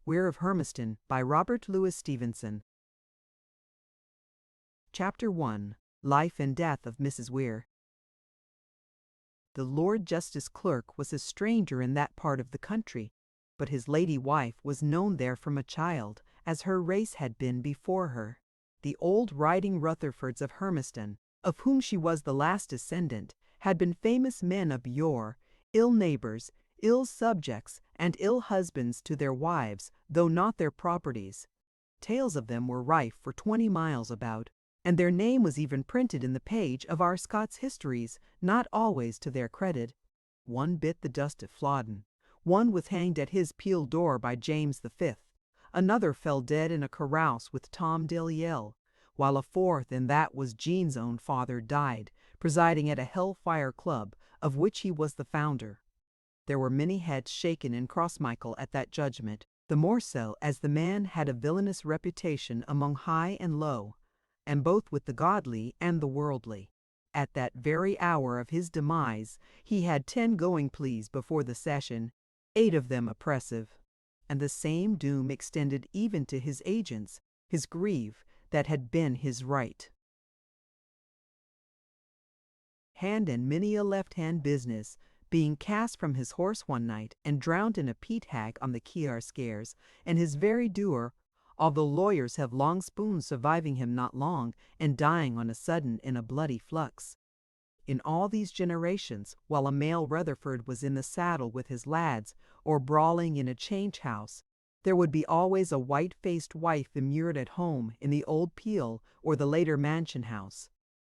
Weir of Hermiston by Robert Louis Stevenson. Chapter 1. Life and Death of Mrs. Weir. The Lord Justice Clerk was a stranger in that part of the country, but his lady wife was known there from a child, as her race had been before her. The old riding Rutherfords of Hermiston, of whom she was the last descendant, had been famous men of yore, ill neighbours, ill subjects, and ill husbands to their wives, though not their properties. Tales of them were rife for 20 miles about, and their name was even printed in the page of our Scots histories, not always to their credit. One bit the dust at Flodden, one was hanged at his Peel door by James V, another fell dead in a carouse with Tom Dalyell, while a fourth, and that was Jean's own father, died, presiding at a hell-fire club, of which he was the founder. There were many heads shaken in Crossmichael at that judgment, the more so as the man had a villainous reputation among high and low, and both with the godly and the worldly. At that very hour of his demise he had 10 going pleas before the session, 8 of them oppressive, and the same doom extended even to his agents, his grieve, that had been his right. Hand and many a left-hand business, being cast from his horse one night and drowned in a peat hag on the Kear Scares, and his very doer, although lawyers have long spoons surviving him not long, and dying on a sudden in a bloody flux. In all these generations, while a male Rutherford was in the saddle with his lads, or brawling in a change house, there would be always a white-faced wife immured at home in the old Peel or the later Mansion House.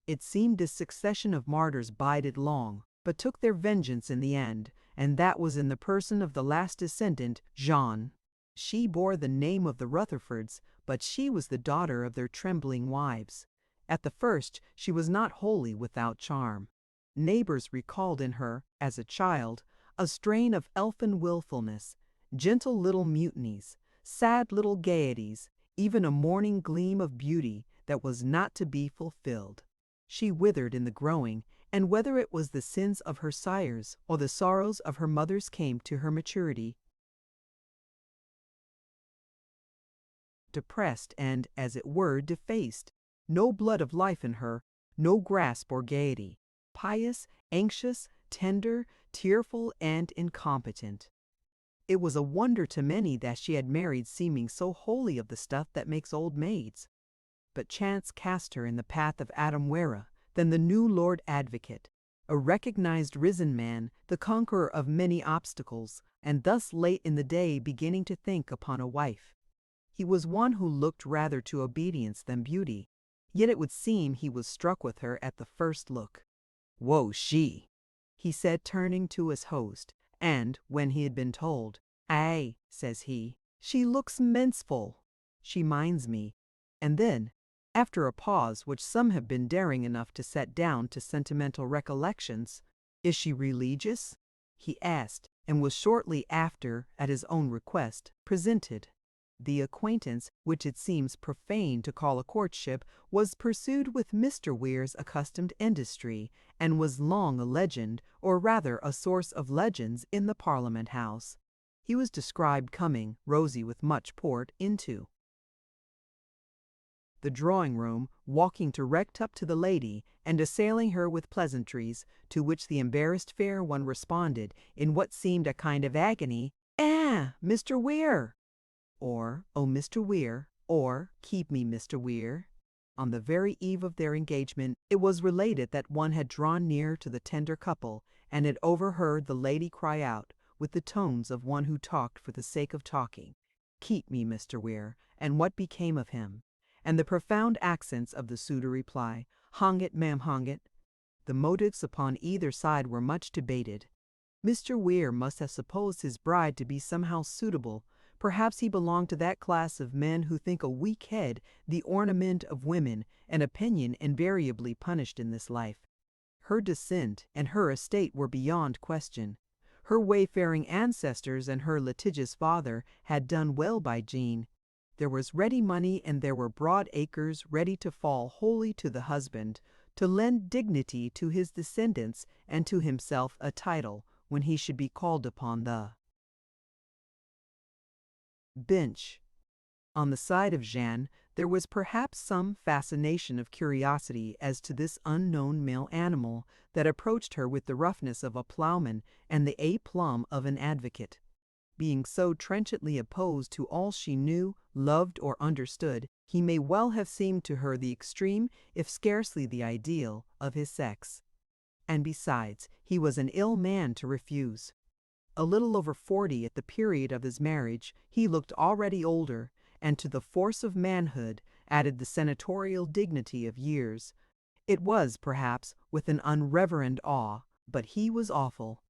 It seemed this succession of martyrs bided long, but took their vengeance in the end, and that was in the person of the last descendant, Jean. She bore the name of the Rutherfords, but she was the daughter of their trembling wives. At the first she was not wholly without charm. Neighbors recalled in her, as a child, a strain of elfin willfulness, gentle little mutinies, sad little gaieties, even a morning gleam of beauty that was not to be fulfilled. She withered in the growing, and whether it was the sins of her sires or the sorrows of her mothers came to her maturity, depressed and, as it were, defaced. No blood of life in her, no grasp or gaiety. Pious, anxious, tender, tearful, and incompetent. It was a wonder to many that she had married seeming so wholly of the stuff that makes old maids. But chance cast her in the path of Adam Wera, then the new Lord Advocate, a recognized risen man, the conqueror of many obstacles, and thus late in the day beginning to think upon a wife. He was one who looked rather to obedience than beauty, yet it would seem he was struck with her at the first look. "Woe she," he said, turning to his host, and, when he had been told, "Aye," says he, "she looks menseful. She minds me," and then, after a pause which some have been daring enough to set down to sentimental recollections, "Is she religious?" he asked, and was shortly after, at his own request, presented. The acquaintance, which it seems profane to call a courtship, was pursued with Mr. Weir's accustomed industry, and was long a legend, or rather a source of legends, in the Parliament House. He was described coming, rosy with much port, into the drawing-room, walking direct up to the lady, and assailing her with pleasantries, to which the embarrassed fair one responded, in what seemed a kind of agony, Mr. Weir!" or "Oh, Mr. Weir," or "Keep me, Mr. Weir." On the very eve of their engagement, it was related that one had drawn near to the tender couple, and had overheard the lady cry out, with the tones of one who talked for the sake of talking, "Keep me, Mr. Weir," and what became of him, and the profound accents of the suitor reply, "Hang it, ma'am, hang it." The motives upon either side were much debated. Mr. Weir must have supposed his bride to be somehow suitable. Perhaps he belonged to that class of men who think a weak head the ornament of women, an opinion invariably punished in this life. Her descent and her estate were beyond question. Her wayfaring ancestors and her litigious father had done well by Jean. There was ready money, and there were broad acres ready to fall wholly to the husband, to lend dignity to his descendants and to himself a title when he should be called upon. The bench. On the side of Jeanne, there was perhaps some fascination of curiosity as to this unknown male animal that approached her with the roughness of a plowman and the aplomb of an advocate. Being so trenchantly opposed to all she knew, loved, or understood, he may well have seemed to her the extreme, if scarcely the ideal, of his sex. And besides, he was an ill man to refuse. A little over 40 at the period of his marriage, he looked already older, and to the force of manhood added the senatorial dignity of years. It was, perhaps, with an unreverend awe, but he was awful.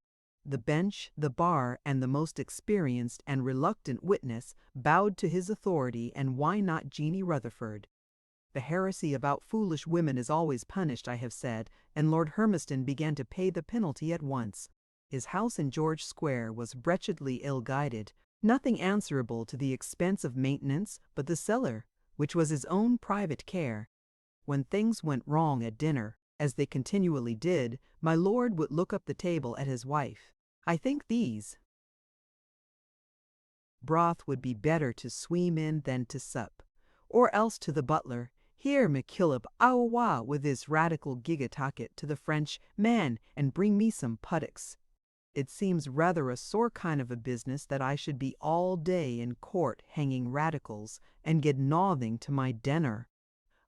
The bench, the bar, and the most experienced and reluctant witness bowed to his authority, and why not Jeanie Rutherford? The heresy about foolish women is always punished, I have said, and Lord Hermiston began to pay the penalty at once. His house in George Square was wretchedly ill-guided, nothing answerable to the expense of maintenance but the cellar, which was his own private care. When things went wrong at dinner, as they continually did, my lord would look up the table at his wife. I think these broth would be better to swim in than to sup. Or else to the butler, here, McKillop, awa with his radical gigataket to the French man, and bring me some puddocks. It seems rather a sore kind of a business that I should be all day in court hanging radicals, and get nothing to my dinner.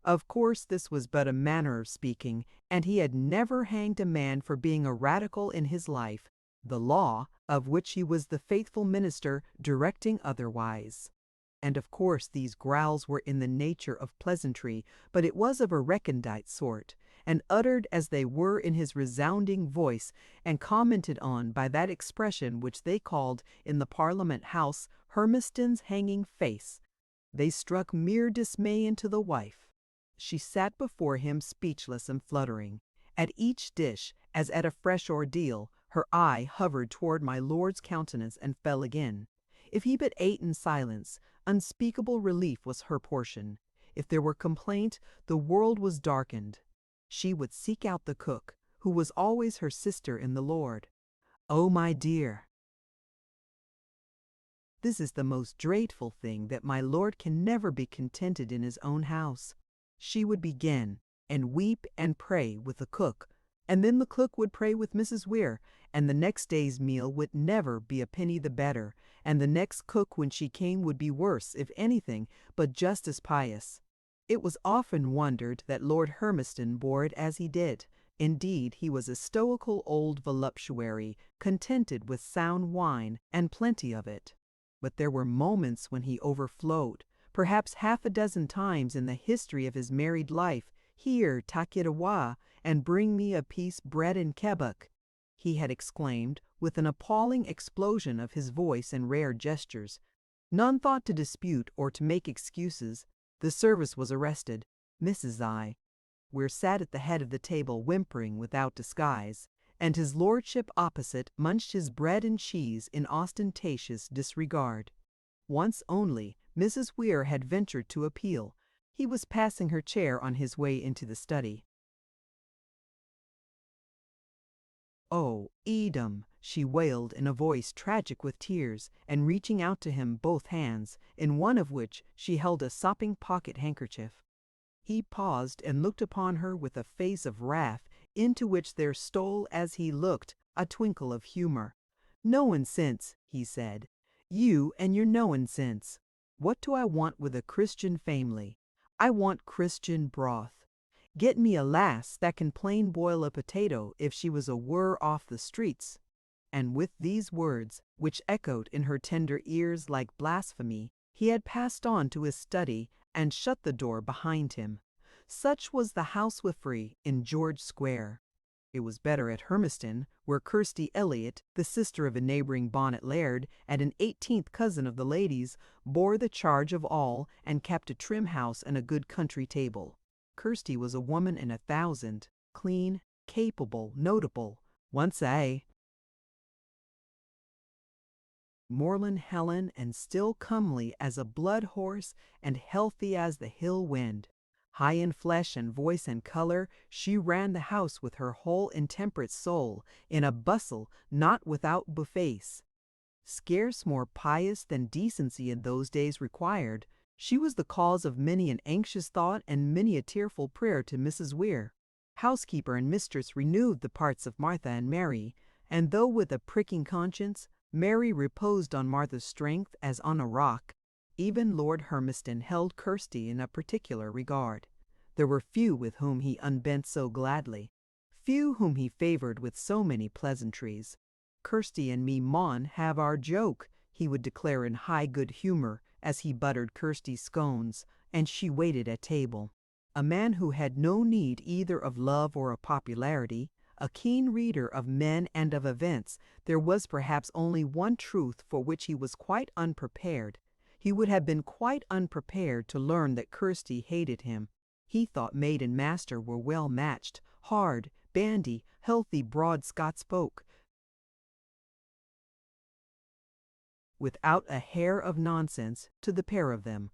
Of course this was but a manner of speaking, and he had never hanged a man for being a radical in his life, the law, of which he was the faithful minister, directing otherwise. And of course these growls were in the nature of pleasantry, but it was of a recondite sort, and uttered as they were in his resounding voice, and commented on by that expression which they called in the Parliament House Hermiston's hanging face. They struck mere dismay into the wife. She sat before him speechless and fluttering. At each dish, as at a fresh ordeal, her eye hovered toward my lord's countenance and fell again. If he but ate in silence, unspeakable relief was her portion. If there were complaint, the world was darkened. She would seek out the cook, who was always her sister in the Lord. "Oh, my dear, this is the most dreadful thing, that my lord can never be contented in his own house." She would begin, and weep and pray with the cook, and then the cook would pray with Mrs. Weir, and the next day's meal would never be a penny the better, and the next cook when she came would be worse, if anything, but just as pious. It was often wondered that Lord Hermiston bore it as he did. Indeed, he was a stoical old voluptuary, contented with sound wine, and plenty of it. But there were moments when he overflowed. Perhaps half a dozen times in the history of his married life, "Here, tak it awa, and bring me a piece bread and kebbuck," he had exclaimed, with an appalling explosion of his voice and rare gestures. None thought to dispute or to make excuses. The service was arrested. Mrs. Weir sat at the head of the table whimpering without disguise, and his lordship opposite munched his bread and cheese in ostentatious disregard. Once only Mrs. Weir had ventured to appeal. He was passing her chair on his way into the study. "Oh, Edom," she wailed in a voice tragic with tears, and reaching out to him both hands, in one of which she held a sopping pocket-handkerchief. He paused and looked upon her with a face of wrath, into which there stole, as he looked, a twinkle of humor. "Knowin' sense," he said. "You and your knowin' sense. What do I want with a Christian family? I want Christian broth. Get me a lass that can plain boil a potato if she was a whir off the streets." And with these words, which echoed in her tender ears like blasphemy, he had passed on to his study and shut the door behind him. Such was the housewifery in George Square. It was better at Hermiston, where Kirsty Elliott, the sister of a neighboring bonnet laird and an 18th cousin of the lady's, bore the charge of all and kept a trim house and a good country table. Kirsty was a woman in 1,000, clean, capable, notable, once a moorland Helen, and still comely as a blood horse and healthy as the hill wind. High in flesh and voice and color, she ran the house with her whole intemperate soul, in a bustle not without bufface. Scarce more pious than decency in those days required, she was the cause of many an anxious thought and many a tearful prayer to Mrs. Weir. Housekeeper and mistress renewed the parts of Martha and Mary, and though with a pricking conscience, Mary reposed on Martha's strength as on a rock. Even Lord Hermiston held Kirsty in a particular regard. There were few with whom he unbent so gladly, few whom he favored with so many pleasantries. "Kirsty and me maun have our joke," he would declare in high good humor as he buttered Kirsty's scones, and she waited at table. A man who had no need either of love or of popularity, a keen reader of men and of events, there was perhaps only one truth for which he was quite unprepared. He would have been quite unprepared to learn that Kirsty hated him. He thought maid and master were well matched, hard, bandy, healthy, broad Scots folk, without a hair of nonsense to the pair of them.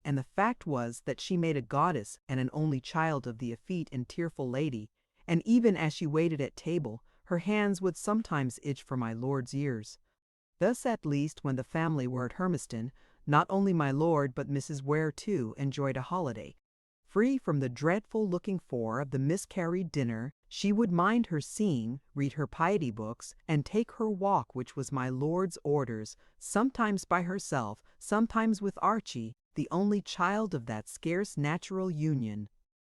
And the fact was that she made a goddess and an only child of the effete and tearful lady, and even as she waited at table, her hands would sometimes itch for my lord's ears. Thus at least when the family were at Hermiston, not only my lord but Mrs. Weir too enjoyed a holiday. Free from the dreadful looking for of the miscarried dinner, she would mind her seeing, read her piety books, and take her walk which was my lord's orders, sometimes by herself, sometimes with Archie, the only child of that scarce natural union.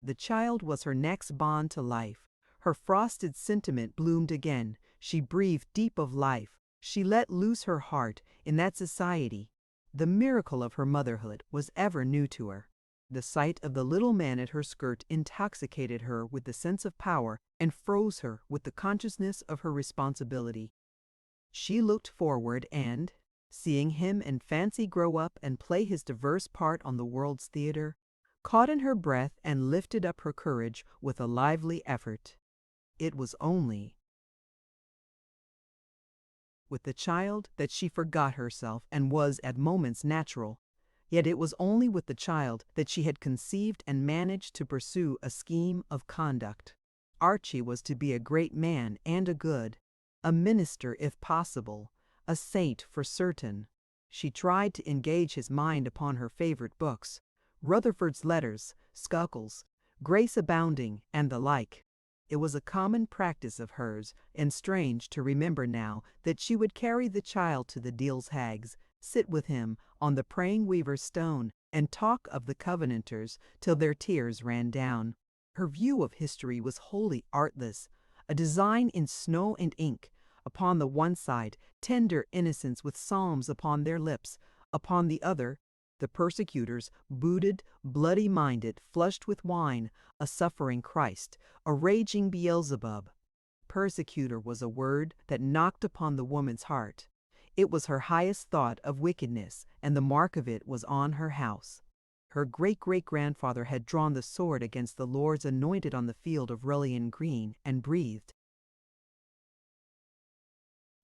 The child was her next bond to life. Her frosted sentiment bloomed again. She breathed deep of life. She let loose her heart in that society. The miracle of her motherhood was ever new to her. The sight of the little man at her skirt intoxicated her with the sense of power and froze her with the consciousness of her responsibility. She looked forward and, seeing him in fancy grow up and play his diverse part on the world's theater, caught in her breath and lifted up her courage with a lively effort. It was only with the child that she forgot herself and was at moments natural. Yet it was only with the child that she had conceived and managed to pursue a scheme of conduct. Archie was to be a great man and a good, a minister if possible, a saint for certain. She tried to engage his mind upon her favorite books, Rutherford's Letters, Schuylkill, Grace Abounding, and the like. It was a common practice of hers, and strange to remember now, that she would carry the child to the Deal's Hags, sit with him on the praying weaver's stone, and talk of the Covenanters till their tears ran down. Her view of history was wholly artless, a design in snow and ink. Upon the one side, tender innocents with psalms upon their lips; upon the other, the persecutors, booted, bloody-minded, flushed with wine, a suffering Christ, a raging Beelzebub. Persecutor was a word that knocked upon the woman's heart. It was her highest thought of wickedness, and the mark of it was on her house. Her great-great-grandfather had drawn the sword against the Lord's anointed on the field of Rullion Green, and breathed.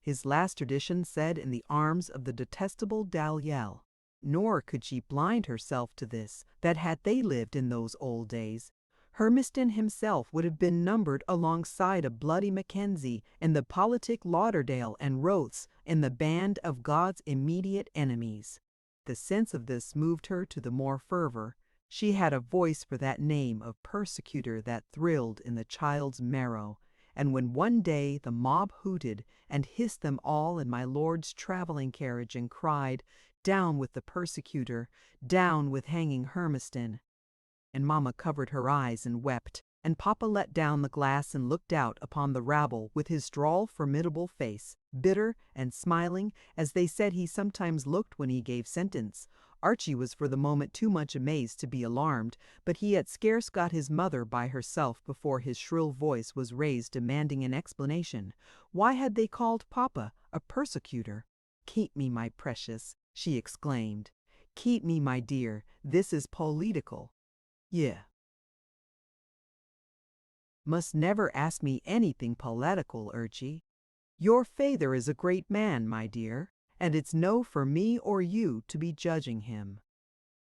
His last tradition said in the arms of the detestable Dalyell. Nor could she blind herself to this, that had they lived in those old days, Hermiston himself would have been numbered alongside of bloody Mackenzie and the politic Lauderdale and Rothes in the band of God's immediate enemies. The sense of this moved her to the more fervor. She had a voice for that name of persecutor that thrilled in the child's marrow, and when one day the mob hooted and hissed them all in my lord's traveling carriage and cried, "Down with the persecutor, down with hanging Hermiston," and Mamma covered her eyes and wept, and Papa let down the glass and looked out upon the rabble with his droll, formidable face, bitter and smiling, as they said he sometimes looked when he gave sentence. Archie was for the moment too much amazed to be alarmed, but he had scarce got his mother by herself before his shrill voice was raised demanding an explanation. Why had they called Papa a persecutor? "Keep me, my precious," she exclaimed. "Keep me, my dear. This is political. Yeah. Must never ask me anything political, Archie. Your father is a great man, my dear, and it's no for me or you to be judging him.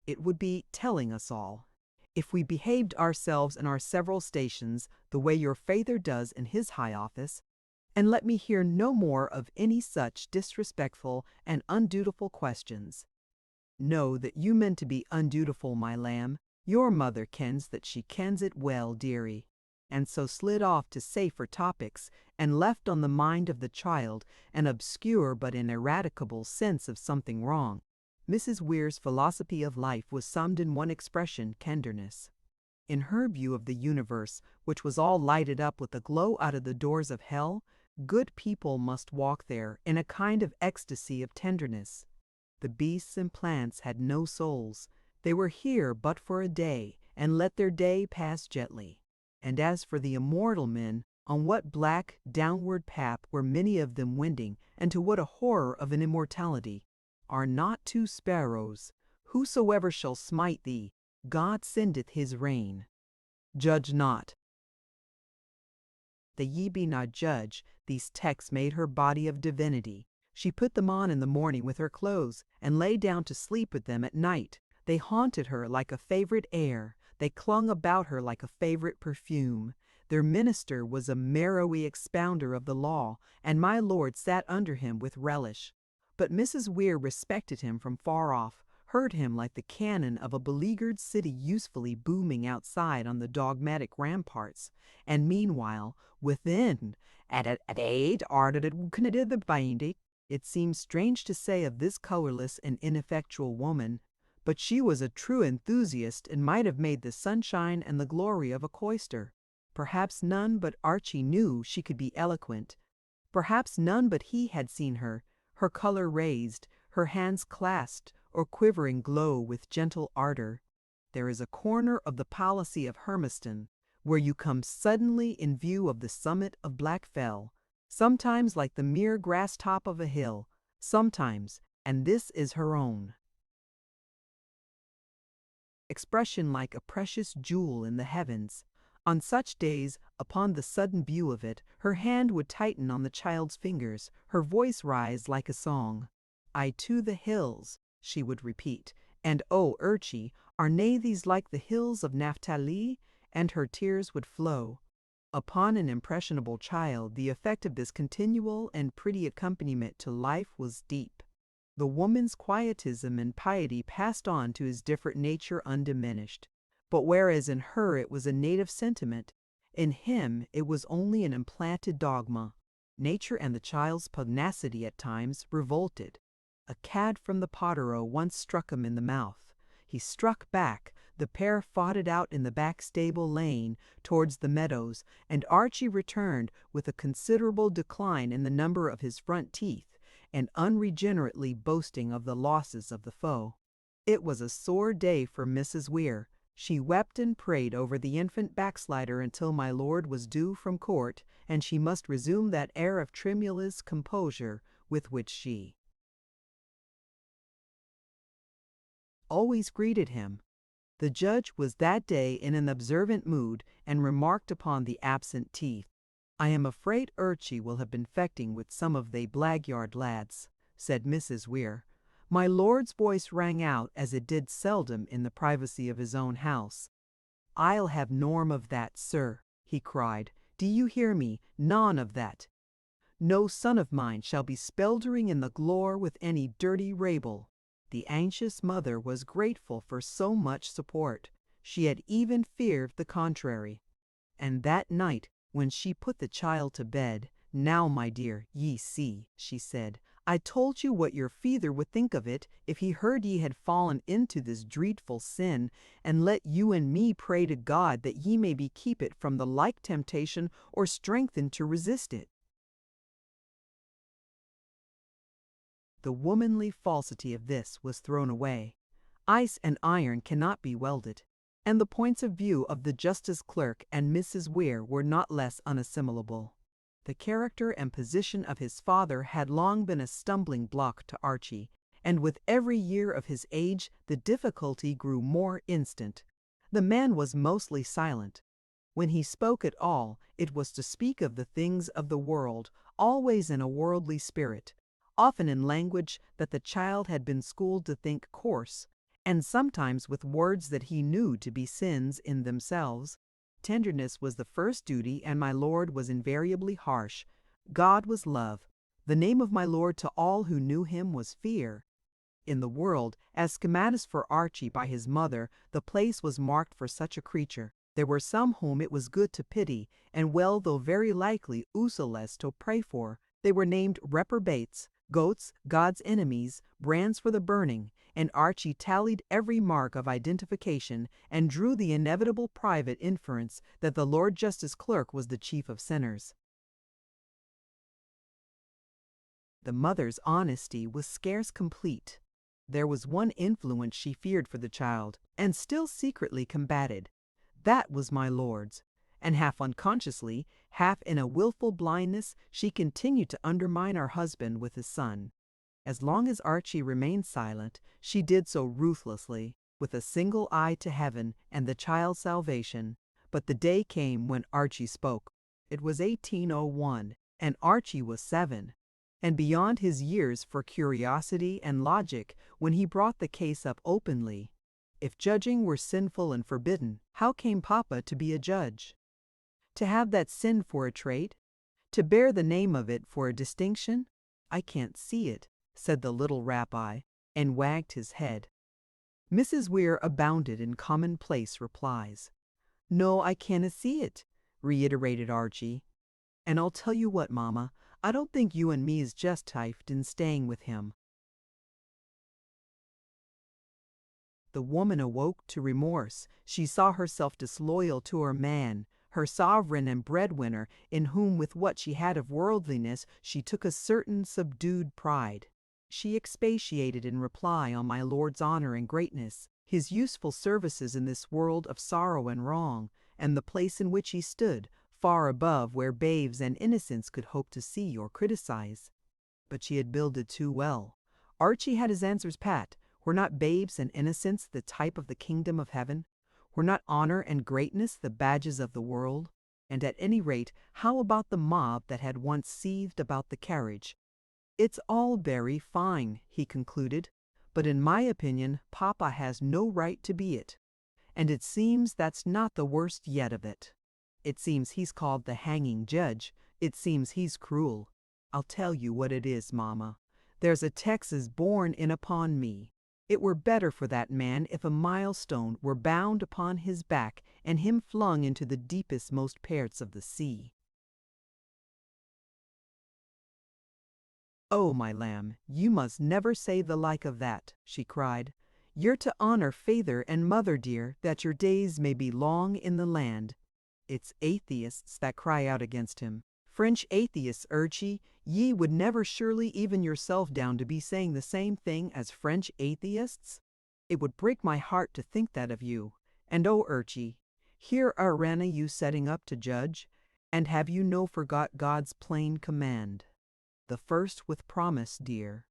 It would be telling us all. If we behaved ourselves in our several stations the way your father does in his high office, and let me hear no more of any such disrespectful and undutiful questions. Know that you meant to be undutiful, my lamb. Your mother kens that she kens it well, dearie. And so slid off to safer topics, and left on the mind of the child an obscure but ineradicable sense of something wrong. Mrs. Weir's philosophy of life was summed in one expression: tenderness. In her view of the universe, which was all lighted up with a glow out of the doors of hell, good people must walk there in a kind of ecstasy of tenderness. The beasts and plants had no souls. They were here but for a day, and let their day pass gently. And as for the immortal men, on what black, downward path were many of them wending, and to what a horror of an immortality! Are not two sparrows? Whosoever shall smite thee, God sendeth his rain. Judge not, that ye be not judged. These texts made her body of divinity. She put them on in the morning with her clothes, and lay down to sleep with them at night. They haunted her like a favorite air. They clung about her like a favorite perfume. Their minister was a marrowy expounder of the law, and my lord sat under him with relish. But Mrs. Weir respected him from far off, heard him like the cannon of a beleaguered city usefully booming outside on the dogmatic ramparts, and meanwhile, within, it seems strange to say of this colorless and ineffectual woman, but she was a true enthusiast and might have made the sunshine and the glory of a cloister. Perhaps none but Archie knew she could be eloquent. Perhaps none but he had seen her color raised, her hands clasped, or quivering glow with gentle ardor. There is a corner of the Palace of Hermiston where you come suddenly in view of the summit of Black Fell, sometimes like the mere grass top of a hill, sometimes, and this is her own expression, like a precious jewel in the heavens. On such days, upon the sudden view of it, her hand would tighten on the child's fingers, her voice rise like a song. "I to the hills," she would repeat, "and oh, Urchi, are nae these like the hills of Naphtali?" And her tears would flow. Upon an impressionable child, the effect of this continual and pretty accompaniment to life was deep. The woman's quietism and piety passed on to his different nature undiminished. But whereas in her it was a native sentiment, in him it was only an implanted dogma. Nature and the child's pugnacity at times revolted. A cad from the Potero once struck him in the mouth. He struck back, the pair fought it out in the back stable lane towards the meadows, and Archie returned with a considerable decline in the number of his front teeth, and unregenerately boasting of the losses of the foe. It was a sore day for Mrs. Weir. She wept and prayed over the infant backslider until my lord was due from court, and she must resume that air of tremulous composure with which she always greeted him. The judge was that day in an observant mood, and remarked upon the absent teeth. "I am afraid Urchi will have been fechting with some of they blagyard lads," said Mrs. Weir. My lord's voice rang out as it did seldom in the privacy of his own house. "I'll have norm of that, sir," he cried. "Do you hear me? None of that. No son of mine shall be speldering in the glore with any dirty rabble." The anxious mother was grateful for so much support. She had even feared the contrary. And that night, when she put the child to bed, "Now, my dear, ye see," she said, "I told you what your feather would think of it if he heard ye had fallen into this dreadful sin, and let you and me pray to God that ye may be keep it from the like temptation or strengthened to resist it." The womanly falsity of this was thrown away. Ice and iron cannot be welded, and the points of view of the justice clerk and Mrs. Weir were not less unassimilable. The character and position of his father had long been a stumbling block to Archie, and with every year of his age the difficulty grew more instant. The man was mostly silent. When he spoke at all, it was to speak of the things of the world, always in a worldly spirit, often in language that the child had been schooled to think coarse, and sometimes with words that he knew to be sins in themselves. Tenderness was the first duty, and my lord was invariably harsh, God was love. The name of my Lord to all who knew him was fear. In the world, as schematis for Archie by his mother, the place was marked for such a creature. There were some whom it was good to pity, and well though very likely useless to pray for. They were named reprobates, goats, God's enemies, brands for the burning, and Archie tallied every mark of identification and drew the inevitable private inference that the Lord Justice Clerk was the chief of sinners. The mother's honesty was scarce complete. There was one influence she feared for the child, and still secretly combated. That was my lord's, and half unconsciously, half in a wilful blindness, she continued to undermine our husband with his son. As long as Archie remained silent, she did so ruthlessly, with a single eye to heaven and the child's salvation. But the day came when Archie spoke. It was 1801, and Archie was 7, and beyond his years for curiosity and logic when he brought the case up openly. If judging were sinful and forbidden, how came Papa to be a judge? To have that sin for a trait? To bear the name of it for a distinction? I can't see it, said the little rabbi, and wagged his head. Mrs. Weir abounded in commonplace replies. No, I canna see it, reiterated Archie. And I'll tell you what, Mama, I don't think you and me is just tifed in staying with him. The woman awoke to remorse. She saw herself disloyal to her man, her sovereign and breadwinner, in whom with what she had of worldliness she took a certain subdued pride. She expatiated in reply on my lord's honor and greatness, his useful services in this world of sorrow and wrong, and the place in which he stood, far above where babes and innocents could hope to see or criticize. But she had builded too well. Archie had his answers pat. Were not babes and innocents the type of the kingdom of heaven? Were not honor and greatness the badges of the world? And at any rate, how about the mob that had once seethed about the carriage? It's all very fine, he concluded, but in my opinion, Papa has no right to be it. And it seems that's not the worst yet of it. It seems he's called the hanging judge. It seems he's cruel. I'll tell you what it is, Mama. There's a Texas born in upon me. It were better for that man if a milestone were bound upon his back and him flung into the deepest most parts of the sea. Oh, my lamb, you must never say the like of that, she cried. You're to honor father and mother dear, that your days may be long in the land. It's atheists that cry out against him. French atheists, Archie, ye would never surely even yourself down to be saying the same thing as French atheists? It would break my heart to think that of you. And oh, Archie, here arena you setting up to judge, and have you no forgot God's plain command? The first with promise, dear.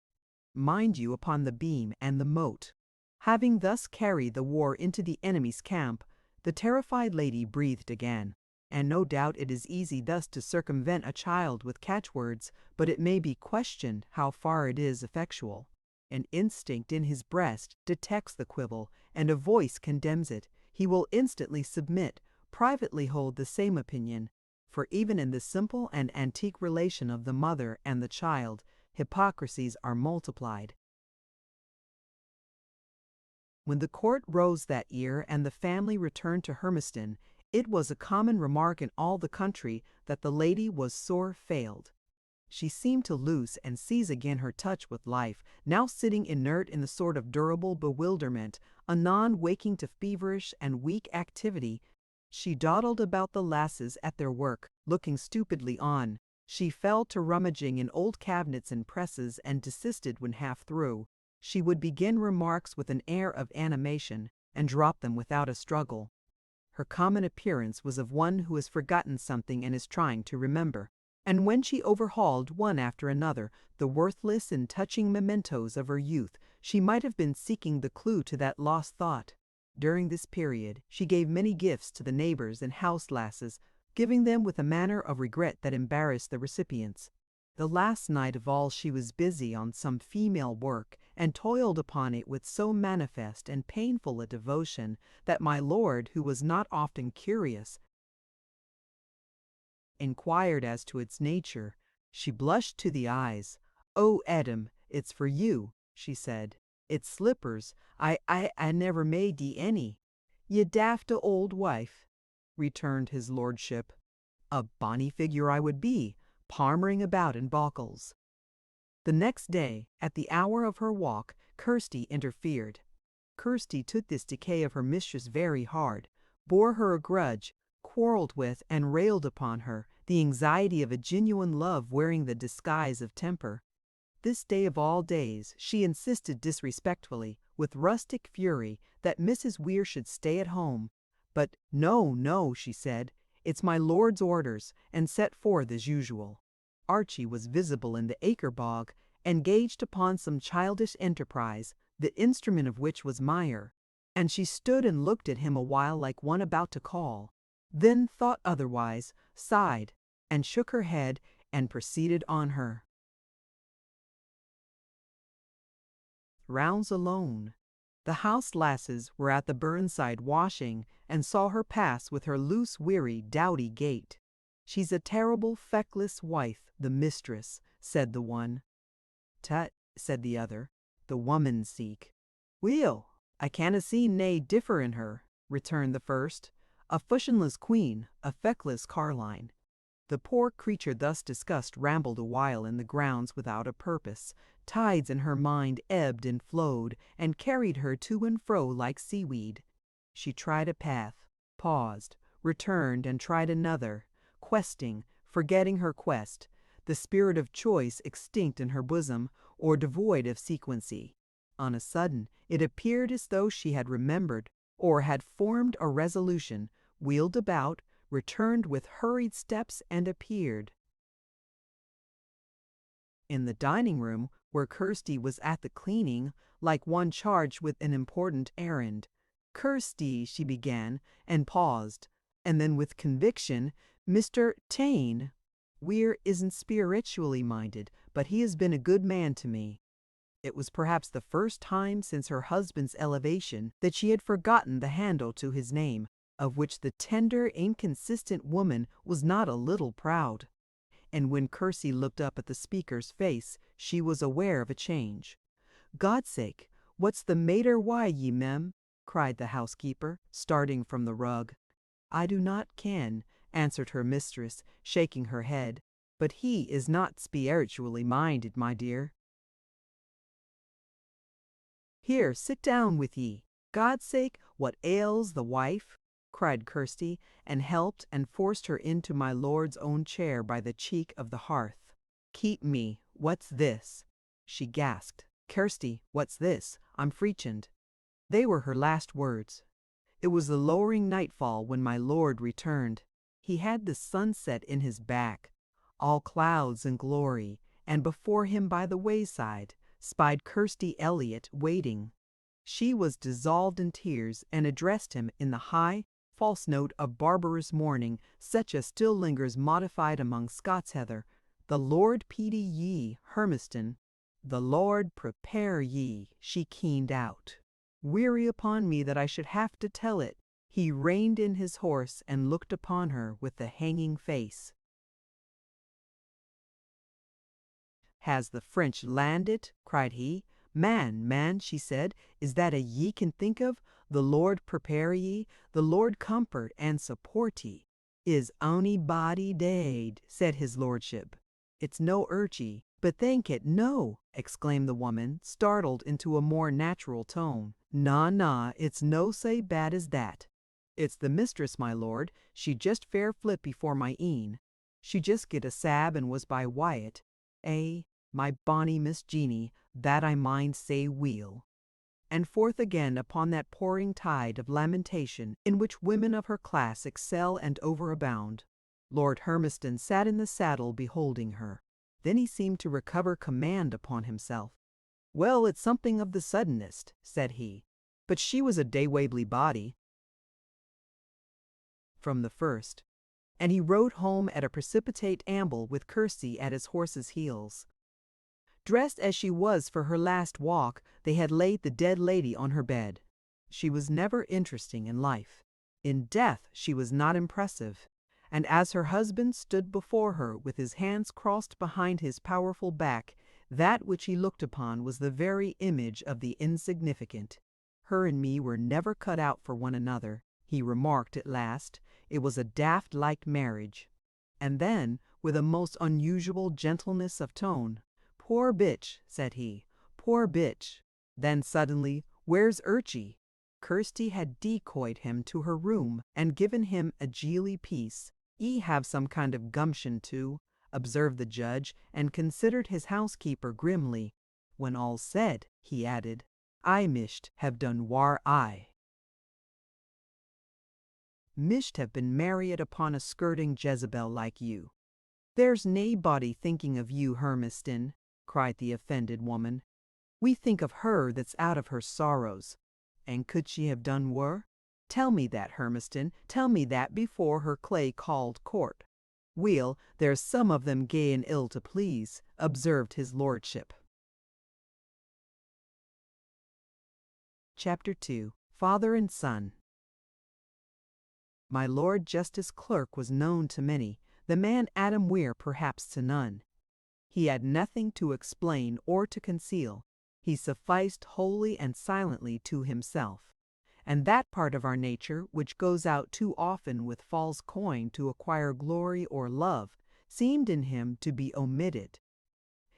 Mind you upon the beam and the moat. Having thus carried the war into the enemy's camp, the terrified lady breathed again. And no doubt it is easy thus to circumvent a child with catchwords, but it may be questioned how far it is effectual. An instinct in his breast detects the quibble, and a voice condemns it. He will instantly submit, privately hold the same opinion, for even in the simple and antique relation of the mother and the child, hypocrisies are multiplied. When the court rose that year and the family returned to Hermiston, it was a common remark in all the country that the lady was sore failed. She seemed to lose and seize again her touch with life, now sitting inert in the sort of durable bewilderment, anon waking to feverish and weak activity. She dawdled about the lasses at their work, looking stupidly on. She fell to rummaging in old cabinets and presses and desisted when half through. She would begin remarks with an air of animation and drop them without a struggle. Her common appearance was of one who has forgotten something and is trying to remember. And when she overhauled one after another the worthless and touching mementos of her youth, she might have been seeking the clue to that lost thought. During this period, she gave many gifts to the neighbors and house lasses, giving them with a manner of regret that embarrassed the recipients. The last night of all she was busy on some female work, and toiled upon it with so manifest and painful a devotion that my lord, who was not often curious, inquired as to its nature, She blushed to the eyes. "Oh, Adam, it's for you," she said. "It's slippers. I never made ye any." "Ye daft old wife," returned his lordship. "A bonny figure I would be, palmering about in bauchles." The next day, at the hour of her walk, Kirsty interfered. Kirsty took this decay of her mistress very hard, bore her a grudge, quarrelled with and railed upon her, the anxiety of a genuine love wearing the disguise of temper. This day of all days she insisted disrespectfully, with rustic fury, that Mrs. Weir should stay at home. But "No, no," she said, "it's my lord's orders," and set forth as usual. Archie was visible in the acre bog, engaged upon some childish enterprise, the instrument of which was mire, and she stood and looked at him a while like one about to call, then thought otherwise, sighed, and shook her head, and proceeded on her rounds alone. The house lasses were at the burnside washing, and saw her pass with her loose, weary, dowdy gait. "She's a terrible feckless wife, the mistress," said the one. "Tut," said the other, "the woman seek." "Weel, I canna see nae differ in her," returned the first. "A fushionless queen, a feckless carline." The poor creature thus discussed rambled a while in the grounds without a purpose. Tides in her mind ebbed and flowed, and carried her to and fro like seaweed. She tried a path, paused, returned and tried another, questing, forgetting her quest, the spirit of choice extinct in her bosom, or devoid of sequency. On a sudden, it appeared as though she had remembered, or had formed a resolution, wheeled about, returned with hurried steps, and appeared in the dining room, where Kirsty was at the cleaning, like one charged with an important errand. "Kirsty," she began, and paused, and then with conviction, "Mr. Taine, Weir isn't spiritually minded, but he has been a good man to me." It was perhaps the first time since her husband's elevation that she had forgotten the handle to his name, of which the tender, inconsistent woman was not a little proud. And when Kirsty looked up at the speaker's face, she was aware of a change. "God's sake, what's the mater wi' ye, mem?" cried the housekeeper, starting from the rug. "I do not ken," answered her mistress, shaking her head, "but he is not spiritually minded, my dear." "Here, sit down with ye. God's sake, what ails the wife?" cried Kirsty, and helped and forced her into my lord's own chair by the cheek of the hearth. "Keep me, what's this?" she gasped. "Kirsty, what's this? I'm freechened." They were her last words. It was the lowering nightfall when my lord returned. He had the sunset in his back, all clouds and glory, and before him by the wayside spied Kirsty Elliott waiting. She was dissolved in tears, and addressed him in the high, false note of barbarous mourning, such as still lingers modified among Scots heather. "The Lord pity ye, Hermiston. The Lord prepare ye," she keened out. Weary upon me that I should have to tell it, he reined in his horse and looked upon her with the hanging face. "Has the French landed?" cried he. Man," she said, "is that a ye can think of? The Lord prepare ye, the Lord comfort and support ye." "Is ony body dead?" said his lordship. "It's no urchy, but thank it, no," exclaimed the woman, startled into a more natural tone. Na, it's no sae bad as that. It's the mistress, my lord. She just fair flit before my een. She just get a sab and was by Wyatt. My bonny Miss Jeanie, that I mind sae weel." And forth again upon that pouring tide of lamentation in which women of her class excel and overabound. Lord Hermiston sat in the saddle beholding her. Then he seemed to recover command upon himself. "Well, it's something of the suddenest," said he, "but she was a daywaibly body from the first." And he rode home at a precipitate amble with Kirsty at his horse's heels. Dressed as she was for her last walk, they had laid the dead lady on her bed. She was never interesting in life. In death she was not impressive. and as her husband stood before her with his hands crossed behind his powerful back, that which he looked upon was the very image of the insignificant. "Her and me were never cut out for one another," he remarked at last. "It was a daft-like marriage." And then, with a most unusual gentleness of tone, "Poor bitch," said he, "poor bitch." Then suddenly, "Where's Urchy?" Kirsty had decoyed him to her room and given him a geely piece. "'E have some kind of gumption too," observed the judge, and considered his housekeeper grimly. "When all's said," he added, "I misht have done war I. Misht have been married upon a skirting Jezebel like you." "There's naebody thinking of you, Hermiston," cried the offended woman. "We think of her that's out of her sorrows. And could she have done wur? Tell me that, Hermiston, tell me that before her clay-called court." "Weel, there's some of them gay and ill to please," observed his lordship. Chapter 2. Father and Son. My Lord Justice Clerk was known to many, the man Adam Weir perhaps to none. He had nothing to explain or to conceal. He sufficed wholly and silently to himself. And that part of our nature which goes out too often with false coin to acquire glory or love seemed in him to be omitted.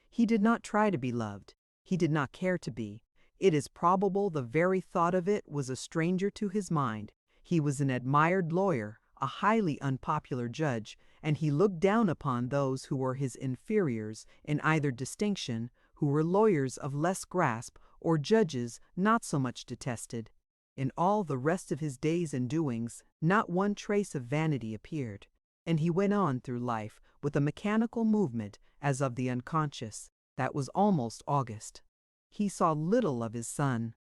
He did not try to be loved. He did not care to be. It is probable the very thought of it was a stranger to his mind. He was an admired lawyer, a highly unpopular judge, and he looked down upon those who were his inferiors in either distinction, who were lawyers of less grasp, or judges not so much detested. In all the rest of his days and doings, not one trace of vanity appeared, and he went on through life with a mechanical movement as of the unconscious, that was almost august. He saw little of his son.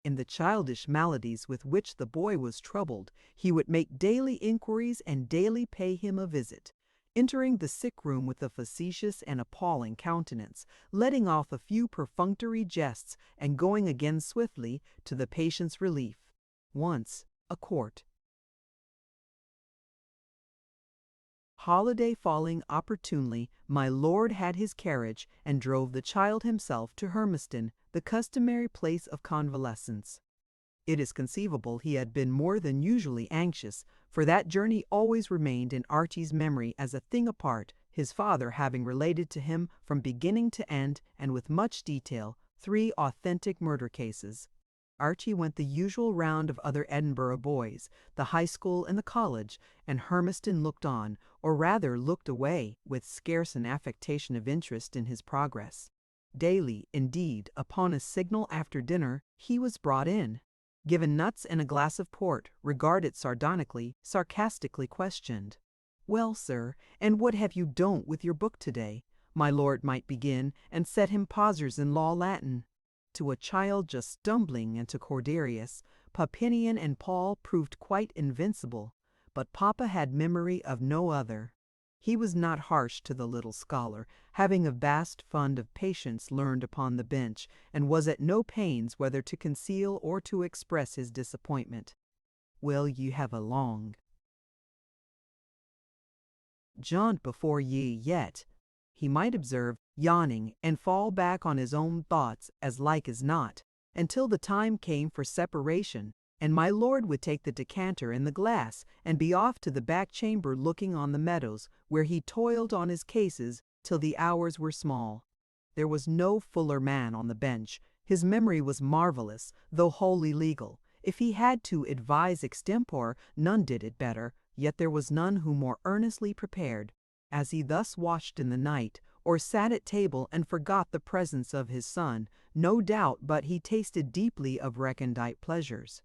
In the childish maladies with which the boy was troubled, he would make daily inquiries and daily pay him a visit, entering the sick room with a facetious and appalling countenance, letting off a few perfunctory jests, and going again swiftly to the patient's relief. Once, a court. Holiday falling opportunely, my lord had his carriage and drove the child himself to Hermiston, the customary place of convalescence. It is conceivable he had been more than usually anxious, for that journey always remained in Archie's memory as a thing apart, his father having related to him from beginning to end, and with much detail, 3 authentic murder cases. Archie went the usual round of other Edinburgh boys, the high school and the college, and Hermiston looked on, or rather looked away, with scarce an affectation of interest in his progress. Daily, indeed, upon a signal after dinner, he was brought in, given nuts and a glass of port, regarded sardonically, sarcastically questioned. "Well, sir, and what have you done with your book today?" my lord might begin, and set him pausers in law Latin. To a child just stumbling into Corderius, Papinian and Paul proved quite invincible, but Papa had memory of no other. He was not harsh to the little scholar, having a vast fund of patience learned upon the bench, and was at no pains whether to conceal or to express his disappointment. "Well, you have a long jaunt before ye yet," he might observe, yawning, and fall back on his own thoughts as like as not, until the time came for separation, and my lord would take the decanter and the glass and be off to the back chamber looking on the meadows, where he toiled on his cases till the hours were small. There was no fuller man on the bench. His memory was marvellous, though wholly legal. If he had to advise extempore, none did it better, yet there was none who more earnestly prepared. As he thus watched in the night, or sat at table and forgot the presence of his son, no doubt but he tasted deeply of recondite pleasures.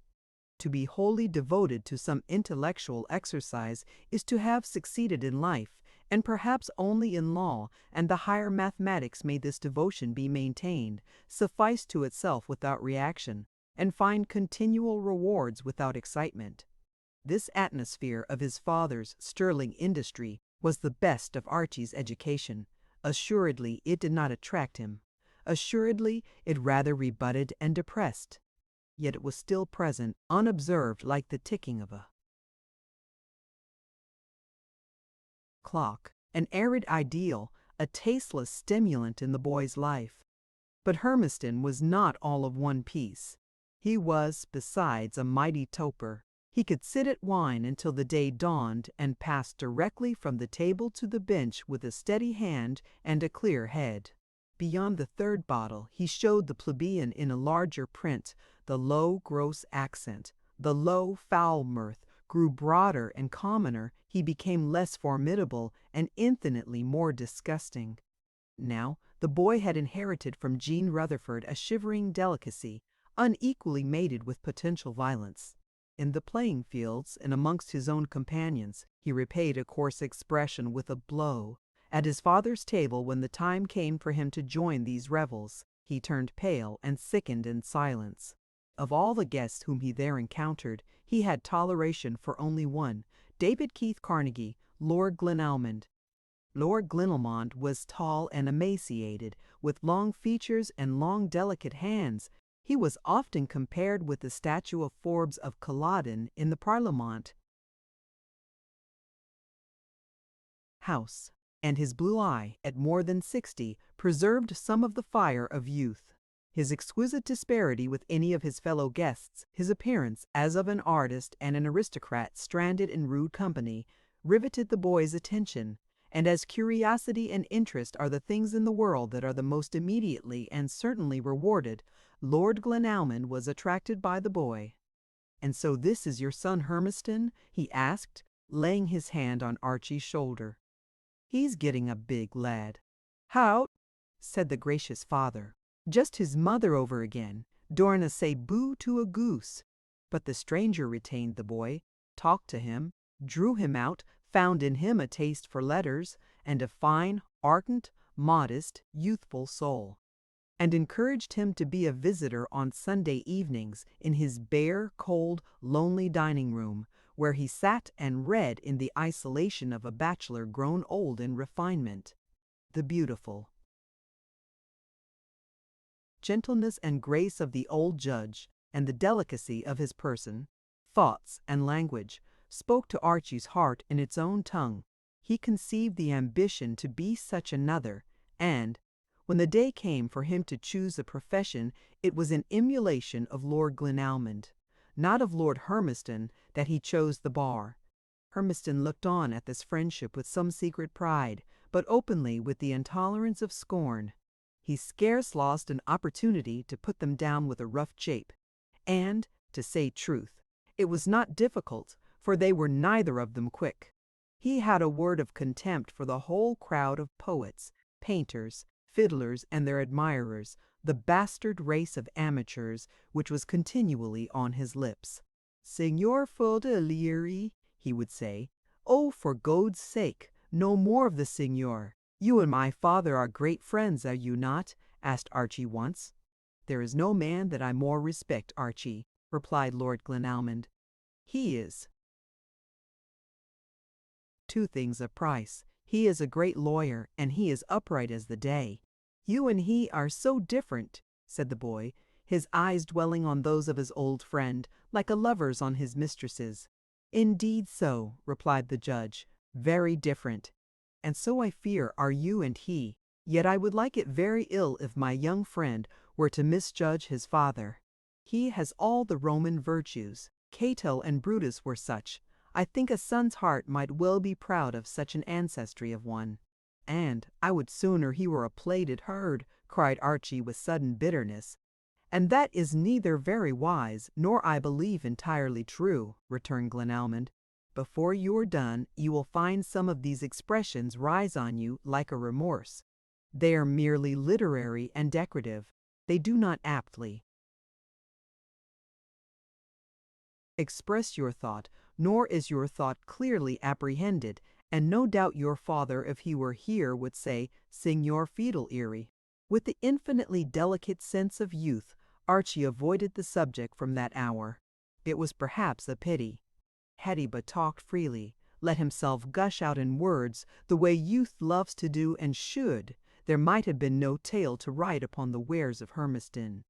To be wholly devoted to some intellectual exercise is to have succeeded in life, and perhaps only in law and the higher mathematics may this devotion be maintained, suffice to itself without reaction, and find continual rewards without excitement. This atmosphere of his father's sterling industry was the best of Archie's education. Assuredly it did not attract him. Assuredly it rather rebutted and depressed. Yet it was still present, unobserved, like the ticking of a clock, an arid ideal, a tasteless stimulant in the boy's life. But Hermiston was not all of one piece. He was, besides, a mighty toper. He could sit at wine until the day dawned and pass directly from the table to the bench with a steady hand and a clear head. Beyond the third bottle he showed the plebeian in a larger print. The low, gross accent, the low, foul mirth, grew broader and commoner. He became less formidable and infinitely more disgusting. Now, the boy had inherited from Jean Rutherford a shivering delicacy, unequally mated with potential violence. In the playing fields and amongst his own companions, he repaid a coarse expression with a blow. At his father's table, when the time came for him to join these revels, he turned pale and sickened in silence. Of all the guests whom he there encountered, he had toleration for only one, David Keith Carnegie, Lord Glenalmond. Lord Glenalmond was tall and emaciated, with long features and long delicate hands. He was often compared with the statue of Forbes of Culloden in the Parliament House, and his blue eye, at more than 60, preserved some of the fire of youth. His exquisite disparity with any of his fellow guests, his appearance as of an artist and an aristocrat stranded in rude company, riveted the boy's attention. And as curiosity and interest are the things in the world that are the most immediately and certainly rewarded, Lord Glenalmond was attracted by the boy. "And so this is your son Hermiston?" he asked, laying his hand on Archie's shoulder. "He's getting a big lad." "How?" said the gracious father. "Just his mother over again, Dorna say boo to a goose." But the stranger retained the boy, talked to him, drew him out, found in him a taste for letters, and a fine, ardent, modest, youthful soul, and encouraged him to be a visitor on Sunday evenings in his bare, cold, lonely dining room, where he sat and read in the isolation of a bachelor grown old in refinement. The beautiful gentleness and grace of the old judge, and the delicacy of his person, thoughts, and language, spoke to Archie's heart in its own tongue. He conceived the ambition to be such another, and, when the day came for him to choose a profession, it was in emulation of Lord Glenalmond, not of Lord Hermiston, that he chose the bar. Hermiston looked on at this friendship with some secret pride, but openly with the intolerance of scorn. He scarce lost an opportunity to put them down with a rough jape, and, to say truth, it was not difficult, for they were neither of them quick. He had a word of contempt for the whole crowd of poets, painters, fiddlers, and their admirers, the bastard race of amateurs, which was continually on his lips. "Signor Fodelieri," he would say, "oh, for God's sake, no more of the signor. You and my father are great friends, are you not?" asked Archie once. "There is no man that I more respect, Archie," replied Lord Glenalmond. "He is two things of price. He is a great lawyer, and he is upright as the day." "You and he are so different," said the boy, his eyes dwelling on those of his old friend, like a lover's on his mistress's. "Indeed so," replied the judge, "very different. And so I fear are you and he. Yet I would like it very ill if my young friend were to misjudge his father. He has all the Roman virtues. Cato and Brutus were such. I think a son's heart might well be proud of such an ancestry of one." "And I would sooner he were a plated herd," cried Archie with sudden bitterness. "And that is neither very wise, nor I believe entirely true," returned Glenalmond. "Before you are done, you will find some of these expressions rise on you like a remorse. They are merely literary and decorative. They do not aptly express your thought, nor is your thought clearly apprehended, and no doubt your father, if he were here, would say, 'Signor Fodelieri.'" With the infinitely delicate sense of youth, Archie avoided the subject from that hour. It was perhaps a pity. Had he but talked freely, let himself gush out in words, the way youth loves to do and should, there might have been no tale to write upon the Weirs of Hermiston.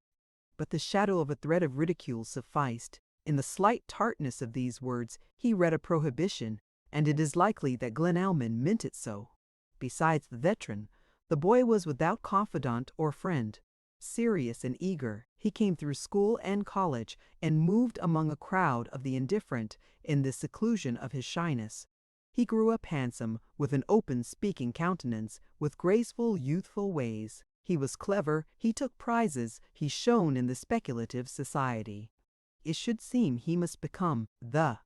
But the shadow of a thread of ridicule sufficed. In the slight tartness of these words he read a prohibition, and it is likely that Glenalmond meant it so. Besides the veteran, the boy was without confidant or friend. Serious and eager, he came through school and college and moved among a crowd of the indifferent in the seclusion of his shyness. He grew up handsome, with an open speaking countenance, with graceful youthful ways. He was clever, he took prizes, he shone in the speculative society. It should seem he must become the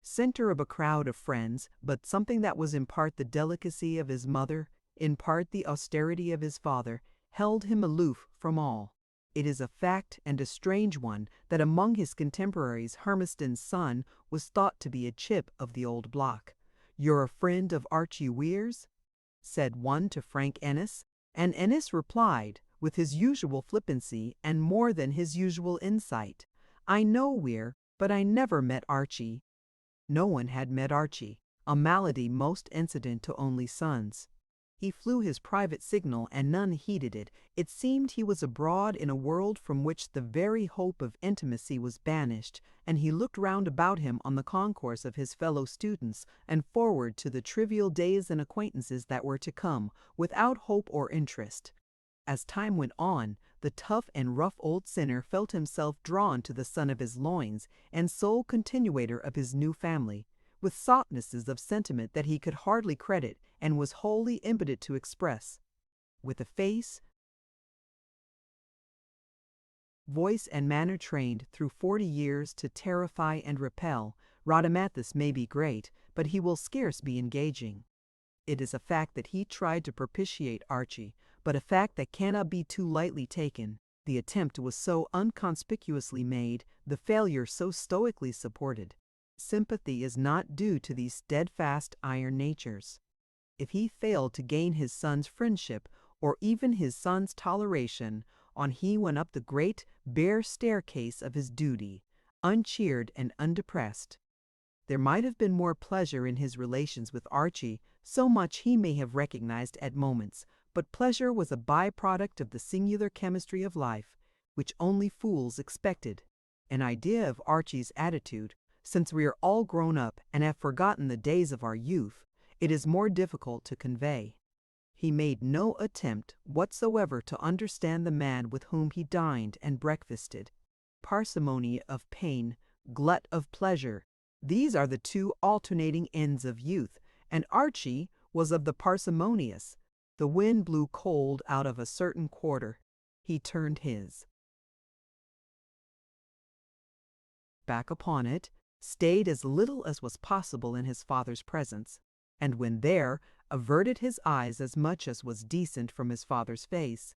center of a crowd of friends, but something that was in part the delicacy of his mother, in part the austerity of his father, held him aloof from all. It is a fact, and a strange one, that among his contemporaries Hermiston's son was thought to be a chip of the old block. "You're a friend of Archie Weir's?" said one to Frank Ennis, and Ennis replied, with his usual flippancy and more than his usual insight, "I know Weir, but I never met Archie." No one had met Archie, a malady most incident to only sons. He flew his private signal and none heeded it. It seemed he was abroad in a world from which the very hope of intimacy was banished, and he looked round about him on the concourse of his fellow students and forward to the trivial days and acquaintances that were to come, without hope or interest. As time went on, the tough and rough old sinner felt himself drawn to the son of his loins and sole continuator of his new family, with softnesses of sentiment that he could hardly credit and was wholly impotent to express. With a face, voice, and manner trained through 40 years to terrify and repel, Rhadamanthus may be great, but he will scarce be engaging. It is a fact that he tried to propitiate Archie, but a fact that cannot be too lightly taken. The attempt was so unconspicuously made, the failure so stoically supported. Sympathy is not due to these steadfast iron natures. If he failed to gain his son's friendship, or even his son's toleration, on he went up the great, bare staircase of his duty, uncheered and undepressed. There might have been more pleasure in his relations with Archie, so much he may have recognized at moments, but pleasure was a by-product of the singular chemistry of life, which only fools expected. An idea of Archie's attitude, since we are all grown up and have forgotten the days of our youth, it is more difficult to convey. He made no attempt whatsoever to understand the man with whom he dined and breakfasted. Parsimony of pain, glut of pleasure, these are the two alternating ends of youth, and Archie was of the parsimonious. The wind blew cold out of a certain quarter. He turned his back upon it, stayed as little as was possible in his father's presence, and when there, averted his eyes as much as was decent from his father's face.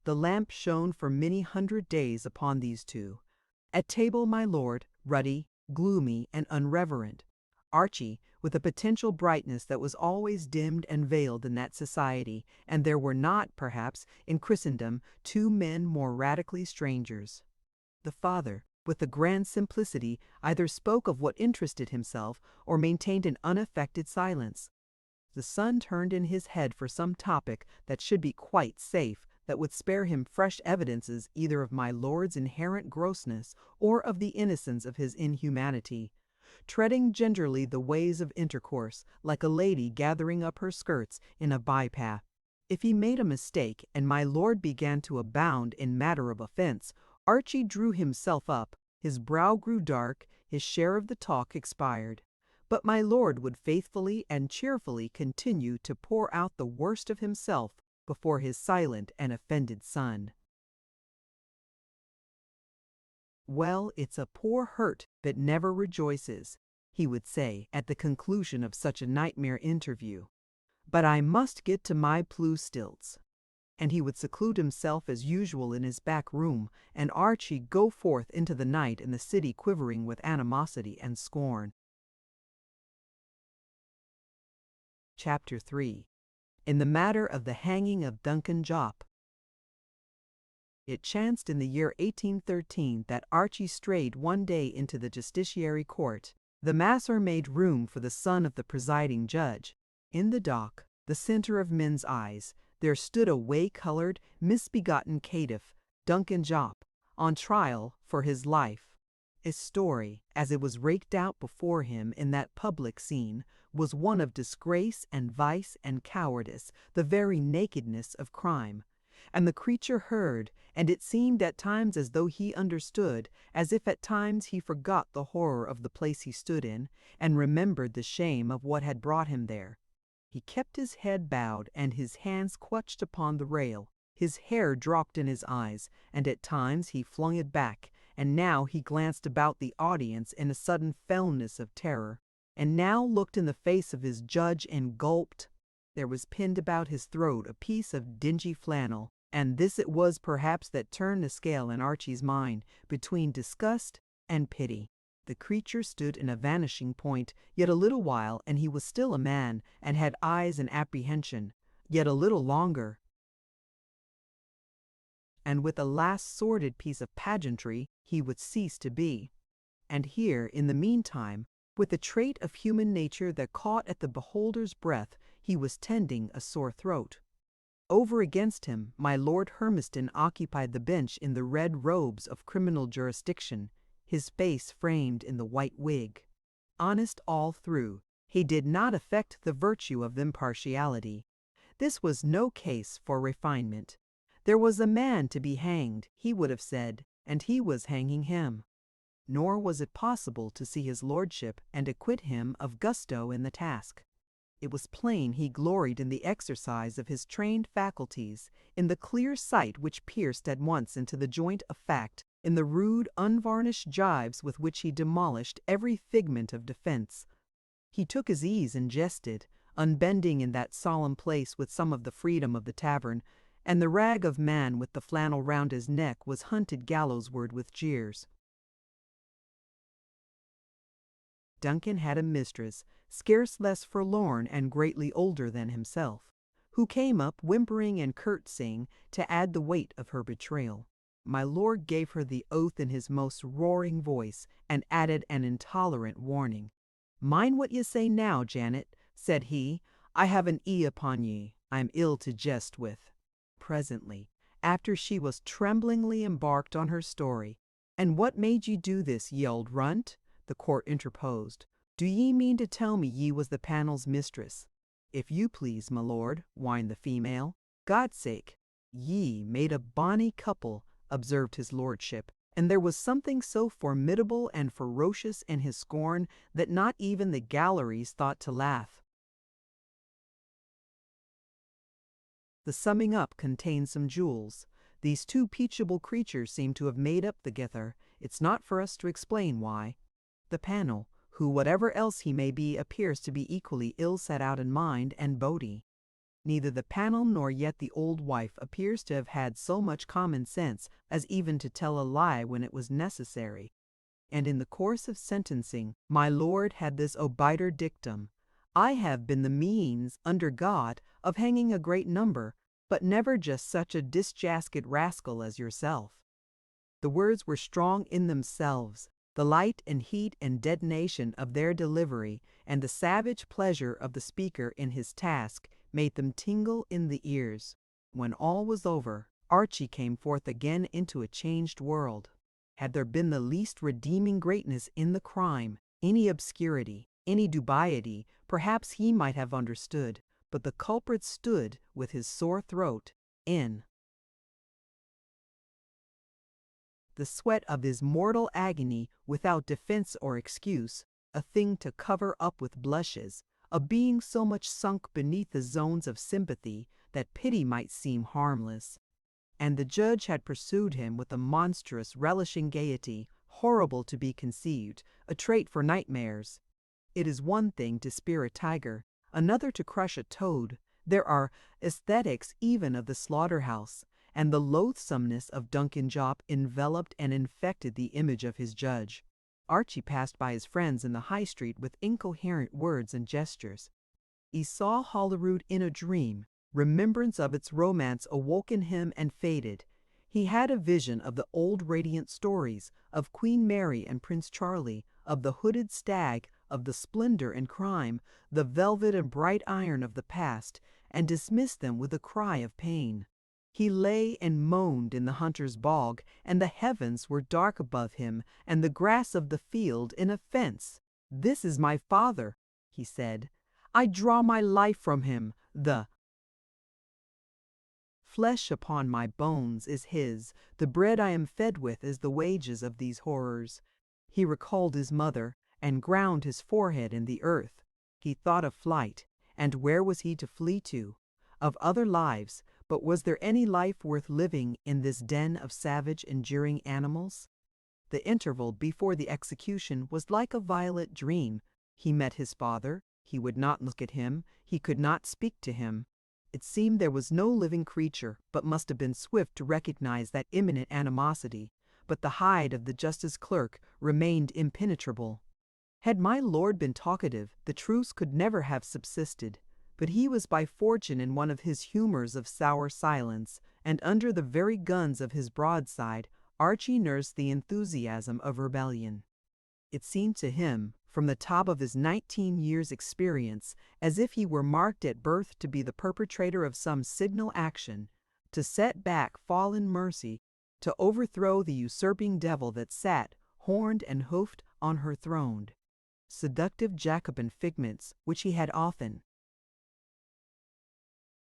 The lamp shone for many hundred days upon these two. At table my lord, ruddy, gloomy, and unreverent. Archie, with a potential brightness that was always dimmed and veiled in that society, and there were not, perhaps, in Christendom, two men more radically strangers. The father, with a grand simplicity, either spoke of what interested himself or maintained an unaffected silence. The son turned in his head for some topic that should be quite safe, that would spare him fresh evidences either of my lord's inherent grossness or of the innocence of his inhumanity, treading gingerly the ways of intercourse, like a lady gathering up her skirts in a by-path. If he made a mistake, and my lord began to abound in matter of offense, Archie drew himself up, his brow grew dark, his share of the talk expired. But my lord would faithfully and cheerfully continue to pour out the worst of himself before his silent and offended son. "Well, it's a poor hurt that never rejoices," he would say at the conclusion of such a nightmare interview. "But I must get to my plew stilts." And he would seclude himself as usual in his back room, and Archie go forth into the night in the city quivering with animosity and scorn. Chapter 3. In the matter of the hanging of Duncan Jopp. It chanced in the year 1813 that Archie strayed one day into the justiciary court. The master made room for the son of the presiding judge. In the dock, the centre of men's eyes, there stood a whey-coloured, misbegotten caitiff, Duncan Jopp, on trial for his life. His story, as it was raked out before him in that public scene, was one of disgrace and vice and cowardice, the very nakedness of crime. And the creature heard, and it seemed at times as though he understood, as if at times he forgot the horror of the place he stood in, and remembered the shame of what had brought him there. He kept his head bowed and his hands clutched upon the rail. His hair dropped in his eyes, and at times he flung it back, and now he glanced about the audience in a sudden fellness of terror, and now looked in the face of his judge and gulped. There was pinned about his throat a piece of dingy flannel, and this it was perhaps that turned the scale in Archie's mind between disgust and pity. The creature stood in a vanishing point, yet a little while, and he was still a man, and had eyes and apprehension, yet a little longer, and with a last sordid piece of pageantry he would cease to be. And here, in the meantime, with a trait of human nature that caught at the beholder's breath, he was tending a sore throat. Over against him, my Lord Hermiston occupied the bench in the red robes of criminal jurisdiction, his face framed in the white wig. Honest all through, he did not affect the virtue of impartiality. This was no case for refinement. There was a man to be hanged, he would have said, and he was hanging him. Nor was it possible to see his lordship and acquit him of gusto in the task. It was plain he gloried in the exercise of his trained faculties, in the clear sight which pierced at once into the joint of fact, in the rude, unvarnished gibes with which he demolished every figment of defense. He took his ease and jested, unbending in that solemn place with some of the freedom of the tavern, and the rag of man with the flannel round his neck was hunted gallowsward with jeers. Duncan had a mistress, scarce less forlorn and greatly older than himself, who came up whimpering and curtsying to add the weight of her betrayal. My lord gave her the oath in his most roaring voice, and added an intolerant warning. "Mind what ye say now, Janet," said he. "I have an eye upon ye I am ill to jest with." Presently, after she was tremblingly embarked on her story, "And what made ye do this, ye old runt?" the court interposed. "Do ye mean to tell me ye was the panel's mistress?" "If you please, my lord," whined the female. "God's sake!" "Ye made a bonny couple," observed his lordship, and there was something so formidable and ferocious in his scorn that not even the galleries thought to laugh. The summing up contains some jewels. These two peachable creatures seem to have made up the gether. It's not for us to explain why. The panel, who whatever else he may be appears to be equally ill set out in mind and body. Neither the panel nor yet the old wife appears to have had so much common sense as even to tell a lie when it was necessary. And in the course of sentencing, my lord had this obiter dictum: "I have been the means, under God, of hanging a great number, but never just such a disjasked rascal as yourself." The words were strong in themselves. The light and heat and detonation of their delivery, and the savage pleasure of the speaker in his task, made them tingle in the ears. When all was over, Archie came forth again into a changed world. Had there been the least redeeming greatness in the crime, any obscurity, any dubiety, perhaps he might have understood, but the culprit stood, with his sore throat, in the sweat of his mortal agony, without defense or excuse, a thing to cover up with blushes, a being so much sunk beneath the zones of sympathy that pity might seem harmless. And the judge had pursued him with a monstrous, relishing gaiety, horrible to be conceived, a trait for nightmares. It is one thing to spear a tiger, another to crush a toad. There are aesthetics even of the slaughterhouse, and the loathsomeness of Duncan Jopp enveloped and infected the image of his judge. Archie passed by his friends in the High Street with incoherent words and gestures. He saw Holyrood in a dream. Remembrance of its romance awoke in him and faded. He had a vision of the old radiant stories, of Queen Mary and Prince Charlie, of the hooded stag, of the splendor and crime, the velvet and bright iron of the past, and dismissed them with a cry of pain. He lay and moaned in the hunter's bog, and the heavens were dark above him, and the grass of the field in offence. "This is my father," he said. "I draw my life from him. The flesh upon my bones is his. The bread I am fed with is the wages of these horrors." He recalled his mother, and ground his forehead in the earth. He thought of flight, and where was he to flee to? Of other lives, but was there any life worth living in this den of savage, enduring animals? The interval before the execution was like a violet dream. He met his father. He would not look at him. He could not speak to him. It seemed there was no living creature, but must have been swift to recognize that imminent animosity. But the hide of the justice clerk remained impenetrable. Had my lord been talkative, the truce could never have subsisted. But he was by fortune in one of his humors of sour silence, and under the very guns of his broadside, Archie nursed the enthusiasm of rebellion. It seemed to him, from the top of his 19 years' experience, as if he were marked at birth to be the perpetrator of some signal action, to set back fallen mercy, to overthrow the usurping devil that sat, horned and hoofed, on her throne. Seductive Jacobin figments, which he had often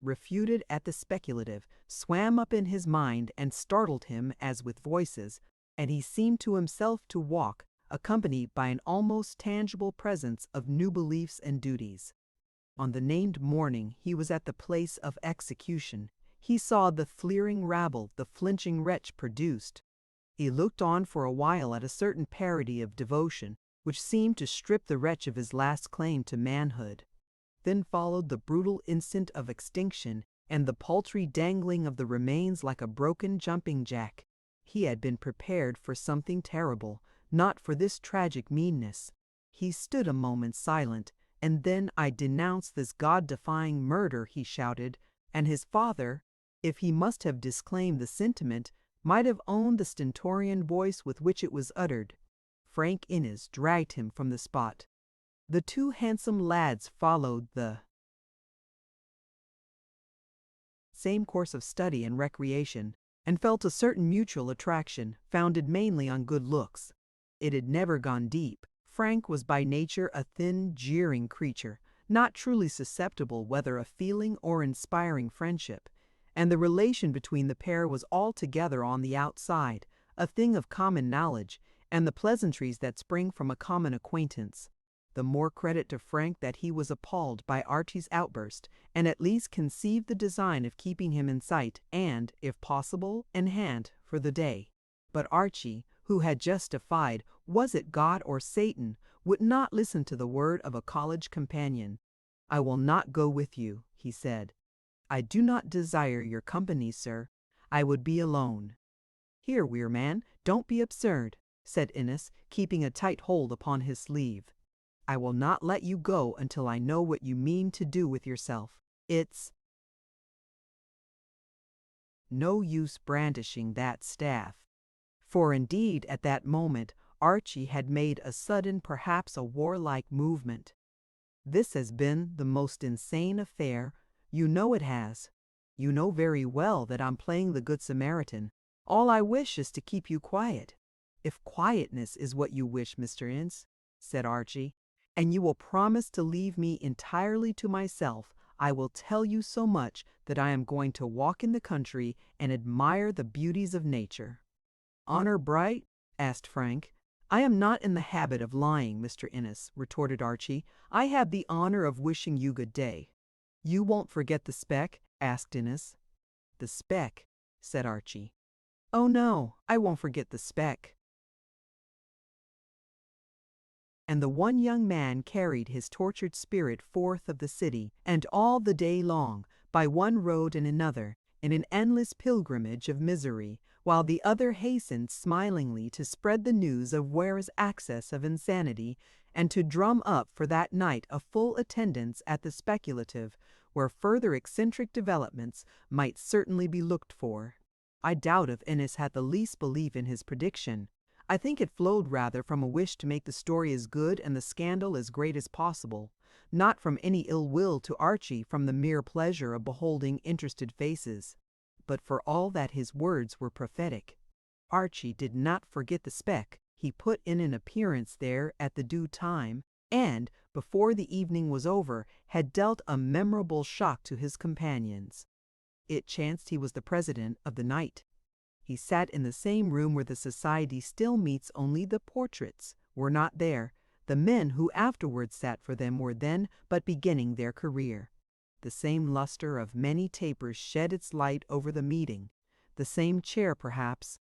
refuted at the speculative, swam up in his mind and startled him as with voices, and he seemed to himself to walk, accompanied by an almost tangible presence of new beliefs and duties. On the named morning he was at the place of execution. He saw the fleering rabble the flinching wretch produced. He looked on for a while at a certain parody of devotion, which seemed to strip the wretch of his last claim to manhood. Then followed the brutal instant of extinction, and the paltry dangling of the remains like a broken jumping jack. He had been prepared for something terrible, not for this tragic meanness. He stood a moment silent, and then, "I denounce this God-defying murder," he shouted, and his father, if he must have disclaimed the sentiment, might have owned the stentorian voice with which it was uttered. Frank Innes dragged him from the spot. The two handsome lads followed the same course of study and recreation, and felt a certain mutual attraction, founded mainly on good looks. It had never gone deep. Frank was by nature a thin, jeering creature, not truly susceptible whether of feeling or inspiring friendship, and the relation between the pair was altogether on the outside, a thing of common knowledge, and the pleasantries that spring from a common acquaintance. The more credit to Frank that he was appalled by Archie's outburst, and at least conceived the design of keeping him in sight and, if possible, in hand for the day. But Archie, who had just defied, was it God or Satan, would not listen to the word of a college companion. "I will not go with you," he said. "I do not desire your company, sir. I would be alone." "Here, Weir man, don't be absurd," said Innes, keeping a tight hold upon his sleeve. "I will not let you go until I know what you mean to do with yourself. It's no use brandishing that staff." For indeed, at that moment, Archie had made a sudden, perhaps a warlike movement. "This has been the most insane affair. You know it has. You know very well that I'm playing the Good Samaritan. All I wish is to keep you quiet." "If quietness is what you wish, Mr. Innes," said Archie, "and you will promise to leave me entirely to myself, I will tell you so much that I am going to walk in the country and admire the beauties of nature." "Honor bright?" asked Frank. "I am not in the habit of lying, Mr. Innes," retorted Archie. "I have the honor of wishing you good day." "You won't forget the speck?" asked Innes. "The speck," said Archie. "Oh no, I won't forget the speck." And the one young man carried his tortured spirit forth of the city, and all the day long, by one road and another, in an endless pilgrimage of misery, while the other hastened smilingly to spread the news of Weir's access of insanity, and to drum up for that night a full attendance at the speculative, where further eccentric developments might certainly be looked for. I doubt if Innes had the least belief in his prediction. I think it flowed rather from a wish to make the story as good and the scandal as great as possible, not from any ill will to Archie from the mere pleasure of beholding interested faces. but for all that his words were prophetic. Archie did not forget the speck. He put in an appearance there at the due time, and, before the evening was over, had dealt a memorable shock to his companions. It chanced he was the president of the night. He sat in the same room where the society still meets, only the portraits were not there. The men who afterwards sat for them were then but beginning their career. The same luster of many tapers shed its light over the meeting. The same chair, perhaps,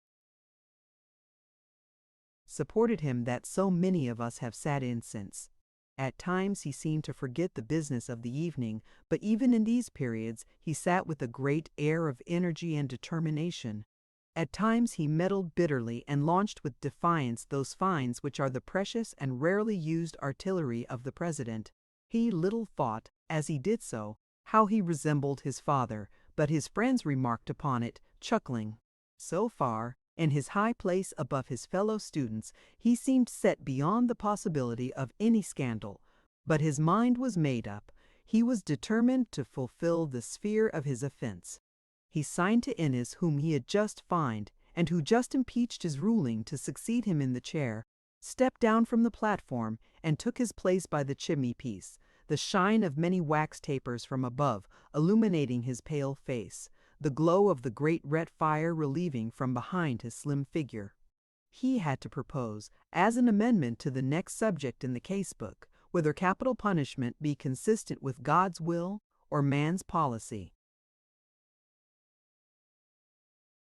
supported him that so many of us have sat in since. At times he seemed to forget the business of the evening, but even in these periods he sat with a great air of energy and determination. At times he meddled bitterly and launched with defiance those fines which are the precious and rarely used artillery of the president. He little thought, as he did so, how he resembled his father, but his friends remarked upon it, chuckling. So far, in his high place above his fellow students, he seemed set beyond the possibility of any scandal, but his mind was made up. He was determined to fulfill the sphere of his offense. He signed to Innes, whom he had just fined, and who just impeached his ruling, to succeed him in the chair, stepped down from the platform, and took his place by the chimney-piece, the shine of many wax tapers from above illuminating his pale face, the glow of the great red fire relieving from behind his slim figure. He had to propose, as an amendment to the next subject in the case-book, whether capital punishment be consistent with God's will or man's policy.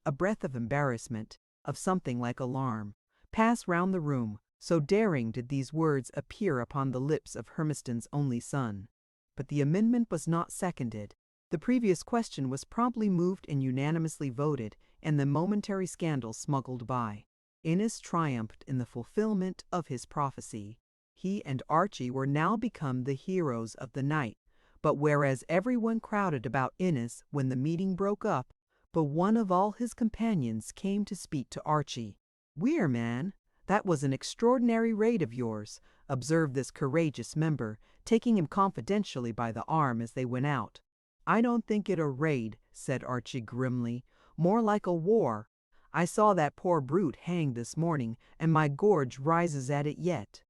A breath of embarrassment, of something like alarm, passed round the room, so daring did these words appear upon the lips of Hermiston's only son. But the amendment was not seconded. The previous question was promptly moved and unanimously voted, and the momentary scandal smuggled by. Innes triumphed in the fulfillment of his prophecy. He and Archie were now become the heroes of the night, but whereas everyone crowded about Innes when the meeting broke up, but one of all his companions came to speak to Archie. "Weir, man, that was an extraordinary raid of yours," observed this courageous member, taking him confidentially by the arm as they went out. "I don't think it a raid," said Archie grimly, "more like a war. I saw that poor brute hanged this morning, and my gorge rises at it yet."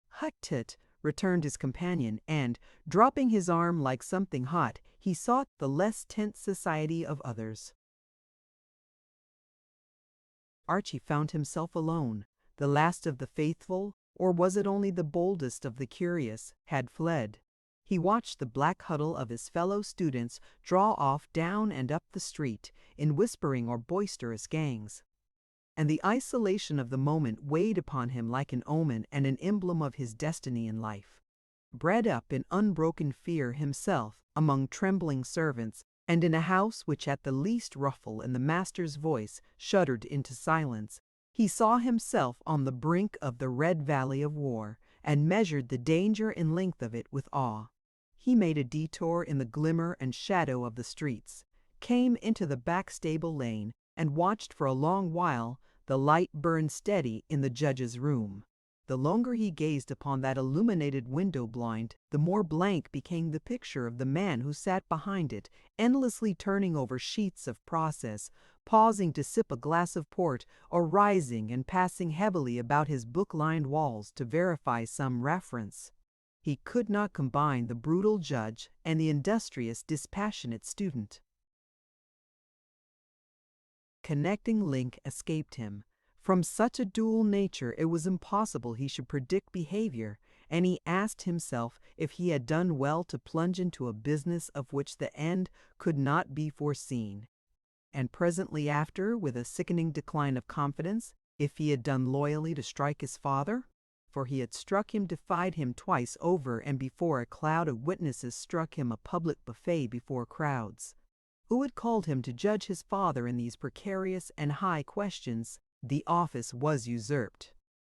"Hut tut," returned his companion, and, dropping his arm like something hot, he sought the less tense society of others. Archie found himself alone. The last of the faithful, or was it only the boldest of the curious, had fled. He watched the black huddle of his fellow students draw off down and up the street in whispering or boisterous gangs, and the isolation of the moment weighed upon him like an omen and an emblem of his destiny in life. Bred up in unbroken fear himself, among trembling servants, and in a house which at the least ruffle in the master's voice shuddered into silence, he saw himself on the brink of the red valley of war, and measured the danger and length of it with awe. He made a detour in the glimmer and shadow of the streets, came into the back stable lane, and watched for a long while the light burn steady in the judge's room. The longer he gazed upon that illuminated window blind, the more blank became the picture of the man who sat behind it, endlessly turning over sheets of process, pausing to sip a glass of port, or rising and passing heavily about his book-lined walls to verify some reference. He could not combine the brutal judge and the industrious, dispassionate student. Connecting link escaped him. From such a dual nature it was impossible he should predict behavior, and he asked himself if he had done well to plunge into a business of which the end could not be foreseen. And presently after, with a sickening decline of confidence, if he had done loyally to strike his father? For he had struck him, defied him twice over, and before a cloud of witnesses struck him a public buffet before crowds. Who had called him to judge his father in these precarious and high questions? The office was usurped.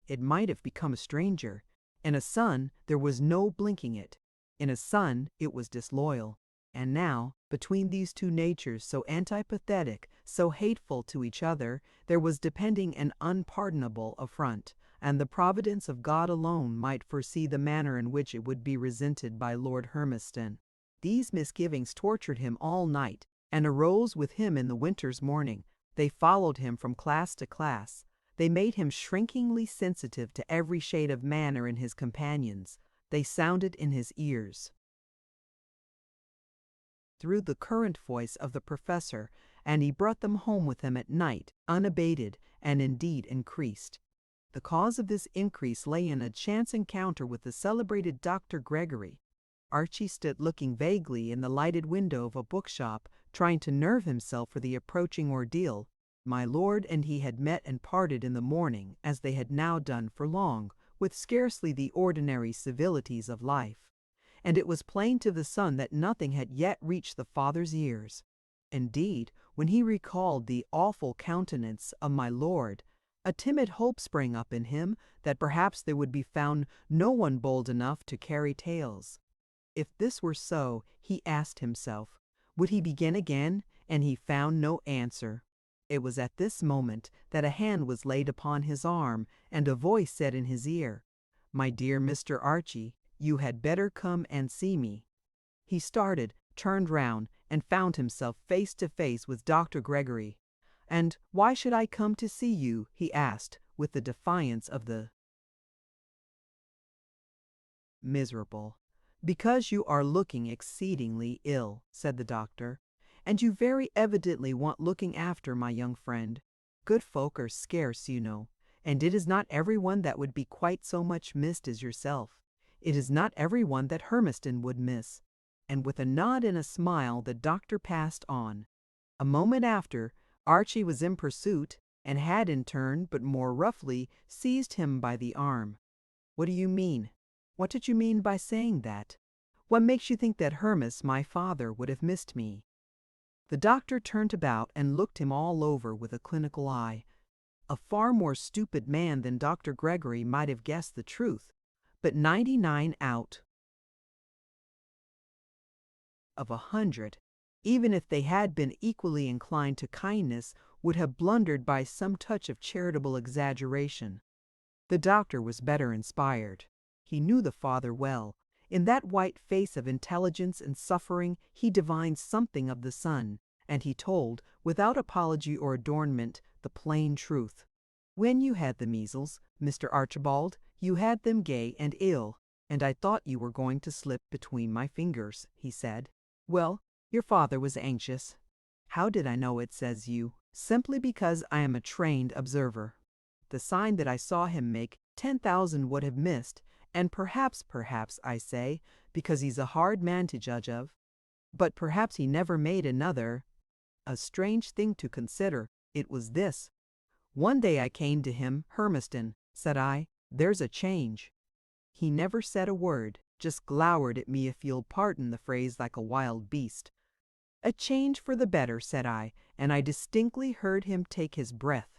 It might have become a stranger. In a son, there was no blinking it. In a son, it was disloyal. And now, between these two natures so antipathetic, so hateful to each other, there was depending an unpardonable affront, and the providence of God alone might foresee the manner in which it would be resented by Lord Hermiston. These misgivings tortured him all night, and arose with him in the winter's morning. They followed him from class to class. They made him shrinkingly sensitive to every shade of manner in his companions. They sounded in his ears through the current voice of the professor, and he brought them home with him at night, unabated, and indeed increased. The cause of this increase lay in a chance encounter with the celebrated Dr. Gregory. Archie stood looking vaguely in the lighted window of a bookshop, trying to nerve himself for the approaching ordeal. My lord and he had met and parted in the morning, as they had now done for long, with scarcely the ordinary civilities of life. And it was plain to the son that nothing had yet reached the father's ears. Indeed, when he recalled the awful countenance of my lord, a timid hope sprang up in him that perhaps there would be found no one bold enough to carry tales. If this were so, he asked himself, would he begin again? And he found no answer. It was at this moment that a hand was laid upon his arm, and a voice said in his ear, "My dear Mr. Archie, you had better come and see me." He started, turned round, and found himself face to face with Dr. Gregory. "And why should I come to see you?" he asked, with the defiance of the miserable. "Because you are looking exceedingly ill," said the doctor, "and you very evidently want looking after, my young friend. Good folk are scarce, you know, and it is not everyone that would be quite so much missed as yourself. It is not everyone that Hermiston would miss." And with a nod and a smile the doctor passed on. A moment after, Archie was in pursuit, and had in turn, but more roughly, seized him by the arm. "What do you mean? What did you mean by saying that? What makes you think that Hermas, my father, would have missed me?" The doctor turned about and looked him all over with a clinical eye. A far more stupid man than Dr. Gregory might have guessed the truth, but 99 out of 100, even if they had been equally inclined to kindness, would have blundered by some touch of charitable exaggeration. The doctor was better inspired. He knew the father well. In that white face of intelligence and suffering he divined something of the son, and he told, without apology or adornment, the plain truth. "When you had the measles, Mr. Archibald, you had them gay and ill, and I thought you were going to slip between my fingers," he said. "Well, your father was anxious." "How did I know it?" says you. "Simply because I am a trained observer. The sign that I saw him make, 10,000 would have missed, and perhaps, I say, because he's a hard man to judge of. But perhaps he never made another. A strange thing to consider, it was this. One day I came to him, 'Hermiston,' said I, 'there's a change.' He never said a word, just glowered at me, if you'll pardon the phrase, like a wild beast. 'A change for the better,' said I, and I distinctly heard him take his breath."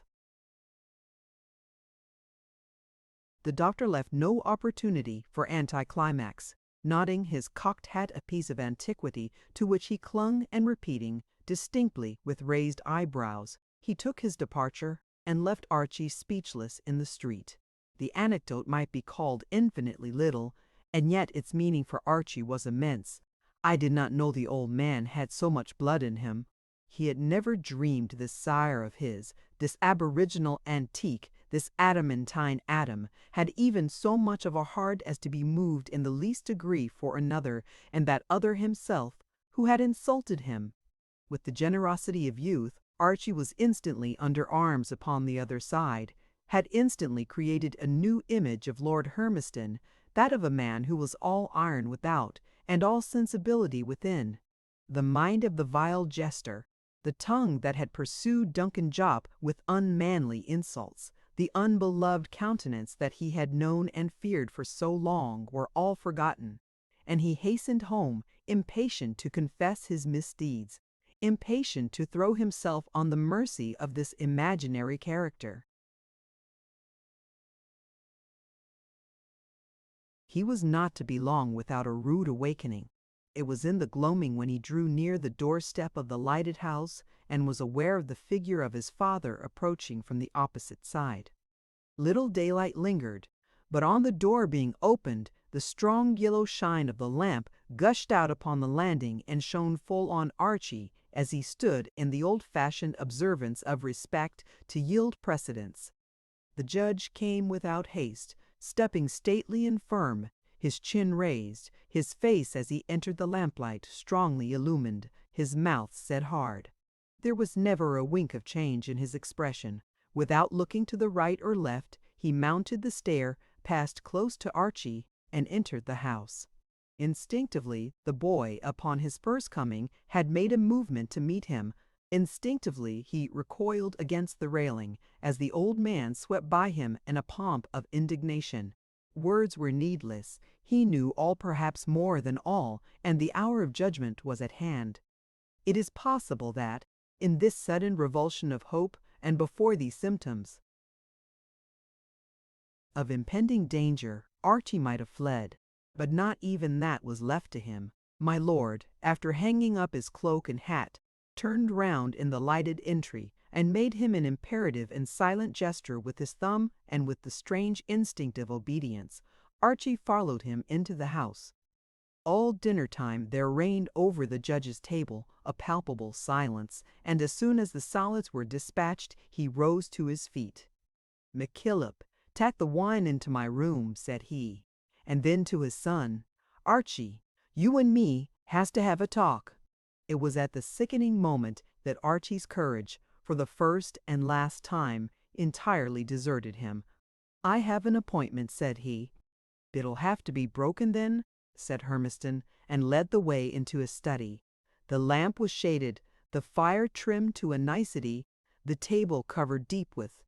The doctor left no opportunity for anticlimax, nodding his cocked hat a piece of antiquity to which he clung and repeating, distinctly with raised eyebrows, he took his departure and left Archie speechless in the street. The anecdote might be called infinitely little, and yet its meaning for Archie was immense. I did not know the old man had so much blood in him. He had never dreamed this sire of his, this aboriginal antique, this adamantine Adam, had even so much of a heart as to be moved in the least degree for another, and that other himself, who had insulted him. With the generosity of youth, Archie was instantly under arms upon the other side, had instantly created a new image of Lord Hermiston, that of a man who was all iron without, and all sensibility within. The mind of the vile jester, the tongue that had pursued Duncan Jopp with unmanly insults, the unbeloved countenance that he had known and feared for so long, were all forgotten, and he hastened home, impatient to confess his misdeeds, impatient to throw himself on the mercy of this imaginary character. He was not to be long without a rude awakening. It was in the gloaming when he drew near the doorstep of the lighted house and was aware of the figure of his father approaching from the opposite side. Little daylight lingered, but on the door being opened, the strong yellow shine of the lamp gushed out upon the landing and shone full on Archie as he stood in the old-fashioned observance of respect to yield precedence. The judge came without haste, stepping stately and firm, his chin raised, his face as he entered the lamplight strongly illumined, his mouth set hard. There was never a wink of change in his expression. Without looking to the right or left, he mounted the stair, passed close to Archie, and entered the house. Instinctively, the boy, upon his first coming, had made a movement to meet him. Instinctively, he recoiled against the railing, as the old man swept by him in a pomp of indignation. Words were needless. He knew all, perhaps more than all, and the hour of judgment was at hand. It is possible that, in this sudden revulsion of hope, and before these symptoms of impending danger, Archie might have fled, but not even that was left to him. My lord, after hanging up his cloak and hat, turned round in the lighted entry, and made him an imperative and silent gesture with his thumb, and with the strange instinct of obedience, Archie followed him into the house. All dinner time there reigned over the judge's table a palpable silence, and as soon as the solids were dispatched, he rose to his feet. "McKillop, take the wine into my room," said he, and then to his son, "Archie, you and me has to have a talk." It was at the sickening moment that Archie's courage, for the first and last time, entirely deserted him. "I have an appointment," said he. "It'll have to be broken then," said Hermiston, and led the way into his study. The lamp was shaded, the fire trimmed to a nicety, the table covered deep with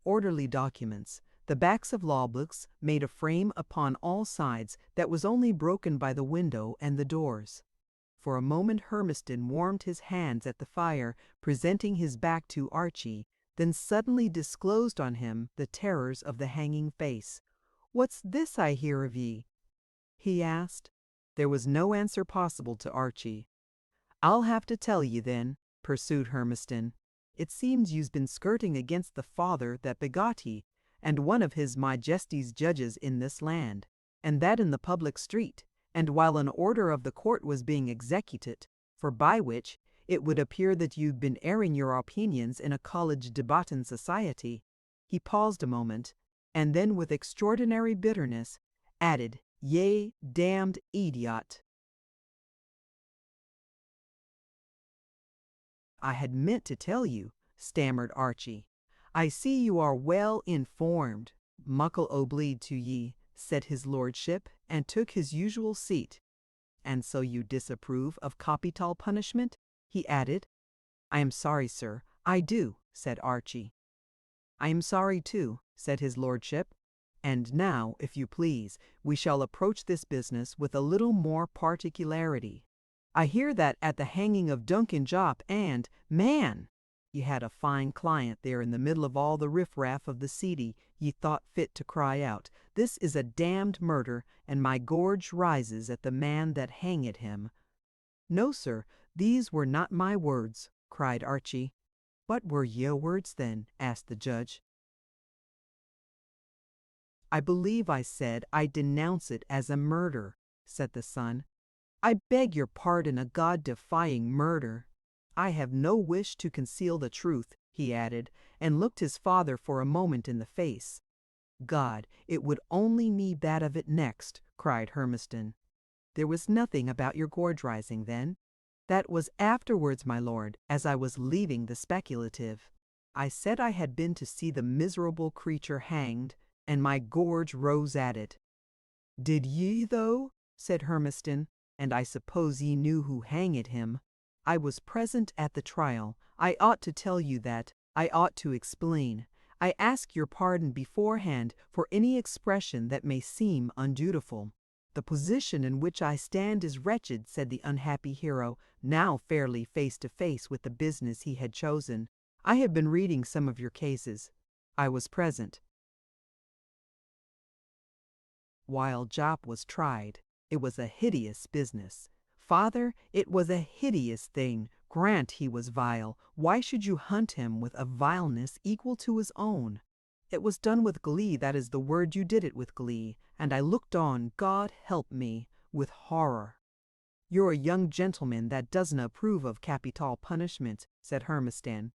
orderly documents. The backs of law books made a frame upon all sides that was only broken by the window and the doors. For a moment Hermiston warmed his hands at the fire, presenting his back to Archie, then suddenly disclosed on him the terrors of the hanging face. "What's this I hear of ye?" he asked. There was no answer possible to Archie. "I'll have to tell ye then," pursued Hermiston. "It seems you've been skirting against the father that begot ye, and one of his Majesty's judges in this land, and that in the public street, and while an order of the court was being executed, for by which it would appear that you've been airing your opinions in a college debatin society." He paused a moment, and then with extraordinary bitterness added, "Ye damned idiot." "I had meant to tell you," stammered Archie. "I see you are well informed." "Muckle obleed to ye," said his lordship, and took his usual seat. "And so you disapprove of capital punishment?" he added. "I am sorry, sir, I do," said Archie. "I am sorry too," said his lordship. "And now, if you please, we shall approach this business with a little more particularity. I hear that at the hanging of Duncan Jopp and, man, ye had a fine client there in the middle of all the riffraff of the city, ye thought fit to cry out, 'This is a damned murder, and my gorge rises at the man that hanged him.'" "No, sir, these were not my words," cried Archie. "What were your words then?" asked the judge. "I believe I said I denounce it as a murder," said the son. "I beg your pardon, a God-defying murder. I have no wish to conceal the truth," he added, and looked his father for a moment in the face. "God, it would only need that of it next," cried Hermiston. "There was nothing about your gorge rising then?" "That was afterwards, my lord, as I was leaving the speculative. I said I had been to see the miserable creature hanged, and my gorge rose at it." "Did ye, though?" said Hermiston. "And I suppose ye knew who hanged him." "I was present at the trial. I ought to tell you that. I ought to explain. I ask your pardon beforehand for any expression that may seem undutiful." "The position in which I stand is wretched," said the unhappy hero, now fairly face to face with the business he had chosen. "I have been reading some of your cases. I was present while Jopp was tried. It was a hideous business. Father, it was a hideous thing. Grant he was vile. Why should you hunt him with a vileness equal to his own? It was done with glee, that is the word, you did it with glee, and I looked on, God help me, with horror. "You're a young gentleman that doesn't approve of capital punishment," said Hermiston.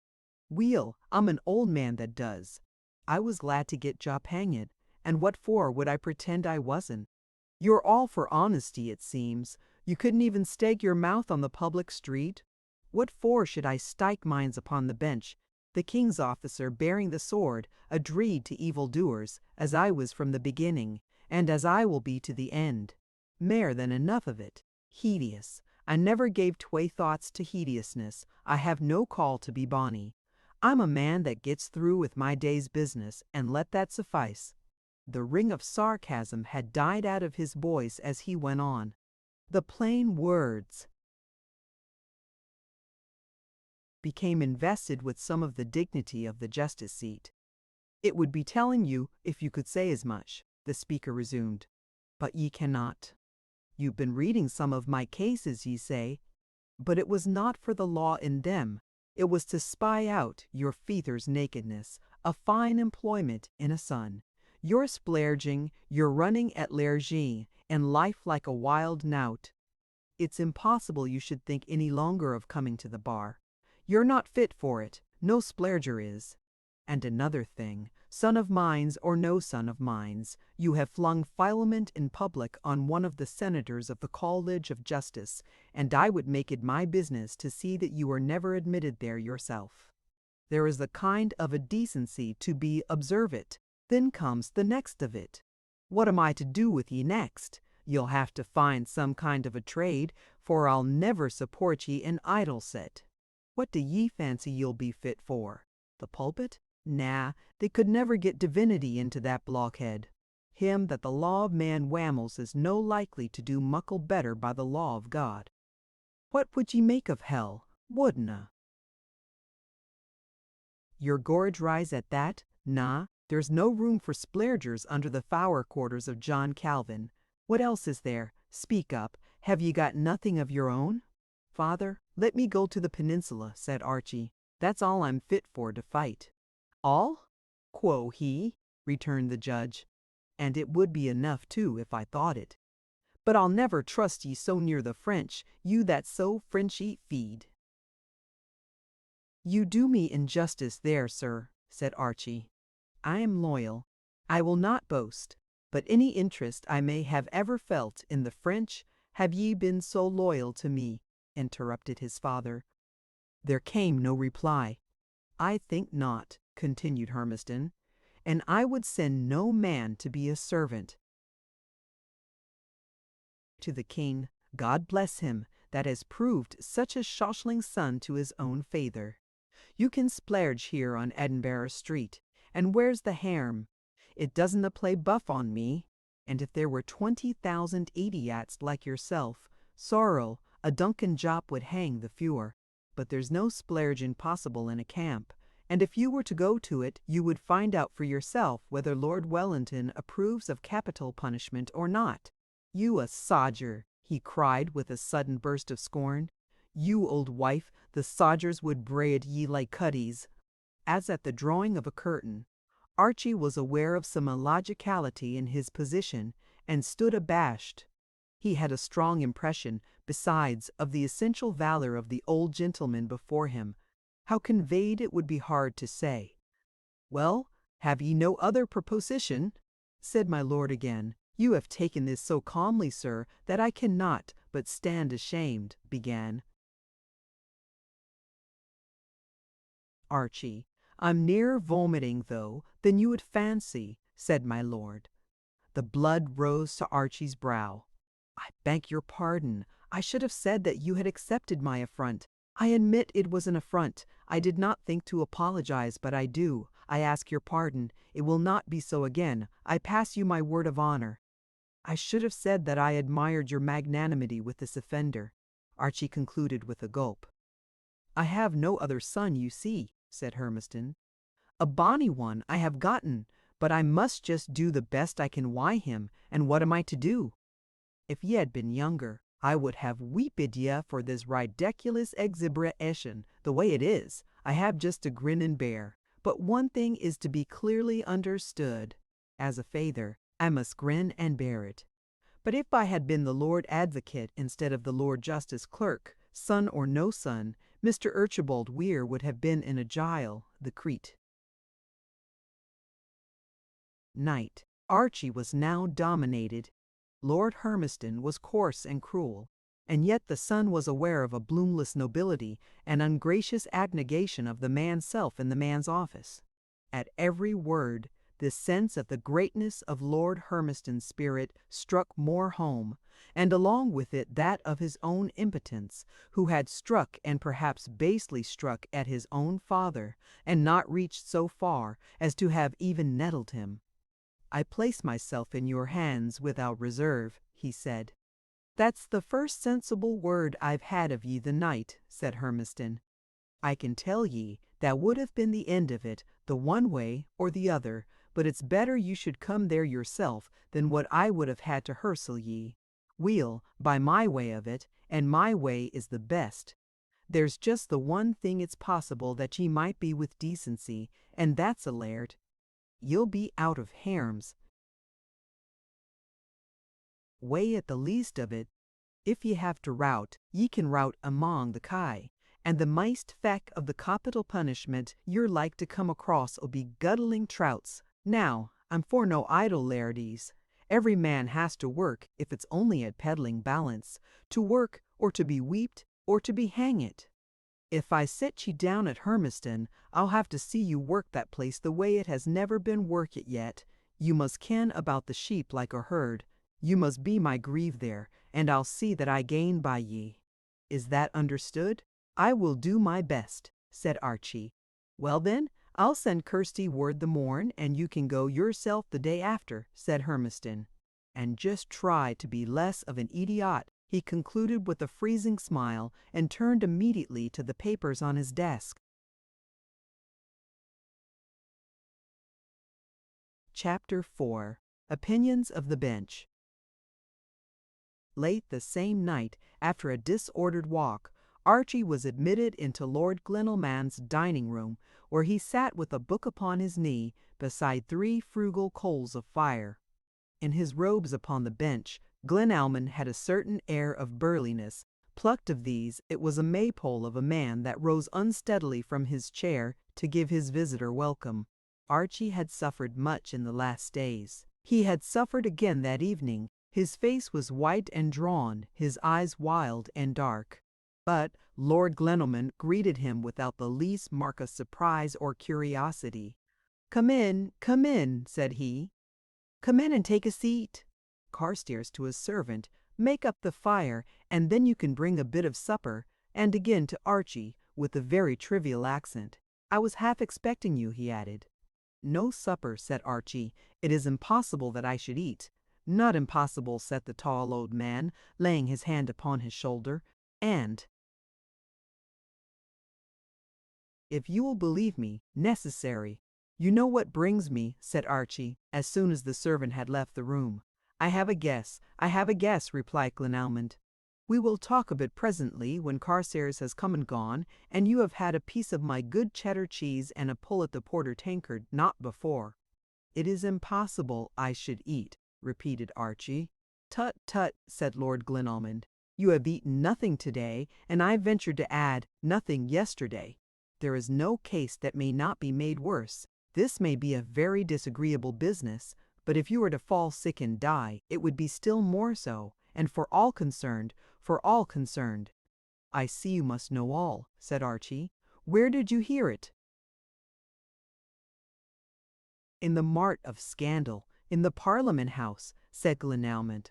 "Weel, I'm an old man that does. I was glad to get job hanged, and what for would I pretend I wasn't? You're all for honesty, it seems. You couldn't even stake your mouth on the public street. What for should I stike mines upon the bench? The king's officer bearing the sword, a dread to evil-doers, as I was from the beginning, and as I will be to the end. Mair than enough of it. Hideous. I never gave twa thoughts to hideousness. I have no call to be bonny. I'm a man that gets through with my day's business, and let that suffice." The ring of sarcasm had died out of his voice as he went on. The plain words became invested with some of the dignity of the justice seat. "It would be telling you if you could say as much," the speaker resumed. "But ye cannot. You've been reading some of my cases, ye say, but it was not for the law in them. It was to spy out your feathers' nakedness, a fine employment in a son. You're splurging, you're running at largee, and life like a wild knout. It's impossible you should think any longer of coming to the bar. You're not fit for it, no splurger is. And another thing, son of mines or no son of mines, you have flung filement in public on one of the senators of the College of Justice, and I would make it my business to see that you are never admitted there yourself. There is a kind of a decency to be observed. Then comes the next of it. What am I to do with ye next? You'll have to find some kind of a trade, for I'll never support ye in idle set. What do ye fancy you'll be fit for? The pulpit? Nah, they could never get divinity into that blockhead. Him that the law of man whammels is no likely to do muckle better by the law of God. What would ye make of hell? Wouldna? Your gorge rise at that? Nah, there's no room for splurgers under the fower quarters of John Calvin. What else is there? Speak up. Have ye got nothing of your own? "Father, let me go to the peninsula," said Archie. "That's all I'm fit for to fight." "All?" quo he, returned the judge. "And it would be enough, too, if I thought it. But I'll never trust ye so near the French, you that so Frenchy feed." "You do me injustice there, sir," said Archie. "I am loyal. I will not boast. But any interest I may have ever felt in the French, have ye been so loyal to me?" interrupted his father. There came no reply. "I think not," continued Hermiston, "and I would send no man to be a servant to the king, God bless him, that has proved such a shoshling son to his own feyther. You can splurge here on Edinburgh Street, and where's the harm? It doesn't play buff on me, and if there were 20,000 idiots like yourself, sorrow, a Duncan Jopp would hang the fewer. But there's no splurging possible in a camp, and if you were to go to it, you would find out for yourself whether Lord Wellington approves of capital punishment or not. You a sodger," he cried with a sudden burst of scorn. "You old wife, the sodgers would braid ye like cuddies." As at the drawing of a curtain, Archie was aware of some illogicality in his position, and stood abashed. He had a strong impression, besides, of the essential valor of the old gentleman before him. How conveyed it would be hard to say. "Well, have ye no other proposition?" said my lord again. "You have taken this so calmly, sir, that I cannot but stand ashamed," began Archie. "I'm nearer vomiting, though, than you would fancy," said my lord. The blood rose to Archie's brow. "I beg your pardon. I should have said that you had accepted my affront. I admit it was an affront. I did not think to apologize, but I do. I ask your pardon. It will not be so again. I pass you my word of honor." "I should have said that I admired your magnanimity with this offender," Archie concluded with a gulp. "I have no other son, you see," said Hermiston. "A bonny one I have gotten, but I must just do the best I can wi' him, and what am I to do? If ye had been younger, I would have weeped ye for this ridiculous exhibition. The way it is, I have just to grin and bear. But one thing is to be clearly understood. As a feyther, I must grin and bear it. But if I had been the Lord Advocate instead of the Lord Justice Clerk, son or no son, Mr. Archibald Weir would have been in a gaol, the Crete. Night. Archie was now dominated. Lord Hermiston was coarse and cruel, and yet the son was aware of a bloomless nobility and ungracious abnegation of the man's self in the man's office. At every word, this sense of the greatness of Lord Hermiston's spirit struck more home, and along with it that of his own impotence, who had struck and perhaps basely struck at his own father, and not reached so far as to have even nettled him. "I place myself in your hands without reserve," he said. "That's the first sensible word I've had of ye the night," said Hermiston. "I can tell ye that would have been the end of it, the one way or the other, but it's better you should come there yourself than what I would have had to hersel ye. We'll, by my way of it, and my way is the best. There's just the one thing it's possible that ye might be with decency, and that's a laird. You'll be out of harms. Way at the least of it, if ye have to rout, ye can rout among the kye, and the maist feck of the capital punishment you're like to come across'll be guddling trouts. Now, I'm for no idle lairdies. Every man has to work if it's only at peddling balance, to work or to be weeped or to be hangit. If I set ye down at Hermiston, I'll have to see you work that place the way it has never been worked yet. You must ken about the sheep like a herd. You must be my grieve there, and I'll see that I gain by ye. Is that understood?" "I will do my best," said Archie. "Well then, I'll send Kirsty word the morn, and you can go yourself the day after," said Hermiston. "And just try to be less of an idiot," he concluded with a freezing smile, and turned immediately to the papers on his desk. Chapter 4. Opinions of the Bench. Late the same night, after a disordered walk, Archie was admitted into Lord Glenalman's dining-room, where he sat with a book upon his knee, beside 3 frugal coals of fire. In his robes upon the bench, Glenalman had a certain air of burliness. Plucked of these, it was a maypole of a man that rose unsteadily from his chair to give his visitor welcome. Archie had suffered much in the last days. He had suffered again that evening. His face was white and drawn, his eyes wild and dark. But Lord Glenalman greeted him without the least mark of surprise or curiosity. come in," said he. "Come in and take a seat." Carstairs to his servant, "Make up the fire, and then you can bring a bit of supper," and again to Archie, with a very trivial accent. "I was half expecting you," he added. "No supper," said Archie. "It is impossible that I should eat." "Not impossible," said the tall old man, laying his hand upon his shoulder, "and, if you will believe me, necessary." "You know what brings me," said Archie, as soon as the servant had left the room. I have a guess," replied Glenalman. "We will talk of it presently, when Carstairs has come and gone, and you have had a piece of my good cheddar cheese and a pull at the porter tankard, not before." "It is impossible I should eat," repeated Archie. "Tut, tut," said Lord Glenalman. "You have eaten nothing today, and I ventured to add, nothing yesterday. There is no case that may not be made worse. This may be a very disagreeable business, but if you were to fall sick and die, it would be still more so, and for all concerned. "I see you must know all," said Archie. "Where did you hear it?" "In the mart of scandal, in the Parliament House," said Glenalman.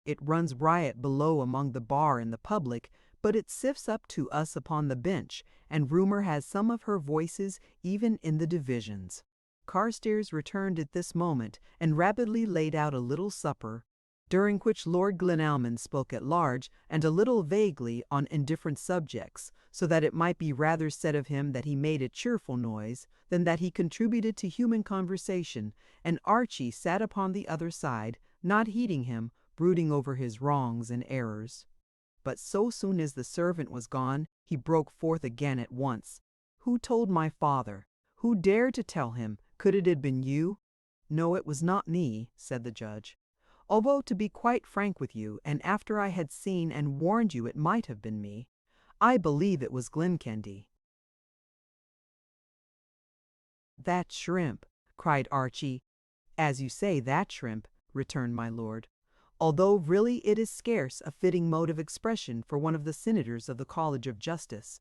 "It runs riot below among the bar and the public, but it sifts up to us upon the bench, and rumour has some of her voices even in the divisions." Carstairs returned at this moment, and rapidly laid out a little supper, during which Lord Glenalman spoke at large, and a little vaguely on indifferent subjects, so that it might be rather said of him that he made a cheerful noise, than that he contributed to human conversation, and Archie sat upon the other side, not heeding him, brooding over his wrongs and errors. But so soon as the servant was gone, he broke forth again at once. "Who told my father? Who dared to tell him? Could it have been you?" "No, it was not me," said the judge. Although, to be quite frank with you, and after I had seen and warned you it might have been me, I believe it was Glenkendy." "That shrimp!" cried Archie. "As you say, that shrimp," returned my lord, "although really it is scarce a fitting mode of expression for one of the senators of the College of Justice.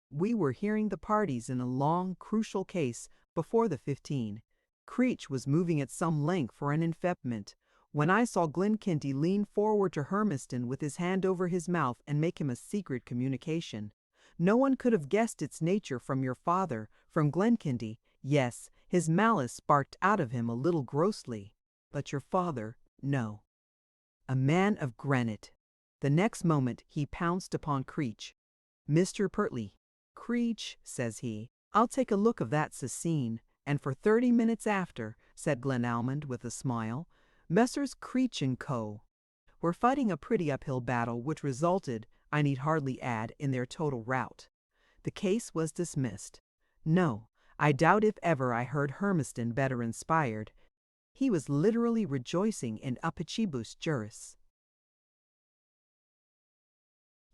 We were hearing the parties in a long, crucial case before the 15. Creech was moving at some length for an enfeoffment, when I saw Glenkendy lean forward to Hermiston with his hand over his mouth and make him a secret communication. No one could have guessed its nature from your father, from Glenkendy. Yes, his malice sparked out of him a little grossly, but your father, no. A man of granite. The next moment he pounced upon Creech. "Mr. Pertley, Creech," says he, "I'll take a look of that Cecine." And for 30 minutes after, said Glenalmond with a smile, Messrs. Creech and Co. were fighting a pretty uphill battle which resulted, I need hardly add, in their total rout. The case was dismissed. No, I doubt if ever I heard Hermiston better inspired. He was literally rejoicing in apicibus juris.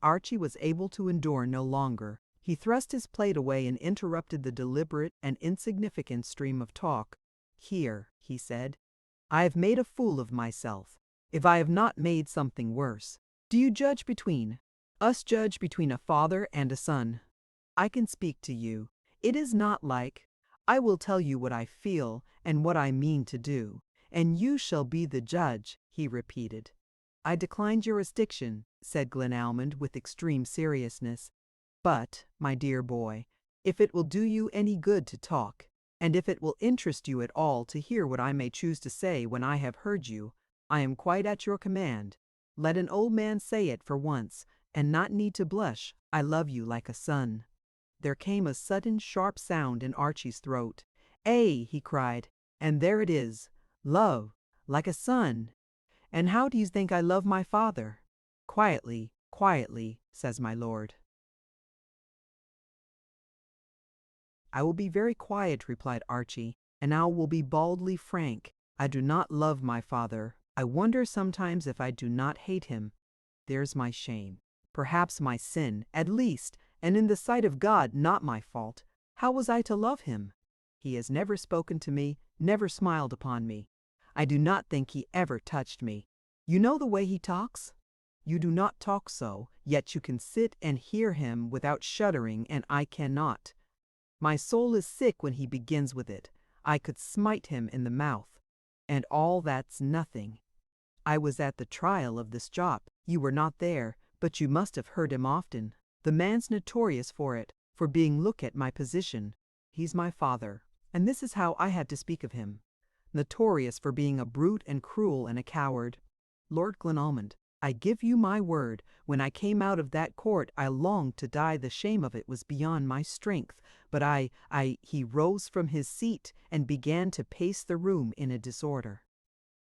Archie was able to endure no longer. He thrust his plate away and interrupted the deliberate and insignificant stream of talk. "Here," he said, "I have made a fool of myself, if I have not made something worse. Do you judge between us judge between a father and a son? I can speak to you. It is not like. I will tell you what I feel and what I mean to do, and you shall be the judge," he repeated. "I decline jurisdiction," said Glenalmond with extreme seriousness. "But, my dear boy, if it will do you any good to talk, and if it will interest you at all to hear what I may choose to say when I have heard you, I am quite at your command. Let an old man say it for once, and not need to blush, 'I love you like a son.'" There came a sudden sharp sound in Archie's throat. "Ay," he cried, "and there it is. Love, like a son. And how do you think I love my father? Quietly, quietly," says my lord. "I will be very quiet," replied Archie, "and I will be baldly frank. I do not love my father. I wonder sometimes if I do not hate him. There's my shame. Perhaps my sin, at least, and in the sight of God not my fault. How was I to love him? He has never spoken to me, never smiled upon me. I do not think he ever touched me. You know the way he talks? You do not talk so, yet you can sit and hear him without shuddering, and I cannot. My soul is sick when he begins with it. I could smite him in the mouth. And all that's nothing. I was at the trial of this Jop. You were not there, but you must have heard him often. The man's notorious for it, for being look at my position. He's my father, and this is how I had to speak of him. Notorious for being a brute and cruel and a coward. Lord Glenalmond, I give you my word, when I came out of that court I longed to die. The shame of it was beyond my strength, but He rose from his seat and began to pace the room in a disorder.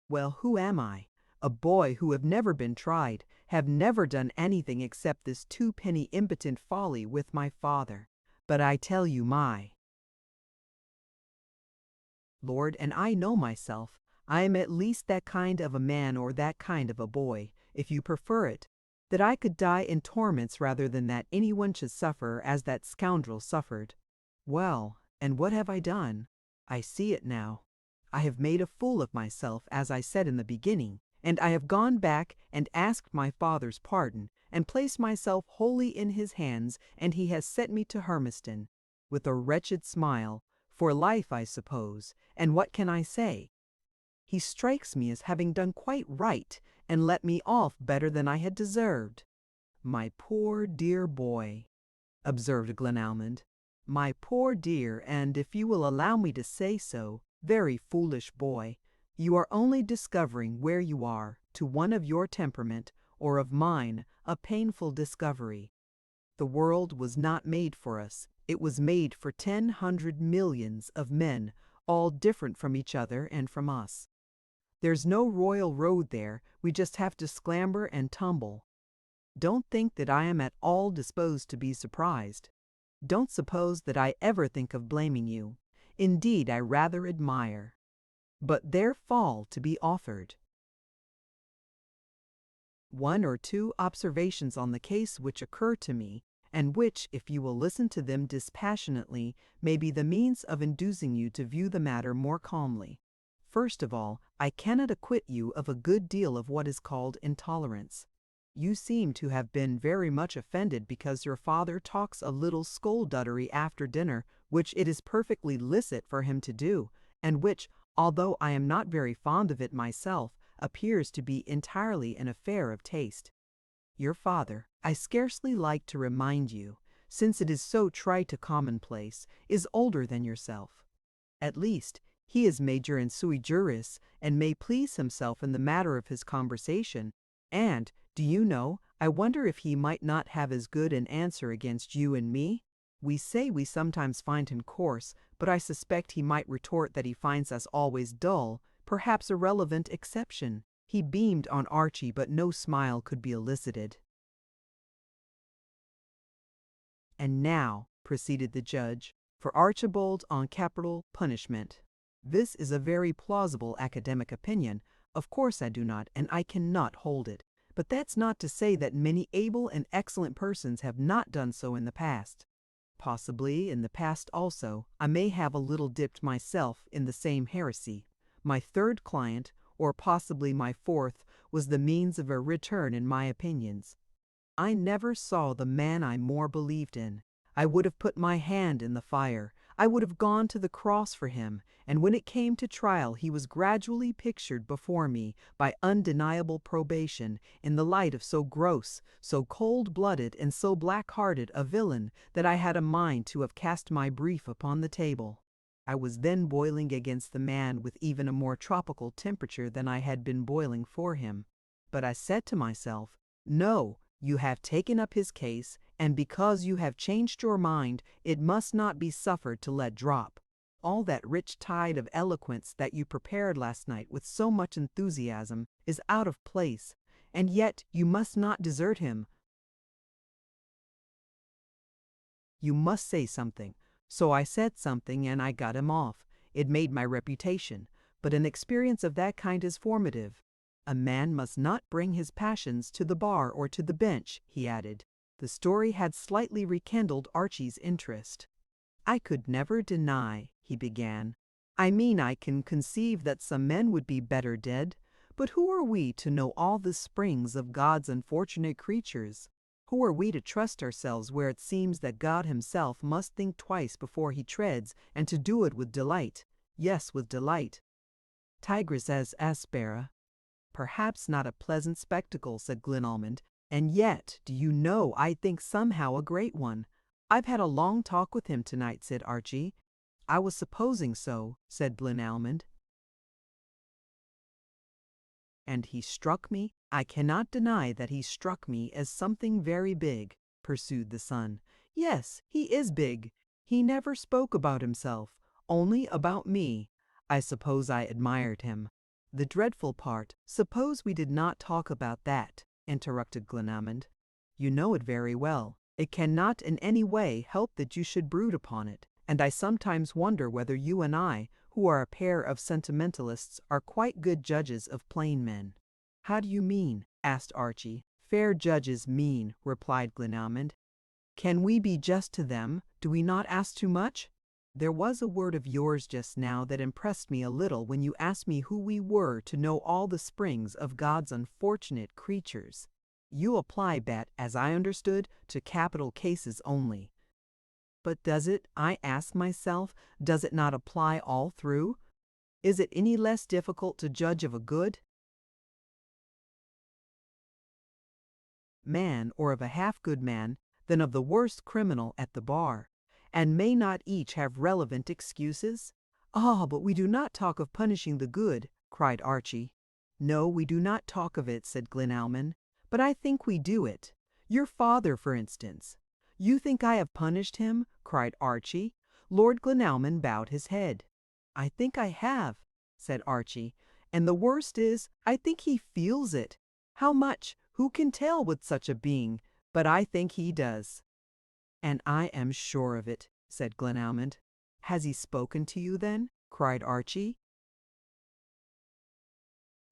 Well, who am I? A boy who have never been tried, have never done anything except this twopenny impotent folly with my father. But I tell you Lord, and I know myself, I am at least that kind of a man, or that kind of a boy, if you prefer it, that I could die in torments rather than that anyone should suffer as that scoundrel suffered. Well, and what have I done? I see it now. I have made a fool of myself, as I said in the beginning, and I have gone back and asked my father's pardon, and placed myself wholly in his hands, and he has sent me to Hermiston, with a wretched smile, for life, I suppose, and what can I say? He strikes me as having done quite right, and let me off better than I had deserved. My poor dear boy, observed Glenalmond, my poor dear, and if you will allow me to say so, very foolish boy, you are only discovering where you are, to one of your temperament, or of mine, a painful discovery. The world was not made for us. It was made for 10 millions of men, all different from each other and from us. There's no royal road there, we just have to sclamber and tumble. Don't think that I am at all disposed to be surprised. Don't suppose that I ever think of blaming you. Indeed, I rather admire. But there fall to be offered. 1 or 2 observations on the case which occur to me, and which, if you will listen to them dispassionately, may be the means of inducing you to view the matter more calmly. First of all, I cannot acquit you of a good deal of what is called intolerance. You seem to have been very much offended because your father talks a little skullduggery after dinner, which it is perfectly licit for him to do, and which, although I am not very fond of it myself, appears to be entirely an affair of taste. Your father, I scarcely like to remind you, since it is so trite a commonplace, is older than yourself. At least, he is major in sui juris, and may please himself in the matter of his conversation, and, do you know, I wonder if he might not have as good an answer against you and me? We say we sometimes find him coarse, but I suspect he might retort that he finds us always dull, perhaps a relevant exception. He beamed on Archie, but no smile could be elicited. And now, proceeded the judge, for Archibald on capital punishment. This is a very plausible academic opinion. Of course I do not, and I cannot hold it. But that's not to say that many able and excellent persons have not done so in the past. Possibly, in the past also, I may have a little dipped myself in the same heresy. My third client, or possibly my fourth, was the means of a return in my opinions. I never saw the man I more believed in. I would have put my hand in the fire. I would have gone to the cross for him, and when it came to trial he was gradually pictured before me, by undeniable probation, in the light of so gross, so cold-blooded, and so black-hearted a villain that I had a mind to have cast my brief upon the table. I was then boiling against the man with even a more tropical temperature than I had been boiling for him. But I said to myself, no, you have taken up his case, and because you have changed your mind, it must not be suffered to let drop. All that rich tide of eloquence that you prepared last night with so much enthusiasm is out of place, and yet you must not desert him. You must say something. So I said something, and I got him off. It made my reputation, but an experience of that kind is formative. A man must not bring his passions to the bar or to the bench, he added. The story had slightly rekindled Archie's interest. I could never deny, he began. I mean, I can conceive that some men would be better dead, but who are we to know all the springs of God's unfortunate creatures? Who are we to trust ourselves where it seems that God himself must think twice before he treads, and to do it with delight? Yes, with delight. Tigris as aspera. Perhaps not a pleasant spectacle, said Glenalmond, and yet, do you know, I think somehow a great one. I've had a long talk with him tonight, said Archie. I was supposing so, said Glenalmond. And he struck me? I cannot deny that he struck me as something very big, pursued the son. Yes, he is big. He never spoke about himself, only about me. I suppose I admired him. The dreadful part, suppose we did not talk about that, interrupted Glenalmond. You know it very well. It cannot in any way help that you should brood upon it, and I sometimes wonder whether you and I, who are a pair of sentimentalists, are quite good judges of plain men. How do you mean? Asked Archie. Fair judges mean, replied Glenalmond. Can we be just to them? Do we not ask too much? There was a word of yours just now that impressed me a little when you asked me who we were to know all the springs of God's unfortunate creatures. You apply that, as I understood, to capital cases only. But does it, I ask myself, does it not apply all through? Is it any less difficult to judge of a good man or of a half-good man than of the worst criminal at the bar? And may not each have relevant excuses? Ah, but we do not talk of punishing the good, cried Archie. No, we do not talk of it, said Glenalmond, but I think we do it. Your father, for instance. You think I have punished him? Cried Archie. Lord Glenalmond bowed his head. I think I have, said Archie, and the worst is, I think he feels it. How much? Who can tell with such a being? But I think he does. And I am sure of it, said Glenalmond. Has he spoken to you, then? Cried Archie.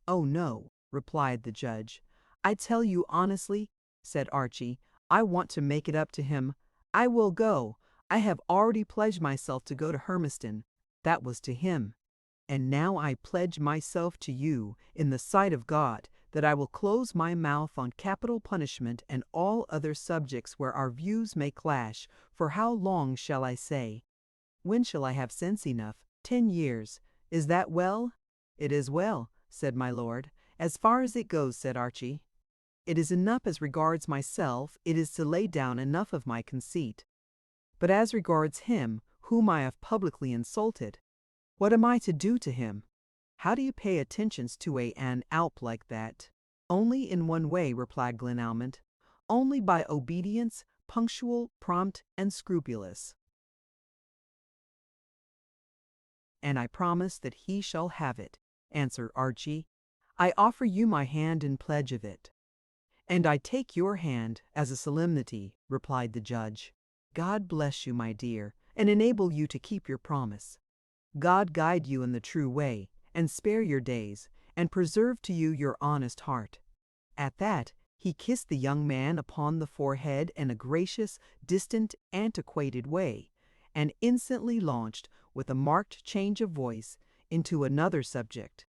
Oh, no, replied the judge. "I tell you honestly," said Archie, "I want to make it up to him. I will go. I have already pledged myself to go to Hermiston. That was to him. And now I pledge myself to you, in the sight of God, that I will close my mouth on capital punishment and all other subjects where our views may clash. For how long shall I say? When shall I have sense enough? 10 years. Is that well?" "It is well," said my lord. "As far as it goes," said Archie. "It is enough as regards myself. It is to lay down enough of my conceit. But as regards him whom I have publicly insulted, what am I to do to him? How do you pay attentions to an Alp like that?" "Only in one way," replied Glenalmond. "Only by obedience, punctual, prompt, and scrupulous. And I promise that he shall have it," answered Archie. "I offer you my hand in pledge of it." "And I take your hand as a solemnity," replied the judge. "God bless you, my dear, and enable you to keep your promise. God guide you in the true way, and spare your days, and preserve to you your honest heart." At that, he kissed the young man upon the forehead in a gracious, distant, antiquated way, and instantly launched, with a marked change of voice, into another subject.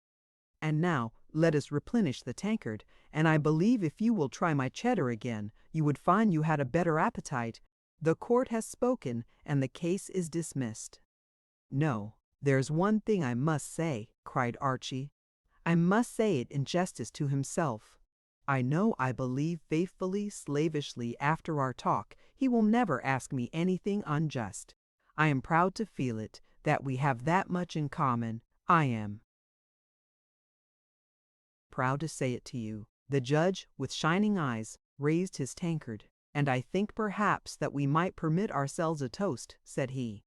"And now let us replenish the tankard, and I believe if you will try my cheddar again, you would find you had a better appetite. The court has spoken, and the case is dismissed." "No, there's one thing I must say," cried Archie. "I must say it in justice to himself. I know I believe faithfully, slavishly after our talk he will never ask me anything unjust. I am proud to feel it, that we have that much in common. I am proud to say it to you." The judge, with shining eyes, raised his tankard. "And I think perhaps that we might permit ourselves a toast," said he.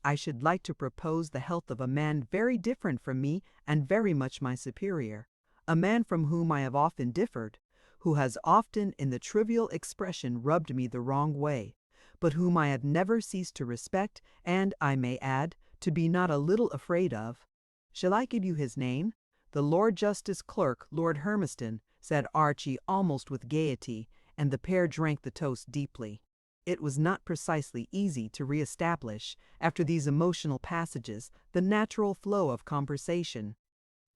"I should like to propose the health of a man very different from me and very much my superior, a man from whom I have often differed, who has often in the trivial expression rubbed me the wrong way, but whom I have never ceased to respect, and, I may add, to be not a little afraid of. Shall I give you his name? The Lord Justice Clerk, Lord Hermiston," said Archie almost with gaiety, and the pair drank the toast deeply. It was not precisely easy to re-establish, after these emotional passages, the natural flow of conversation.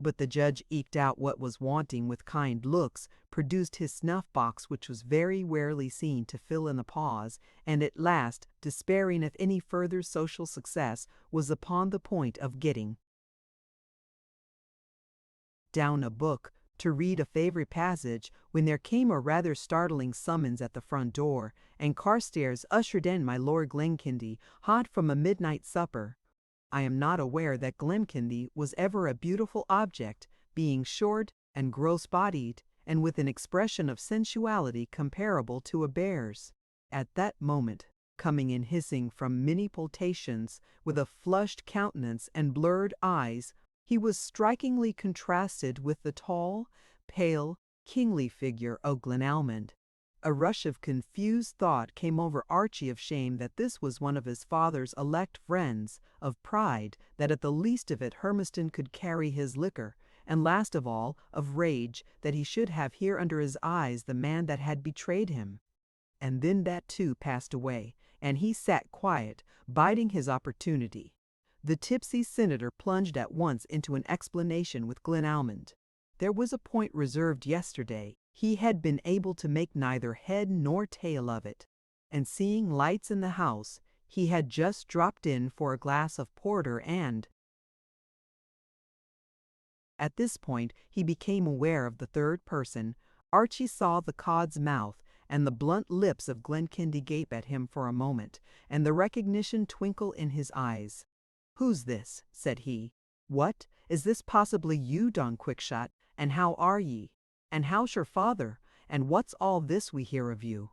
But the judge eked out what was wanting with kind looks, produced his snuff-box, which was very rarely seen to fill in the pause, and at last, despairing of any further social success, was upon the point of getting down a book to read a favorite passage, when there came a rather startling summons at the front door, and Carstairs ushered in my Lord Glencindie, hot from a midnight supper. I am not aware that Glencindie was ever a beautiful object, being short and gross-bodied, and with an expression of sensuality comparable to a bear's. At that moment, coming in hissing from many potations, with a flushed countenance and blurred eyes, he was strikingly contrasted with the tall, pale, kingly figure of Glenalmond. A rush of confused thought came over Archie of shame that this was one of his father's elect friends, of pride that at the least of it Hermiston could carry his liquor, and last of all, of rage that he should have here under his eyes the man that had betrayed him. And then that too passed away, and he sat quiet, biding his opportunity. The tipsy senator plunged at once into an explanation with Glenalmond. There was a point reserved yesterday. He had been able to make neither head nor tail of it, and seeing lights in the house, he had just dropped in for a glass of porter and— At this point he became aware of the third person. Archie saw the cod's mouth and the blunt lips of Glencindie gape at him for a moment, and the recognition twinkle in his eyes. "Who's this?" said he. "What, is this possibly you, Don Quickshot? And how are ye? And how's your father? And what's all this we hear of you?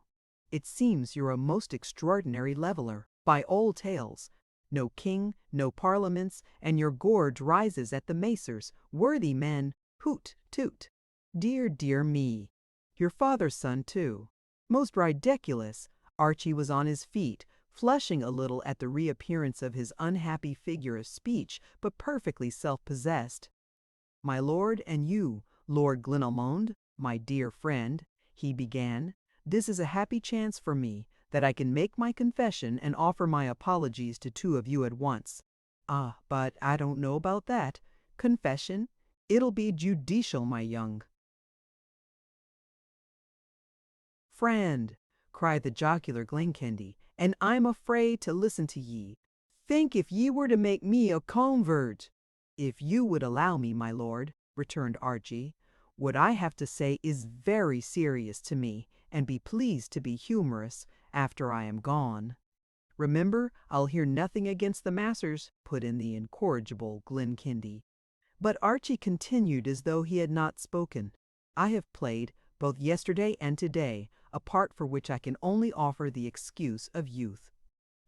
It seems you're a most extraordinary leveller, by old tales. No king, no parliaments, and your gorge rises at the macers. Worthy men, hoot, toot. Dear, dear me. Your father's son, too. Most ridiculous." Archie was on his feet, flushing a little at the reappearance of his unhappy figure of speech, but perfectly self-possessed. "My lord, and you, Lord Glenalmond?" "My dear friend," he began, "this is a happy chance for me, that I can make my confession and offer my apologies to two of you at once. Ah, but I don't know about that. Confession? It'll be judicial, my young." "Friend," cried the jocular Glenkendy, "and I'm afraid to listen to ye. Think if ye were to make me a convert." "If you would allow me, my lord," returned Archie, "what I have to say is very serious to me, and be pleased to be humorous after I am gone." "Remember, I'll hear nothing against the masters," put in the incorrigible Glenkendy. But Archie continued as though he had not spoken. "I have played, both yesterday and today, a part for which I can only offer the excuse of youth.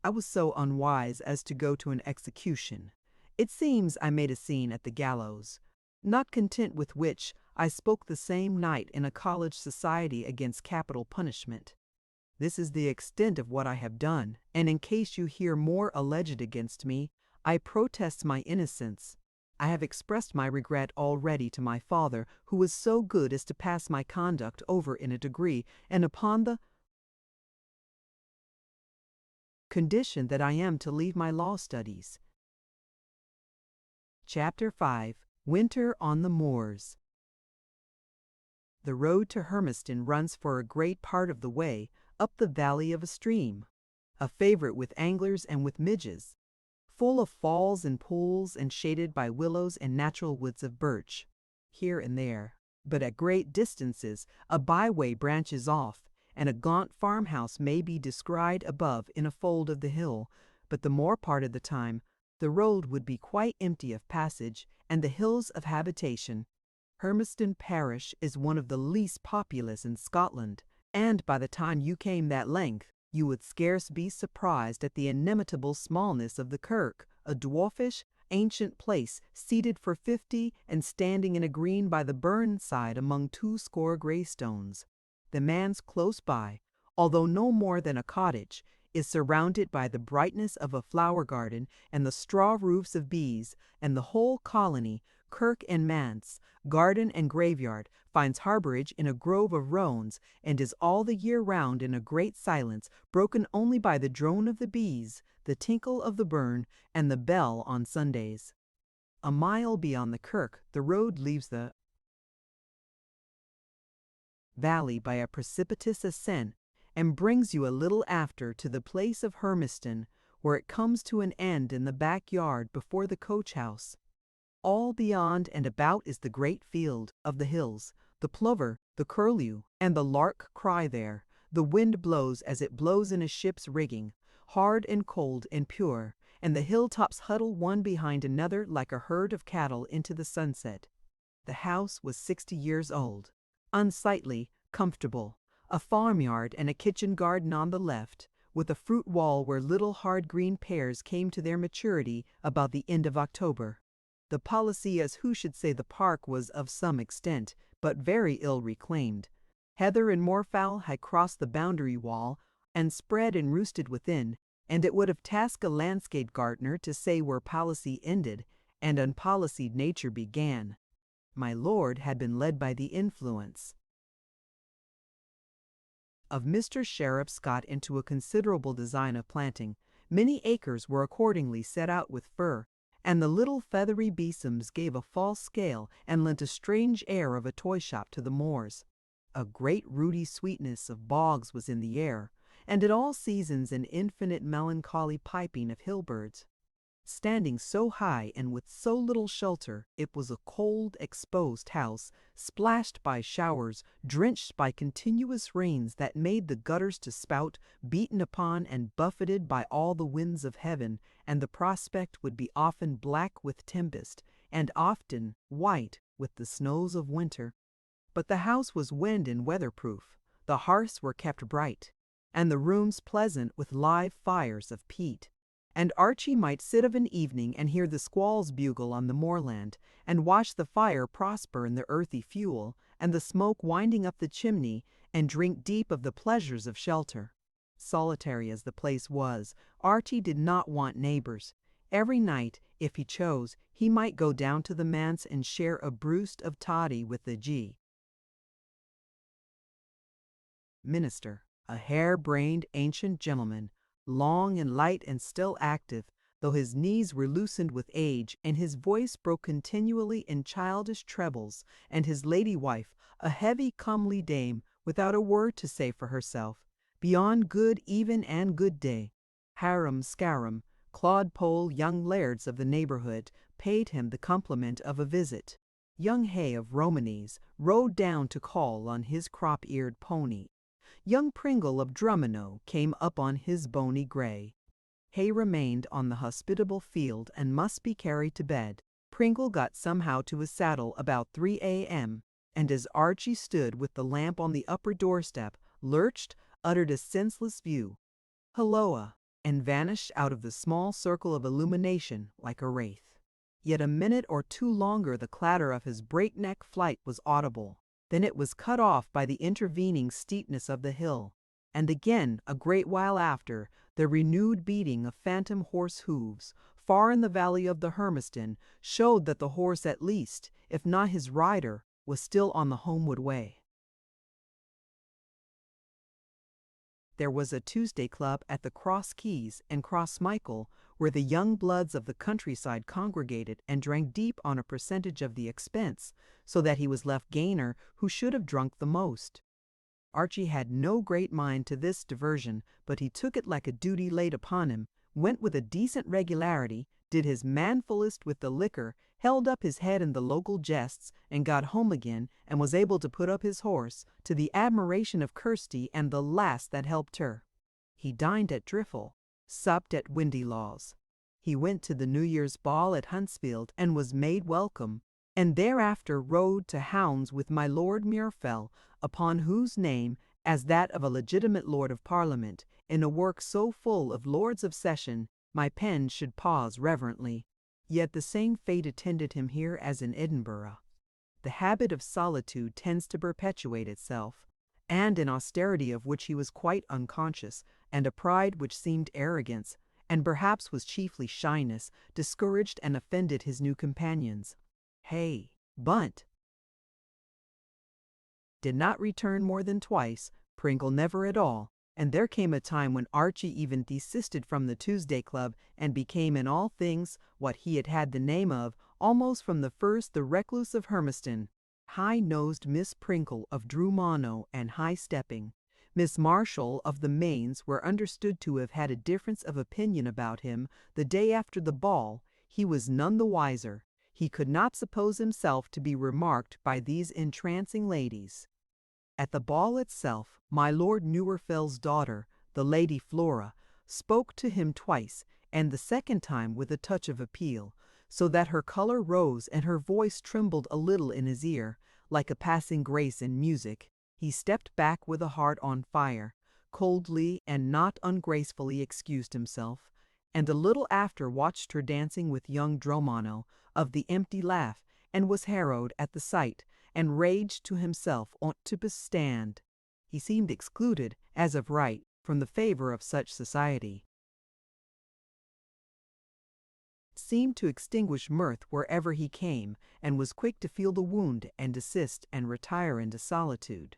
I was so unwise as to go to an execution. It seems I made a scene at the gallows. Not content with which, I spoke the same night in a college society against capital punishment. This is the extent of what I have done, and in case you hear more alleged against me, I protest my innocence. I have expressed my regret already to my father, who was so good as to pass my conduct over in a degree, and upon the condition that I am to leave my law studies." Chapter 5. Winter on the Moors. The road to Hermiston runs for a great part of the way up the valley of a stream, a favorite with anglers and with midges, full of falls and pools and shaded by willows and natural woods of birch. Here and there, but at great distances, a byway branches off, and a gaunt farmhouse may be descried above in a fold of the hill, but the more part of the time the road would be quite empty of passage and the hills of habitation. Hermiston parish is one of the least populous in Scotland, and by the time you came that length, you would scarce be surprised at the inimitable smallness of the kirk, a dwarfish, ancient place, seated for 50 and standing in a green by the burn side among 20 grey stones. The manse close by, although no more than a cottage, is surrounded by the brightness of a flower garden and the straw roofs of bees, and the whole colony, kirk and manse, garden and graveyard, finds harbourage in a grove of roans, and is all the year round in a great silence, broken only by the drone of the bees, the tinkle of the burn, and the bell on Sundays. A mile beyond the kirk the road leaves the valley by a precipitous ascent, and brings you a little after to the place of Hermiston, where it comes to an end in the back yard before the coach house. All beyond and about is the great field of the hills. The plover, the curlew, and the lark cry there. The wind blows as it blows in a ship's rigging, hard and cold and pure, and the hilltops huddle one behind another like a herd of cattle into the sunset. The house was 60 years old, unsightly, comfortable, a farmyard and a kitchen garden on the left, with a fruit wall where little hard green pears came to their maturity about the end of October. The policy as who should say the park was of some extent, but very ill reclaimed. Heather and moorfowl had crossed the boundary wall and spread and roosted within, and it would have tasked a landscape gardener to say where policy ended and unpolicied nature began. My lord had been led by the influence of Mr. Sheriff Scott into a considerable design of planting. Many acres were accordingly set out with fir, and the little feathery besoms gave a false scale and lent a strange air of a toy shop to the moors. A great rooty sweetness of bogs was in the air, and at all seasons an infinite melancholy piping of hill-birds. Standing so high and with so little shelter, it was a cold, exposed house, splashed by showers, drenched by continuous rains that made the gutters to spout, beaten upon and buffeted by all the winds of heaven, and the prospect would be often black with tempest, and often white with the snows of winter. But the house was wind and weatherproof, the hearths were kept bright, and the rooms pleasant with live fires of peat. And Archie might sit of an evening and hear the squalls bugle on the moorland, and watch the fire prosper in the earthy fuel, and the smoke winding up the chimney, and drink deep of the pleasures of shelter. Solitary as the place was, Archie did not want neighbours. Every night, if he chose, he might go down to the manse and share a broost of toddy with the G. minister, a hair-brained ancient gentleman, long and light and still active, though his knees were loosened with age, and his voice broke continually in childish trebles, and his lady wife, a heavy comely dame, without a word to say for herself, beyond good even and good day. Harum-scarum, clodpole young lairds of the neighborhood paid him the compliment of a visit. Young Hay of Romany's rode down to call on his crop-eared pony. Young Pringle of Drummono came up on his bony gray. Hay remained on the hospitable field and must be carried to bed. Pringle got somehow to his saddle about 3 a.m., and as Archie stood with the lamp on the upper doorstep, lurched, uttered a senseless view, "Hulloa," and vanished out of the small circle of illumination like a wraith. Yet a minute or two longer the clatter of his breakneck flight was audible. Then it was cut off by the intervening steepness of the hill, and again, a great while after, the renewed beating of phantom horse hoofs, far in the valley of the Hermiston, showed that the horse at least, if not his rider, was still on the homeward way. There was a Tuesday club at the Cross Keys and Cross Michael, where the young bloods of the countryside congregated and drank deep on a percentage of the expense, so that he was left gainer who should have drunk the most. Archie had no great mind to this diversion, but he took it like a duty laid upon him, went with a decent regularity, did his manfullest with the liquor, held up his head in the local jests, and got home again, and was able to put up his horse, to the admiration of Kirsty and the lass that helped her. He dined at Driffle, supped at Windylaw's. He went to the New Year's ball at Huntsfield and was made welcome, and thereafter rode to hounds with my Lord Muirfell, upon whose name, as that of a legitimate Lord of Parliament, in a work so full of Lords of Session, my pen should pause reverently. Yet the same fate attended him here as in Edinburgh. The habit of solitude tends to perpetuate itself, and an austerity of which he was quite unconscious, and a pride which seemed arrogance, and perhaps was chiefly shyness, discouraged and offended his new companions. Hay, Bunt did not return more than twice, Pringle never at all, and there came a time when Archie even desisted from the Tuesday Club and became in all things what he had had the name of, almost from the first, the recluse of Hermiston. High-nosed Miss Pringle of Drummono and high-stepping. Miss Marshall of the Mains were understood to have had a difference of opinion about him the day after the ball. He was none the wiser. He could not suppose himself to be remarked by these entrancing ladies. At the ball itself, my Lord Muirfell's daughter, the Lady Flora, spoke to him twice, and the second time with a touch of appeal, so that her color rose and her voice trembled a little in his ear, like a passing grace in music. He stepped back with a heart on fire, coldly and not ungracefully excused himself, and a little after watched her dancing with young Drummono of the empty laugh, and was harrowed at the sight, and raged to himself on't to bestand. He seemed excluded, as of right, from the favor of such society. Seemed to extinguish mirth wherever he came, and was quick to feel the wound and desist and retire into solitude.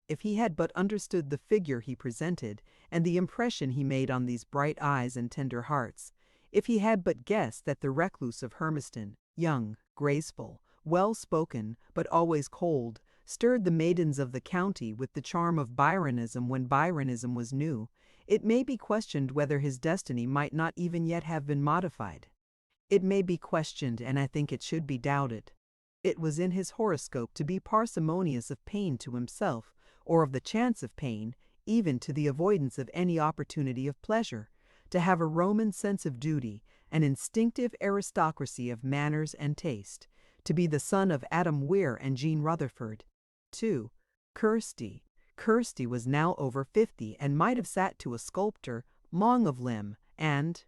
If he had but understood the figure he presented, and the impression he made on these bright eyes and tender hearts, if he had but guessed that the recluse of Hermiston, young, graceful, well-spoken, but always cold, stirred the maidens of the county with the charm of Byronism when Byronism was new, it may be questioned whether his destiny might not even yet have been modified. It may be questioned, and I think it should be doubted. It was in his horoscope to be parsimonious of pain to himself, or of the chance of pain, even to the avoidance of any opportunity of pleasure, to have a Roman sense of duty, an instinctive aristocracy of manners and taste, to be the son of Adam Weir and Jean Rutherford. 2. Kirsty. Kirsty was now over 50 and might have sat to a sculptor, long of limb, and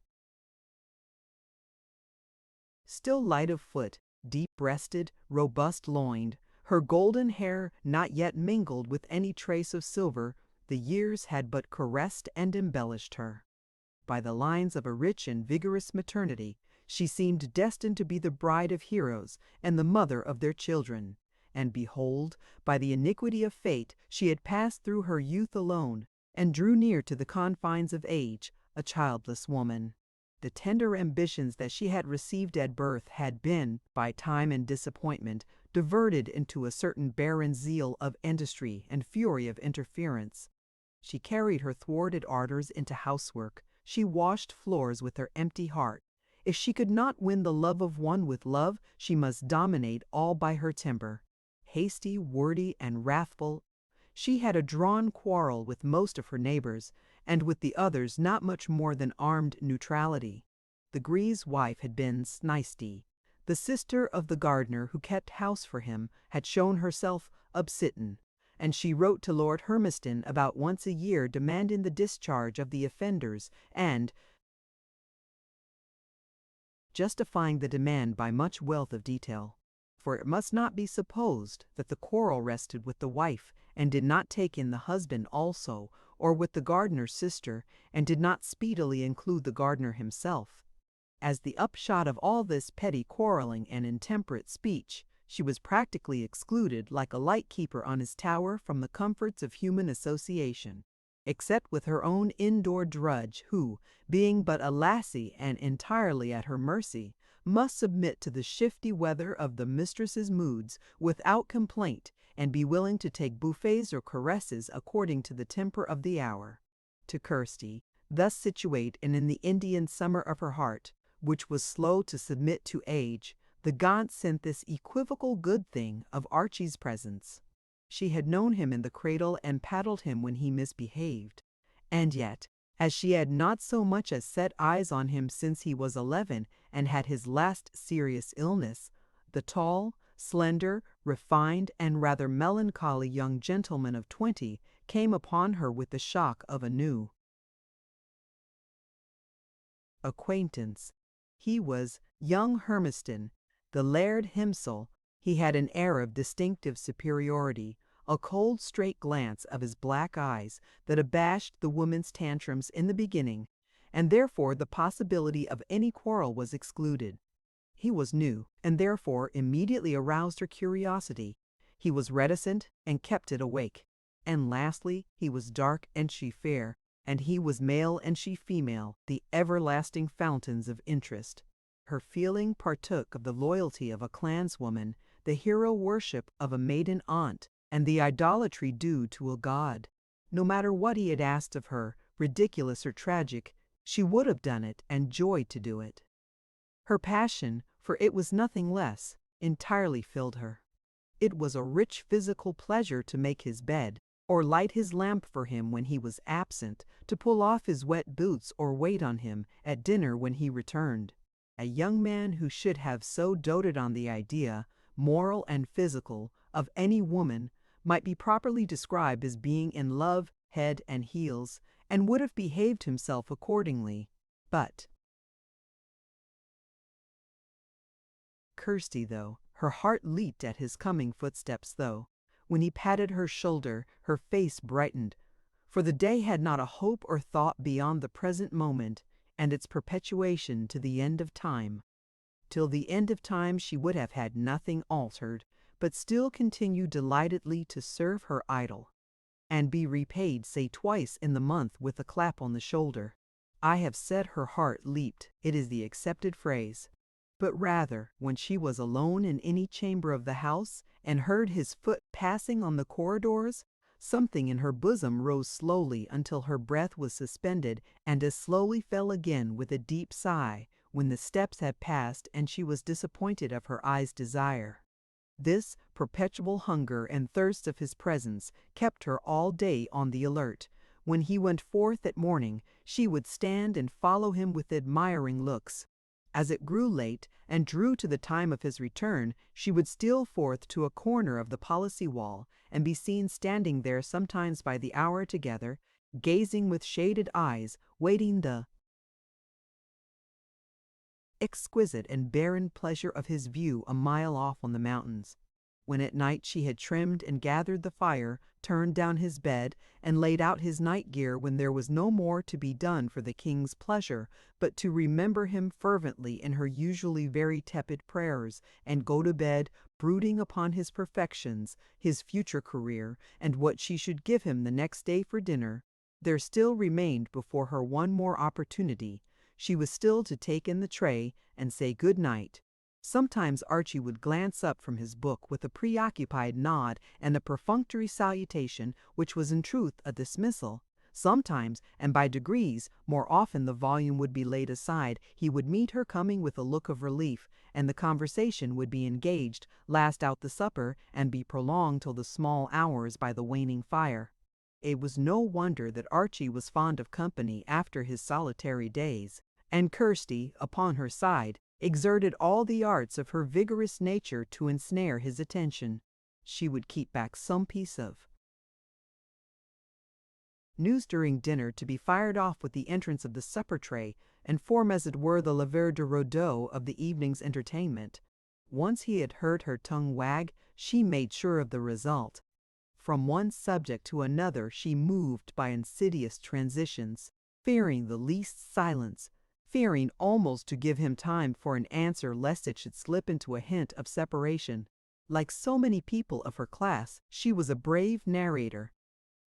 still light of foot, deep-breasted, robust-loined, her golden hair not yet mingled with any trace of silver, the years had but caressed and embellished her. By the lines of a rich and vigorous maternity, she seemed destined to be the bride of heroes and the mother of their children, and behold, by the iniquity of fate, she had passed through her youth alone, and drew near to the confines of age, a childless woman. The tender ambitions that she had received at birth had been, by time and disappointment, diverted into a certain barren zeal of industry and fury of interference. She carried her thwarted ardors into housework. She washed floors with her empty heart. If she could not win the love of one with love, she must dominate all by her temper. Hasty, wordy, and wrathful, she had a drawn quarrel with most of her neighbors, and with the others not much more than armed neutrality. The Gree's wife had been Snisty. The sister of the gardener who kept house for him had shown herself obstinate, and she wrote to Lord Hermiston about once a year demanding the discharge of the offenders and justifying the demand by much wealth of detail. For it must not be supposed that the quarrel rested with the wife and did not take in the husband also, or with the gardener's sister, and did not speedily include the gardener himself. As the upshot of all this petty quarreling and intemperate speech, she was practically excluded like a light-keeper on his tower from the comforts of human association, except with her own indoor drudge who, being but a lassie and entirely at her mercy, must submit to the shifty weather of the mistress's moods without complaint and be willing to take buffets or caresses according to the temper of the hour. To Kirsty, thus situate and in the Indian summer of her heart, which was slow to submit to age, the gods sent this equivocal good thing of Archie's presence. She had known him in the cradle and paddled him when he misbehaved, and yet, as she had not so much as set eyes on him since he was 11 and had his last serious illness, the tall, slender, refined, and rather melancholy young gentleman of 20 came upon her with the shock of a new acquaintance. He was young Hermiston, the Laird himself. He had an air of distinctive superiority, a cold straight glance of his black eyes that abashed the woman's tantrums in the beginning, and therefore the possibility of any quarrel was excluded. He was new, and therefore immediately aroused her curiosity. He was reticent, and kept it awake. And lastly, he was dark and she fair, and he was male and she female, the everlasting fountains of interest. Her feeling partook of the loyalty of a clanswoman, the hero worship of a maiden aunt, and the idolatry due to a god. No matter what he had asked of her, ridiculous or tragic, she would have done it and joyed to do it. Her passion, for it was nothing less, entirely filled her. It was a rich physical pleasure to make his bed, or light his lamp for him when he was absent, to pull off his wet boots or wait on him at dinner when he returned. A young man who should have so doted on the idea, moral and physical, of any woman might be properly described as being in love head and heels, and would have behaved himself accordingly. But Kirsty, though, her heart leaped at his coming footsteps, though. When he patted her shoulder, her face brightened, for the day had not a hope or thought beyond the present moment and its perpetuation to the end of time. Till the end of time she would have had nothing altered, but still continue delightedly to serve her idol, and be repaid, say twice in the month, with a clap on the shoulder. I have said her heart leaped, it is the accepted phrase. But rather, when she was alone in any chamber of the house, and heard his foot passing on the corridors, something in her bosom rose slowly until her breath was suspended, and as slowly fell again with a deep sigh, when the steps had passed and she was disappointed of her eye's desire. This perpetual hunger and thirst of his presence kept her all day on the alert. When he went forth at morning, she would stand and follow him with admiring looks. As it grew late and drew to the time of his return, she would steal forth to a corner of the policy wall and be seen standing there sometimes by the hour together, gazing with shaded eyes, waiting the exquisite and barren pleasure of his view a mile off on the mountains. When at night she had trimmed and gathered the fire, turned down his bed, and laid out his night gear, when there was no more to be done for the king's pleasure, but to remember him fervently in her usually very tepid prayers, and go to bed brooding upon his perfections, his future career, and what she should give him the next day for dinner, there still remained before her one more opportunity. She was still to take in the tray and say good night. Sometimes Archie would glance up from his book with a preoccupied nod and a perfunctory salutation, which was in truth a dismissal. Sometimes, and by degrees, more often the volume would be laid aside, he would meet her coming with a look of relief, and the conversation would be engaged, last out the supper, and be prolonged till the small hours by the waning fire. It was no wonder that Archie was fond of company after his solitary days, and Kirsty, upon her side, exerted all the arts of her vigorous nature to ensnare his attention. She would keep back some piece of news during dinner to be fired off with the entrance of the supper tray, and form as it were the lever de rideau of the evening's entertainment. Once he had heard her tongue wag, she made sure of the result. From one subject to another she moved by insidious transitions, fearing the least silence, fearing almost to give him time for an answer lest it should slip into a hint of separation. Like so many people of her class, she was a brave narrator.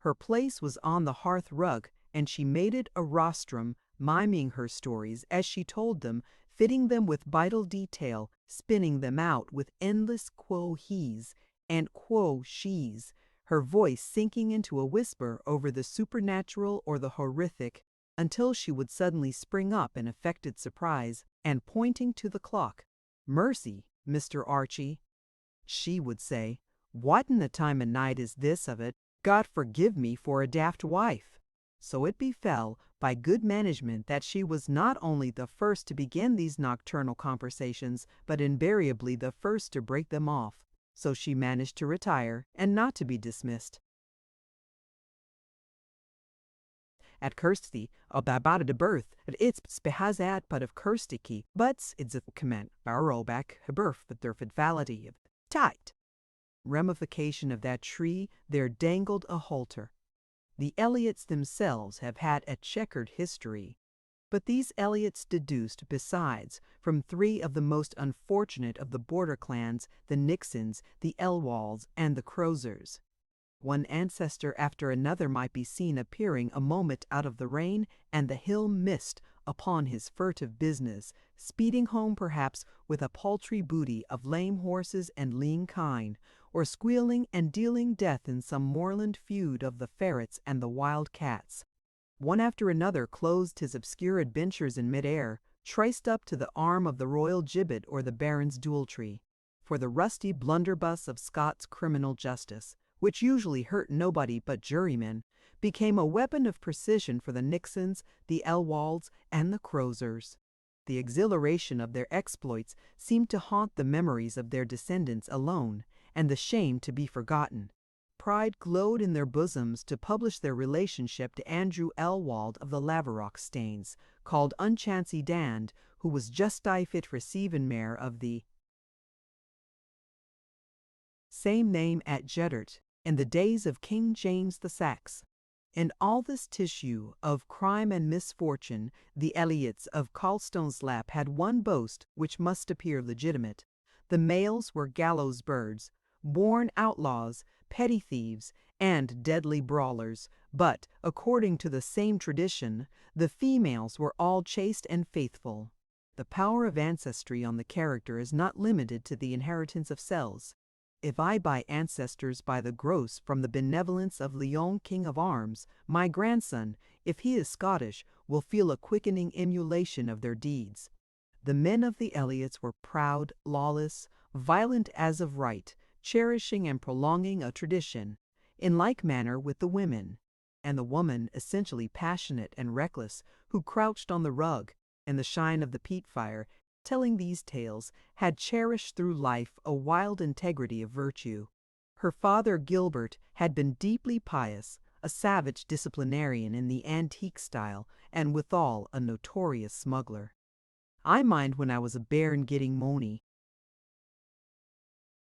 Her place was on the hearth rug, and she made it a rostrum, miming her stories as she told them, fitting them with vital detail, spinning them out with endless quo he's and quo she's, her voice sinking into a whisper over the supernatural or the horrific, until she would suddenly spring up in affected surprise, and pointing to the clock, "Mercy, Mr. Archie," she would say, "what in the time o' night is this of it? God forgive me for a daft wife." So it befell, by good management, that she was not only the first to begin these nocturnal conversations, but invariably the first to break them off. So she managed to retire, and not to be dismissed. At Kirsty, about de birth, it's behazad but of Kirstiki, but it's a comment, barrowback, birth, the durfid validity of tight. Ramification of that tree, there dangled a halter. The Elliots themselves have had a checkered history, but these Elliots deduced, besides, from three of the most unfortunate of the border clans, the Nixons, the Elwalds, and the Crozers. One ancestor after another might be seen appearing a moment out of the rain and the hill mist upon his furtive business, speeding home perhaps with a paltry booty of lame horses and lean kine, or squealing and dealing death in some moorland feud of the ferrets and the wild cats. One after another closed his obscure adventures in mid-air, triced up to the arm of the royal gibbet or the baron's duel-tree. For the rusty blunderbuss of Scots criminal justice, which usually hurt nobody but jurymen, became a weapon of precision for the Nixons, the Elwalds, and the Crozers. The exhilaration of their exploits seemed to haunt the memories of their descendants alone, and the shame to be forgotten. Pride glowed in their bosoms to publish their relationship to Andrew Elwald of the Laverock Stains, called Unchancy Dand, who was just fit receiving mayor of the same name at Jeddart, in the days of King James the Sax. In all this tissue of crime and misfortune, the Elliots of Carlstone's Lap had one boast which must appear legitimate. The males were gallows birds, born outlaws, petty thieves, and deadly brawlers, but, according to the same tradition, the females were all chaste and faithful. The power of ancestry on the character is not limited to the inheritance of cells. If I buy ancestors by the gross from the benevolence of Leon, King of Arms, my grandson, if he is Scottish, will feel a quickening emulation of their deeds. The men of the Elliots were proud, lawless, violent as of right, cherishing and prolonging a tradition, in like manner with the women, and the woman essentially passionate and reckless, who crouched on the rug, in the shine of the peat fire, telling these tales, had cherished through life a wild integrity of virtue. Her father Gilbert had been deeply pious, a savage disciplinarian in the antique style, and withal a notorious smuggler. I mind when I was a bairn getting money,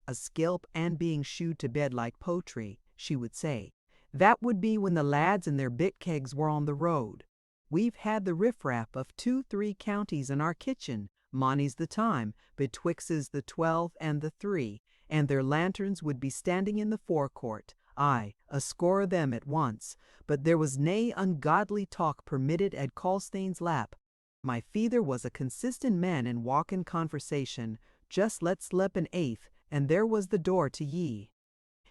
a scalp and being shooed to bed like poetry, she would say. That would be when the lads and their bit kegs were on the road. We've had the riffraff of 2-3 counties in our kitchen, mony's the time, betwix's the 12 and the 3, and their lanterns would be standing in the forecourt, aye, a score of them at once, but there was nae ungodly talk permitted at Callstane's lap. My feather was a consistent man in walk and conversation, just let slip an eighth, and there was the door to ye.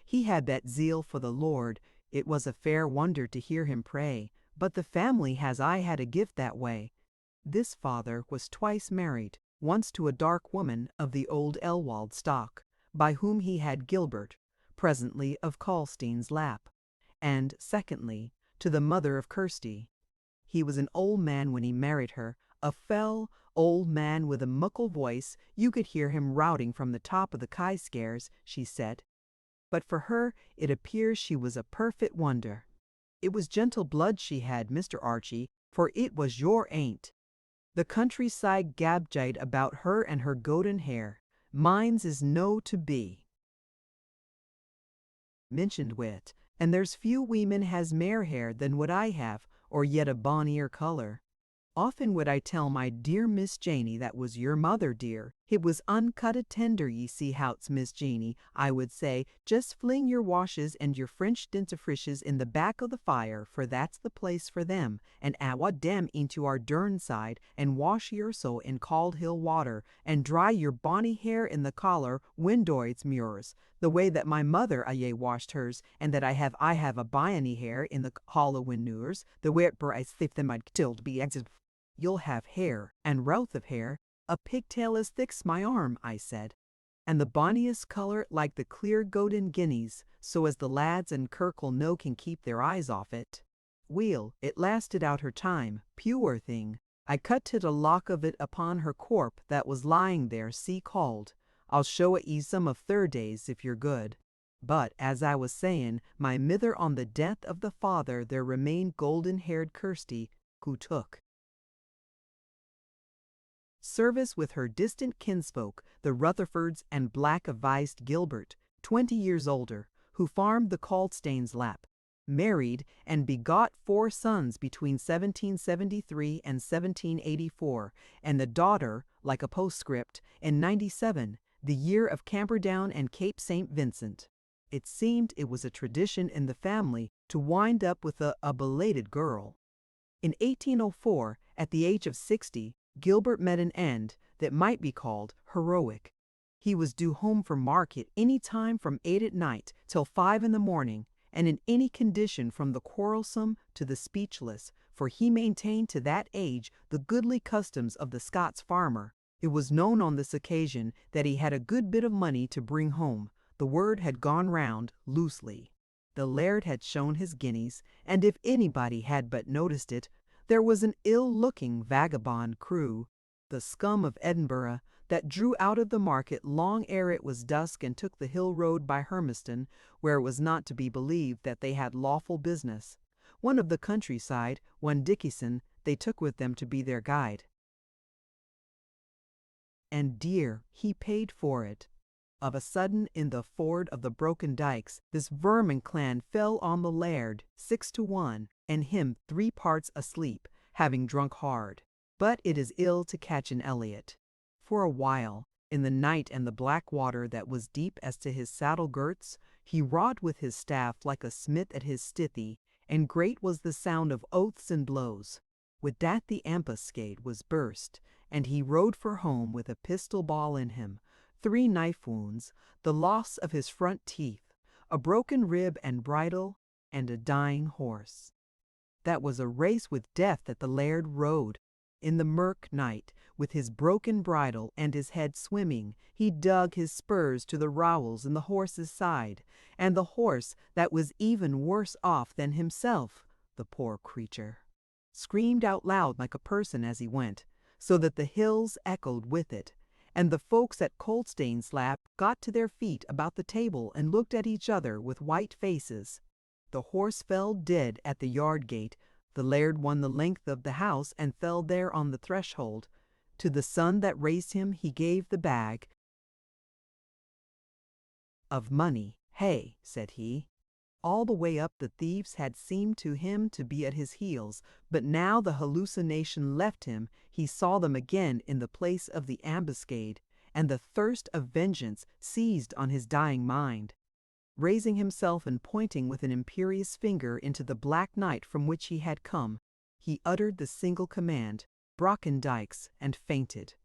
He had that zeal for the Lord, it was a fair wonder to hear him pray, but the family has I had a gift that way. This father was twice married, once to a dark woman of the old Elwald stock, by whom he had Gilbert, presently of Callstane's lap, and secondly, to the mother of Kirsty. He was an old man when he married her, a fell, old man with a muckle voice, you could hear him routing from the top of the Kyscares, she said. But for her, it appears she was a perfect wonder. It was gentle blood she had, Mr. Archie, for it was your ain't. The countryside gabjide about her and her golden hair. Mine's is no to be mentioned wit, and there's few weemen has mair hair than what I have, or yet a bonnier colour. Often would I tell my dear Miss Janey that was your mother, dear. It was uncutted tender, ye see how's Miss Janey, I would say, just fling your washes and your French dentifrices in the back of the fire, for that's the place for them, and awa dem into our dern side, and wash your so in called hill water, and dry your bonny hair in the collar windoids muirs, the way that my mother aye washed hers, and that I have a bonny hair in the hollow windows, the way it I thief them I'd killed be exit. You'll have hair, and routh of hair, a pigtail as thick's my arm, I said, and the bonniest colour like the clear golden guineas, so as the lads and Kirk'll no can keep their eyes off it. Weel, it lasted out her time, pure thing. I cut tit a lock of it upon her corp that was lying there, see called. I'll show it ye some of Thursdays if you're good. But, as I was saying, my mither on the death of the father there remained golden-haired Kirsty, who took service with her distant kinsfolk, the Rutherfords and black-avised Gilbert, 20 years older, who farmed the Callstane's lap, married and begot 4 sons between 1773 and 1784, and the daughter, like a postscript, in 97, the year of Camperdown and Cape St. Vincent. It seemed it was a tradition in the family to wind up with a belated girl. In 1804, at the age of 60, Gilbert met an end that might be called heroic. He was due home from market any time from 8 at night till 5 in the morning, and in any condition from the quarrelsome to the speechless, for he maintained to that age the goodly customs of the Scots farmer. It was known on this occasion that he had a good bit of money to bring home. The word had gone round loosely. The laird had shown his guineas, and if anybody had but noticed it, there was an ill-looking vagabond crew, the scum of Edinburgh, that drew out of the market long ere it was dusk and took the hill road by Hermiston, where it was not to be believed that they had lawful business. One of the countryside, one Dickyson, they took with them to be their guide. And dear he paid for it. Of a sudden, in the ford of the broken dykes, this vermin clan fell on the laird 6 to 1, and him 3 parts asleep, having drunk hard. But it is ill to catch an Elliot. For a while, in the night and the black water that was deep as to his saddle girths, he wrought with his staff like a smith at his stithy, and great was the sound of oaths and blows. With that the ambuscade was burst, and he rode for home with a pistol ball in him, 3 knife wounds, the loss of his front teeth, a broken rib and bridle, and a dying horse. That was a race with death that the laird rode. In the murk night, with his broken bridle and his head swimming, he dug his spurs to the rowels in the horse's side, and the horse, that was even worse off than himself, the poor creature, screamed out loud like a person as he went, so that the hills echoed with it, and the folks at Callstane's lap got to their feet about the table and looked at each other with white faces. The horse fell dead at the yard gate. The laird won the length of the house and fell there on the threshold. To the son that raised him he gave the bag, of money. Hey, said he. All the way up the thieves had seemed to him to be at his heels, but now the hallucination left him. He saw them again in the place of the ambuscade, and the thirst of vengeance seized on his dying mind. Raising himself and pointing with an imperious finger into the black night from which he had come, he uttered the single command, "Brocken dykes," and fainted.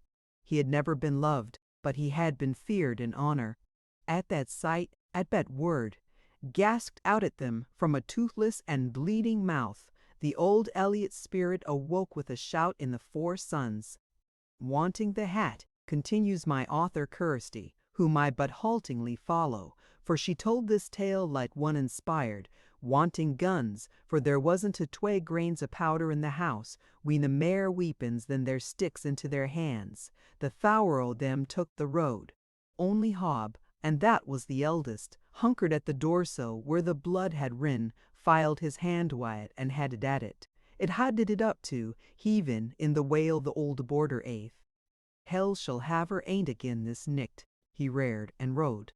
He had never been loved, but he had been feared in honor. At that sight, at that word, gasped out at them from a toothless and bleeding mouth, the old Eliot spirit awoke with a shout in the four sons. Wanting the hat, continues my author Kirsty, whom I but haltingly follow, for she told this tale like one inspired, wanting guns, for there wasn't a 2 grains of powder in the house, we no mair weapons than their sticks into their hands. The fower o' them took the road. Only Hob, and that was the eldest, hunkered at the door so where the blood had rin, filed his hand wi' it and had it at it. It hadded it up to, heavin' in the wail the old border aith. Hell shall have her ain't again this nicht, he rared and rode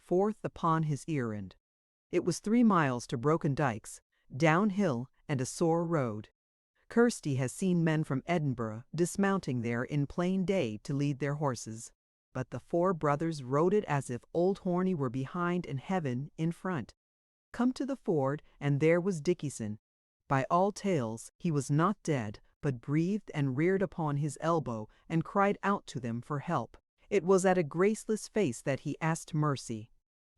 forth upon his errand. It was 3 miles to Broken Dykes, downhill and a sore road. Kirsty has seen men from Edinburgh dismounting there in plain day to lead their horses, but the 4 brothers rode it as if Old Horny were behind and heaven in front. Come to the ford, and there was Dickieson. By all tales, he was not dead, but breathed and reared upon his elbow and cried out to them for help. It was at a graceless face that he asked mercy.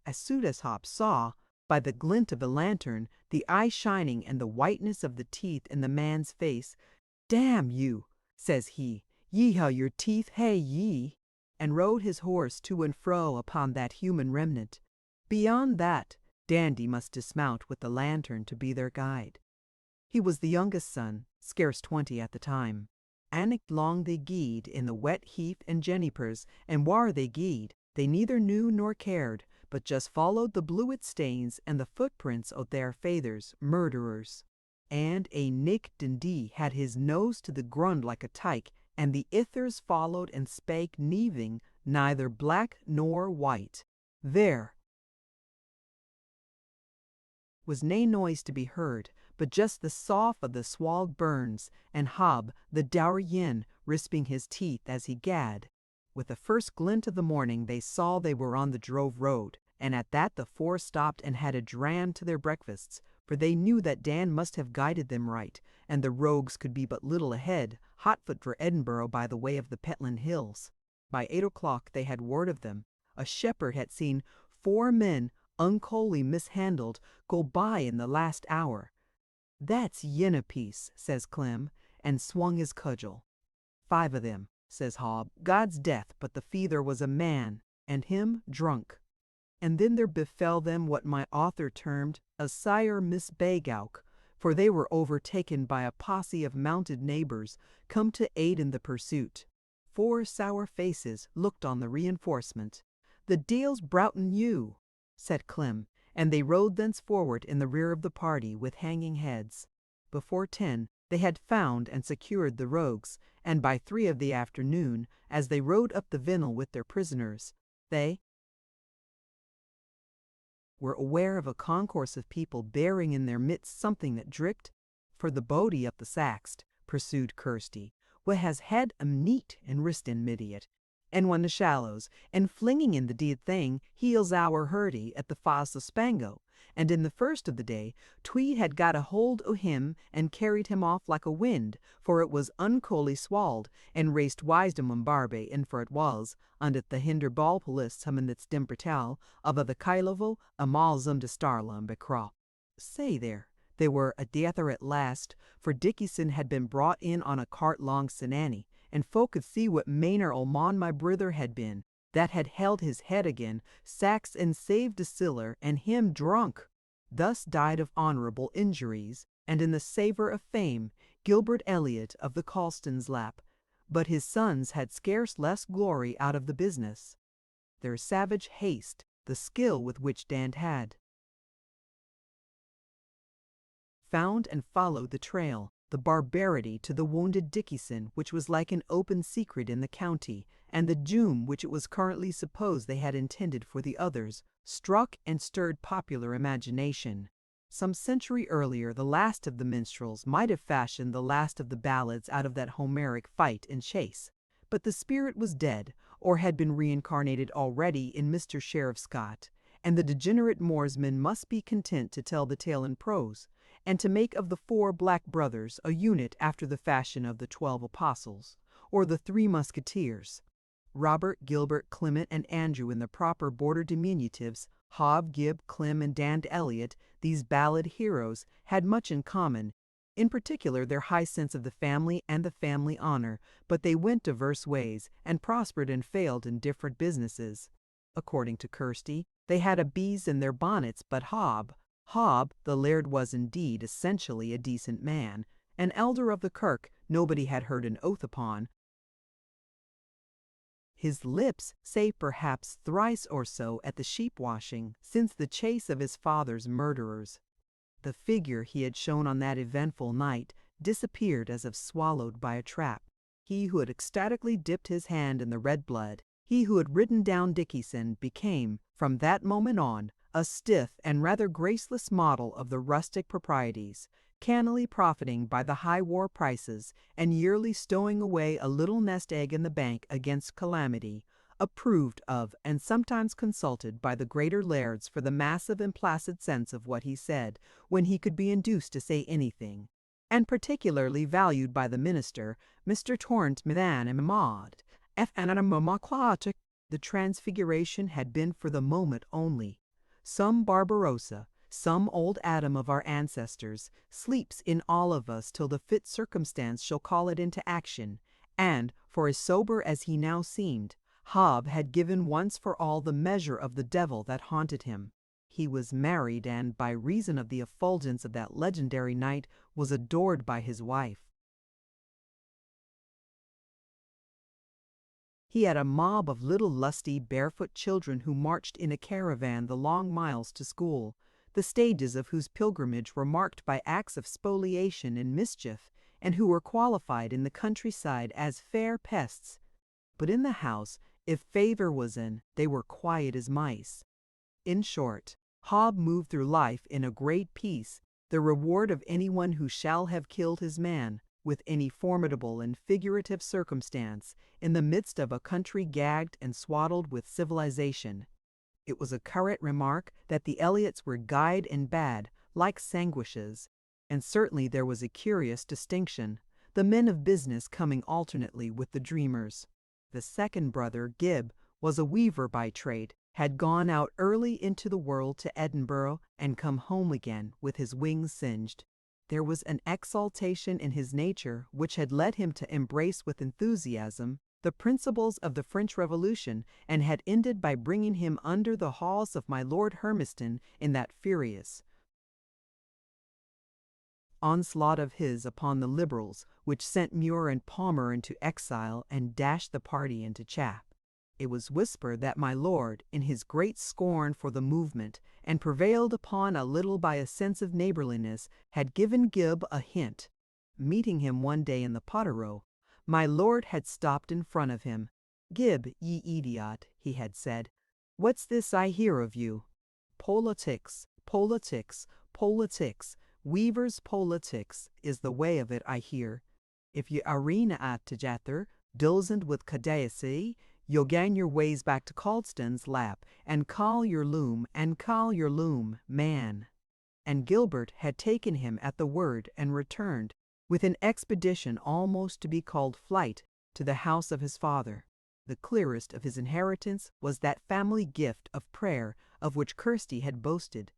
As soon as Hop saw, by the glint of a lantern, the eye shining and the whiteness of the teeth in the man's face, "Damn you," says he, "ye ha your teeth, hey ye," and rode his horse to and fro upon that human remnant. Beyond that, Dandy must dismount with the lantern to be their guide. He was the youngest son, scarce 20 at the time. Annick long they gied in the wet heath and jenipers, and whar they gied, they neither knew nor cared, but just followed the bluet stains and the footprints of their fathers, murderers. And a Nick Dundee had his nose to the grund like a tyke, and the ithers followed and spake neaving, neither black nor white. There was nae noise to be heard, but just the sough of the swalled burns, and Hob, the dour yin, risping his teeth as he gad. With the first glint of the morning they saw they were on the drove road, and at that the 4 stopped and had a dram to their breakfasts, for they knew that Dan must have guided them right, and the rogues could be but little ahead, hotfoot for Edinburgh by the way of the Petland Hills. By 8 o'clock they had word of them. A shepherd had seen 4 men, uncoly mishandled, go by in the last hour. "That's yin a piece," says Clem, and swung his cudgel. "5 of them," says Hob, "God's death, but the feather was a man, and him drunk." And then there befell them what my author termed a sire misbegauk, for they were overtaken by a posse of mounted neighbors, come to aid in the pursuit. 4 sour faces looked on the reinforcement. "The deil's broughten you," said Clem, and they rode thenceforward in the rear of the party with hanging heads. Before 10, they had found and secured the rogues, and by 3 of the afternoon, as they rode up the Vinnel with their prisoners, they were aware of a concourse of people bearing in their midst something that dripped. "For the bodie up the Saxt," pursued Kirsty, "wha has had 'em neat and ristin' midiot, and one the shallows, and flinging in the deed thing, heels our hurdy at the Foss of Spango, and in the first of the day, Tweed had got a hold o' him and carried him off like a wind, for it was uncoly swalled, and raced wisdom on Barbie, and for it was, und at the hinder ball police hum that's dimpertel, of the Kylovo, a malsum de Starlam becrop. Say there, they were a deather at last, for Dickieson had been brought in on a cart long Sinanny, and folk could see what manner o' mon my brither had been, that had held his head again, sacks and saved a siller, and him drunk. Thus died of honourable injuries, and in the savour of fame, Gilbert Elliot of the Colston's lap, but his sons had scarce less glory out of the business. Their savage haste, the skill with which Dan had found and followed the trail, the barbarity to the wounded Dickieson, which was like an open secret in the county, and the doom which it was currently supposed they had intended for the others struck and stirred popular imagination. Some century earlier, the last of the minstrels might have fashioned the last of the ballads out of that Homeric fight and chase, but the spirit was dead, or had been reincarnated already in Mr. Sheriff Scott, and the degenerate moorsman must be content to tell the tale in prose, and to make of the 4 black brothers a unit after the fashion of the 12 apostles, or the 3 musketeers. Robert, Gilbert, Clement, and Andrew in the proper border diminutives, Hob, Gib, Clem, and Dan Eliot, these ballad heroes, had much in common, in particular their high sense of the family and the family honor, but they went diverse ways, and prospered and failed in different businesses. According to Kirsty, they had a bees in their bonnets, but Hob, the laird, was indeed essentially a decent man, an elder of the kirk nobody had heard an oath upon. His lips say perhaps thrice or so at the sheep-washing since the chase of his father's murderers. The figure he had shown on that eventful night disappeared as if swallowed by a trap. He who had ecstatically dipped his hand in the red blood, he who had ridden down Dickinson, became, from that moment on, a stiff and rather graceless model of the rustic proprieties, cannily profiting by the high war prices and yearly stowing away a little nest egg in the bank against calamity, approved of and sometimes consulted by the greater lairds for the massive and placid sense of what he said, when he could be induced to say anything, and particularly valued by the minister, Mr. Torrent Mithan and Maud. The transfiguration had been for the moment only. Some Barbarossa, some old Adam of our ancestors, sleeps in all of us till the fit circumstance shall call it into action, and, for as sober as he now seemed, Hob had given once for all the measure of the devil that haunted him. He was married, and, by reason of the effulgence of that legendary night, was adored by his wife. He had a mob of little lusty, barefoot children who marched in a caravan the long miles to school, the stages of whose pilgrimage were marked by acts of spoliation and mischief, and who were qualified in the countryside as fair pests. But in the house, if favor was in, they were quiet as mice. In short, Hob moved through life in a great peace, the reward of anyone who shall have killed his man, with any formidable and figurative circumstance, in the midst of a country gagged and swaddled with civilization. It was a current remark that the Elliots were guyed and bad, like Sanguishes, and certainly there was a curious distinction, the men of business coming alternately with the dreamers. The second brother, Gib, was a weaver by trade, had gone out early into the world to Edinburgh and come home again with his wings singed. There was an exaltation in his nature which had led him to embrace with enthusiasm the principles of the French Revolution, and had ended by bringing him under the halls of my Lord Hermiston in that furious onslaught of his upon the Liberals, which sent Muir and Palmer into exile and dashed the party into chaff. It was whispered that my lord, in his great scorn for the movement, and prevailed upon a little by a sense of neighborliness, had given Gib a hint. Meeting him one day in the Potterrow, my lord had stopped in front of him. "Gib, ye idiot," he had said, "what's this I hear of you? Politics, politics, politics, weavers' politics is the way of it, I hear. If ye arena at together, dozent with cadacy, you'll gang your ways back to Colston's lap, and call your loom, man." And Gilbert had taken him at the word and returned, with an expedition almost to be called flight, to the house of his father. The clearest of his inheritance was that family gift of prayer of which Kirsty had boasted,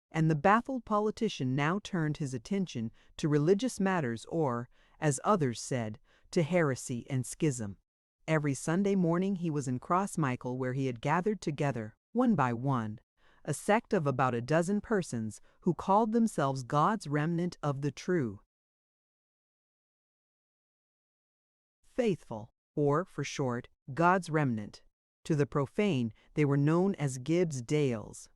and the baffled politician now turned his attention to religious matters, or, as others said, to heresy and schism. Every Sunday morning he was in Cross Michael, where he had gathered together, one by one, a sect of about a dozen persons who called themselves God's remnant of the true faithful, or, for short, God's remnant. To the profane, they were known as Gibbs Dales.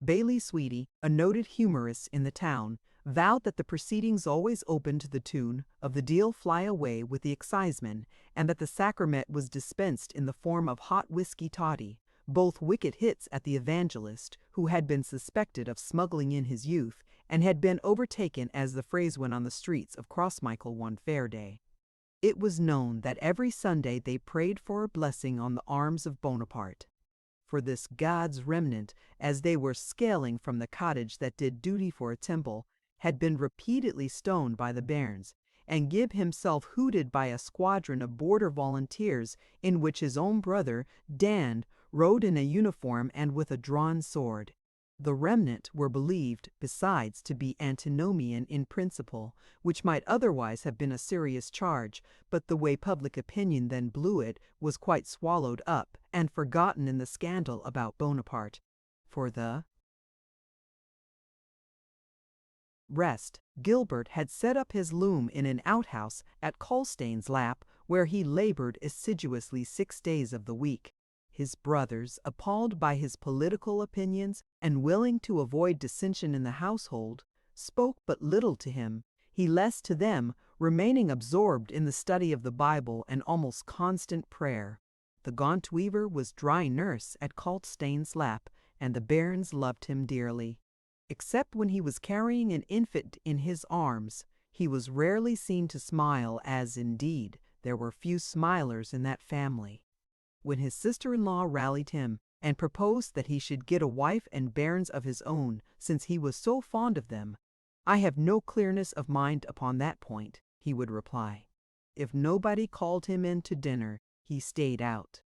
Bailey Sweetie, a noted humorist in the town, vowed that the proceedings always opened to the tune of the Deal Fly Away with the Exciseman, and that the sacrament was dispensed in the form of hot whiskey toddy, both wicked hits at the evangelist, who had been suspected of smuggling in his youth, and had been overtaken, as the phrase went, on the streets of Crossmichael one fair day. It was known that every Sunday they prayed for a blessing on the arms of Bonaparte. For this God's remnant, as they were scaling from the cottage that did duty for a temple, had been repeatedly stoned by the bairns, and Gib himself hooted by a squadron of border volunteers in which his own brother, Dan, rode in a uniform and with a drawn sword. The remnant were believed, besides, to be antinomian in principle, which might otherwise have been a serious charge, but the way public opinion then blew it was quite swallowed up and forgotten in the scandal about Bonaparte. For the rest, Gilbert had set up his loom in an outhouse at Culstane's Lap, where he labored assiduously 6 days of the week. His brothers, appalled by his political opinions and willing to avoid dissension in the household, spoke but little to him, he less to them, remaining absorbed in the study of the Bible and almost constant prayer. The gaunt weaver was dry nurse at Culstane's Lap, and the bairns loved him dearly. Except when he was carrying an infant in his arms, he was rarely seen to smile, as, indeed, there were few smilers in that family. When his sister-in-law rallied him and proposed that he should get a wife and bairns of his own, since he was so fond of them, "I have no clearness of mind upon that point," he would reply. If nobody called him in to dinner, he stayed out.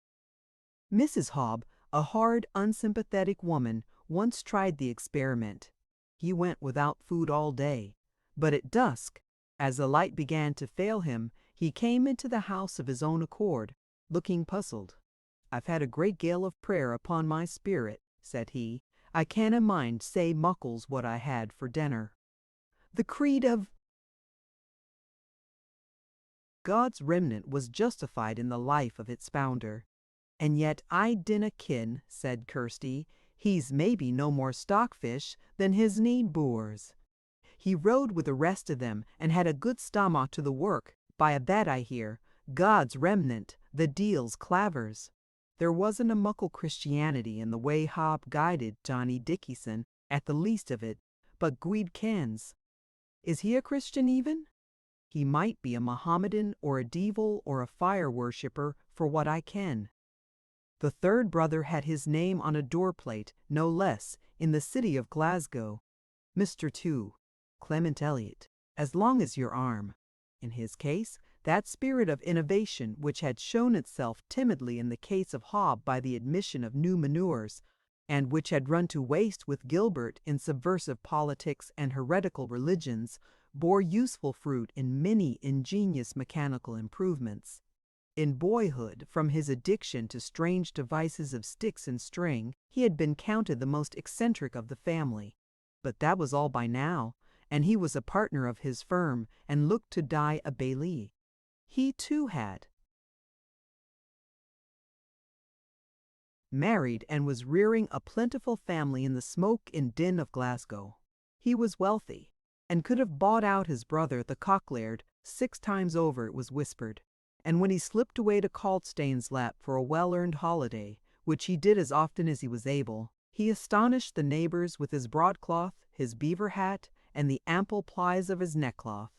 Mrs. Hobb, a hard, unsympathetic woman, once tried the experiment. He went without food all day, but at dusk, as the light began to fail him, he came into the house of his own accord, looking puzzled. "I've had a great gale of prayer upon my spirit," said he. "I canna mind say muckles what I had for dinner." The creed of God's remnant was justified in the life of its founder. "And yet I dinna kin," said Kirsty, "he's maybe no more stockfish than his need boors." He rode with the rest of them and had a good stomach to the work, by a that I hear, God's remnant, the deal's clavers. There wasn't a muckle Christianity in the way Hobb guided Johnny Dickieson, at the least of it, but Guid kens. Is he a Christian even? He might be a Mohammedan or a devil or a fire worshipper, for what I ken. The third brother had his name on a doorplate, no less, in the city of Glasgow. Mr. 2, Clement Elliot, as long as your arm. In his case, that spirit of innovation which had shown itself timidly in the case of Hobb by the admission of new manures, and which had run to waste with Gilbert in subversive politics and heretical religions, bore useful fruit in many ingenious mechanical improvements. In boyhood, from his addiction to strange devices of sticks and string, he had been counted the most eccentric of the family. But that was all by now, and he was a partner of his firm and looked to die a bailee. He too had married and was rearing a plentiful family in the smoke and din of Glasgow. He was wealthy, and could have bought out his brother, the Cocklaird, 6 times over, it was whispered. And when he slipped away to Culstane's Lap for a well-earned holiday, which he did as often as he was able, he astonished the neighbors with his broadcloth, his beaver hat, and the ample plies of his neckcloth.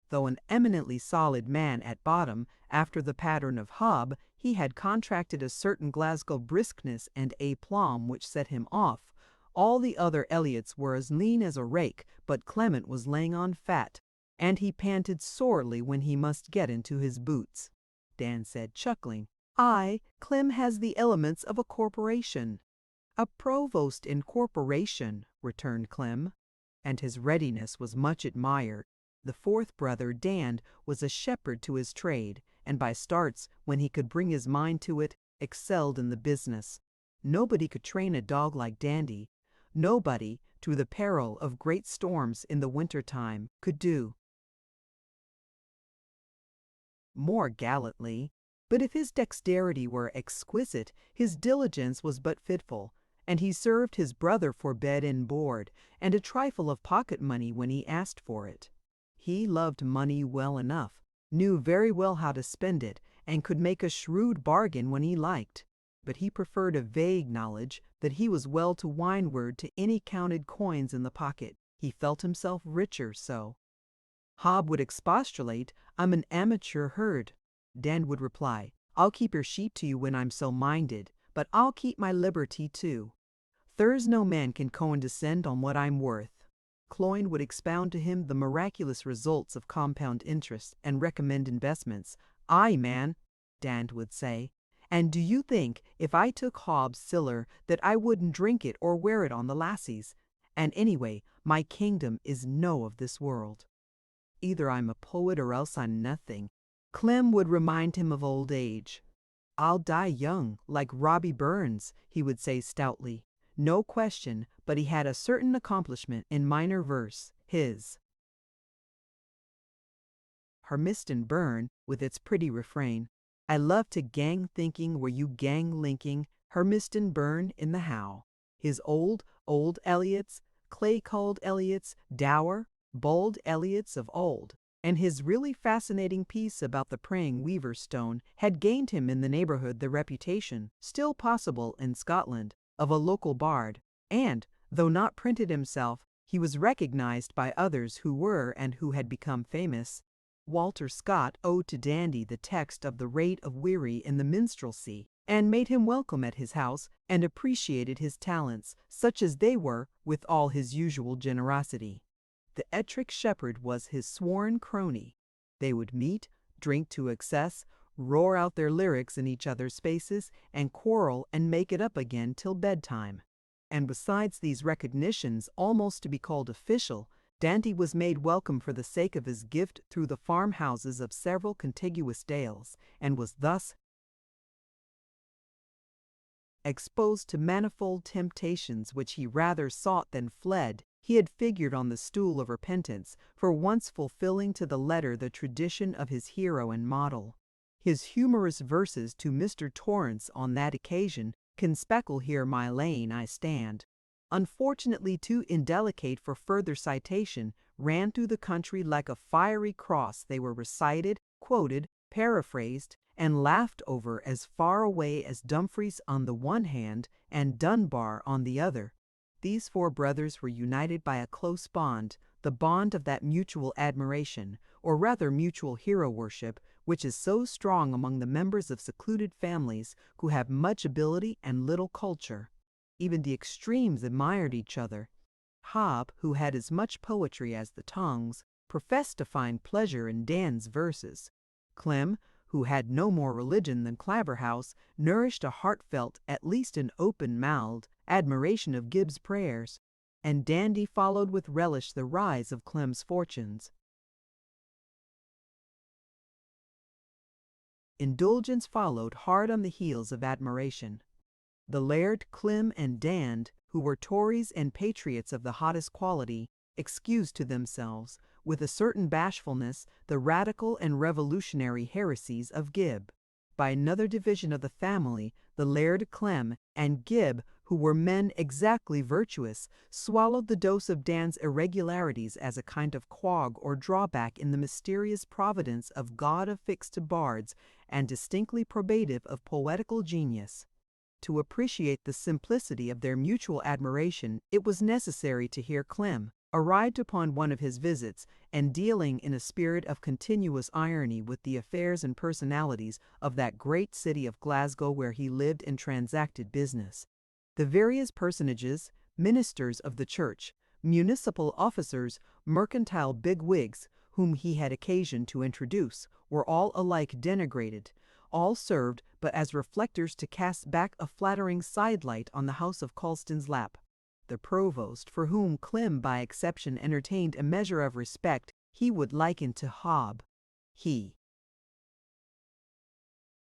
Though an eminently solid man at bottom, after the pattern of Hobb, he had contracted a certain Glasgow briskness and aplomb which set him off. All the other Elliots were as lean as a rake, but Clement was laying on fat, and he panted sorely when he must get into his boots. Dan said, chuckling, "Aye, Clem has the elements of a corporation." "A provost in corporation," returned Clem, and his readiness was much admired. The fourth brother, Dan, was a shepherd to his trade, and by starts, when he could bring his mind to it, excelled in the business. Nobody could train a dog like Dandy. Nobody, through the peril of great storms in the winter time, could do more gallantly. But if his dexterity were exquisite, his diligence was but fitful, and he served his brother for bed and board, and a trifle of pocket money when he asked for it. He loved money well enough, knew very well how to spend it, and could make a shrewd bargain when he liked. But he preferred a vague knowledge that he was well to windward to any counted coins in the pocket. He felt himself richer so. Hob would expostulate, "I'm an amateur herd." Dan would reply, "I'll keep your sheep to you when I'm so minded, but I'll keep my liberty too. There's no man can condescend on what I'm worth." Cloyne would expound to him the miraculous results of compound interest and recommend investments. "Aye, man," Dan would say, "and do you think, if I took Hob's siller, that I wouldn't drink it or wear it on the lassies? And anyway, my kingdom is no of this world. Either I'm a poet or else I'm nothing." Clem would remind him of old age. "I'll die young, like Robbie Burns," he would say stoutly. No question, but he had a certain accomplishment in minor verse, his Hermiston Burn, with its pretty refrain, "I love to gang thinking where you gang linking, Hermiston Burn in the how." His old Eliots, clay-culled Eliots, dour, bold Eliots of old, and his really fascinating piece about the praying weaver's stone had gained him in the neighborhood the reputation, still possible in Scotland, of a local bard, and, though not printed himself, he was recognized by others who were and who had become famous. Walter Scott owed to Dandy the text of the Rate of Weary in the Minstrelsy, and made him welcome at his house, and appreciated his talents, such as they were, with all his usual generosity. The Ettrick shepherd was his sworn crony. They would meet, drink to excess, roar out their lyrics in each other's faces, and quarrel and make it up again till bedtime. And besides these recognitions almost to be called official, Dandy was made welcome for the sake of his gift through the farmhouses of several contiguous dales, and was thus exposed to manifold temptations which he rather sought than fled. He had figured on the stool of repentance, for once fulfilling to the letter the tradition of his hero and model. His humorous verses to Mr. Torrance on that occasion, "Can speckle here my lane I stand," unfortunately too indelicate for further citation, ran through the country like a fiery cross. They were recited, quoted, paraphrased, and laughed over as far away as Dumfries on the one hand and Dunbar on the other. These four brothers were united by a close bond, the bond of that mutual admiration, or rather mutual hero worship, which is so strong among the members of secluded families who have much ability and little culture. Even the extremes admired each other. Hob, who had as much poetry as the tongues, professed to find pleasure in Dan's verses. Clem, who had no more religion than Claverhouse, nourished a heartfelt, at least an open-mouthed, admiration of Gibb's prayers, and Dandy followed with relish the rise of Clem's fortunes. Indulgence followed hard on the heels of admiration. The Laird, Clem, and Dand, who were Tories and patriots of the hottest quality, excused to themselves, with a certain bashfulness, the radical and revolutionary heresies of Gibb. By another division of the family, the Laird Clem and Gibb, who were men exactly virtuous, swallowed the dose of Dan's irregularities as a kind of quag or drawback in the mysterious providence of God affixed to bards, and distinctly probative of poetical genius. To appreciate the simplicity of their mutual admiration, it was necessary to hear Clem, arrived upon one of his visits, and dealing in a spirit of continuous irony with the affairs and personalities of that great city of Glasgow where he lived and transacted business. The various personages, ministers of the church, municipal officers, mercantile bigwigs, whom he had occasion to introduce, were all alike denigrated. All served but as reflectors to cast back a flattering sidelight on the house of Colston's lap. The provost, for whom Clem by exception entertained a measure of respect, he would liken to Hob. He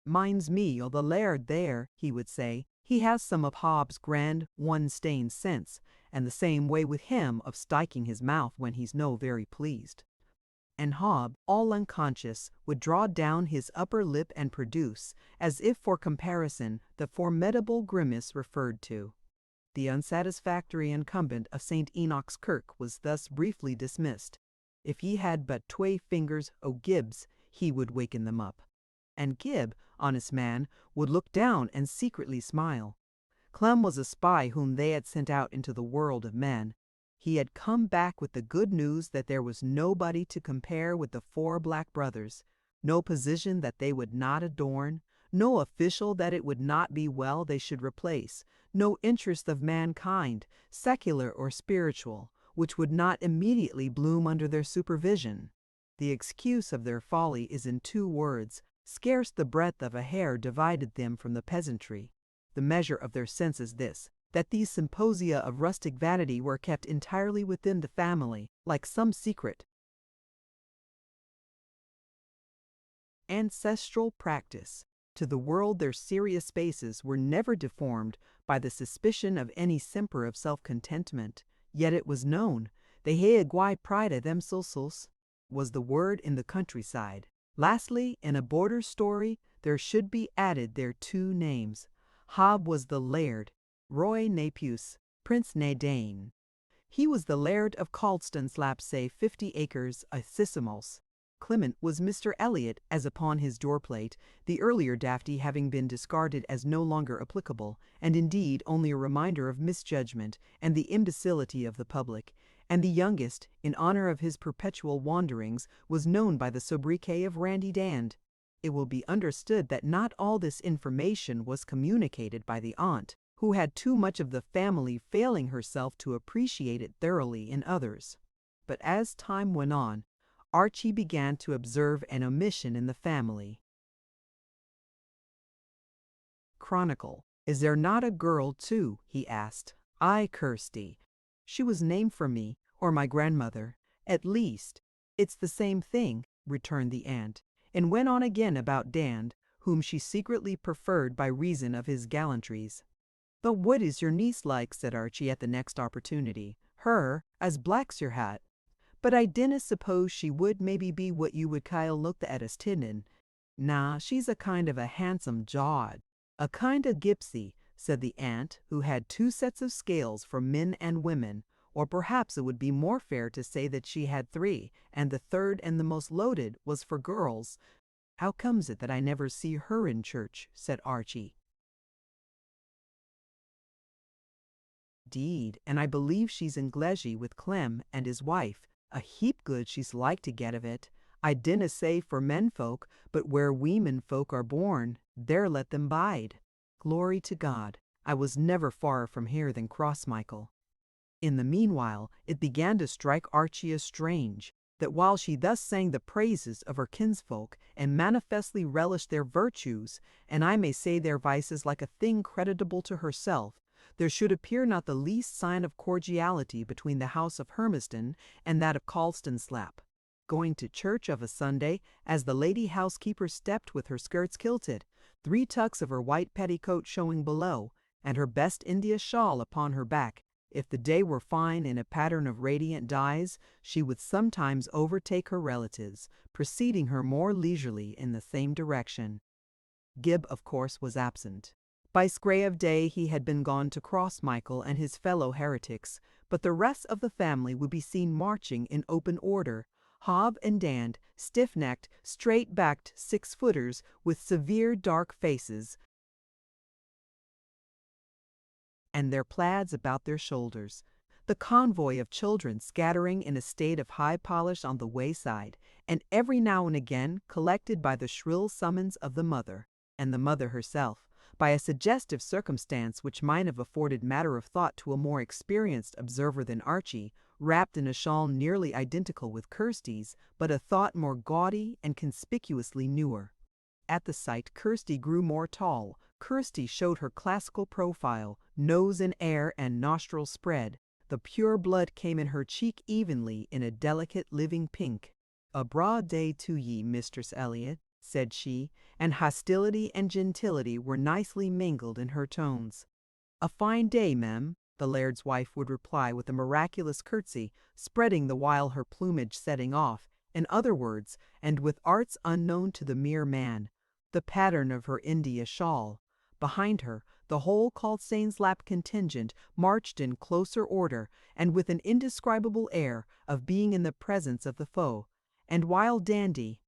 minds me o' the laird there, he would say. He has some of Hob's grand, one-stained sense, and the same way with him of stiking his mouth when he's no very pleased. And Hob, all unconscious, would draw down his upper lip and produce, as if for comparison, the formidable grimace referred to. The unsatisfactory incumbent of St. Enoch's Kirk was thus briefly dismissed. If he had but twa fingers o' Gibbs, he would waken them up. And Gib, honest man, would look down and secretly smile. Clem was a spy whom they had sent out into the world of men. He had come back with the good news that there was nobody to compare with the four black brothers, no position that they would not adorn, no official that it would not be well they should replace, no interest of mankind, secular or spiritual, which would not immediately bloom under their supervision. The excuse of their folly is in two words. Scarce the breadth of a hair divided them from the peasantry. The measure of their sense is this, that these symposia of rustic vanity were kept entirely within the family, like some secret ancestral practice. To the world their serious spaces were never deformed by the suspicion of any simper of self-contentment. Yet it was known, they hae a gwy pride of themselves, was the word in the countryside. Lastly, in a border story, there should be added their two names. Hob was the laird, Roy Napius, Prince na Dane. He was the laird of Caldstone, say 50 acres of Sissimos. Clement was Mr. Elliot, as upon his doorplate, the earlier Dafty having been discarded as no longer applicable, and indeed only a reminder of misjudgment and the imbecility of the public, and the youngest, in honor of his perpetual wanderings, was known by the sobriquet of Randy Dand. It will be understood that not all this information was communicated by the aunt, who had too much of the family failing herself to appreciate it thoroughly in others. But as time went on, Archie began to observe an omission in the family. Chronicle. Is there not a girl, too? He asked. Aye, Kirsty. She was named for me, or my grandmother. At least, it's the same thing, returned the aunt, and went on again about Dand, whom she secretly preferred by reason of his gallantries. But what is your niece like? Said Archie at the next opportunity. Her, as black's your hat. But I dinna suppose she would maybe be what you would kyle looked at as tidden. Nah, she's a kind of a handsome jawed. A kind of gipsy, said the aunt, who had two sets of scales for men and women, or perhaps it would be more fair to say that she had three, and the third and the most loaded was for girls. How comes it that I never see her in church? Said Archie. Deed, and I believe she's in Glegie with Clem and his wife. A heap good she's like to get of it. I dinna say for menfolk, but where weemen folk are born, there let them bide. Glory to God, I was never far from here than Crossmichael. In the meanwhile, it began to strike Archie as strange, that while she thus sang the praises of her kinsfolk, and manifestly relished their virtues, and I may say their vices like a thing creditable to herself, there should appear not the least sign of cordiality between the house of Hermiston and that of Caldstone. Going to church of a Sunday, as the lady housekeeper stepped with her skirts kilted, 3 tucks of her white petticoat showing below, and her best India shawl upon her back, if the day were fine in a pattern of radiant dyes, she would sometimes overtake her relatives, preceding her more leisurely in the same direction. Gib, of course, was absent. By scray of day he had been gone to Crossmichael and his fellow heretics, but the rest of the family would be seen marching in open order, Hob and Dand, stiff-necked, straight-backed 6-footers with severe dark faces, and their plaids about their shoulders. The convoy of children scattering in a state of high polish on the wayside, and every now and again collected by the shrill summons of the mother, and the mother herself, by a suggestive circumstance which might have afforded matter of thought to a more experienced observer than Archie, wrapped in a shawl nearly identical with Kirsty's, but a thought more gaudy and conspicuously newer. At the sight Kirsty grew more tall. Kirsty showed her classical profile, nose in air and nostrils spread. The pure blood came in her cheek evenly in a delicate living pink. A broad day to ye, Mistress Elliot, said she, and hostility and gentility were nicely mingled in her tones. A fine day, mem, the laird's wife would reply with a miraculous curtsy, spreading the while her plumage setting off, in other words, and with arts unknown to the mere man, the pattern of her India shawl. Behind her, The whole Callstane's Lap contingent marched in closer order and with an indescribable air of being in the presence of the foe, and while Dandy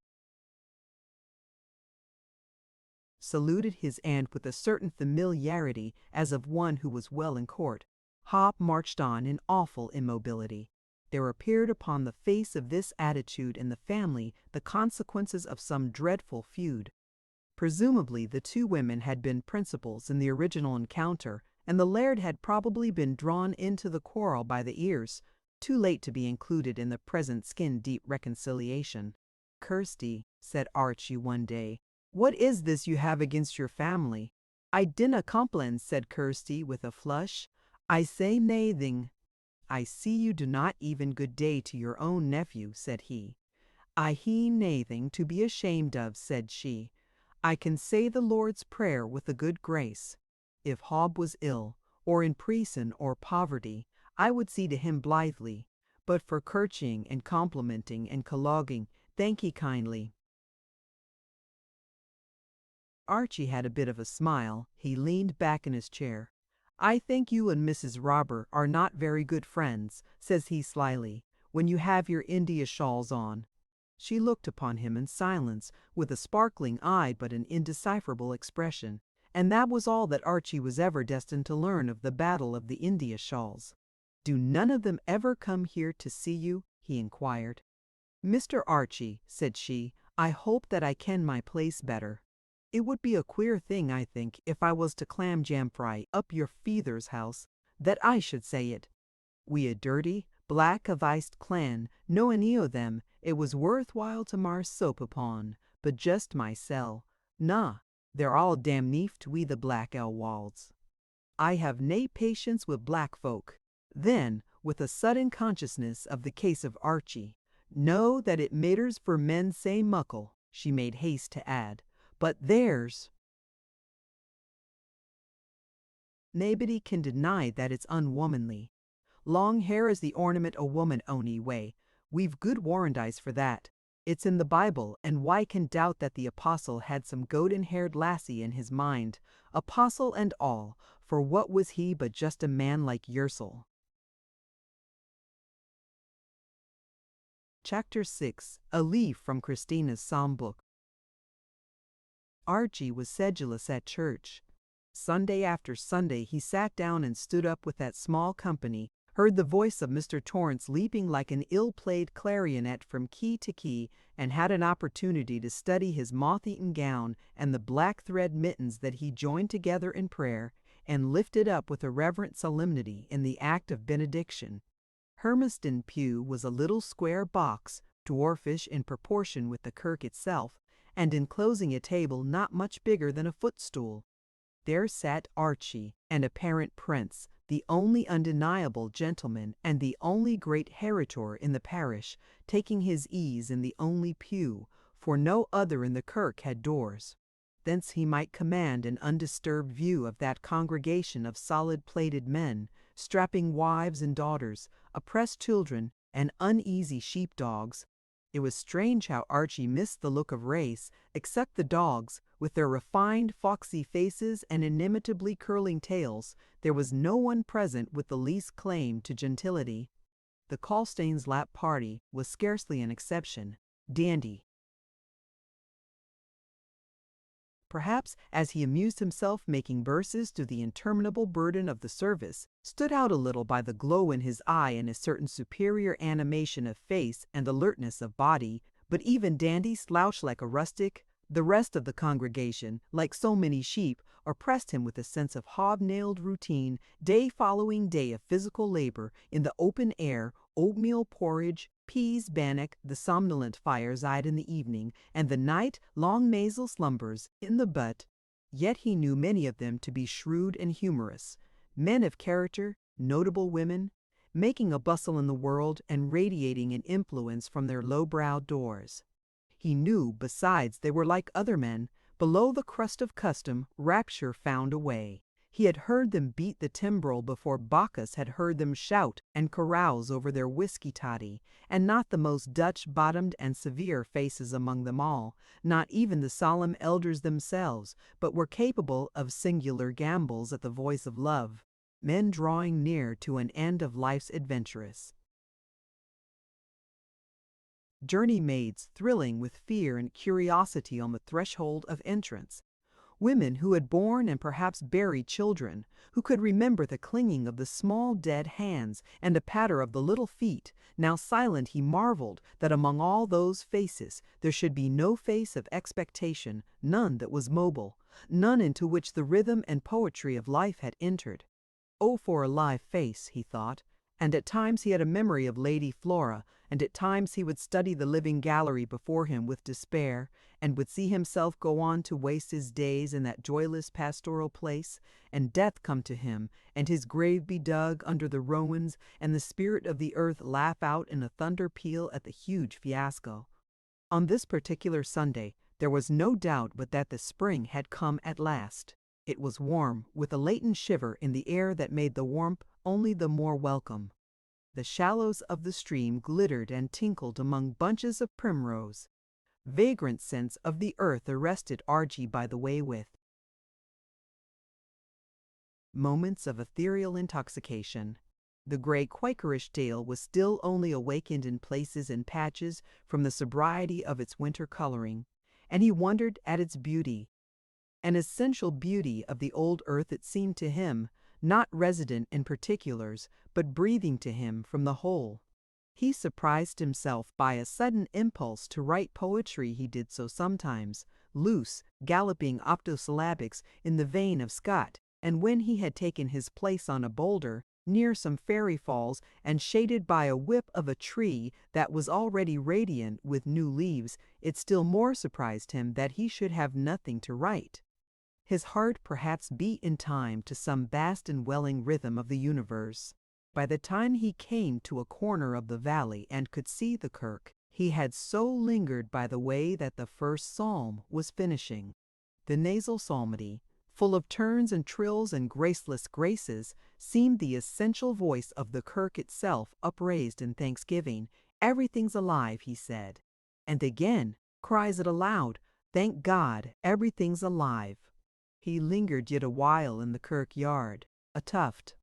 saluted his aunt with a certain familiarity as of one who was well in court, Hob marched on in awful immobility. There appeared upon the face of this attitude in the family the consequences of some dreadful feud. Presumably the two women had been principals in the original encounter, and the laird had probably been drawn into the quarrel by the ears, too late to be included in the present skin-deep reconciliation. "Kirsty," said Archie one day, "what is this you have against your family?" "I dinna complain," said Kirsty with a flush. "I say naething." "I see you do not even good day to your own nephew," said he. "I hae naething to be ashamed of," said she. "I can say the Lord's Prayer with a good grace. If Hob was ill, or in prison or poverty, I would see to him blithely, but for curching and complimenting and colloguing, thank ye kindly." Archie had a bit of a smile. He leaned back in his chair. "I think you and Mrs. Robert are not very good friends," says he slyly, "when you have your India shawls on." She looked upon him in silence, with a sparkling eye but an indecipherable expression, and that was all that Archie was ever destined to learn of the battle of the India shawls. "Do none of them ever come here to see you?" he inquired. "Mr. Archie," said she, "I hope that I ken my place better. It would be a queer thing, I think, if I was to clam jam fry up your feather's house, that I should say it. We a dirty, black-aviced clan, no ane o' them it was worth while to mar soap upon, but just mysel. Na, they're all damneeft wi' the black elwalds. I have nae patience wi' black folk." Then, with a sudden consciousness of the case of Archie, "No that it matters for men sae muckle," she made haste to add, "but there's naebody can deny that it's unwomanly. Long hair is the ornament o' woman ony way. We've good warranties for that. It's in the Bible, and why can doubt that the apostle had some golden-haired lassie in his mind, apostle and all, for what was he but just a man like yoursel?" Chapter 6. A Leaf from Christina's Psalm Book. Archie was sedulous at church. Sunday after Sunday he sat down and stood up with that small company, heard the voice of Mr. Torrance leaping like an ill-played clarionet from key to key, and had an opportunity to study his moth-eaten gown and the black thread mittens that he joined together in prayer and lifted up with a reverent solemnity in the act of benediction. Hermiston pew was a little square box, dwarfish in proportion with the kirk itself, and enclosing a table not much bigger than a footstool. There sat Archie, an apparent prince, the only undeniable gentleman and the only great heritor in the parish, taking his ease in the only pew, for no other in the kirk had doors. Thence he might command an undisturbed view of that congregation of solid-plated men, strapping wives and daughters, oppressed children, and uneasy sheep-dogs. It was strange how Archie missed the look of race, except the dogs, with their refined, foxy faces and inimitably curling tails. There was no one present with the least claim to gentility. The Callstane's Lap party was scarcely an exception. Dandy, perhaps as he amused himself making verses to the interminable burden of the service, stood out a little by the glow in his eye and a certain superior animation of face and alertness of body, but even Dandy slouched like a rustic. The rest of the congregation, like so many sheep, oppressed him with a sense of hobnailed routine, day following day of physical labor in the open air, oatmeal porridge, peas bannock, the somnolent fireside in the evening, and the night long nasal slumbers in the butt. Yet he knew many of them to be shrewd and humorous, men of character, notable women, making a bustle in the world and radiating an influence from their low-browed doors. He knew, besides, they were like other men. Below the crust of custom, rapture found a way. He had heard them beat the timbrel before Bacchus had heard them shout and carouse over their whiskey toddy, and not the most Dutch-bottomed and severe faces among them all, not even the solemn elders themselves, but were capable of singular gambols at the voice of love, men drawing near to an end of life's adventurous journey, maids thrilling with fear and curiosity on the threshold of entrance, women who had borne and perhaps buried children, who could remember the clinging of the small dead hands and the patter of the little feet. Now silent, he marveled that among all those faces there should be no face of expectation, none that was mobile, none into which the rhythm and poetry of life had entered. Oh, for a live face, he thought, and at times he had a memory of Lady Flora, and at times he would study the living gallery before him with despair, and would see himself go on to waste his days in that joyless pastoral place, and death come to him, and his grave be dug under the rowans, and the spirit of the earth laugh out in a thunder peal at the huge fiasco. On this particular Sunday there was no doubt but that the spring had come at last. It was warm, with a latent shiver in the air that made the warmth only the more welcome. The shallows of the stream glittered and tinkled among bunches of primrose. Vagrant scents of the earth arrested Archie by the way with moments of ethereal intoxication. The gray Quakerish dale was still only awakened in places and patches from the sobriety of its winter coloring, and he wondered at its beauty. An essential beauty of the old earth, it seemed to him, not resident in particulars, but breathing to him from the whole. He surprised himself by a sudden impulse to write poetry. He did so sometimes, loose, galloping octosyllabics in the vein of Scott, and when he had taken his place on a boulder, near some fairy falls, and shaded by a whip of a tree that was already radiant with new leaves, it still more surprised him that he should have nothing to write. His heart perhaps beat in time to some vast and welling rhythm of the universe. By the time he came to a corner of the valley and could see the kirk, he had so lingered by the way that the first psalm was finishing. The nasal psalmody, full of turns and trills and graceless graces, seemed the essential voice of the kirk itself, upraised in thanksgiving. Everything's alive, he said. And again cries it aloud, thank God, everything's alive. He lingered yet a while in the kirkyard. A tuft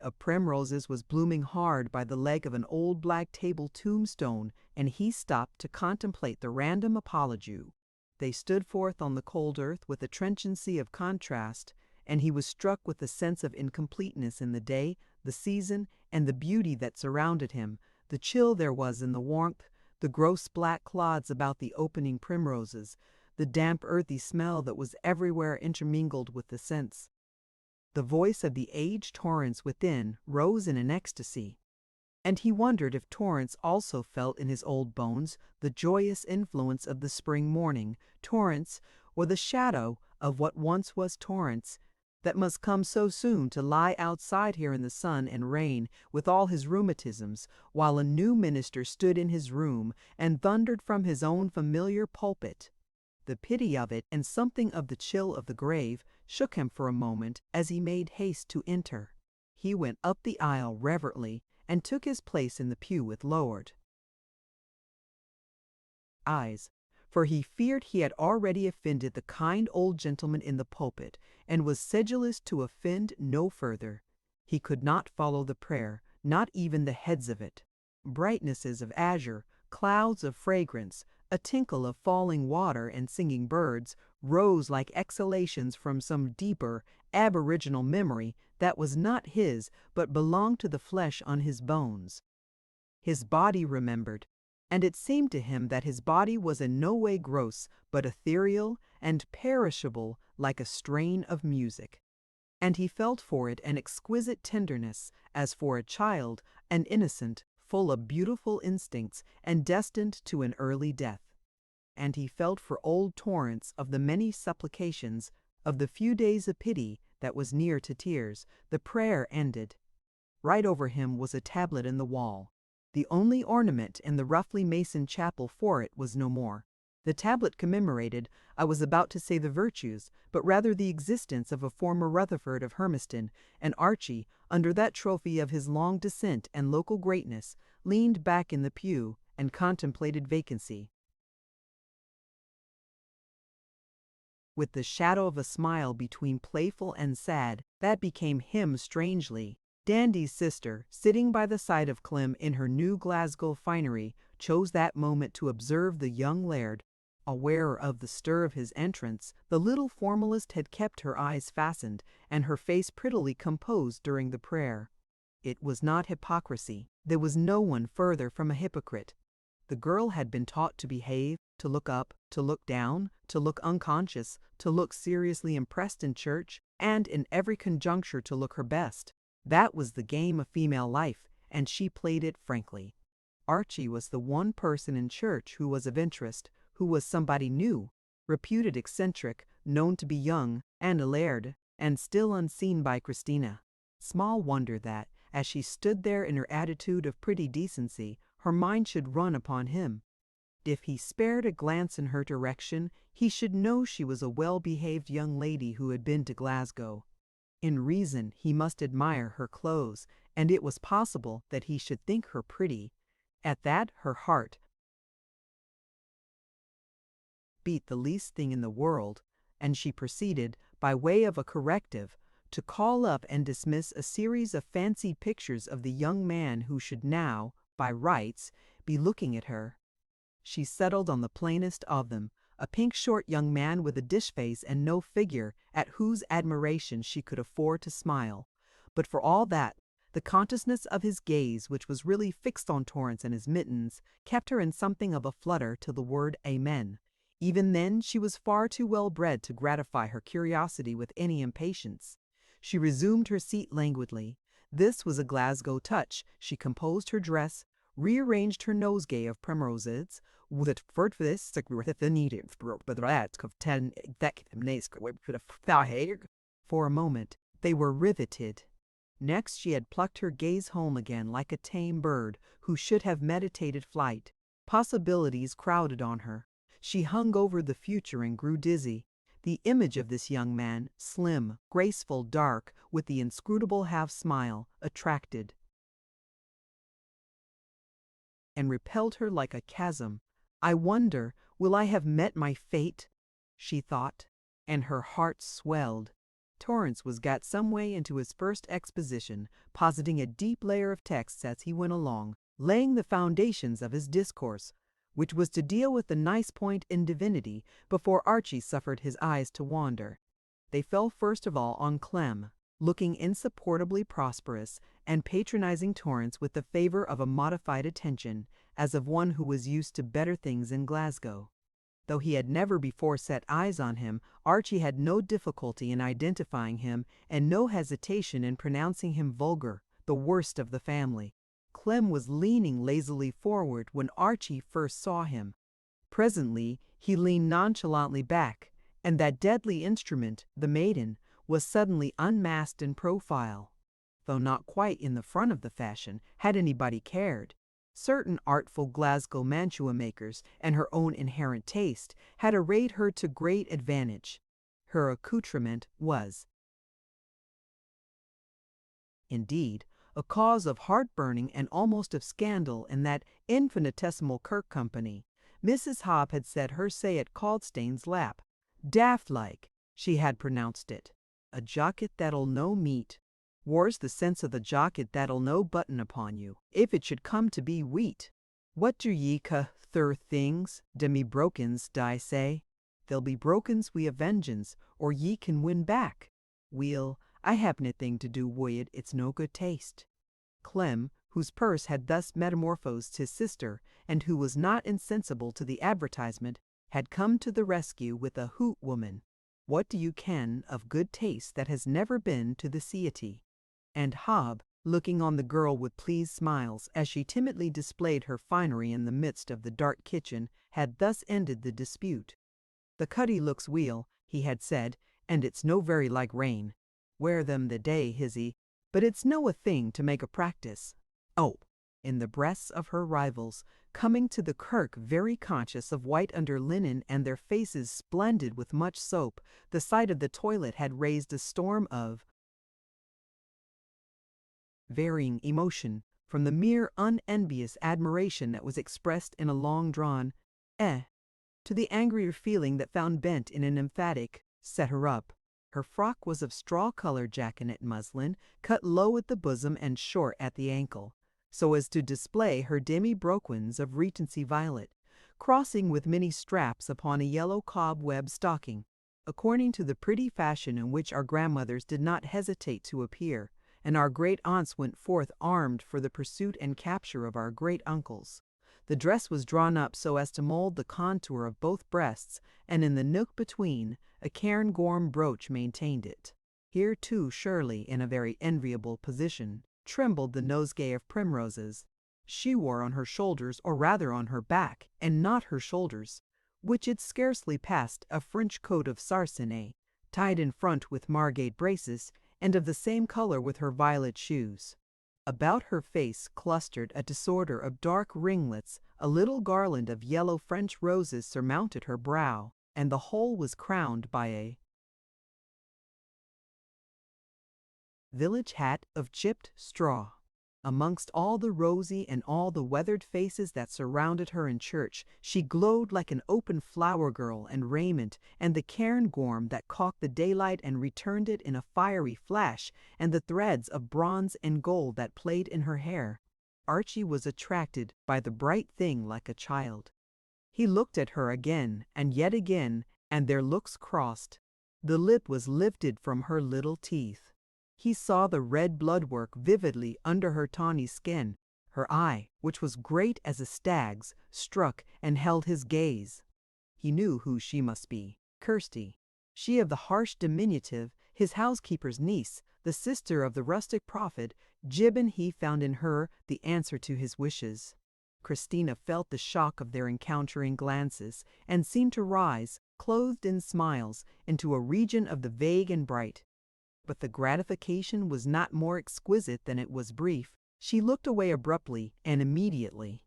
of primroses was blooming hard by the leg of an old black table tombstone, and he stopped to contemplate the random apologue. They stood forth on the cold earth with a trenchancy of contrast, and he was struck with the sense of incompleteness in the day, the season, and the beauty that surrounded him, the chill there was in the warmth, the gross black clods about the opening primroses, the damp earthy smell that was everywhere intermingled with the scents. The voice of the aged Torrance within rose in an ecstasy, and he wondered if Torrance also felt in his old bones the joyous influence of the spring morning, Torrance, or the shadow of what once was Torrance, that must come so soon to lie outside here in the sun and rain with all his rheumatisms, while a new minister stood in his room and thundered from his own familiar pulpit. The pity of it and something of the chill of the grave shook him for a moment as he made haste to enter. He went up the aisle reverently and took his place in the pew with lowered eyes, for he feared he had already offended the kind old gentleman in the pulpit, and was sedulous to offend no further. He could not follow the prayer, not even the heads of it. Brightnesses of azure, clouds of fragrance, a tinkle of falling water and singing birds, rose like exhalations from some deeper, aboriginal memory that was not his, but belonged to the flesh on his bones. His body remembered, and it seemed to him that his body was in no way gross, but ethereal and perishable like a strain of music. And he felt for it an exquisite tenderness, as for a child, an innocent, full of beautiful instincts, and destined to an early death. And he felt for old Torrance of the many supplications, of the few days of pity that was near to tears. The prayer ended. Right over him was a tablet in the wall. The only ornament in the roughly masoned chapel for it was no more. The tablet commemorated, I was about to say the virtues, but rather the existence of a former Rutherford of Hermiston, and Archie, under that trophy of his long descent and local greatness, leaned back in the pew and contemplated vacancy, with the shadow of a smile between playful and sad, that became him strangely. Dandy's sister, sitting by the side of Clem in her new Glasgow finery, chose that moment to observe the young laird. Aware of the stir of his entrance, the little formalist had kept her eyes fastened and her face prettily composed during the prayer. It was not hypocrisy. There was no one further from a hypocrite. The girl had been taught to behave, to look up, to look down, to look unconscious, to look seriously impressed in church, and in every conjuncture to look her best. That was the game of female life, and she played it frankly. Archie was the one person in church who was of interest, who was somebody new, reputed eccentric, known to be young, and a laird, and still unseen by Christina. Small wonder that, as she stood there in her attitude of pretty decency, her mind should run upon him. If he spared a glance in her direction, he should know she was a well-behaved young lady who had been to Glasgow. In reason, he must admire her clothes, and it was possible that he should think her pretty. At that, her heart beat the least thing in the world, and she proceeded, by way of a corrective, to call up and dismiss a series of fancy pictures of the young man who should now, by rights, be looking at her. She settled on the plainest of them, a pink short young man with a dish face and no figure, at whose admiration she could afford to smile. But for all that, the consciousness of his gaze, which was really fixed on Torrance and his mittens, kept her in something of a flutter till the word Amen. Even then she was far too well bred to gratify her curiosity with any impatience. She resumed her seat languidly. This was a Glasgow touch. She composed her dress, rearranged her nosegay of primroses, with it for this the needed of 10 for a moment they were riveted. Next she had plucked her gaze home again like a tame bird who should have meditated flight. Possibilities crowded on her. She hung over the future and grew dizzy. The image of this young man, slim, graceful, dark, with the inscrutable half-smile, attracted and repelled her like a chasm. I wonder, will I have met my fate? She thought, and her heart swelled. Torrance was got some way into his first exposition, positing a deep layer of texts as he went along, laying the foundations of his discourse, which was to deal with the nice point in divinity, before Archie suffered his eyes to wander. They fell first of all on Clem, looking insupportably prosperous, and patronizing Torrance with the favor of a modified attention, as of one who was used to better things in Glasgow. Though he had never before set eyes on him, Archie had no difficulty in identifying him, and no hesitation in pronouncing him vulgar, the worst of the family. Clem was leaning lazily forward when Archie first saw him. Presently he leaned nonchalantly back, and that deadly instrument, the maiden, was suddenly unmasked in profile, though not quite in the front of the fashion, had anybody cared. Certain artful Glasgow mantua makers, and her own inherent taste, had arrayed her to great advantage. Her accoutrement was, indeed, a cause of heart-burning and almost of scandal in that infinitesimal Kirk company. Mrs. Hobb had said her say at Caldstain's lap. Daft-like, she had pronounced it. A jocket that'll no meet. War's the sense of the jocket that'll no button upon you, if it should come to be wheat. What do ye thir things, demi brokens, die say? They'll be brokens wi' a vengeance, or ye can win back. Weel, I have naething to do wi' it, it's no good taste. Clem, whose purse had thus metamorphosed his sister, and who was not insensible to the advertisement, had come to the rescue with a hoot woman. What do you ken of good taste that has never been to the Ciety? And Hobb, looking on the girl with pleased smiles as she timidly displayed her finery in the midst of the dark kitchen, had thus ended the dispute. The cuddy looks weel, he had said, and it's no very like rain. Wear them the day, Hizzy, but it's no a thing to make a practice. Oh, in the breasts of her rivals, coming to the kirk very conscious of white under linen and their faces splendid with much soap. The sight of the toilet had raised a storm of varying emotion, from the mere unenvious admiration that was expressed in a long-drawn "eh," to the angrier feeling that found vent in an emphatic "set her up." Her frock was of straw-colored jaconet muslin, cut low at the bosom and short at the ankle, so as to display her demi-broquins of regency violet, crossing with many straps upon a yellow cobweb stocking, according to the pretty fashion in which our grandmothers did not hesitate to appear, and our great-aunts went forth armed for the pursuit and capture of our great-uncles. The dress was drawn up so as to mold the contour of both breasts, and in the nook between, a cairngorm brooch maintained it. Here, too, surely in a very enviable position, trembled the nosegay of primroses. She wore on her shoulders, or rather on her back, and not her shoulders, which it scarcely passed, a French coat of sarcenet, tied in front with margate braces, and of the same color with her violet shoes. About her face clustered a disorder of dark ringlets, a little garland of yellow French roses surmounted her brow, and the whole was crowned by a village hat of chipped straw. Amongst all the rosy and all the weathered faces that surrounded her in church, she glowed like an open flower girl in raiment, and the cairngorm that caught the daylight and returned it in a fiery flash, and the threads of bronze and gold that played in her hair. Archie was attracted by the bright thing like a child. He looked at her again, and yet again, and their looks crossed. The lip was lifted from her little teeth. He saw the red bloodwork vividly under her tawny skin. Her eye, which was great as a stag's, struck and held his gaze. He knew who she must be, Kirsty, she of the harsh diminutive, his housekeeper's niece, the sister of the rustic prophet. Gibbon he found in her the answer to his wishes. Christina felt the shock of their encountering glances, and seemed to rise, clothed in smiles, into a region of the vague and bright. But the gratification was not more exquisite than it was brief. She looked away abruptly, and immediately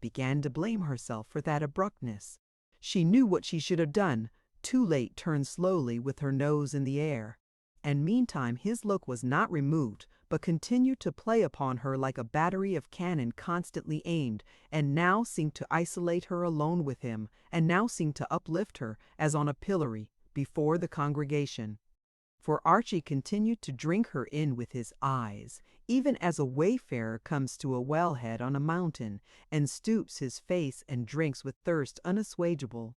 began to blame herself for that abruptness. She knew what she should have done, too late turned slowly with her nose in the air. And meantime his look was not removed, but continued to play upon her like a battery of cannon constantly aimed, and now seemed to isolate her alone with him, and now seemed to uplift her, as on a pillory, before the congregation. For Archie continued to drink her in with his eyes, even as a wayfarer comes to a wellhead on a mountain, and stoops his face and drinks with thirst unassuageable.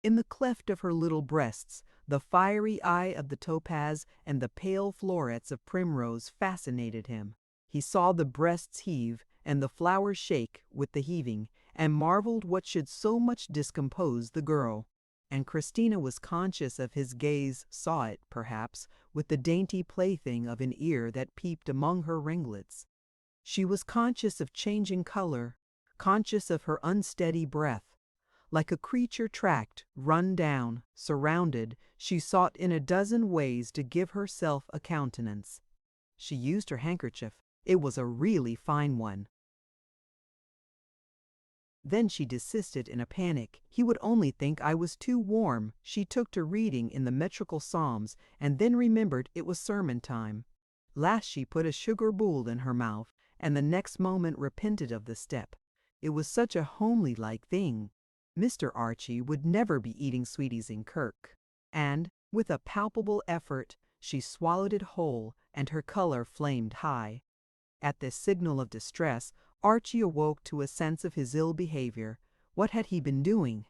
In the cleft of her little breasts, the fiery eye of the topaz and the pale florets of primrose fascinated him. He saw the breasts heave, and the flowers shake with the heaving, and marveled what should so much discompose the girl. And Christina was conscious of his gaze, saw it, perhaps, with the dainty plaything of an ear that peeped among her ringlets. She was conscious of changing color, conscious of her unsteady breath. Like a creature tracked, run down, surrounded, she sought in a dozen ways to give herself a countenance. She used her handkerchief. It was a really fine one. Then she desisted in a panic. He would only think I was too warm. She took to reading in the metrical psalms, and then remembered it was sermon time. Last she put a sugar bowl in her mouth, and the next moment repented of the step. It was such a homely-like thing. Mr. Archie would never be eating sweeties in Kirk. And, with a palpable effort, she swallowed it whole, and her color flamed high. At this signal of distress, Archie awoke to a sense of his ill behavior. What had he been doing?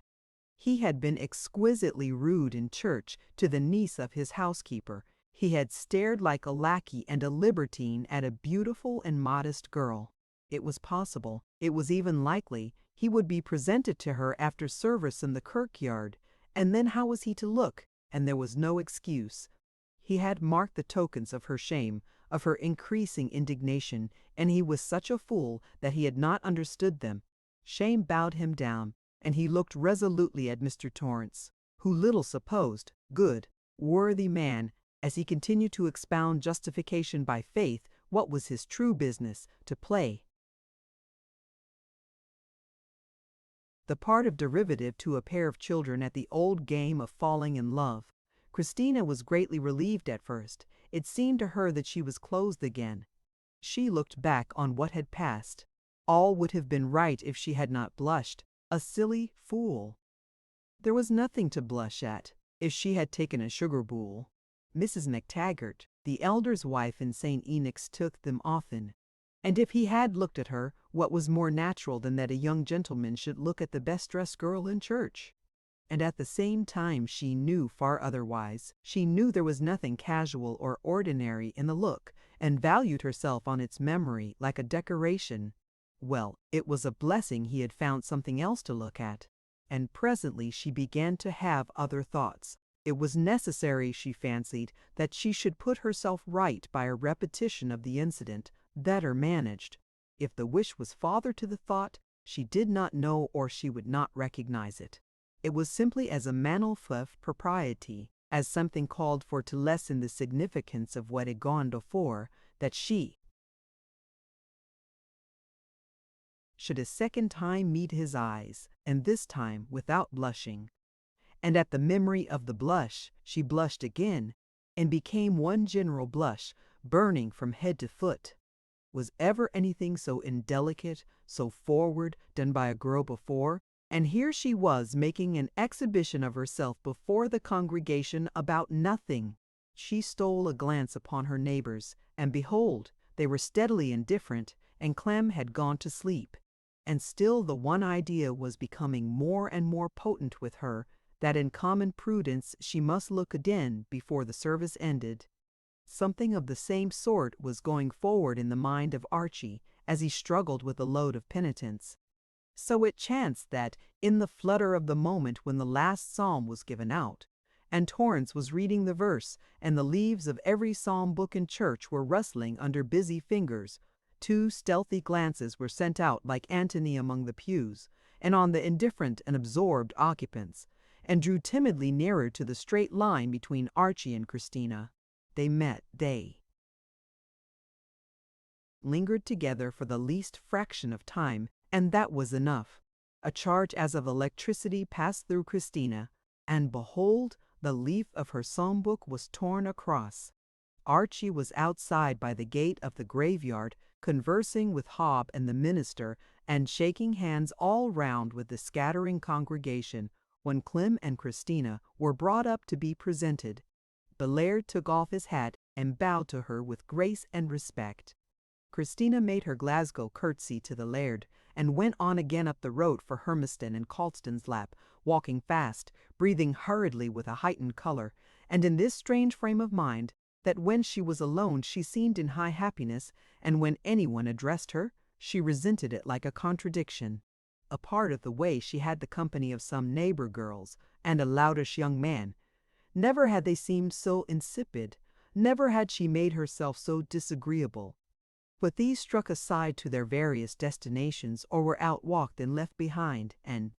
He had been exquisitely rude in church to the niece of his housekeeper. He had stared like a lackey and a libertine at a beautiful and modest girl. It was possible, it was even likely, he would be presented to her after service in the kirkyard, and then how was he to look? And there was no excuse. He had marked the tokens of her shame, of her increasing indignation, and he was such a fool that he had not understood them. Shame bowed him down, and he looked resolutely at Mr. Torrance, who little supposed, good, worthy man, as he continued to expound justification by faith, What was his true business? To play the part of derivative to a pair of children at the old game of falling in love. Christina was greatly relieved at first. It seemed to her that she was clothed again. She looked back on what had passed. All would have been right if she had not blushed. A silly fool. There was nothing to blush at if she had taken a sugar bowl. Mrs. MacTaggart, the elder's wife in St. Enoch's, took them often. And if he had looked at her, what was more natural than that a young gentleman should look at the best-dressed girl in church? And at the same time she knew far otherwise. She knew there was nothing casual or ordinary in the look, and valued herself on its memory like a decoration. Well, it was a blessing he had found something else to look at. And presently she began to have other thoughts. It was necessary, she fancied, that she should put herself right by a repetition of the incident, better managed. If the wish was father to the thought, she did not know, or she would not recognize it. It was simply as a manifeste propriety, as something called for to lessen the significance of what had gone before, that she should a second time meet his eyes, and this time without blushing. And at the memory of the blush, she blushed again, and became one general blush, burning from head to foot. Was ever anything so indelicate, so forward, done by a girl before? And here she was making an exhibition of herself before the congregation about nothing. She stole a glance upon her neighbors, and behold, they were steadily indifferent, and Clem had gone to sleep. And still the one idea was becoming more and more potent with her, that in common prudence she must look again before the service ended. Something of the same sort was going forward in the mind of Archie as he struggled with the load of penitence. So it chanced that, in the flutter of the moment when the last psalm was given out, and Torrance was reading the verse, and the leaves of every psalm book in church were rustling under busy fingers, 2 stealthy glances were sent out like Antony among the pews, and on the indifferent and absorbed occupants, and drew timidly nearer to the straight line between Archie and Christina. They met, they lingered together for the least fraction of time, and that was enough. A charge as of electricity passed through Christina, and behold, the leaf of her psalm book was torn across. Archie was outside by the gate of the graveyard, conversing with Hob and the minister, and shaking hands all round with the scattering congregation, when Clem and Christina were brought up to be presented. The laird took off his hat and bowed to her with grace and respect. Christina made her Glasgow curtsy to the laird, and went on again up the road for Hermiston and Colston's lap, walking fast, breathing hurriedly with a heightened color, and in this strange frame of mind, that when she was alone she seemed in high happiness, and when anyone addressed her, she resented it like a contradiction. A part of the way she had the company of some neighbor girls, and a loutish young man. Never had they seemed so insipid, never had she made herself so disagreeable. But these struck aside to their various destinations, or were outwalked and left behind, and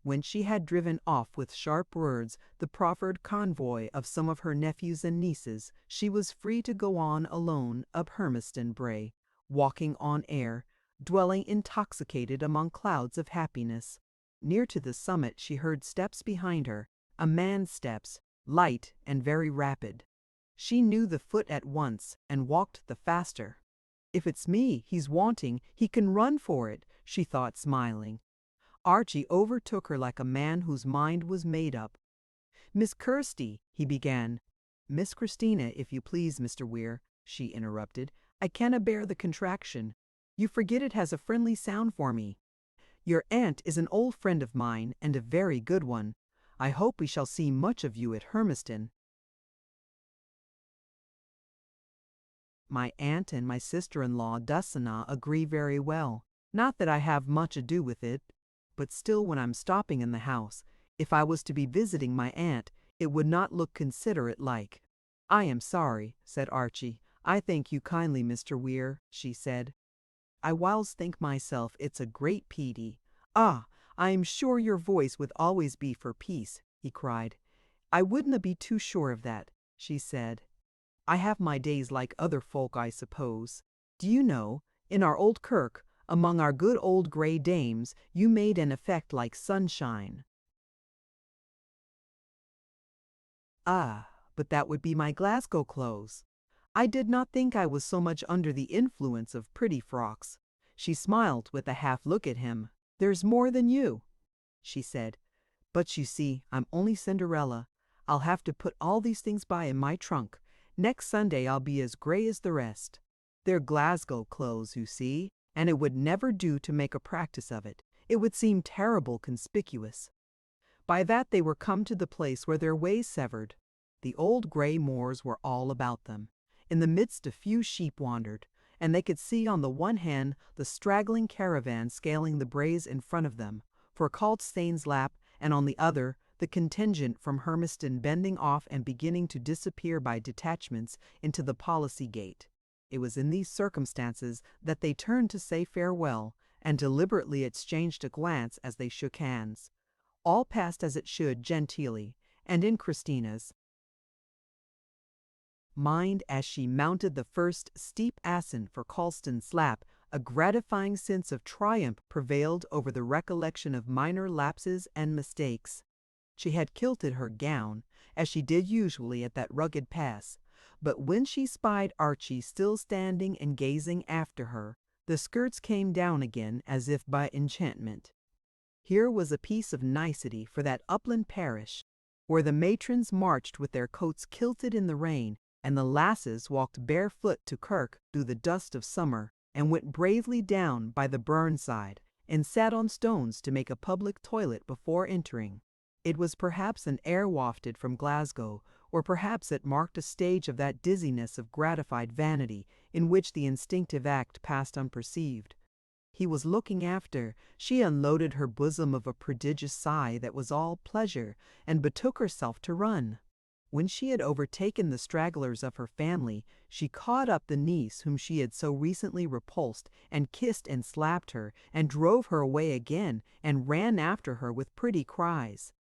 when she had driven off with sharp words the proffered convoy of some of her nephews and nieces, she was free to go on alone up Hermiston Brae, walking on air, dwelling intoxicated among clouds of happiness. Near to the summit she heard steps behind her, a man's steps, light and very rapid. She knew the foot at once, and walked the faster. If it's me he's wanting, he can run for it, she thought, smiling. Archie overtook her like a man whose mind was made up. "Miss Kirsty," he began. "Miss Christina, if you please, Mr. Weir," she interrupted. "I canna bear the contraction. You forget it has a friendly sound for me. Your aunt is an old friend of mine, and a very good one. I hope we shall see much of you at Hermiston." "My aunt and my sister-in-law Dussanah agree very well. Not that I have much ado with it, but still when I'm stopping in the house, if I was to be visiting my aunt, it would not look considerate like." "I am sorry," said Archie. "I thank you kindly, Mr. Weir," she said. "I whiles think myself it's a great pity." "Ah, I am sure your voice would always be for peace," he cried. "I wouldna be too sure of that," she said. I have my days like other folk, I suppose. Do you know, in our old kirk, among our good old grey dames, you made an effect like sunshine. Ah, but that would be my Glasgow clothes. I did not think I was so much under the influence of pretty frocks. She smiled with a half look at him. There's more than you, she said. But you see, I'm only Cinderella. I'll have to put all these things by in my trunk. Next Sunday I'll be as grey as the rest. They're Glasgow clothes, you see, and it would never do to make a practice of it. It would seem terrible conspicuous. By that they were come to the place where their ways severed. The old grey moors were all about them. In the midst a few sheep wandered, and they could see on the one hand the straggling caravan scaling the braes in front of them, for Caldstain's lap, and on the other the contingent from Hermiston bending off and beginning to disappear by detachments into the Policy Gate. It was in these circumstances that they turned to say farewell, and deliberately exchanged a glance as they shook hands. All passed as it should genteelly, and in Christina's mind as she mounted the first steep ascent for Caldstain's lap, a gratifying sense of triumph prevailed over the recollection of minor lapses and mistakes. She had kilted her gown, as she did usually at that rugged pass, but when she spied Archie still standing and gazing after her, the skirts came down again as if by enchantment. Here was a piece of nicety for that upland parish, where the matrons marched with their coats kilted in the rain, and the lasses walked barefoot to kirk through the dust of summer, and went bravely down by the burn side, and sat on stones to make a public toilet before entering. It was perhaps an air wafted from Glasgow, or perhaps it marked a stage of that dizziness of gratified vanity in which the instinctive act passed unperceived. He was looking after. She unloaded her bosom of a prodigious sigh that was all pleasure, and betook herself to run. When she had overtaken the stragglers of her family, she caught up the niece whom she had so recently repulsed, and kissed and slapped her, and drove her away again, and ran after her with pretty cries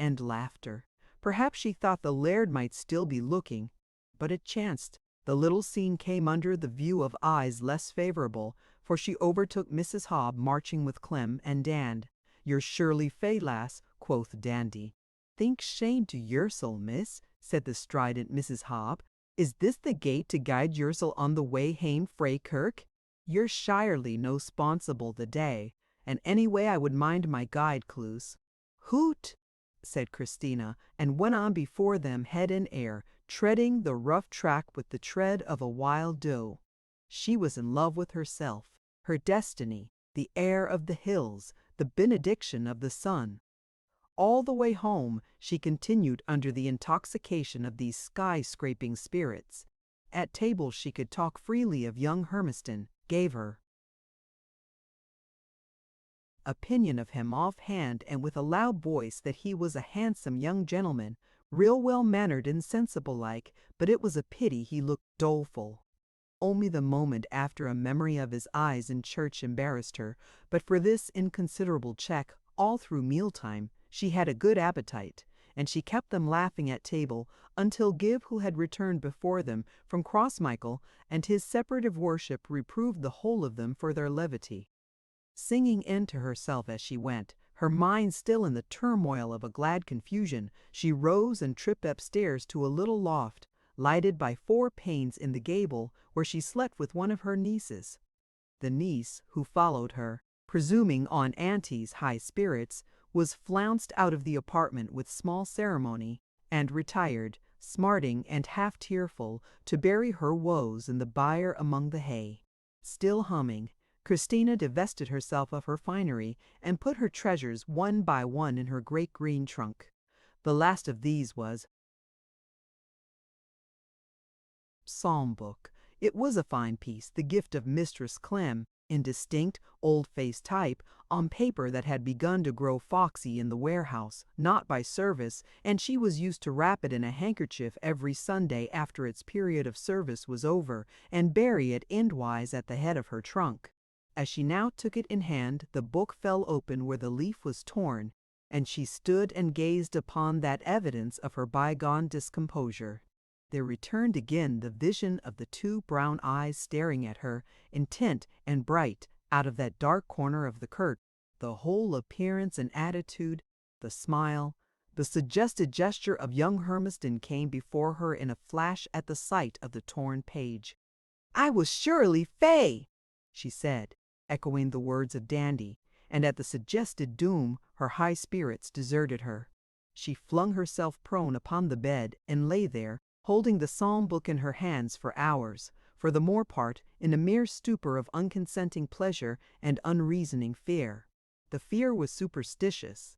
and laughter. Perhaps she thought the laird might still be looking, but it chanced. The little scene came under the view of eyes less favourable, for she overtook Mrs. Hobb marching with Clem and Dan. "You're surely fey, lass," quoth Dandy. "Think shame to yoursel, miss," said the strident Mrs. Hobb. "Is this the gate to guide yoursel on the way hame frae kirk? You're shirely no sponsible the day, and anyway I would mind my guide clues." "Hoot!" said Christina, and went on before them head in air, treading the rough track with the tread of a wild doe. She was in love with herself, her destiny, the air of the hills, the benediction of the sun. All the way home she continued under the intoxication of these sky-scraping spirits. At table she could talk freely of young Hermiston, gave her opinion of him off-hand and with a loud voice that he was a handsome young gentleman, real well-mannered and sensible-like, but it was a pity he looked doleful. Only the moment after a memory of his eyes in church embarrassed her, but for this inconsiderable check, all through mealtime, she had a good appetite, and she kept them laughing at table until Gib, who had returned before them from Crossmichael, and his separative worship reproved the whole of them for their levity. Singing in to herself as she went, her mind still in the turmoil of a glad confusion, she rose and tripped upstairs to a little loft, lighted by 4 panes in the gable, where she slept with one of her nieces. The niece, who followed her, presuming on Auntie's high spirits, was flounced out of the apartment with small ceremony, and retired, smarting and half tearful, to bury her woes in the byre among the hay. Still humming, Christina divested herself of her finery, and put her treasures one by one in her great green trunk. The last of these was Psalm Book. It was a fine piece, the gift of Mistress Clem, in distinct, old-faced type, on paper that had begun to grow foxy in the warehouse, not by service, and she was used to wrap it in a handkerchief every Sunday after its period of service was over, and bury it endwise at the head of her trunk. As she now took it in hand, the book fell open where the leaf was torn, and she stood and gazed upon that evidence of her bygone discomposure. There returned again the vision of the two brown eyes staring at her, intent and bright, out of that dark corner of the curtain. The whole appearance and attitude, the smile, the suggested gesture of young Hermiston came before her in a flash at the sight of the torn page. "I was surely fey," she said, echoing the words of Dandy, and at the suggested doom her high spirits deserted her. She flung herself prone upon the bed and lay there, holding the psalm book in her hands for hours, for the more part in a mere stupor of unconsenting pleasure and unreasoning fear. The fear was superstitious.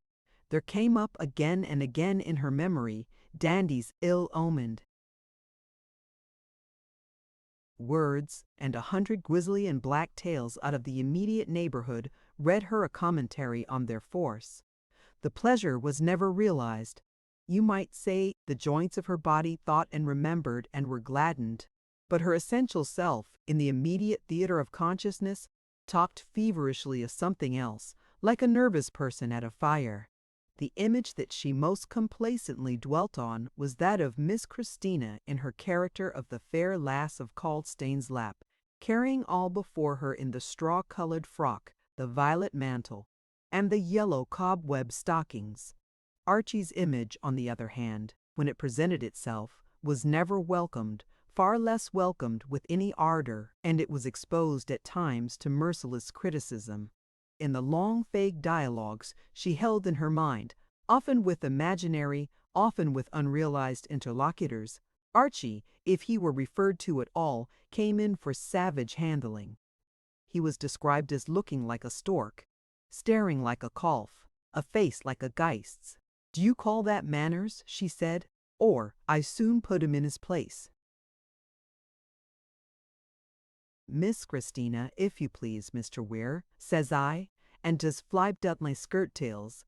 There came up again and again in her memory Dandy's ill-omened words, and 100 grisly and black tales out of the immediate neighborhood read her a commentary on their force. The pleasure was never realized. You might say the joints of her body thought and remembered and were gladdened, but her essential self, in the immediate theater of consciousness, talked feverishly of something else, like a nervous person at a fire. The image that she most complacently dwelt on was that of Miss Christina in her character of the fair lass of Caldstain's lap, carrying all before her in the straw-colored frock, the violet mantle, and the yellow cobweb stockings. Archie's image, on the other hand, when it presented itself, was never welcomed, far less welcomed with any ardor, and it was exposed at times to merciless criticism. In the long vague dialogues she held in her mind, often with imaginary, often with unrealized interlocutors, Archie, if he were referred to at all, came in for savage handling. He was described as looking like a stork, staring like a calf, a face like a geist's. "Do you call that manners?" she said, "or I soon put him in his place." "Miss Christina, if you please, Mr. Weir," says I, and does flip up my skirt tails.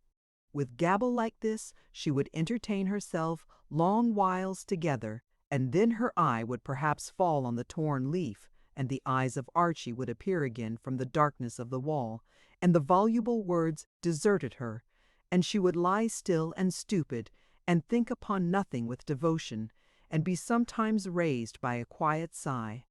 With gabble like this, she would entertain herself long whiles together, and then her eye would perhaps fall on the torn leaf, and the eyes of Archie would appear again from the darkness of the wall, and the voluble words deserted her, and she would lie still and stupid, and think upon nothing with devotion, and be sometimes raised by a quiet sigh.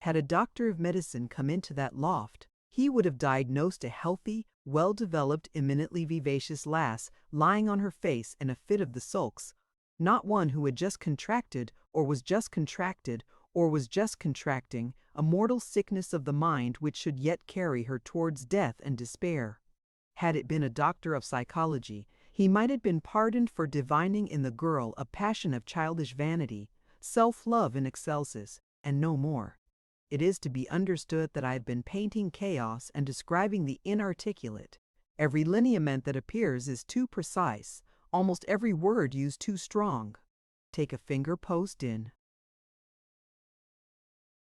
Had a doctor of medicine come into that loft, he would have diagnosed a healthy, well-developed, eminently vivacious lass lying on her face in a fit of the sulks, not one who had just contracted, or was just contracted, or was just contracting, a mortal sickness of the mind which should yet carry her towards death and despair. Had it been a doctor of psychology, he might have been pardoned for divining in the girl a passion of childish vanity, self-love in excelsis, and no more. It is to be understood that I have been painting chaos and describing the inarticulate. Every lineament that appears is too precise, almost every word used too strong. Take a finger post in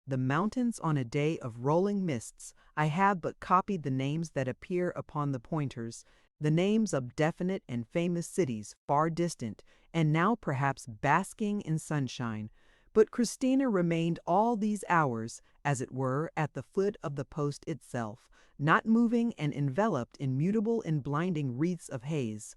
the mountains on a day of rolling mists. I have but copied the names that appear upon the pointers, the names of definite and famous cities far distant, and now perhaps basking in sunshine. But Christina remained all these hours, as it were, at the foot of the post itself, not moving and enveloped in mutable and blinding wreaths of haze.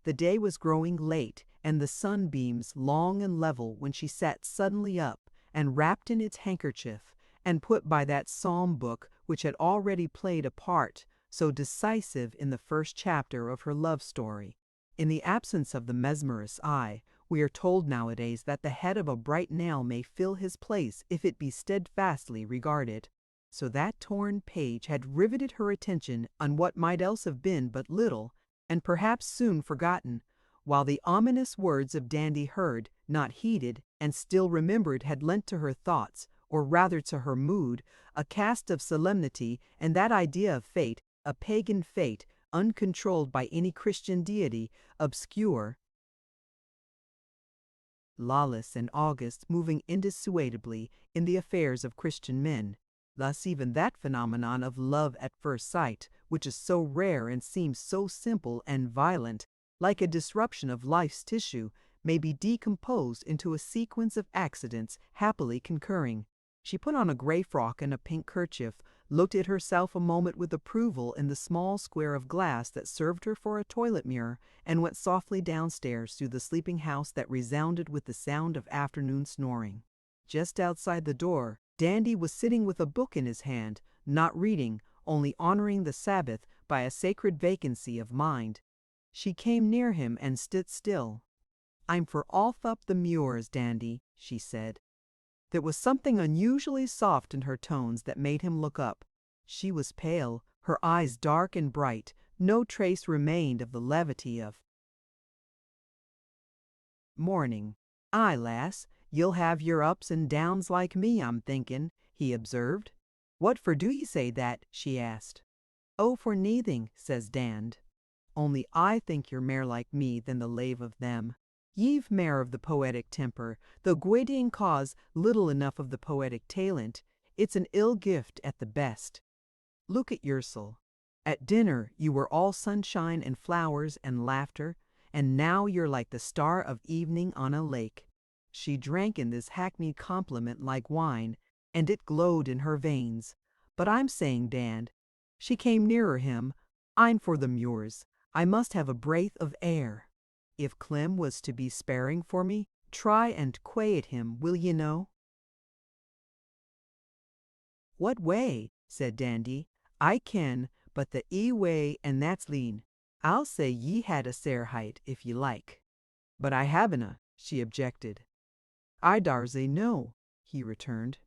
The day was growing late, and the sunbeams long and level when she sat suddenly up, and wrapped in its handkerchief, and put by that psalm book which had already played a part so decisive in the first chapter of her love story. In the absence of the mesmerist's eye, we are told nowadays that the head of a bright nail may fill his place if it be steadfastly regarded. So that torn page had riveted her attention on what might else have been but little, and perhaps soon forgotten, while the ominous words of Dandy heard, not heeded, and still remembered had lent to her thoughts, or rather to her mood, a cast of solemnity, and that idea of fate, a pagan fate, uncontrolled by any Christian deity, obscure, lawless and august, moving indissuadably in the affairs of Christian men. Thus even that phenomenon of love at first sight, which is so rare and seems so simple and violent, like a disruption of life's tissue, may be decomposed into a sequence of accidents happily concurring. She put on a gray frock and a pink kerchief, looked at herself a moment with approval in the small square of glass that served her for a toilet mirror, and went softly downstairs through the sleeping house that resounded with the sound of afternoon snoring. Just outside the door, Dandy was sitting with a book in his hand, not reading, only honoring the Sabbath by a sacred vacancy of mind. She came near him and stood still. "I'm for off up the muirs, Dandy," she said. There was something unusually soft in her tones that made him look up. She was pale, her eyes dark and bright, no trace remained of the levity of morning. "Aye, lass, you'll have your ups and downs like me, I'm thinking," he observed. "What for do ye say that?" she asked. "Oh, for neithing," says Dand. "Only I think you're mair like me than the lave of them. Ye've mair of the poetic temper, though Gwydion caws little enough of the poetic talent. It's an ill gift at the best. Look at yoursel. At dinner you were all sunshine and flowers and laughter, and now you're like the star of evening on a lake." She drank in this hackneyed compliment like wine, and it glowed in her veins. "But I'm saying, Dand," she came nearer him, "I'm for the muirs. I must have a breath of air. If Clem was to be sparing for me, try and quiet him, will ye know?" "What way?" said Dandy. "I ken but the way, and that's lean. I'll say ye had a sair height, if ye like." "But I haven'a," she objected. "I darsay no," he returned.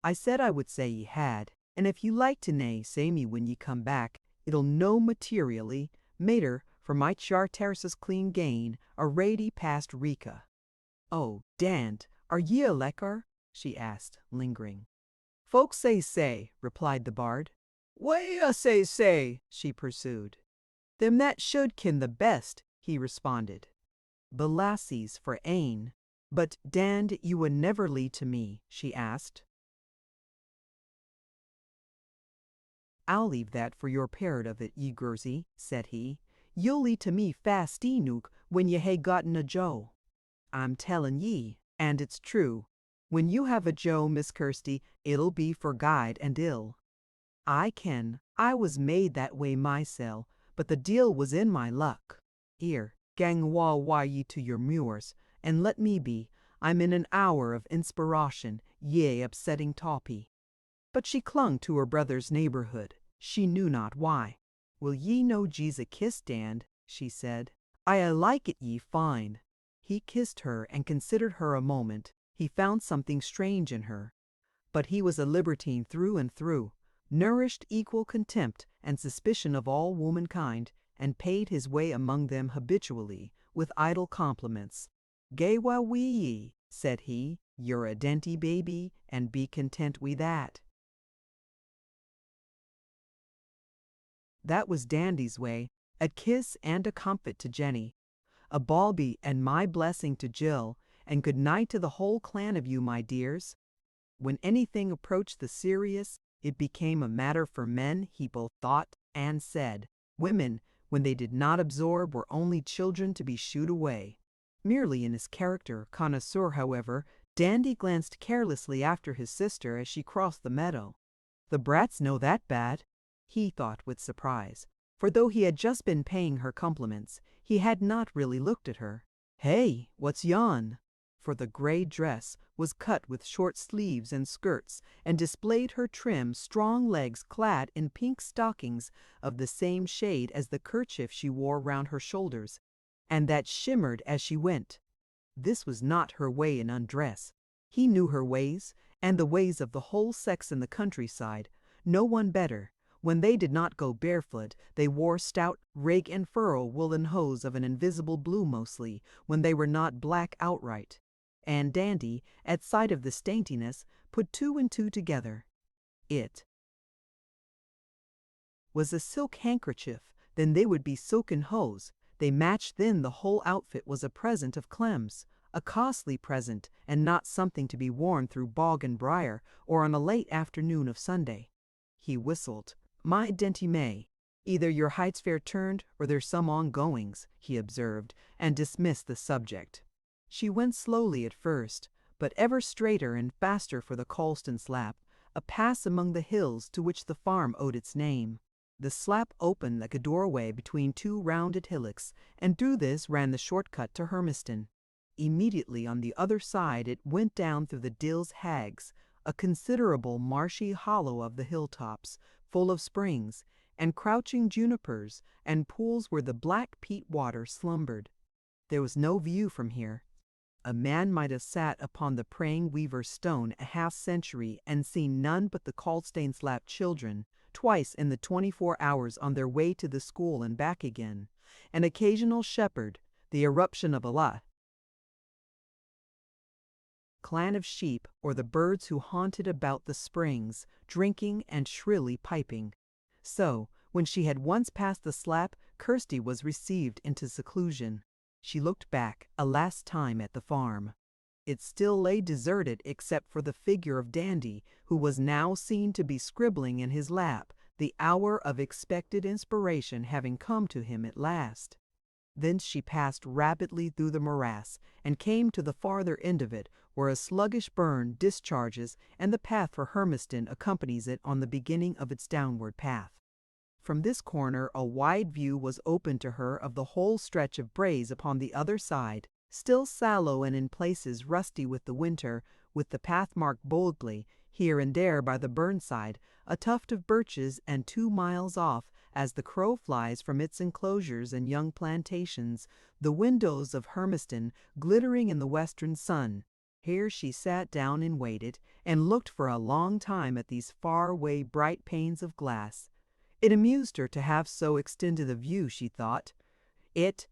"I said I would say ye had, and if you like to nae, say me when ye come back. It'll no materially matter, for my charter's clean gain, a rady past Rika." "Oh, Dand, are ye a lecker?" she asked, lingering. "Folks say," replied the bard. "Wha say," she pursued. "Them that should ken the best," he responded. "Belassies for ane. But, Dand, you would never lead to me?" she asked. "I'll leave that for your part of it, ye Gursy," said he. "You'll lead to me fast enook when ye hae gotten a jo. I'm tellin' ye, and it's true, when you have a jo, Miss Kirsty, it'll be for guide and ill. I ken I was made that way mysel, but the deal was in my luck. Here, gang why ye to your muirs, and let me be. I'm in an hour of inspiration, yea, upsetting Tawpy." But she clung to her brother's neighborhood. She knew not why. "Will ye no Jees a kiss, Dand?" she said. "I like it ye fine." He kissed her and considered her a moment. He found something strange in her. But he was a libertine through and through, nourished equal contempt and suspicion of all womankind, and paid his way among them habitually with idle compliments. "Gae wa wi ye," said he. "You're a denty baby, and be content wi' that." That was Dandy's way, a kiss and a comfort to Jenny, a balby and my blessing to Jill, and good night to the whole clan of you, my dears. When anything approached the serious, it became a matter for men, he both thought and said. Women, when they did not absorb, were only children to be shooed away. Merely in his character connoisseur, however, Dandy glanced carelessly after his sister as she crossed the meadow. "The brats know that bad," he thought with surprise, for though he had just been paying her compliments, he had not really looked at her. "Hey, what's yon?" For the grey dress was cut with short sleeves and skirts, and displayed her trim, strong legs clad in pink stockings of the same shade as the kerchief she wore round her shoulders, and that shimmered as she went. This was not her way in undress. He knew her ways, and the ways of the whole sex in the countryside, no one better. When they did not go barefoot, they wore stout rig and furrow woolen hose of an invisible blue mostly, when they were not black outright. And Dandy, at sight of this daintiness, put two and two together. It was a silk handkerchief, then they would be silken hose. They matched, then the whole outfit was a present of Clem's, a costly present, and not something to be worn through bog and briar, or on a late afternoon of Sunday. He whistled. "My denty May, either your height's fair turned, or there's some ongoings," he observed, and dismissed the subject. She went slowly at first, but ever straighter and faster for the Colston slap, a pass among the hills to which the farm owed its name. The slap opened like a doorway between two rounded hillocks, and through this ran the shortcut to Hermiston. Immediately on the other side it went down through the Dill's Hags, a considerable marshy hollow of the hilltops, full of springs, and crouching junipers, and pools where the black peat water slumbered. There was no view from here. A man might have sat upon the praying weaver's stone a half-century and seen none but the Callstane-slapped children, twice in the 24 hours on their way to the school and back again, an occasional shepherd, the eruption of Allah, clan of sheep, or the birds who haunted about the springs, drinking and shrilly piping. So, when she had once passed the slap, Kirsty was received into seclusion. She looked back a last time at the farm. It still lay deserted except for the figure of Dandy, who was now seen to be scribbling in his lap, the hour of expected inspiration having come to him at last. Thence she passed rapidly through the morass, and came to the farther end of it, where a sluggish burn discharges, and the path for Hermiston accompanies it on the beginning of its downward path. From this corner a wide view was open to her of the whole stretch of braes upon the other side, still sallow and in places rusty with the winter, with the path marked boldly, here and there by the burnside, a tuft of birches, and 2 miles off, as the crow flies from its enclosures and young plantations, the windows of Hermiston glittering in the western sun. Here she sat down and waited, and looked for a long time at these far-away bright panes of glass. It amused her to have so extended a view, she thought. It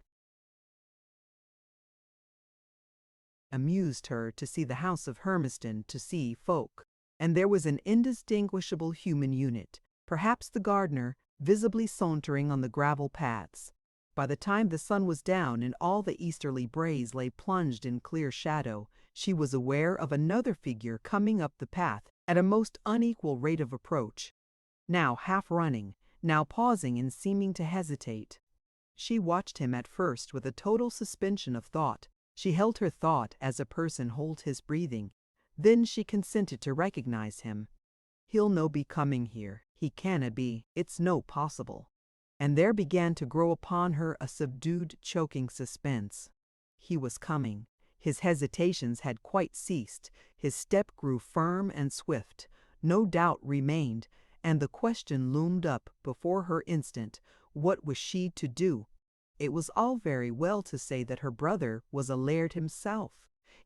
amused her to see the house of Hermiston, to see folk. And there was an indistinguishable human unit, perhaps the gardener, visibly sauntering on the gravel paths. By the time the sun was down and all the easterly braes lay plunged in clear shadow, she was aware of another figure coming up the path at a most unequal rate of approach, now half running, now pausing and seeming to hesitate. She watched him at first with a total suspension of thought. She held her thought as a person holds his breathing. Then she consented to recognize him. He'll no be coming here. He canna be. It's no possible. And there began to grow upon her a subdued, choking suspense. He was coming. His hesitations had quite ceased. His step grew firm and swift. No doubt remained, and the question loomed up before her instant. What was she to do? It was all very well to say that her brother was a laird himself.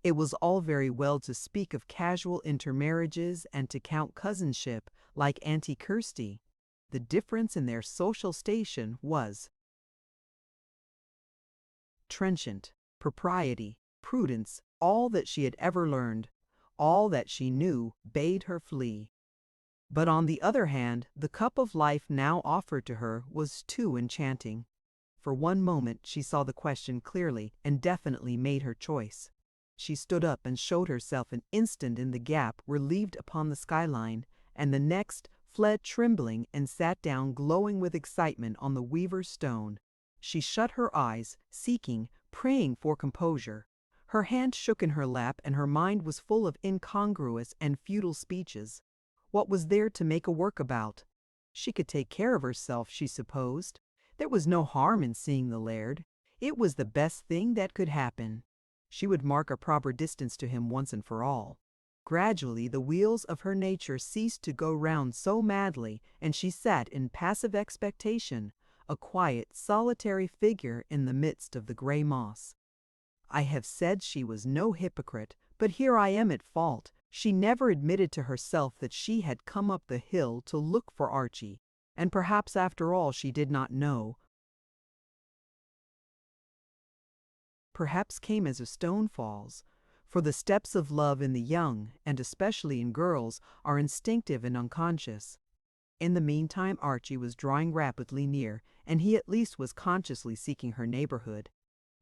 It was all very well to speak of casual intermarriages and to count cousinship like Auntie Kirsty. The difference in their social station was trenchant. Propriety, prudence, all that she had ever learned, all that she knew, bade her flee. But on the other hand, the cup of life now offered to her was too enchanting. For one moment she saw the question clearly and definitely made her choice. She stood up and showed herself an instant in the gap relieved upon the skyline, and the next fled trembling and sat down glowing with excitement on the weaver's stone. She shut her eyes, seeking, praying for composure. Her hand shook in her lap, and her mind was full of incongruous and futile speeches. What was there to make a work about? She could take care of herself, she supposed. There was no harm in seeing the laird. It was the best thing that could happen. She would mark a proper distance to him once and for all. Gradually the wheels of her nature ceased to go round so madly, and she sat in passive expectation, a quiet, solitary figure in the midst of the grey moss. I have said she was no hypocrite, but here I am at fault. She never admitted to herself that she had come up the hill to look for Archie, and perhaps after all she did not know. Perhaps came as a stone falls, for the steps of love in the young, and especially in girls, are instinctive and unconscious. In the meantime Archie was drawing rapidly near, and he at least was consciously seeking her neighborhood.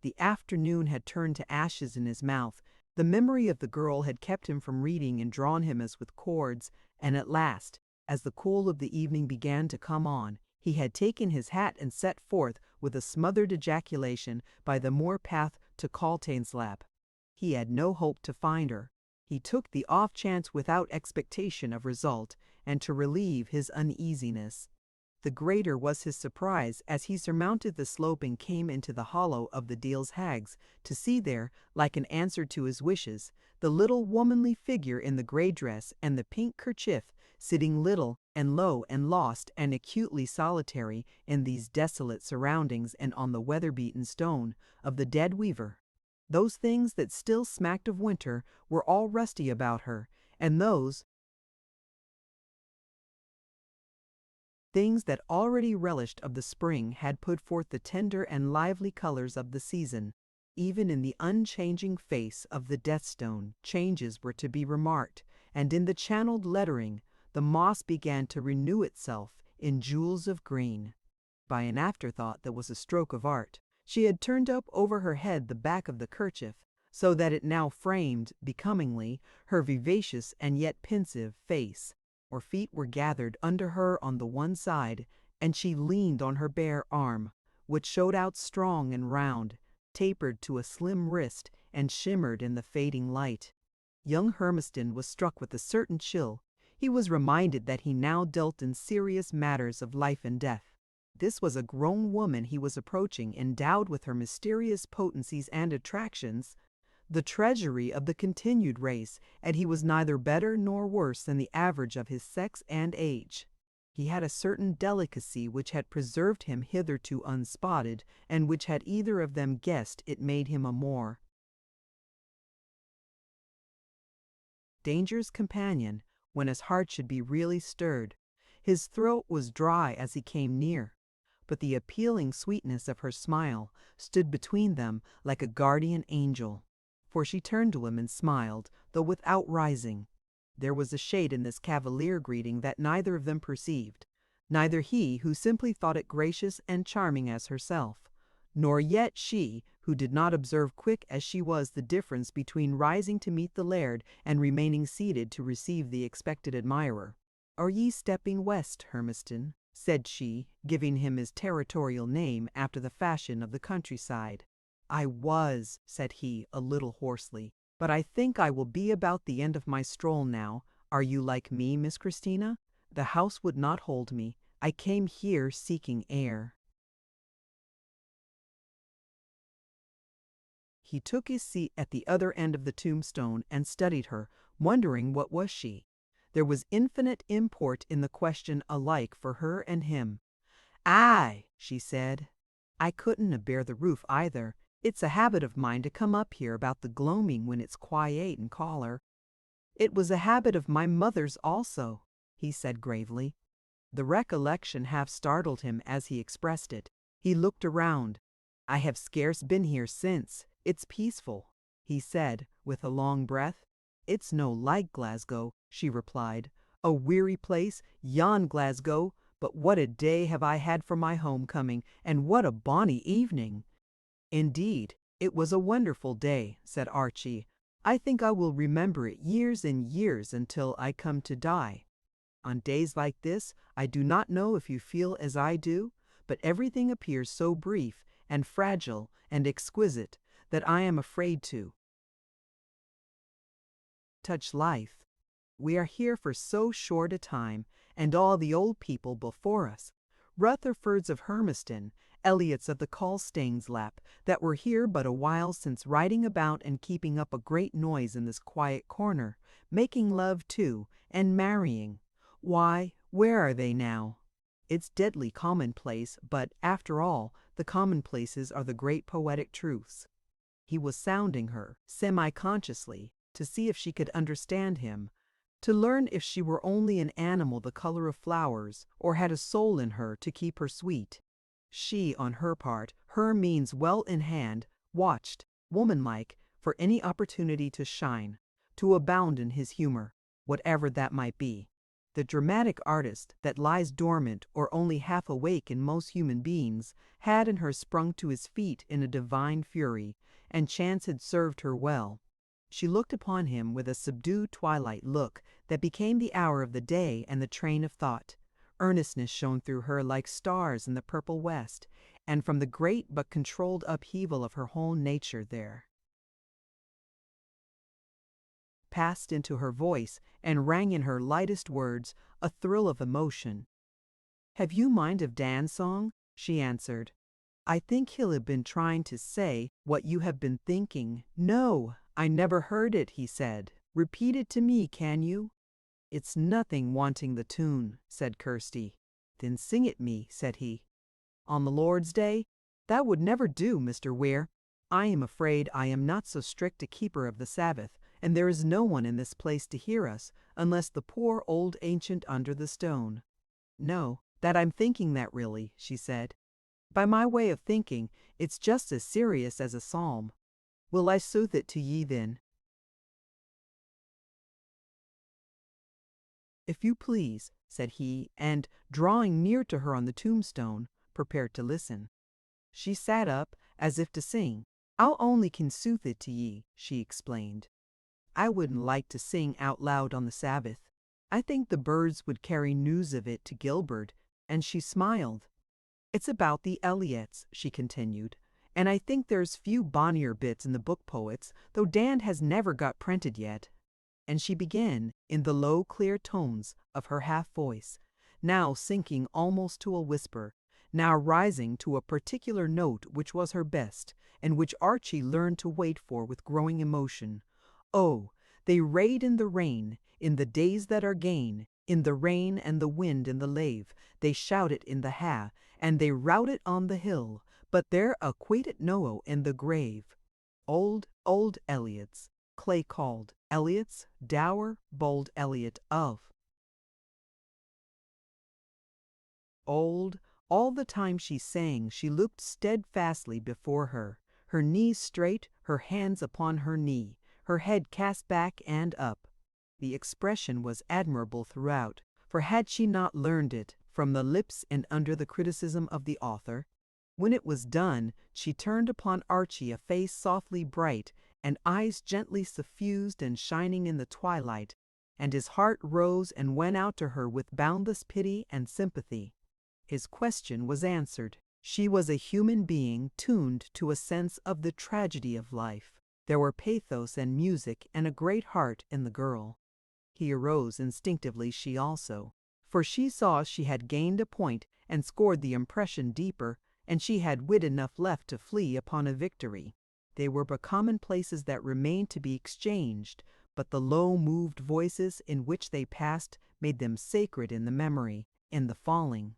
The afternoon had turned to ashes in his mouth. The memory of the girl had kept him from reading and drawn him as with cords, and at last, as the cool of the evening began to come on, he had taken his hat and set forth with a smothered ejaculation by the moor path to Callstane-slap. He had no hope to find her. He took the off chance without expectation of result, and to relieve his uneasiness. The greater was his surprise as he surmounted the slope and came into the hollow of the Deal's Hags, to see there, like an answer to his wishes, the little womanly figure in the grey dress and the pink kerchief, sitting little and low and lost and acutely solitary in these desolate surroundings and on the weather-beaten stone of the dead weaver. Those things that still smacked of winter were all rusty about her, and those things that already relished of the spring had put forth the tender and lively colors of the season. Even in the unchanging face of the deathstone, changes were to be remarked, and in the channeled lettering, the moss began to renew itself in jewels of green. By an afterthought that was a stroke of art, she had turned up over her head the back of the kerchief, so that it now framed, becomingly, her vivacious and yet pensive face. Her feet were gathered under her on the one side, and she leaned on her bare arm, which showed out strong and round, tapered to a slim wrist, and shimmered in the fading light. Young Hermiston was struck with a certain chill. He was reminded that he now dealt in serious matters of life and death. This was a grown woman he was approaching, endowed with her mysterious potencies and attractions, the treasury of the continued race, and he was neither better nor worse than the average of his sex and age. He had a certain delicacy which had preserved him hitherto unspotted, and which had either of them guessed it made him a more dangerous companion when his heart should be really stirred. His throat was dry as he came near, but the appealing sweetness of her smile stood between them like a guardian angel. For she turned to him and smiled, though without rising. There was a shade in this cavalier greeting that neither of them perceived, neither he, who simply thought it gracious and charming as herself, nor yet she, who did not observe, quick as she was, the difference between rising to meet the laird and remaining seated to receive the expected admirer. "Are ye stepping west, Hermiston?" said she, giving him his territorial name after the fashion of the countryside. "I was," said he, a little hoarsely, "but I think I will be about the end of my stroll now. Are you like me, Miss Christina? The house would not hold me. I came here seeking air." He took his seat at the other end of the tombstone and studied her, wondering what was she. There was infinite import in the question alike for her and him. "Aye," she said. "I couldn't bear the roof either. It's a habit of mine to come up here about the gloaming when it's quiet and caller." "It was a habit of my mother's also," he said gravely. The recollection half startled him as he expressed it. He looked around. "I have scarce been here since. It's peaceful," he said, with a long breath. "It's no like Glasgow," she replied. "A weary place, yon Glasgow, but what a day have I had for my homecoming, and what a bonny evening!" "Indeed, it was a wonderful day," said Archie. "I think I will remember it years and years until I come to die. On days like this, I do not know if you feel as I do, but everything appears so brief and fragile and exquisite that I am afraid to touch life. We are here for so short a time, and all the old people before us, Rutherfords of Hermiston, Elliots of the Culstane's-lap, that were here but a while since, riding about and keeping up a great noise in this quiet corner, making love too, and marrying. Why, where are they now? It's deadly commonplace, but, after all, the commonplaces are the great poetic truths." He was sounding her, semi-consciously, to see if she could understand him, to learn if she were only an animal the color of flowers, or had a soul in her to keep her sweet. She, on her part, her means well in hand, watched, womanlike, for any opportunity to shine, to abound in his humor, whatever that might be. The dramatic artist that lies dormant or only half awake in most human beings had in her sprung to his feet in a divine fury, and chance had served her well. She looked upon him with a subdued twilight look that became the hour of the day and the train of thought. Earnestness shone through her like stars in the purple west, and from the great but controlled upheaval of her whole nature there passed into her voice and rang in her lightest words a thrill of emotion. "Have you mind of Dan's song?" she answered. "I think he'll have been trying to say what you have been thinking." "No, I never heard it," he said. "Repeat it to me, can you?" "It's nothing wanting the tune," said Kirsty. "Then sing it me," said he. "On the Lord's Day? That would never do, Mr. Weir. I am afraid I am not so strict a keeper of the Sabbath, and there is no one in this place to hear us, unless the poor old ancient under the stone." "No, that I'm thinking that really," she said. "By my way of thinking, it's just as serious as a psalm. Will I sooth it to ye then?" "If you please," said he, and, drawing near to her on the tombstone, prepared to listen. She sat up, as if to sing. "I'll only can sooth it to ye," she explained. "I wouldn't like to sing out loud on the Sabbath. I think the birds would carry news of it to Gilbert," and she smiled. "It's about the Elliots," she continued, "and I think there's few bonnier bits in the book poets, though Dan has never got printed yet." And she began, in the low, clear tones of her half voice, now sinking almost to a whisper, now rising to a particular note which was her best, and which Archie learned to wait for with growing emotion. "Oh, they raid in the days that are gane, in the rain and the wind and the lave, they shout it in the ha, and they rout it on the hill, but they're acquainted no in the grave. Old Elliots, Clay called, Elliots, dour, bold Elliot of." Old, all the time she sang, she looked steadfastly before her, her knees straight, her hands upon her knee, her head cast back and up. The expression was admirable throughout, for had she not learned it from the lips and under the criticism of the author? When it was done, she turned upon Archie a face softly bright, and eyes gently suffused and shining in the twilight, and his heart rose and went out to her with boundless pity and sympathy. His question was answered. She was a human being tuned to a sense of the tragedy of life. There were pathos and music and a great heart in the girl. He arose instinctively, she also, for she saw she had gained a point and scored the impression deeper, and she had wit enough left to flee upon a victory. They were but commonplaces that remained to be exchanged, but the low moved voices in which they passed made them sacred in the memory, in the falling.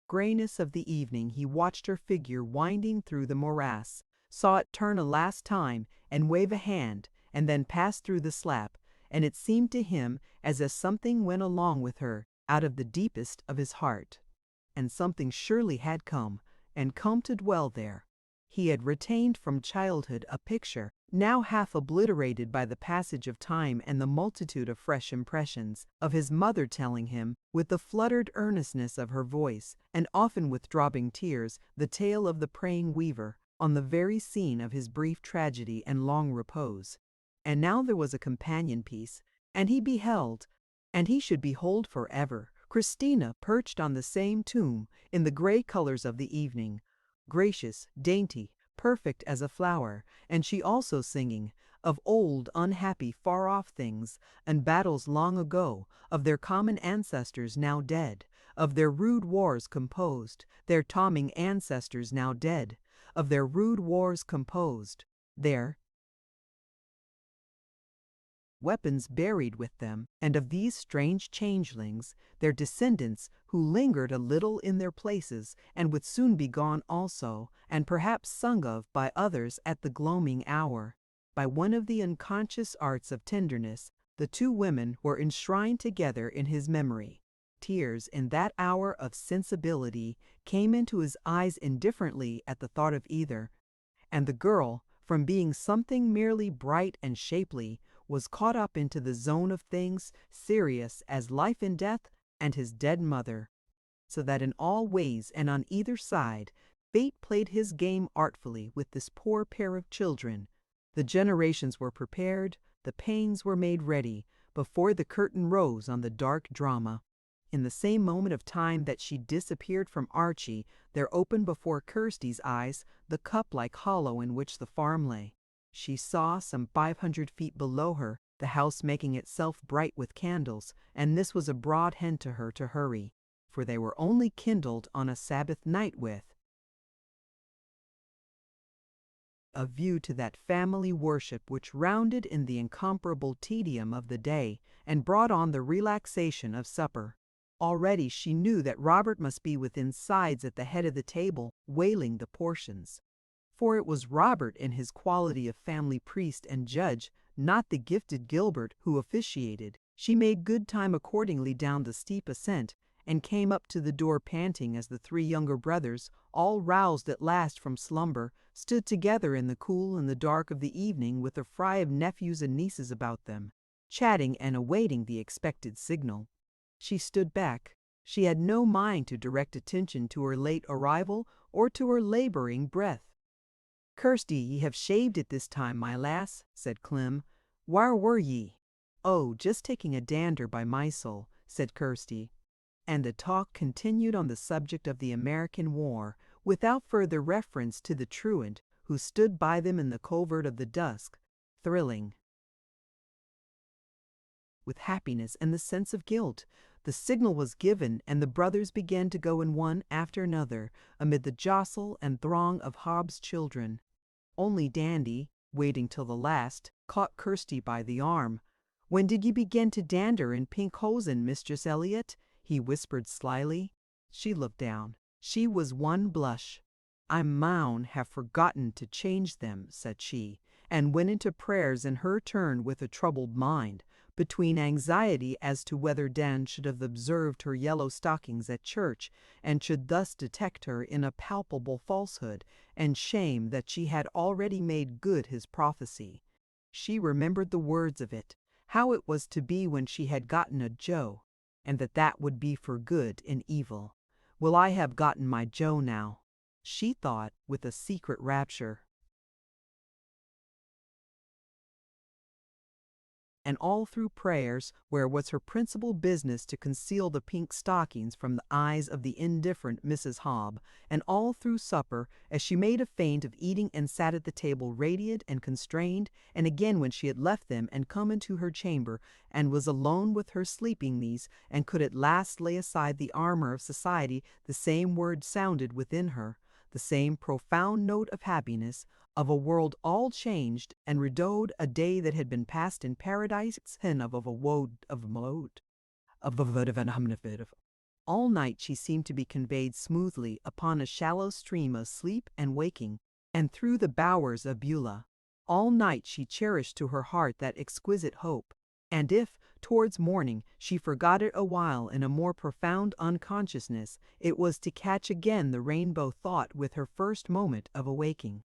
Grayness of the evening, he watched her figure winding through the morass, saw it turn a last time and wave a hand, and then pass through the slap, and it seemed to him as if something went along with her out of the deepest of his heart. And something surely had come, and come to dwell there. He had retained from childhood a picture, now half obliterated by the passage of time and the multitude of fresh impressions, of his mother telling him, with the fluttered earnestness of her voice, and often with dropping tears, the tale of the praying weaver, on the very scene of his brief tragedy and long repose. And now there was a companion piece, and he beheld, and he should behold forever, Christina perched on the same tomb, in the gray colors of the evening, gracious, dainty, perfect as a flower, and she also singing, of old, unhappy, far-off things, and battles long ago, of their common ancestors now dead, of their rude wars composed, their tomming ancestors now dead, of their rude wars composed, their weapons buried with them, and of these strange changelings, their descendants, who lingered a little in their places, and would soon be gone also, and perhaps sung of by others at the gloaming hour. By one of the unconscious arts of tenderness, the two women were enshrined together in his memory. Tears in that hour of sensibility came into his eyes indifferently at the thought of either, and the girl, from being something merely bright and shapely, was caught up into the zone of things serious as life and death and his dead mother, so that in all ways and on either side, fate played his game artfully with this poor pair of children. The generations were prepared, the pains were made ready, before the curtain rose on the dark drama. In the same moment of time that she disappeared from Archie, there opened before Kirsty's eyes the cup-like hollow in which the farm lay. She saw, some 500 feet below her, the house making itself bright with candles, and this was a broad hint to her to hurry, for they were only kindled on a Sabbath night with a view to that family worship which rounded in the incomparable tedium of the day and brought on the relaxation of supper. Already she knew that Robert must be within sides at the head of the table, wailing the portions. For it was Robert in his quality of family priest and judge, not the gifted Gilbert, who officiated. She made good time accordingly down the steep ascent, and came up to the door panting as the three younger brothers, all roused at last from slumber, stood together in the cool and the dark of the evening with a fry of nephews and nieces about them, chatting and awaiting the expected signal. She stood back. She had no mind to direct attention to her late arrival or to her laboring breath. "Kirsty, ye have shaved it this time, my lass," said Clem. "Where were ye?" "Oh, just taking a dander, by my soul," said Kirsty. And the talk continued on the subject of the American War, without further reference to the truant who stood by them in the covert of the dusk, thrilling with happiness and the sense of guilt. The signal was given, and the brothers began to go in one after another, amid the jostle and throng of Hobbs' children. Only Dandy, waiting till the last, caught Kirsty by the arm. "When did ye begin to dander in pink hosen, Mistress Elliot?" he whispered slyly. She looked down. She was one blush. "I maun have forgotten to change them," said she, and went into prayers in her turn with a troubled mind, between anxiety as to whether Dan should have observed her yellow stockings at church, and should thus detect her in a palpable falsehood, and shame that she had already made good his prophecy. She remembered the words of it, how it was to be when she had gotten a Joe, and that would be for good and evil. "Will I have gotten my Joe now?" she thought with a secret rapture. And all through prayers, where was her principal business to conceal the pink stockings from the eyes of the indifferent Mrs. Hobb, and all through supper, as she made a feint of eating and sat at the table radiant and constrained, and again when she had left them and come into her chamber, and was alone with her sleeping niece, and could at last lay aside the armor of society, the same word sounded within her, the same profound note of happiness, of a world all changed and redoued, a day that had been passed in paradise, and of a woe of mode of all night she seemed to be conveyed smoothly upon a shallow stream of sleep and waking, and through the bowers of Beulah. All night she cherished to her heart that exquisite hope, and if, towards morning, she forgot it a while in a more profound unconsciousness, it was to catch again the rainbow thought with her first moment of awaking.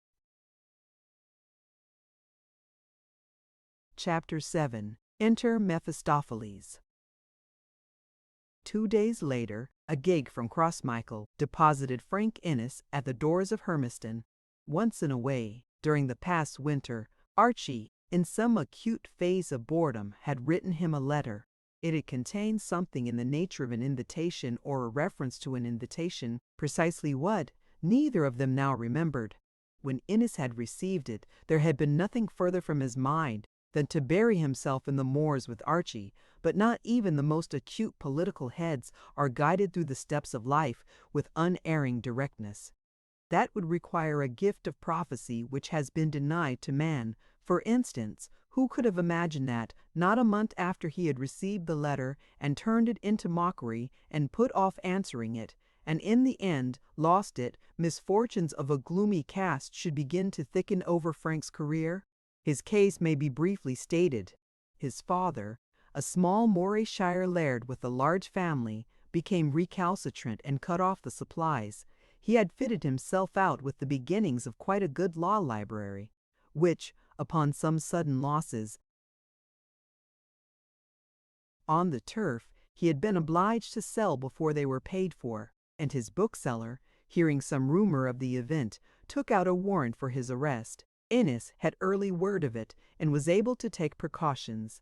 Chapter 7. Enter Mephistopheles. 2 days later, a gig from Crossmichael deposited Frank Innes at the doors of Hermiston. Once in a way, during the past winter, Archie, in some acute phase of boredom, had written him a letter. It had contained something in the nature of an invitation or a reference to an invitation. Precisely what, neither of them now remembered. When Innes had received it, there had been nothing further from his mind than to bury himself in the moors with Archie, but not even the most acute political heads are guided through the steps of life with unerring directness. That would require a gift of prophecy which has been denied to man. For instance, who could have imagined that, not a month after he had received the letter and turned it into mockery and put off answering it, and in the end lost it, misfortunes of a gloomy cast should begin to thicken over Frank's career? His case may be briefly stated. His father, a small Morayshire laird with a large family, became recalcitrant and cut off the supplies. He had fitted himself out with the beginnings of quite a good law library, which, upon some sudden losses on the turf, he had been obliged to sell before they were paid for, and his bookseller, hearing some rumor of the event, took out a warrant for his arrest. Innes had early word of it, and was able to take precautions.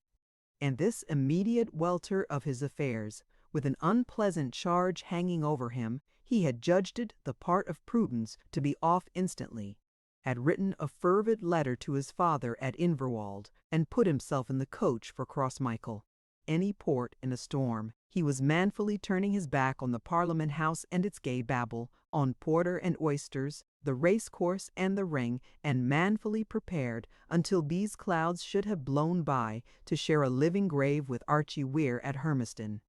In this immediate welter of his affairs, with an unpleasant charge hanging over him, he had judged it the part of prudence to be off instantly. had written a fervid letter to his father at Inverwald, and put himself in the coach for Crossmichael. Any port in a storm, he was manfully turning his back on the Parliament House and its gay babble, on porter and oysters, the race-course and the ring, and manfully prepared, until these clouds should have blown by, to share a living grave with Archie Weir at Hermiston.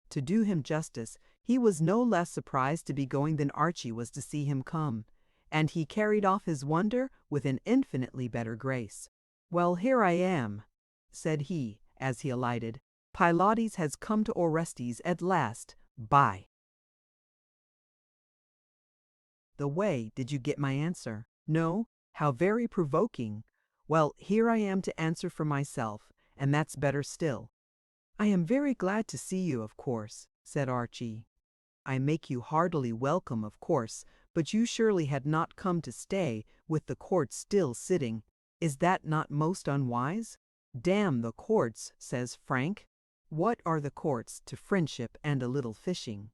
To do him justice, he was no less surprised to be going than Archie was to see him come, and he carried off his wonder with an infinitely better grace. "Well, here I am," said he, as he alighted. "Pylades has come to Orestes at last. Bye." "The way, did you get my answer? No? How very provoking. Well, here I am to answer for myself, and that's better still." "I am very glad to see you, of course," said Archie. "I make you heartily welcome, of course, but you surely had not come to stay, with the court still sitting. Is that not most unwise?" "Damn the courts," says Frank. "What are the courts to friendship and a little fishing?"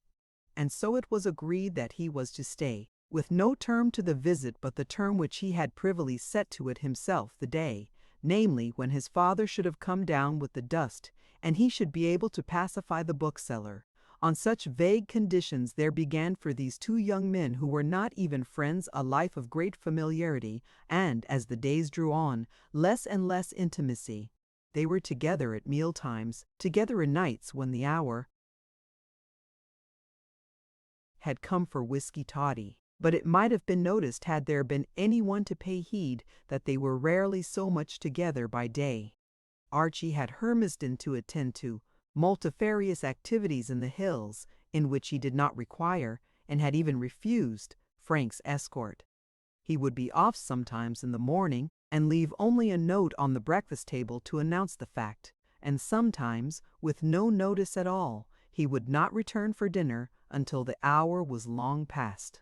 And so it was agreed that he was to stay, with no term to the visit but the term which he had privily set to it himself the day, namely, when his father should have come down with the dust, and he should be able to pacify the bookseller. On such vague conditions there began for these two young men who were not even friends a life of great familiarity, and, as the days drew on, less and less intimacy. They were together at meal times, together in nights when the hour had come for whiskey toddy, but it might have been noticed had there been any one to pay heed that they were rarely so much together by day. Archie had Hermiston to attend to, multifarious activities in the hills, in which he did not require, and had even refused, Frank's escort. He would be off sometimes in the morning, and leave only a note on the breakfast table to announce the fact, and sometimes, with no notice at all, he would not return for dinner until the hour was long past.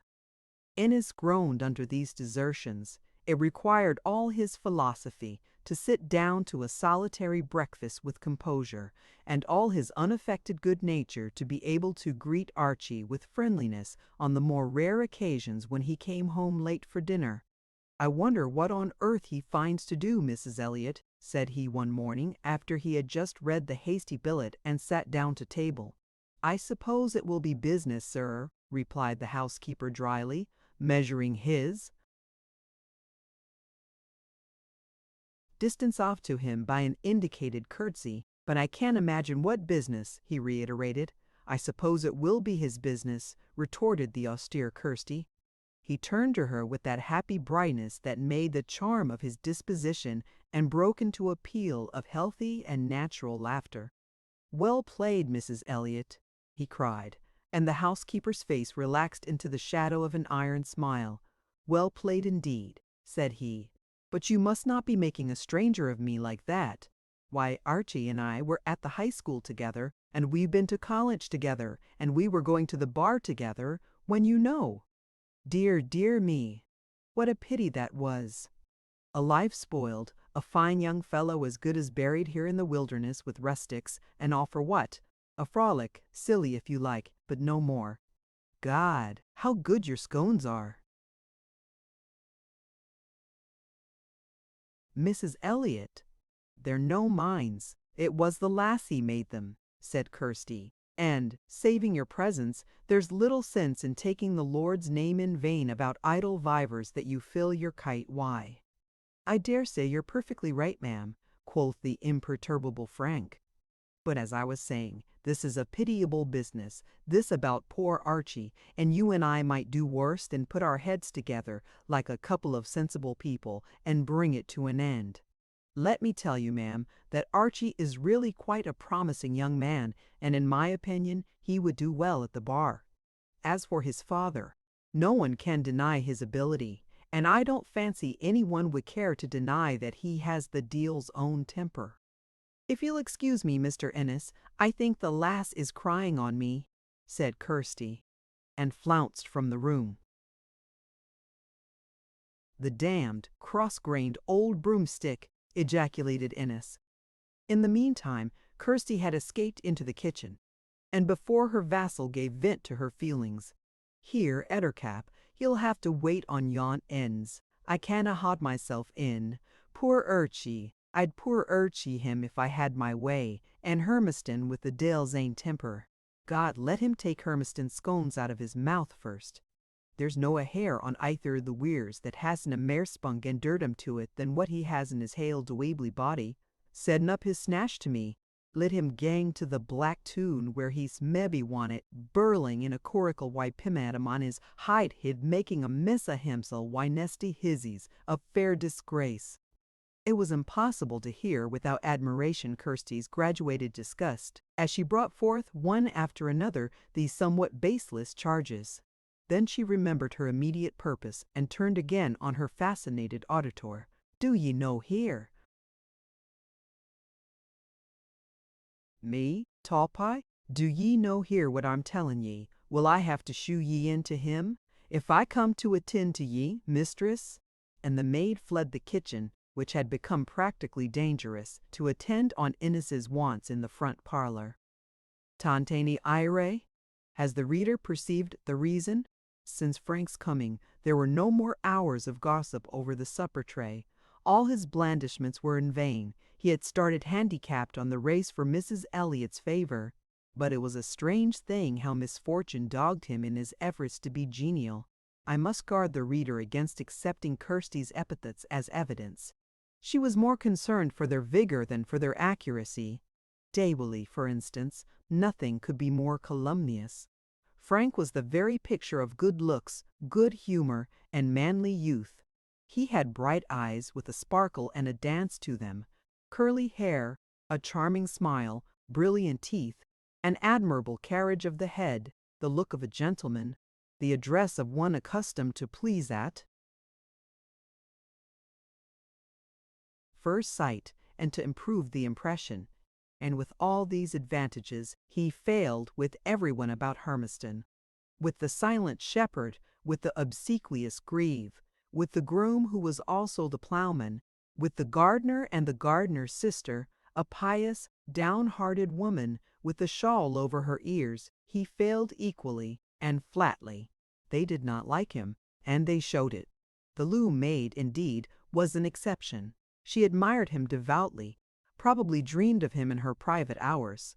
Innes groaned under these desertions. It required all his philosophy to sit down to a solitary breakfast with composure, and all his unaffected good nature to be able to greet Archie with friendliness on the more rare occasions when he came home late for dinner. "I wonder what on earth he finds to do, Mrs. Elliot," said he one morning after he had just read the hasty billet and sat down to table. "I suppose it will be business, sir," replied the housekeeper dryly, measuring his distance off to him by an indicated curtsy. "But I can't imagine what business," he reiterated. "I suppose it will be his business," retorted the austere Kirsty. He turned to her with that happy brightness that made the charm of his disposition, and broke into a peal of healthy and natural laughter. "Well played, Mrs. Elliot," he cried, and the housekeeper's face relaxed into the shadow of an iron smile. "Well played indeed," said he. "But you must not be making a stranger of me like that. Why, Archie and I were at the high school together, and we've been to college together, and we were going to the bar together, when you know. Dear, dear me, what a pity that was. A life spoiled, a fine young fellow as good as buried here in the wilderness with rustics, and all for what? A frolic, silly if you like, but no more. God, how good your scones are!" "Mrs. Elliot, they're no mines. It was the lassie made them," said Kirsty. "And, saving your presence, there's little sense in taking the Lord's name in vain about idle vivers that you fill your kite. Why?" "I dare say you're perfectly right, ma'am," quoth the imperturbable Frank. "But as I was saying, this is a pitiable business, this about poor Archie, and you and I might do worse than put our heads together, like a couple of sensible people, and bring it to an end. Let me tell you, ma'am, that Archie is really quite a promising young man, and in my opinion he would do well at the bar. As for his father, no one can deny his ability, and I don't fancy anyone would care to deny that he has the deal's own temper. If you'll excuse me, Mr. Innes, I think the lass is crying on me," said Kirsty, and flounced from the room. "The damned, cross-grained old broomstick!" ejaculated Innes. In the meantime, Kirsty had escaped into the kitchen, and before her vassal gave vent to her feelings. "Here, Ettercap, you'll have to wait on yon ends. I canna hod myself in. Poor Urchy, I'd poor Urchy him if I had my way, and Hermiston with the Dale's ain temper. God let him take Hermiston's scones out of his mouth first. There's no a hair on either the Weirs that hasn't a mair spunk and dirtum to it than what he has in his hale dweebly body. Settin' up his snash to me, let him gang to the black tune where he's mebbe won it, burling in a coracle why pim at him on his hide hid making a mess o' himsel why nesty hizzies, a fair disgrace. It was impossible to hear without admiration Kirsty's graduated disgust as she brought forth one after another these somewhat baseless charges. Then she remembered her immediate purpose and turned again on her fascinated auditor. Do ye no hear? Me, Tall Pie? Do ye no hear what I'm tellin' ye? Will I have to shoe ye in to him? If I come to attend to ye, mistress? And the maid fled the kitchen, which had become practically dangerous, to attend on Innes's wants in the front parlor. Tantani ire? Has the reader perceived the reason? Since Frank's coming, there were no more hours of gossip over the supper tray. All his blandishments were in vain. He had started handicapped on the race for Mrs. Elliot's favor. But it was a strange thing how misfortune dogged him in his efforts to be genial. I must guard the reader against accepting Kirsty's epithets as evidence. She was more concerned for their vigor than for their accuracy. Daewally, for instance, nothing could be more calumnious. Frank was the very picture of good looks, good humor, and manly youth. He had bright eyes with a sparkle and a dance to them, curly hair, a charming smile, brilliant teeth, an admirable carriage of the head, the look of a gentleman, the address of one accustomed to please at first sight and to improve the impression. And with all these advantages, he failed with everyone about Hermiston. With the silent shepherd, with the obsequious grieve, with the groom who was also the ploughman, with the gardener and the gardener's sister, a pious, downhearted woman with a shawl over her ears, he failed equally and flatly. They did not like him, and they showed it. The loom maid, indeed, was an exception. She admired him devoutly, probably dreamed of him in her private hours.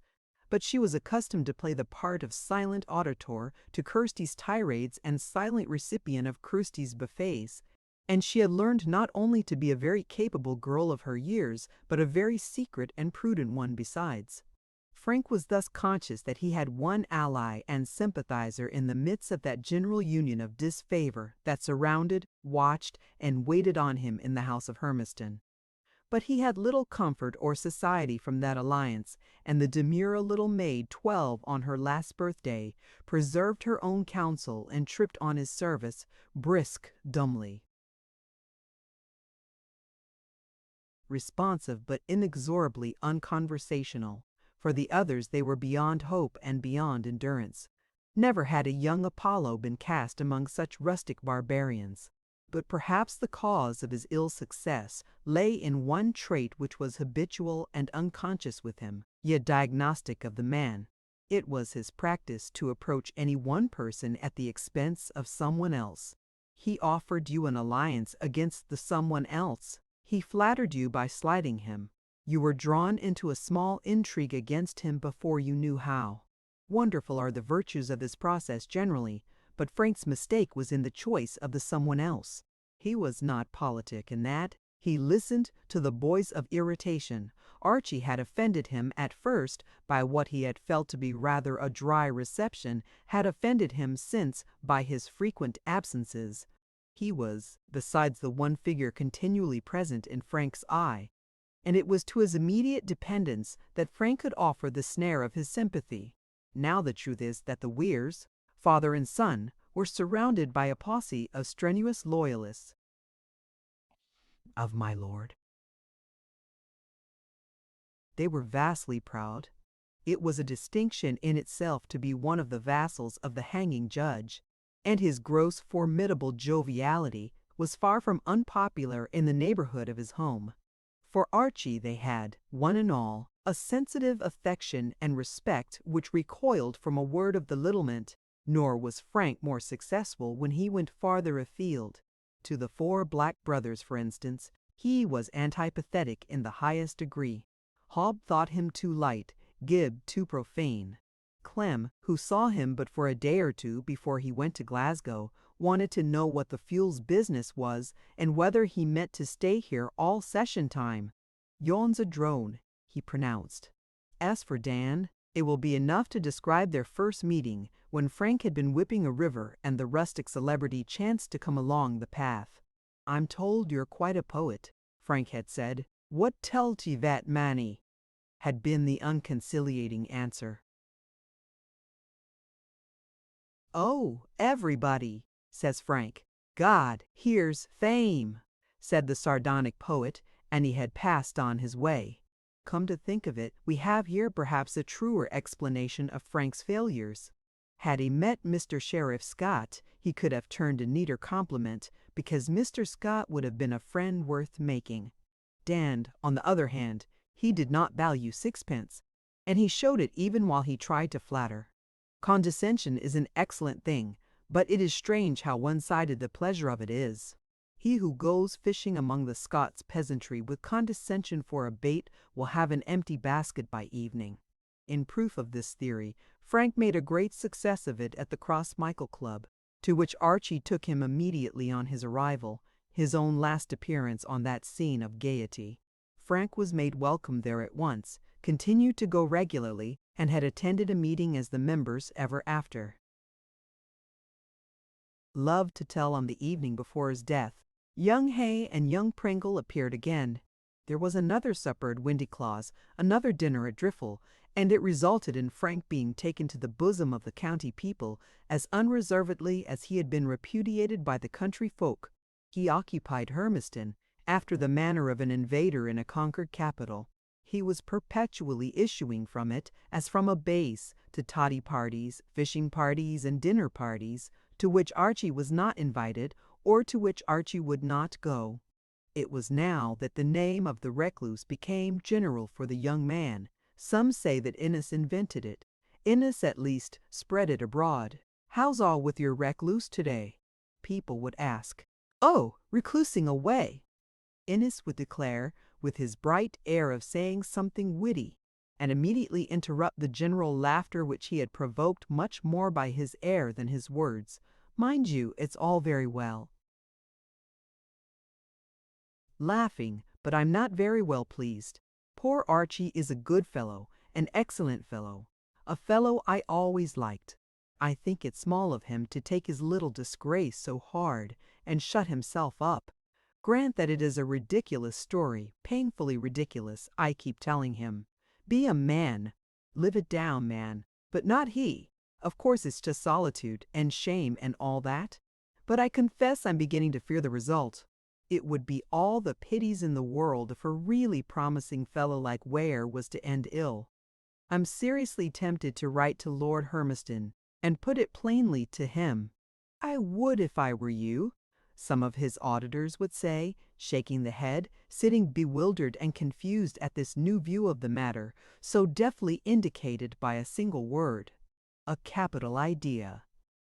But she was accustomed to play the part of silent auditor to Kirsty's tirades and silent recipient of Kirsty's buffets, and she had learned not only to be a very capable girl of her years, but a very secret and prudent one besides. Frank was thus conscious that he had one ally and sympathizer in the midst of that general union of disfavor that surrounded, watched, and waited on him in the house of Hermiston. But he had little comfort or society from that alliance, and the demure little maid 12 on her last birthday preserved her own counsel and tripped on his service, brisk dumbly. Responsive but inexorably unconversational. For the others they were beyond hope and beyond endurance. Never had a young Apollo been cast among such rustic barbarians. But perhaps the cause of his ill success lay in one trait which was habitual and unconscious with him, yet diagnostic of the man. It was his practice to approach any one person at the expense of someone else. He offered you an alliance against the someone else. He flattered you by slighting him. You were drawn into a small intrigue against him before you knew how. Wonderful are the virtues of this process generally, but Frank's mistake was in the choice of the someone else. He was not politic in that. He listened to the voice of irritation. Archie had offended him at first by what he had felt to be rather a dry reception, had offended him since by his frequent absences. He was, besides, the one figure continually present in Frank's eye, and it was to his immediate dependents that Frank could offer the snare of his sympathy. Now the truth is that the Weirs, father and son, were surrounded by a posse of strenuous loyalists of my lord. They were vastly proud. It was a distinction in itself to be one of the vassals of the hanging judge, and his gross, formidable joviality was far from unpopular in the neighborhood of his home. For Archie they had, one and all, a sensitive affection and respect which recoiled from a word of belittlement. Nor was Frank more successful when he went farther afield. to the four black brothers, for instance, he was antipathetic in the highest degree. Hob thought him too light, Gibb too profane. Clem, who saw him but for a day or two before he went to Glasgow, wanted to know what the Fuel's business was and whether he meant to stay here all session time. "Yon's a drone," he pronounced. As for Dan, it will be enough to describe their first meeting, when Frank had been whipping a river and the rustic celebrity chanced to come along the path. "I'm told you're quite a poet," Frank had said. "What tell't ye that, Manny?" had been the unconciliating answer. "Oh, everybody," says Frank. "God, here's fame," said the sardonic poet, and he had passed on his way. Come to think of it, we have here perhaps a truer explanation of Frank's failures. Had he met Mr. Sheriff Scott, he could have turned a neater compliment, because Mr. Scott would have been a friend worth making. Dan, on the other hand, he did not value sixpence, and he showed it even while he tried to flatter. Condescension is an excellent thing, but it is strange how one-sided the pleasure of it is. He who goes fishing among the Scots peasantry with condescension for a bait will have an empty basket by evening. In proof of this theory, Frank made a great success of it at the Cross Michael Club, to which Archie took him immediately on his arrival, his own last appearance on that scene of gaiety. Frank was made welcome there at once, continued to go regularly, and had attended a meeting as the members ever after. Loved to tell on the evening before his death, young Hay and young Pringle appeared again. There was another supper at Windyclaws, another dinner at Driffle, and it resulted in Frank being taken to the bosom of the county people as unreservedly as he had been repudiated by the country folk. He occupied Hermiston, after the manner of an invader in a conquered capital. He was perpetually issuing from it as from a base to toddy parties, fishing parties, and dinner parties, to which Archie was not invited or to which Archie would not go. It was now that the name of the recluse became general for the young man. Some say that Innes invented it. Innes at least spread it abroad. "How's all with your recluse today?" people would ask. "Oh, reclusing away," Innes would declare, with his bright air of saying something witty, and immediately interrupt the general laughter which he had provoked much more by his air than his words. "Mind you, it's all very well." Laughing, but I'm not very well pleased. Poor Archie is a good fellow, an excellent fellow, a fellow I always liked. I think it small of him to take his little disgrace so hard and shut himself up. Grant that it is a ridiculous story, painfully ridiculous, I keep telling him. Be a man. Live it down, man. But not he. Of course it's just solitude and shame and all that. But I confess I'm beginning to fear the result. It would be all the pities in the world if a really promising fellow like Weir was to end ill. I'm seriously tempted to write to Lord Hermiston and put it plainly to him. "I would if I were you," some of his auditors would say, shaking the head, sitting bewildered and confused at this new view of the matter, so deftly indicated by a single word. A capital idea.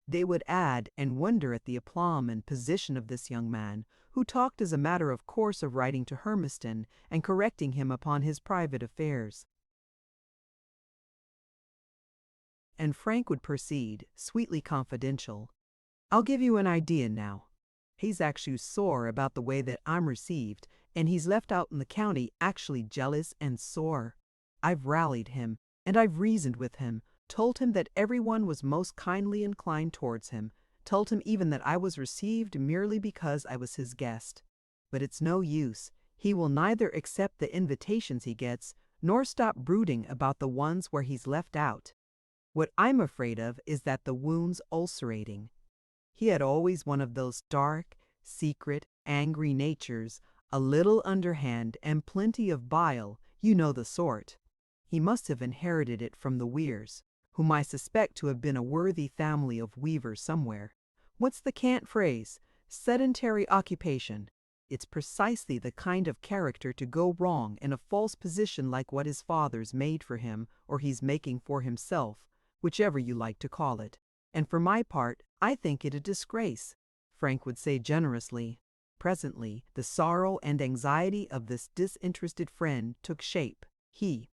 They would add and wonder at the aplomb and position of this young man, who talked as a matter of course of writing to Hermiston and correcting him upon his private affairs. And Frank would proceed, sweetly confidential. "I'll give you an idea now. He's actually sore about the way that I'm received, and he's left out in the county actually jealous and sore. I've rallied him, and I've reasoned with him, told him that everyone was most kindly inclined towards him, told him even that I was received merely because I was his guest. But it's no use. He will neither accept the invitations he gets, nor stop brooding about the ones where he's left out. What I'm afraid of is that the wound's ulcerating. He had always one of those dark, secret, angry natures, a little underhand and plenty of bile, you know the sort. He must have inherited it from the Weirs, whom I suspect to have been a worthy family of weavers somewhere. What's the cant phrase? Sedentary occupation. It's precisely the kind of character to go wrong in a false position like what his father's made for him or he's making for himself, whichever you like to call it. And for my part, I think it a disgrace. Frank would say generously. Presently, the sorrow and anxiety of this disinterested friend took shape. He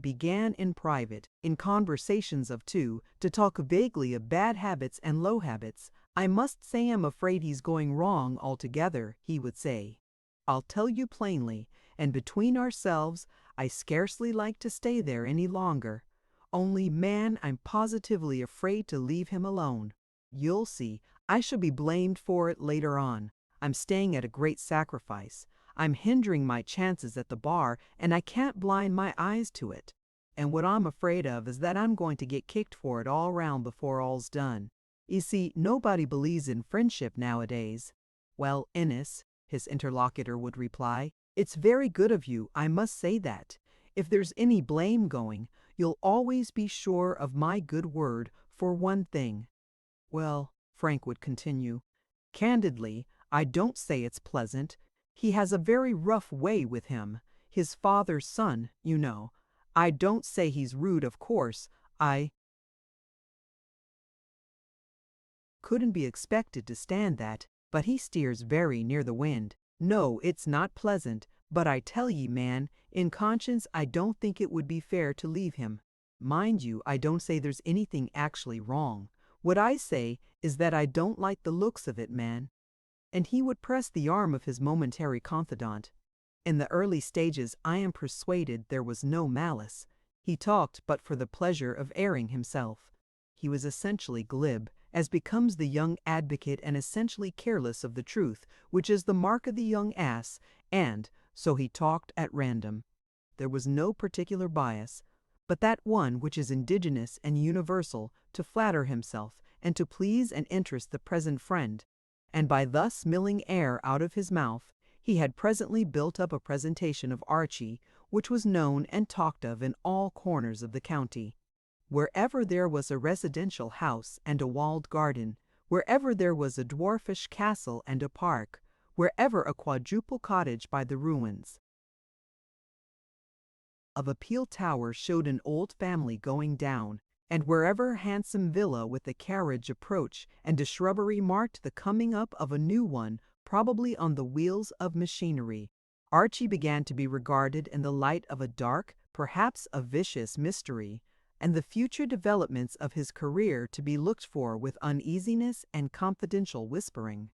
began in private, in conversations of two, to talk vaguely of bad habits and low habits. "I must say I'm afraid he's going wrong altogether," he would say. "I'll tell you plainly, and between ourselves, I scarcely like to stay there any longer. Only, man, I'm positively afraid to leave him alone. You'll see, I shall be blamed for it later on. I'm staying at a great sacrifice. I'm hindering my chances at the bar, and I can't blind my eyes to it. And what I'm afraid of is that I'm going to get kicked for it all round before all's done. You see, nobody believes in friendship nowadays." "Well, Innes," his interlocutor would reply, "it's very good of you, I must say that. If there's any blame going, you'll always be sure of my good word for one thing." "Well," Frank would continue, "candidly, I don't say it's pleasant. He has a very rough way with him. His father's son, you know. I don't say he's rude, of course. I couldn't be expected to stand that, but he steers very near the wind. No, it's not pleasant, but I tell ye, man, in conscience I don't think it would be fair to leave him. Mind you, I don't say there's anything actually wrong. What I say is that I don't like the looks of it, man." And he would press the arm of his momentary confidant. In the early stages I am persuaded there was no malice. He talked but for the pleasure of airing himself. He was essentially glib, as becomes the young advocate, and essentially careless of the truth, which is the mark of the young ass, and so he talked at random. There was no particular bias, but that one which is indigenous and universal, to flatter himself, and to please and interest the present friend. And by thus milling air out of his mouth, he had presently built up a presentation of Archie, which was known and talked of in all corners of the county. Wherever there was a residential house and a walled garden, wherever there was a dwarfish castle and a park, wherever a quadruple cottage by the ruins of a peel tower showed an old family going down, and wherever a handsome villa with a carriage approach and a shrubbery marked the coming up of a new one, probably on the wheels of machinery, Archie began to be regarded in the light of a dark, perhaps a vicious mystery, and the future developments of his career to be looked for with uneasiness and confidential whispering.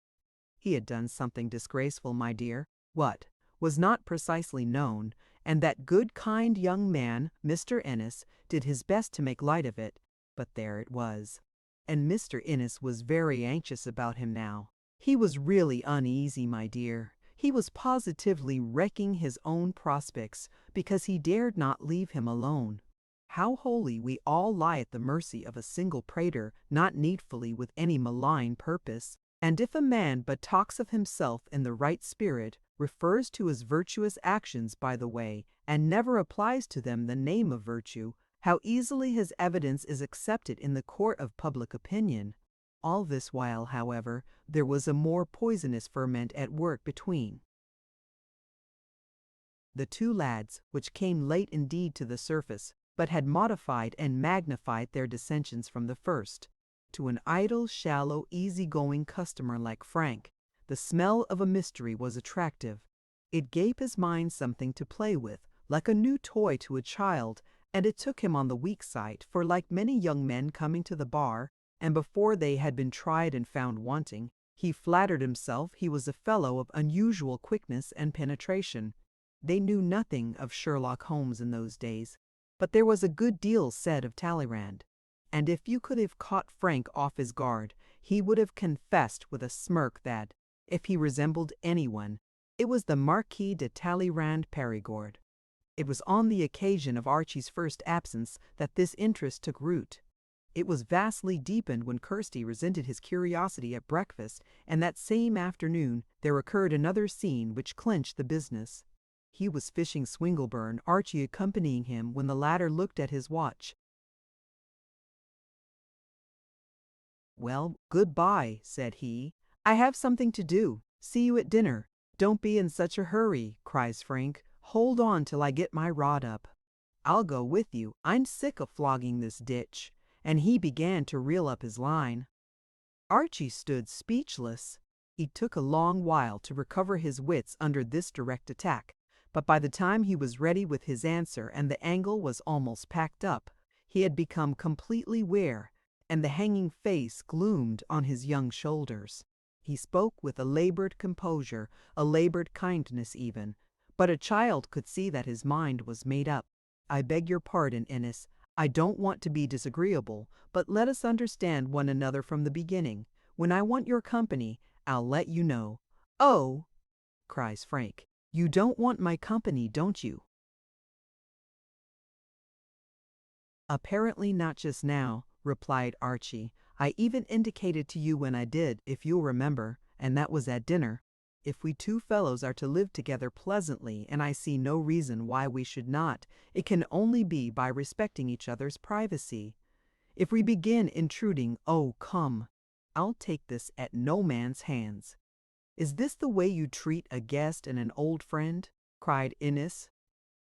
He had done something disgraceful, my dear. What was not precisely known, and that good kind young man, Mr. Innes, did his best to make light of it, but there it was. And Mr. Innes was very anxious about him now. He was really uneasy, my dear. He was positively wrecking his own prospects, because he dared not leave him alone. How wholly we all lie at the mercy of a single prater, not needfully with any malign purpose. And if a man but talks of himself in the right spirit, refers to his virtuous actions by the way, and never applies to them the name of virtue, how easily his evidence is accepted in the court of public opinion. All this while, however, there was a more poisonous ferment at work between the two lads, which came late indeed to the surface, but had modified and magnified their dissensions from the first. To an idle, shallow, easy-going customer like Frank, the smell of a mystery was attractive. It gave his mind something to play with, like a new toy to a child, and it took him on the weak side, for like many young men coming to the bar, and before they had been tried and found wanting, he flattered himself he was a fellow of unusual quickness and penetration. They knew nothing of Sherlock Holmes in those days, but there was a good deal said of Talleyrand. And if you could have caught Frank off his guard, he would have confessed with a smirk that, if he resembled anyone, it was the Marquis de Talleyrand Perigord. It was on the occasion of Archie's first absence that this interest took root. It was vastly deepened when Kirsty resented his curiosity at breakfast, and that same afternoon there occurred another scene which clinched the business. He was fishing Swinglebird, Archie accompanying him, when the latter looked at his watch. "Well, good-bye," said he. "I have something to do. See you at dinner." "Don't be in such a hurry," cries Frank. "Hold on till I get my rod up." "I'll go with you. I'm sick of flogging this ditch." And he began to reel up his line. Archie stood speechless. It took a long while to recover his wits under this direct attack, but by the time he was ready with his answer and the angle was almost packed up, he had become completely Weir, and the hanging face gloomed on his young shoulders. He spoke with a labored composure, a labored kindness even, but a child could see that his mind was made up. "I beg your pardon, Innes. I don't want to be disagreeable, but let us understand one another from the beginning. When I want your company, I'll let you know." "Oh!" cries Frank. "You don't want my company, don't you?" "Apparently not just now," replied Archie. "I even indicated to you when I did, if you'll remember, and that was at dinner. If we two fellows are to live together pleasantly, and I see no reason why we should not, it can only be by respecting each other's privacy. If we begin intruding, oh, come, I'll take this at no man's hands." "Is this the way you treat a guest and an old friend?" cried Innes.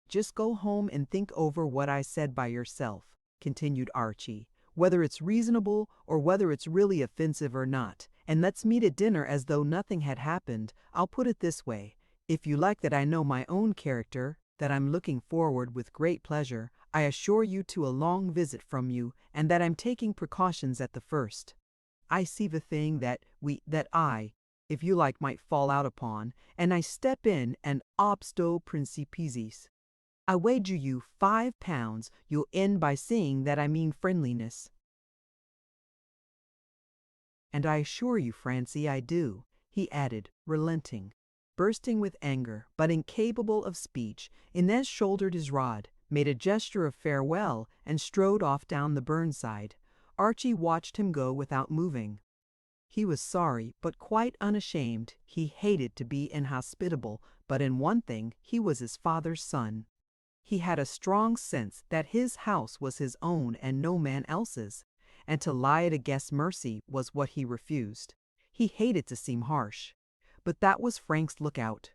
"Just go home and think over what I said by yourself," continued Archie, "whether it's reasonable or whether it's really offensive or not, and let's meet at dinner as though nothing had happened. I'll put it this way. If you like that I know my own character, that I'm looking forward with great pleasure, I assure you to a long visit from you, and that I'm taking precautions at the first. I see the thing that I, if you like, might fall out upon, and I step in and obsto principiis. I wager you £5 you'll end by seeing that I mean friendliness." "And I assure you, Francie, I do," he added, relenting. Bursting with anger, but incapable of speech, Inez shouldered his rod, made a gesture of farewell, and strode off down the burnside. Archie watched him go without moving. He was sorry, but quite unashamed. He hated to be inhospitable, but in one thing he was his father's son. He had a strong sense that his house was his own and no man else's, and to lie at a guest's mercy was what he refused. He hated to seem harsh, but that was Frank's lookout.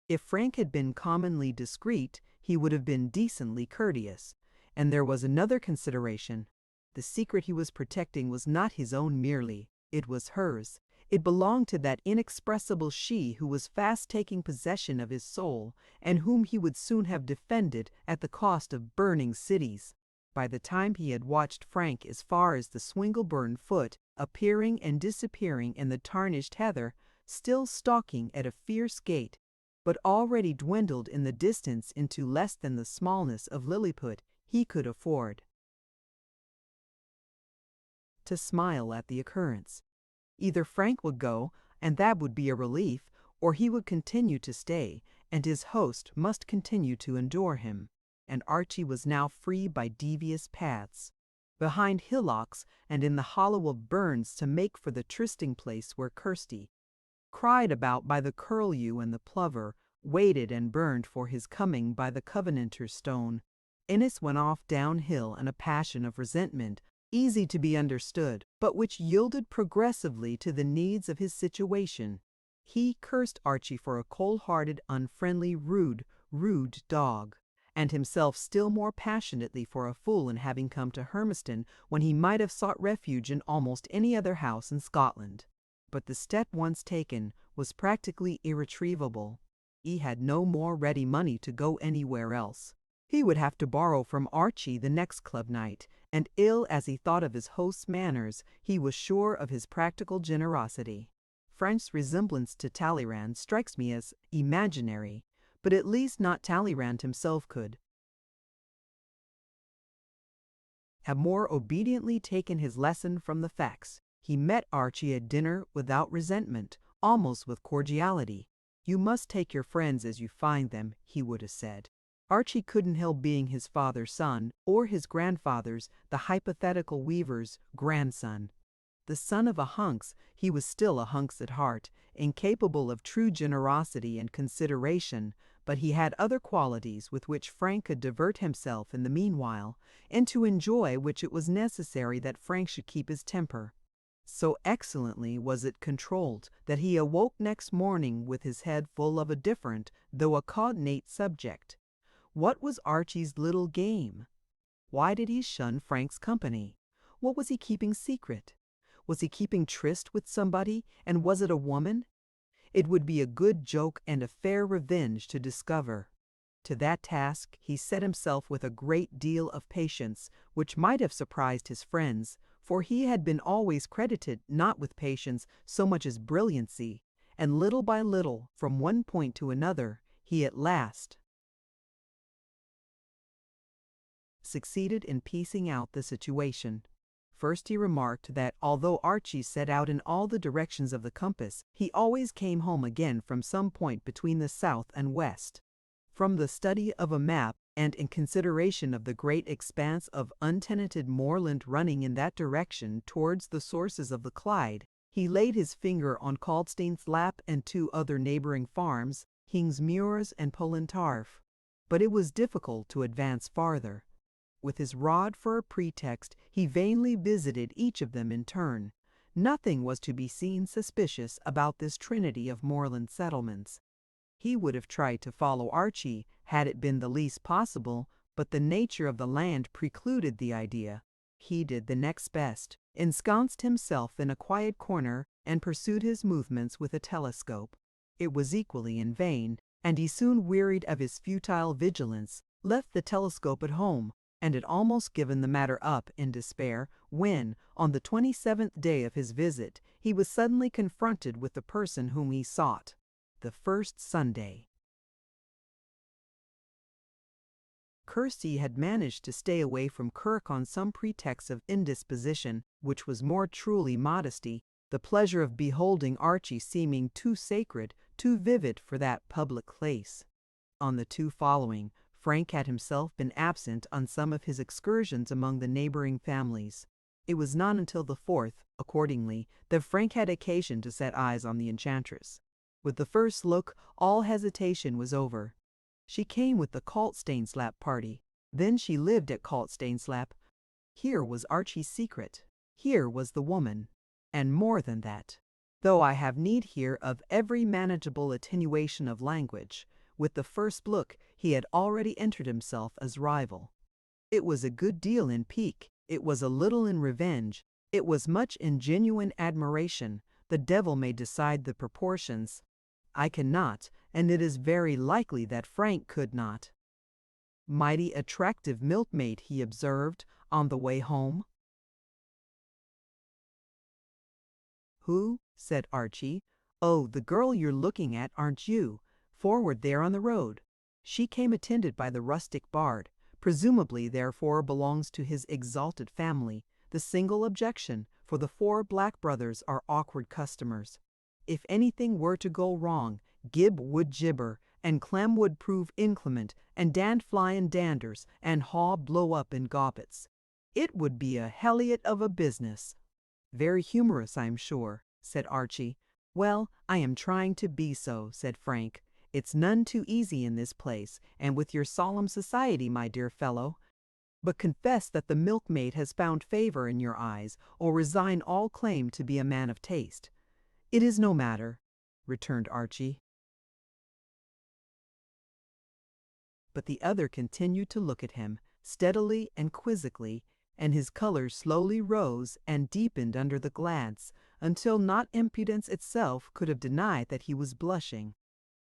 If Frank had been commonly discreet, he would have been decently courteous. And there was another consideration. The secret he was protecting was not his own merely, it was hers. It belonged to that inexpressible she who was fast taking possession of his soul, and whom he would soon have defended at the cost of burning cities. By the time he had watched Frank as far as the Swingleburn foot, appearing and disappearing in the tarnished heather, still stalking at a fierce gait, but already dwindled in the distance into less than the smallness of Lilliput, he could afford to smile at the occurrence. Either Frank would go, and that would be a relief, or he would continue to stay, and his host must continue to endure him. And Archie was now free by devious paths, behind hillocks and in the hollow of burns to make for the trysting place where Kirsty, cried about by the curlew and the plover, waited and burned for his coming by the Covenanter's stone. Innes went off downhill in a passion of resentment, easy to be understood, but which yielded progressively to the needs of his situation. He cursed Archie for a cold-hearted, unfriendly, rude dog, and himself still more passionately for a fool in having come to Hermiston when he might have sought refuge in almost any other house in Scotland. But the step once taken was practically irretrievable. He had no more ready money to go anywhere else. He would have to borrow from Archie the next club night, and ill as he thought of his host's manners, he was sure of his practical generosity. Frank's resemblance to Talleyrand strikes me as imaginary, but at least not Talleyrand himself could have more obediently taken his lesson from the facts. He met Archie at dinner without resentment, almost with cordiality. "You must take your friends as you find them," he would have said. Archie couldn't help being his father's son, or his grandfather's, the hypothetical weaver's, grandson. The son of a hunks, he was still a hunks at heart, incapable of true generosity and consideration, but he had other qualities with which Frank could divert himself in the meanwhile, and to enjoy which it was necessary that Frank should keep his temper. So excellently was it controlled that he awoke next morning with his head full of a different, though a cognate subject. What was Archie's little game? Why did he shun Frank's company? What was he keeping secret? Was he keeping tryst with somebody, and was it a woman? It would be a good joke and a fair revenge to discover. To that task he set himself with a great deal of patience, which might have surprised his friends, for he had been always credited not with patience so much as brilliancy, and little by little, from one point to another, he at last succeeded in piecing out the situation. First he remarked that although Archie set out in all the directions of the compass, he always came home again from some point between the south and west. From the study of a map, and in consideration of the great expanse of untenanted moorland running in that direction towards the sources of the Clyde, he laid his finger on Caldstein's Lap and 2 other neighboring farms, Hingsmuirs and Polentarf. But it was difficult to advance farther. With his rod for a pretext, he vainly visited each of them in turn. Nothing was to be seen suspicious about this trinity of moorland settlements. He would have tried to follow Archie had it been the least possible, but the nature of the land precluded the idea. He did the next best, ensconced himself in a quiet corner, and pursued his movements with a telescope. It was equally in vain, and he soon wearied of his futile vigilance, left the telescope at home, and had almost given the matter up in despair when, on the 27th day of his visit, he was suddenly confronted with the person whom he sought. The first Sunday. Kirsty had managed to stay away from Kirk on some pretext of indisposition, which was more truly modesty, the pleasure of beholding Archie seeming too sacred, too vivid for that public place. On the 2 following, Frank had himself been absent on some of his excursions among the neighboring families. It was not until the 4th, accordingly, that Frank had occasion to set eyes on the enchantress. With the first look, all hesitation was over. She came with the Caldsteinslap party. Then she lived at Caldsteinslap. Here was Archie's secret. Here was the woman. And more than that. Though I have need here of every manageable attenuation of language, with the first look he had already entered himself as rival. It was a good deal in pique, it was a little in revenge, it was much in genuine admiration. The devil may decide the proportions. I cannot, and it is very likely that Frank could not. Mighty attractive milkmaid, he observed, on the way home. Who? Said Archie. Oh, the girl you're looking at, aren't you? Forward there on the road. She came attended by the rustic bard, presumably therefore belongs to his exalted family. The single objection, for the 4 black brothers are awkward customers. If anything were to go wrong, Gib would gibber, and Clem would prove inclement, and Dan fly in danders, and Haw blow up in gobbets. It would be a helliot of a business. Very humorous, I'm sure, said Archie. Well, I am trying to be so, said Frank. It's none too easy in this place, and with your solemn society, my dear fellow. But confess that the milkmaid has found favor in your eyes, or resign all claim to be a man of taste. It is no matter, returned Archie. But the other continued to look at him, steadily and quizzically, and his color slowly rose and deepened under the glance, until not impudence itself could have denied that he was blushing.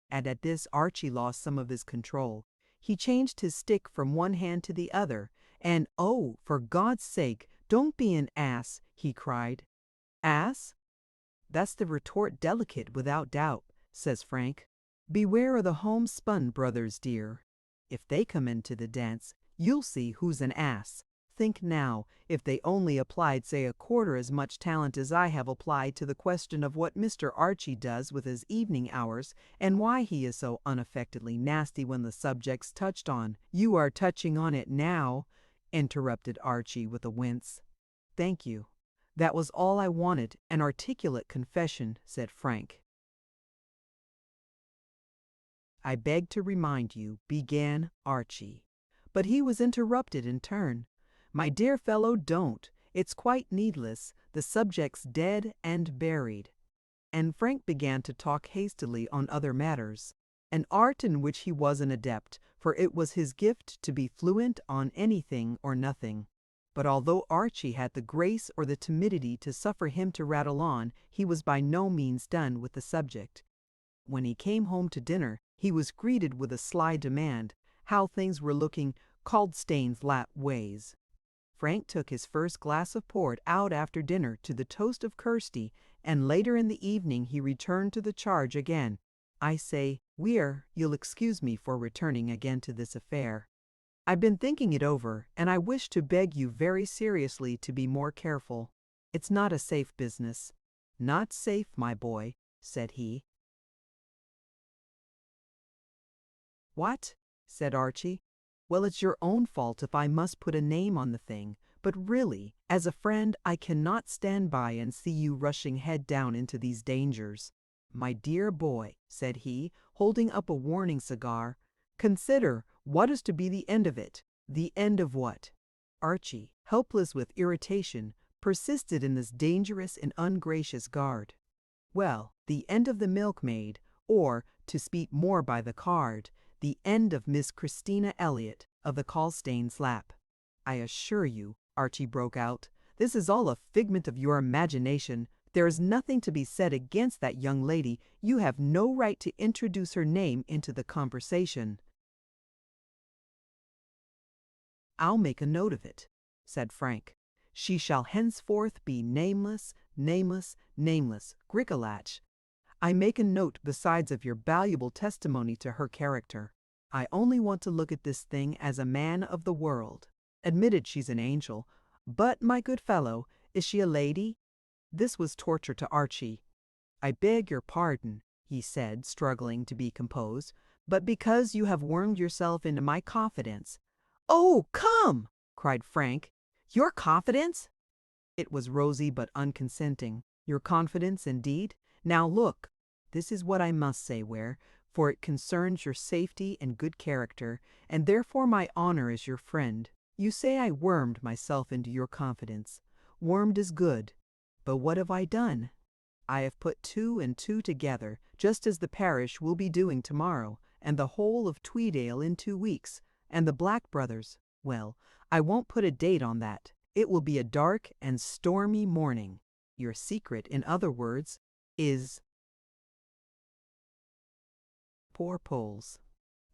And at this Archie lost some of his control. He changed his stick from one hand to the other, and, "Oh, for God's sake, don't be an ass," he cried. "Ass? That's the retort delicate, without doubt," says Frank. "Beware of the homespun brothers, dear. If they come into the dance, you'll see who's an ass. Think now, if they only applied, say, 1/4 as much talent as I have applied to the question of what Mr. Archie does with his evening hours, and why he is so unaffectedly nasty when the subject's touched on." "You are touching on it now," interrupted Archie with a wince. "Thank you. That was all I wanted, an articulate confession," said Frank. "I beg to remind you," began Archie. But he was interrupted in turn. "My dear fellow, don't. It's quite needless. The subject's dead and buried." And Frank began to talk hastily on other matters, an art in which he was an adept, for it was his gift to be fluent on anything or nothing. But although Archie had the grace or the timidity to suffer him to rattle on, he was by no means done with the subject. When he came home to dinner, he was greeted with a sly demand, how things were looking Caldstain's lap ways. Frank took his first glass of port out after dinner to the toast of Kirsty, and later in the evening he returned to the charge again. I say, Weir, you'll excuse me for returning again to this affair. I've been thinking it over, and I wish to beg you very seriously to be more careful. It's not a safe business. Not safe, my boy, said he. What? Said Archie. Well, it's your own fault if I must put a name on the thing, but really, as a friend, I cannot stand by and see you rushing head down into these dangers. My dear boy, said he, holding up a warning cigar, consider what is to be the end of it. The end of what? Archie, helpless with irritation, persisted in this dangerous and ungracious guard. Well, the end of the milkmaid, or, to speak more by the card, the end of Miss Christina Elliot of the Caldstain's lap. I assure you, Archie broke out, this is all a figment of your imagination. There is nothing to be said against that young lady. You have no right to introduce her name into the conversation. I'll make a note of it, said Frank. She shall henceforth be nameless, nameless, nameless, Gricolatch. I make a note besides of your valuable testimony to her character. I only want to look at this thing as a man of the world. Admitted she's an angel, but, my good fellow, is she a lady? This was torture to Archie. I beg your pardon, he said, struggling to be composed, but because you have wormed yourself into my confidence. Oh, come! Cried Frank. Your confidence? It was rosy but unconsenting. Your confidence, indeed? Now look, this is what I must say, Weir, for it concerns your safety and good character, and therefore my honor as your friend. You say I wormed myself into your confidence. Wormed is good. But what have I done? I have put 2 and 2 together, just as the parish will be doing tomorrow, and the whole of Tweedale in 2 weeks, and the Black brothers. Well, I won't put a date on that. It will be a dark and stormy morning. Your secret, in other words, is poor Poles.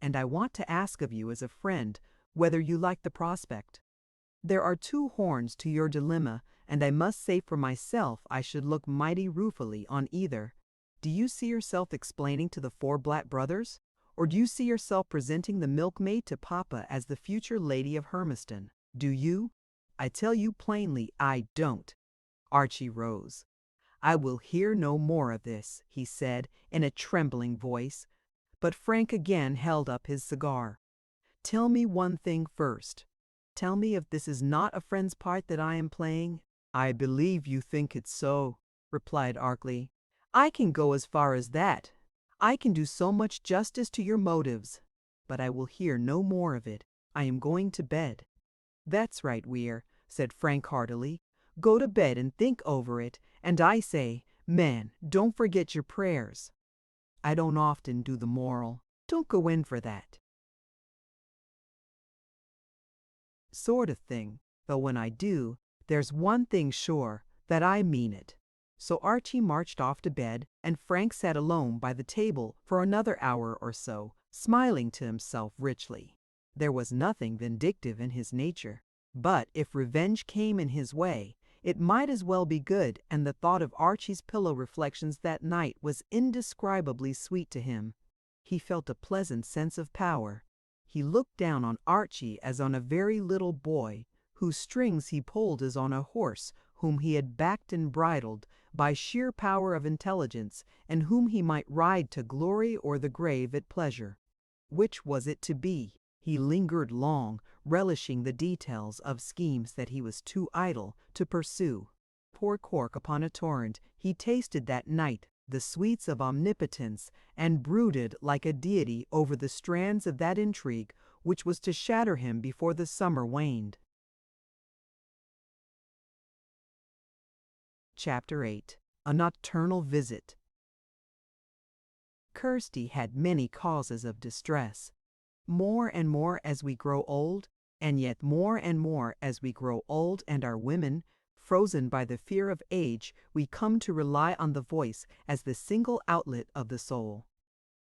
And I want to ask of you as a friend whether you like the prospect. There are 2 horns to your dilemma, and I must say for myself I should look mighty ruefully on either. Do you see yourself explaining to the 4 Black brothers? Or do you see yourself presenting the milkmaid to Papa as the future Lady of Hermiston? Do you? I tell you plainly, I don't. Archie rose. I will hear no more of this, he said in a trembling voice, but Frank again held up his cigar. Tell me one thing first. Tell me if this is not a friend's part that I am playing. I believe you think it so, replied Arkley. I can go as far as that. I can do so much justice to your motives. But I will hear no more of it. I am going to bed. That's right, Weir, said Frank heartily. Go to bed and think over it, and I say, man, don't forget your prayers. I don't often do the moral. Don't go in for that. Sort of thing, though when I do, there's one thing sure, that I mean it. So Archie marched off to bed, and Frank sat alone by the table for another hour or so, smiling to himself richly. There was nothing vindictive in his nature, but if revenge came in his way, it might as well be good, and the thought of Archie's pillow reflections that night was indescribably sweet to him. He felt a pleasant sense of power. He looked down on Archie as on a very little boy, whose strings he pulled as on a horse whom he had backed and bridled by sheer power of intelligence, and whom he might ride to glory or the grave at pleasure. Which was it to be? He lingered long, relishing the details of schemes that he was too idle to pursue. Poor cork upon a torrent, he tasted that night the sweets of omnipotence, and brooded like a deity over the strands of that intrigue which was to shatter him before the summer waned. Chapter 8. A Nocturnal Visit. Kirsty had many causes of distress. More and more as we grow old, And yet more and more as we grow old and are women, frozen by the fear of age, we come to rely on the voice as the single outlet of the soul.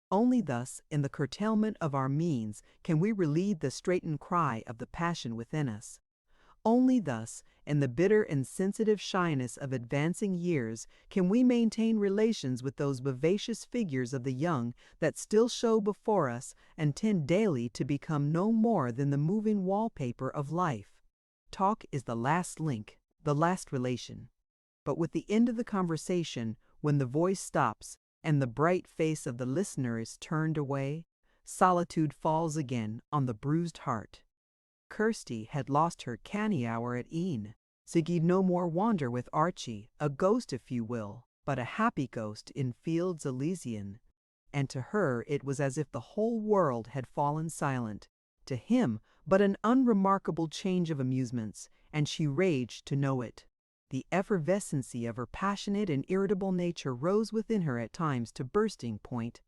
Only thus, in the curtailment of our means, can we relieve the straitened cry of the passion within us. Only thus, in the bitter and sensitive shyness of advancing years, can we maintain relations with those vivacious figures of the young that still show before us and tend daily to become no more than the moving wallpaper of life. Talk is the last link, the last relation. But with the end of the conversation, when the voice stops and the bright face of the listener is turned away, solitude falls again on the bruised heart. Kirsty had lost her canny hour at e'en. Siggy'd no more wander with Archie, a ghost if you will, but a happy ghost in fields Elysian. And to her it was as if the whole world had fallen silent. To him, but an unremarkable change of amusements, and she raged to know it. The effervescency of her passionate and irritable nature rose within her at times to bursting point.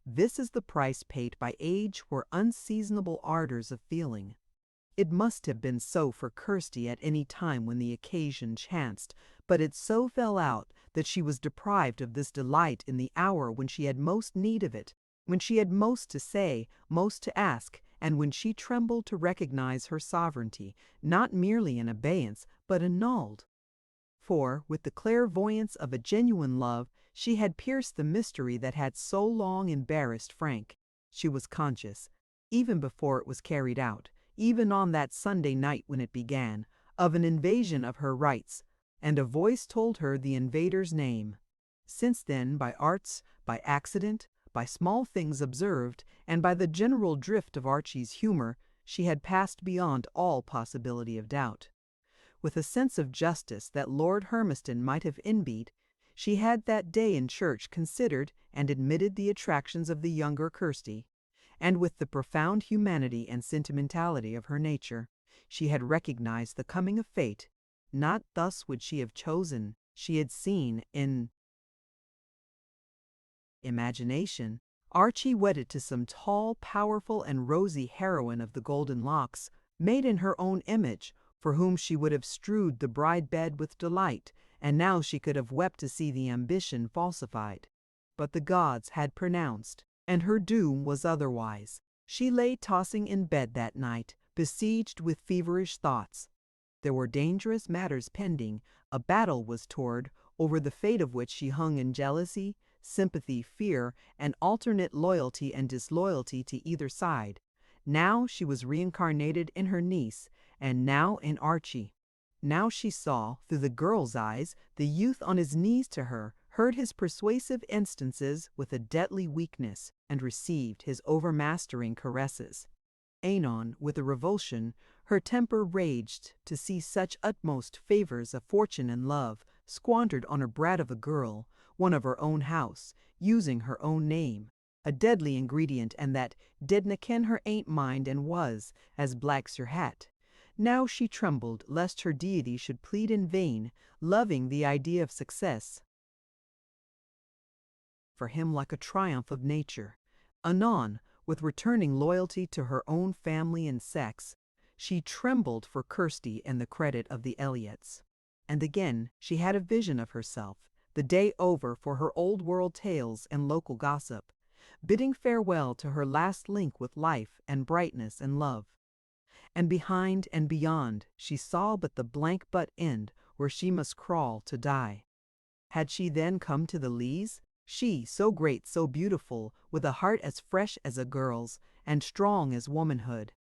This is the price paid by age for unseasonable ardors of feeling. It must have been so for Kirsty at any time when the occasion chanced, but it so fell out that she was deprived of this delight in the hour when she had most need of it, when she had most to say, most to ask, and when she trembled to recognize her sovereignty, not merely in abeyance, but annulled. For, with the clairvoyance of a genuine love, she had pierced the mystery that had so long embarrassed Frank. She was conscious, even before it was carried out, even on that Sunday night when it began, of an invasion of her rights, and a voice told her the invader's name. Since then, by arts, by accident, by small things observed, and by the general drift of Archie's humor, she had passed beyond all possibility of doubt. With a sense of justice that Lord Hermiston might have envied, she had that day in church considered and admitted the attractions of the younger Kirsty, and with the profound humanity and sentimentality of her nature, she had recognized the coming of fate. Not thus would she have chosen. She had seen in imagination Archie wedded to some tall, powerful, and rosy heroine of the golden locks, made in her own image, for whom she would have strewed the bride bed with delight, and now she could have wept to see the ambition falsified. But the gods had pronounced, and her doom was otherwise. She lay tossing in bed that night, besieged with feverish thoughts. There were dangerous matters pending. A battle was toward, over the fate of which she hung in jealousy, sympathy, fear, and alternate loyalty and disloyalty to either side. Now she was reincarnated in her niece, and now in Archie. Now she saw, through the girl's eyes, the youth on his knees to her, heard his persuasive instances with a deadly weakness, and received his overmastering caresses. Anon, with a revulsion, her temper raged to see such utmost favors of fortune and love squandered on a brat of a girl, one of her own house, using her own name, a deadly ingredient, and that didna ken her ain't mind and was, as black's her hat. Now she trembled lest her deity should plead in vain, loving the idea of success for him like a triumph of nature. Anon, with returning loyalty to her own family and sex, she trembled for Kirsty and the credit of the Elliots. And again she had a vision of herself, the day over for her old world tales and local gossip, bidding farewell to her last link with life and brightness and love. And behind and beyond she saw but the blank butt end where she must crawl to die. Had she then come to the Leas? She, so great, so beautiful, with a heart as fresh as a girl's, and strong as womanhood.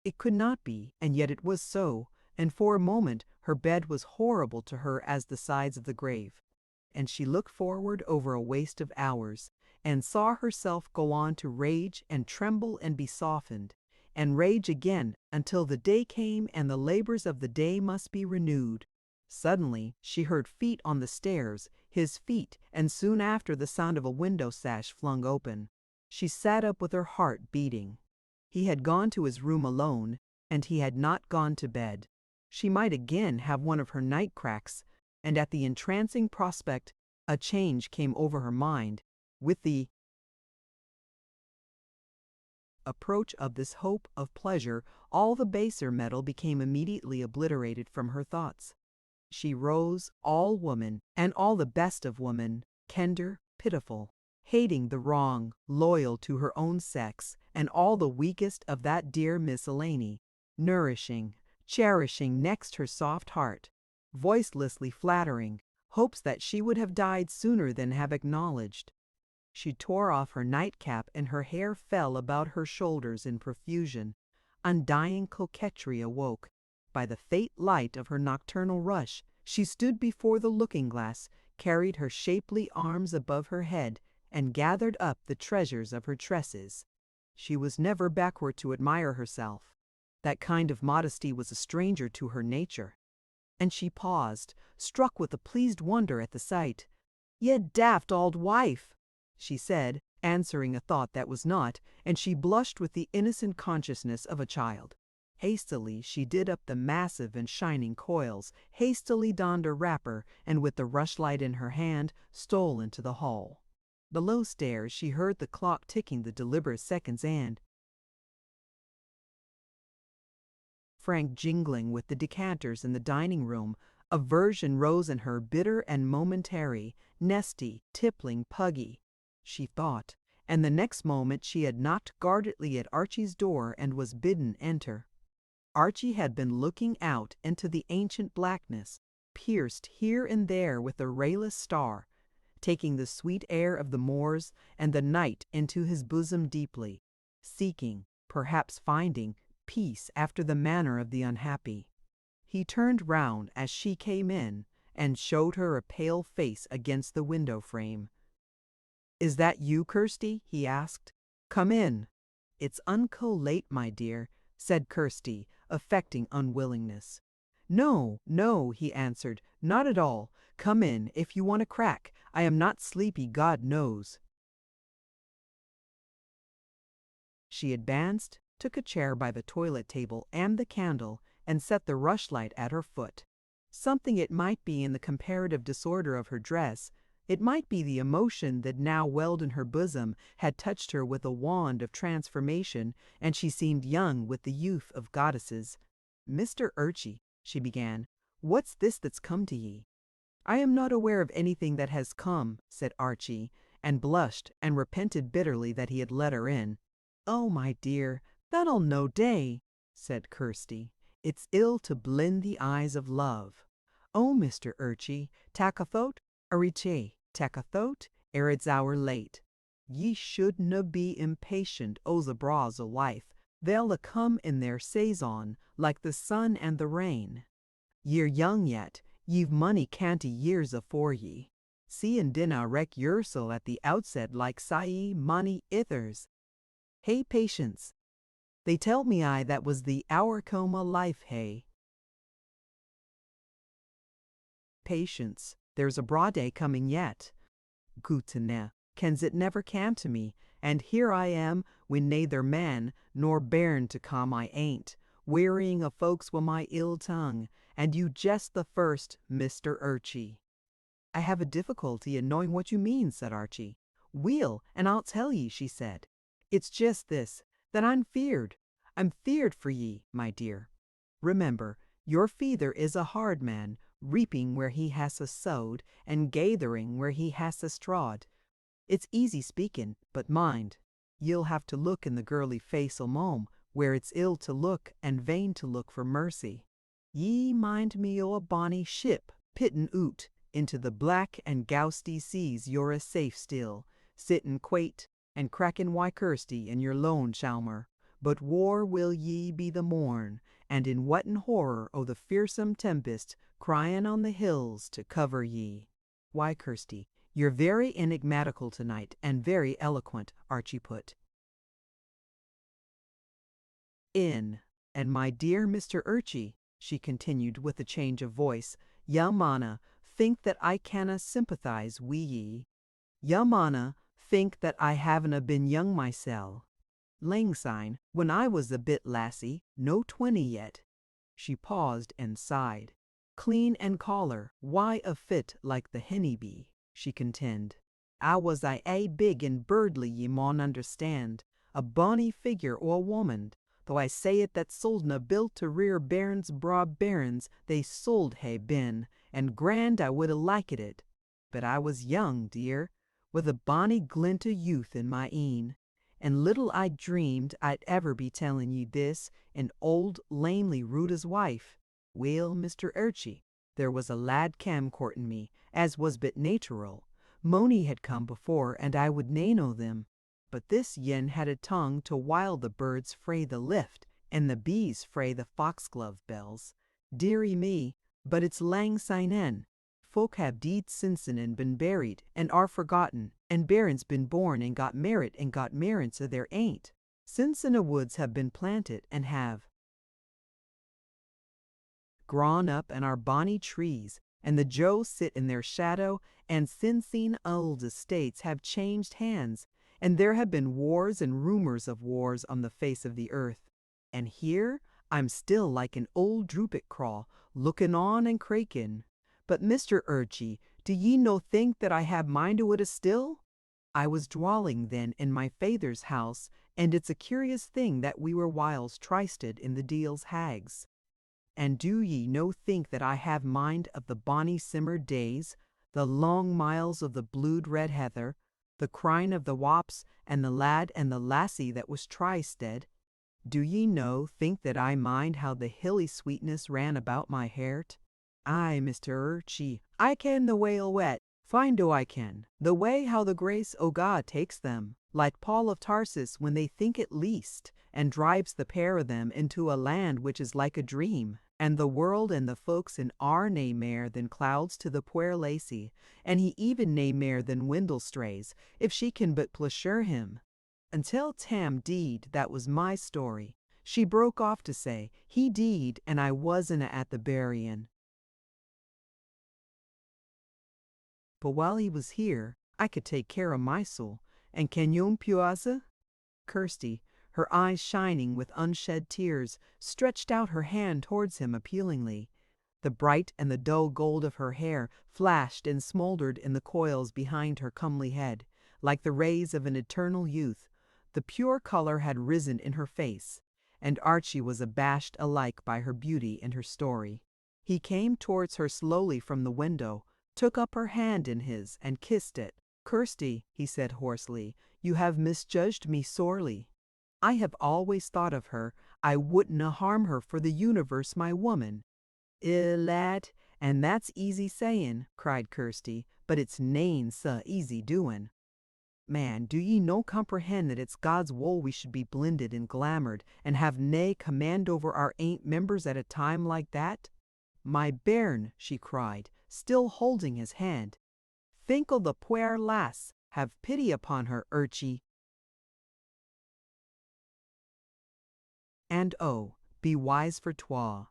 It could not be, and yet it was so, and for a moment her bed was horrible to her as the sides of the grave. And she looked forward over a waste of hours, and saw herself go on to rage and tremble and be softened, and rage again until the day came and the labors of the day must be renewed. Suddenly she heard feet on the stairs, his feet, and soon after the sound of a window sash flung open. She sat up with her heart beating. He had gone to his room alone, and he had not gone to bed. She might again have one of her night cracks, and at the entrancing prospect a change came over her mind, with the approach of this hope of pleasure, all the baser metal became immediately obliterated from her thoughts. She rose, all woman, and all the best of woman, tender, pitiful, hating the wrong, loyal to her own sex, and all the weakest of that dear miscellany, nourishing, cherishing next her soft heart, voicelessly flattering, hopes that she would have died sooner than have acknowledged. She tore off her nightcap and her hair fell about her shoulders in profusion. Undying coquetry awoke. By the faint light of her nocturnal rush, she stood before the looking-glass, carried her shapely arms above her head, and gathered up the treasures of her tresses. She was never backward to admire herself. That kind of modesty was a stranger to her nature. And she paused, struck with a pleased wonder at the sight. "Ye daft auld wife," she said, answering a thought that was not, and she blushed with the innocent consciousness of a child. Hastily she did up the massive and shining coils, hastily donned a wrapper, and with the rushlight in her hand, stole into the hall. Below stairs she heard the clock ticking the deliberate seconds and Frank jingling with the decanters in the dining room. Aversion rose in her, bitter and momentary, nesty, tippling, puggy, she thought, and the next moment she had knocked guardedly at Archie's door and was bidden enter. Archie had been looking out into the ancient blackness, pierced here and there with a rayless star, taking the sweet air of the moors and the night into his bosom deeply, seeking, perhaps finding, peace after the manner of the unhappy. He turned round as she came in and showed her a pale face against the window frame. "Is that you, Kirsty?" he asked. "Come in." "It's unco late, my dear," said Kirsty, affecting unwillingness. "No, no," he answered, "not at all. Come in, if you want a crack. I am not sleepy, God knows." She advanced, took a chair by the toilet table and the candle, and set the rushlight at her foot. Something, it might be in the comparative disorder of her dress, it might be the emotion that now welled in her bosom, had touched her with a wand of transformation, and she seemed young with the youth of goddesses. "Mr. Archie," she began, "what's this that's come to ye?" "I am not aware of anything that has come," said Archie, and blushed and repented bitterly that he had let her in. "Oh, my dear, that'll no day," said Kirsty. "It's ill to blind the eyes of love. Oh, Mr. Archie, tak a thought, Archie, tak a thought, ere it's hour late. Ye shouldna be impatient o' the braws o' life. They'll a come in their saison, like the sun and the rain. Ye're young yet, ye've mony canty years afore ye. See and dinna wreck yoursel at the outset like sae mony ithers. Hae patience. They tell me I that was the hour coma life, hey. Patience, there's a braw day coming yet. Gootene, kens it never cam to me, and here I am, when neither man nor bairn to come I ain't, wearying of folks wi' my ill tongue, and you jest the first, Mr. Archie." "I have a difficulty in knowing what you mean," said Archie. "Weel, and I'll tell ye," she said. "It's just this, that I'm feared. I'm feared for ye, my dear. Remember, your feather is a hard man, reaping where he has a sowed, and gathering where he has a strawed. It's easy speaking, but mind, ye'll have to look in the girly face o' mome, where it's ill to look and vain to look for mercy. Ye mind me o' a bonny ship pittin' oot into the black and gousty seas. You're a safe still, sittin' quate and cracking wy Kirsty in your lone chalmer. But war will ye be the morn, and in whatten horror o' the fearsome tempest crying on the hills to cover ye." "Why, Kirsty, you're very enigmatical tonight, and very eloquent," Archie put in. "And my dear Mr. Archie," she continued with a change of voice, "ya manna think that I canna sympathize wi' ye. Ya manna think that I havena been young mysel. Lang syne, when I was a bit lassie, no 20 yet." She paused and sighed. "Clean and collar, why a fit like the henny bee," she contended. "I was aye big and birdly, ye maun understand. a bonny figure o' a woman, though I say it that soldna built to rear bairns braw bairns they sold hae been, and grand I would 'a liked it. But I was young, dear, with a bonny glint o' youth in my een, and little I dreamed I'd ever be telling ye this, an old lamely Ruta's wife. Weel, Mr. Urchy, there was a lad cam courting me, as was but natural. Mony had come before, and I would nae know them. But this yin had a tongue to wile the birds frae the lift, and the bees frae the foxglove bells. Dearie me, but it's lang syne en. Folk have deed sinsen and been buried, and are forgotten, and bairns been born and got marriants o' their ain't. Sinsen a woods have been planted and have grown up and are bonny trees, and the joes sit in their shadow, and since old estates have changed hands, and there have been wars and rumors of wars on the face of the earth. And here I'm still like an old droopit craw, looking on and crakin'. But Mr. Urchy, do ye no think that I have mind o' it still? I was dwalling then in my feyther's house, and it's a curious thing that we were whiles trysted in the deal's hags. And do ye no think that I have mind of the bonny simmer days, the long miles of the blued red heather, the crying of the wops, and the lad and the lassie that was trysted? Do ye no think that I mind how the hilly sweetness ran about my hairt? Aye, Mr. Urchy, I ken the way o' wet, fine do I ken, the way how the grace o' God takes them, like Paul of Tarsus when they think it least, and drives the pair o' them into a land which is like a dream, and the world and the folks in are nae mair than clouds to the puir Lacy, and he even nae mair than windlestrays, if she can but pleasure him. Until Tam deed, that was my story. She broke off to say, he deed, and I wasna at the burying. But while he was here, I could take care of my soul, and can yon puaza? Kirsty, her eyes shining with unshed tears, stretched out her hand towards him appealingly. The bright and the dull gold of her hair flashed and smoldered in the coils behind her comely head, like the rays of an eternal youth. The pure color had risen in her face, and Archie was abashed alike by her beauty and her story. He came towards her slowly from the window, took up her hand in his, and kissed it. Kirsty, he said hoarsely, you have misjudged me sorely. I have always thought of her, I wouldna harm her for the universe, my woman. Lad, and that's easy saying, cried Kirsty, but it's nane sae easy doing. Man, do ye no comprehend that it's God's wool we should be blinded and glamoured, and have nae command over our ain't members at a time like that? My bairn, she cried, still holding his hand. Think o' the puir lass, have pity upon her, Urchy. And oh, be wise for twa.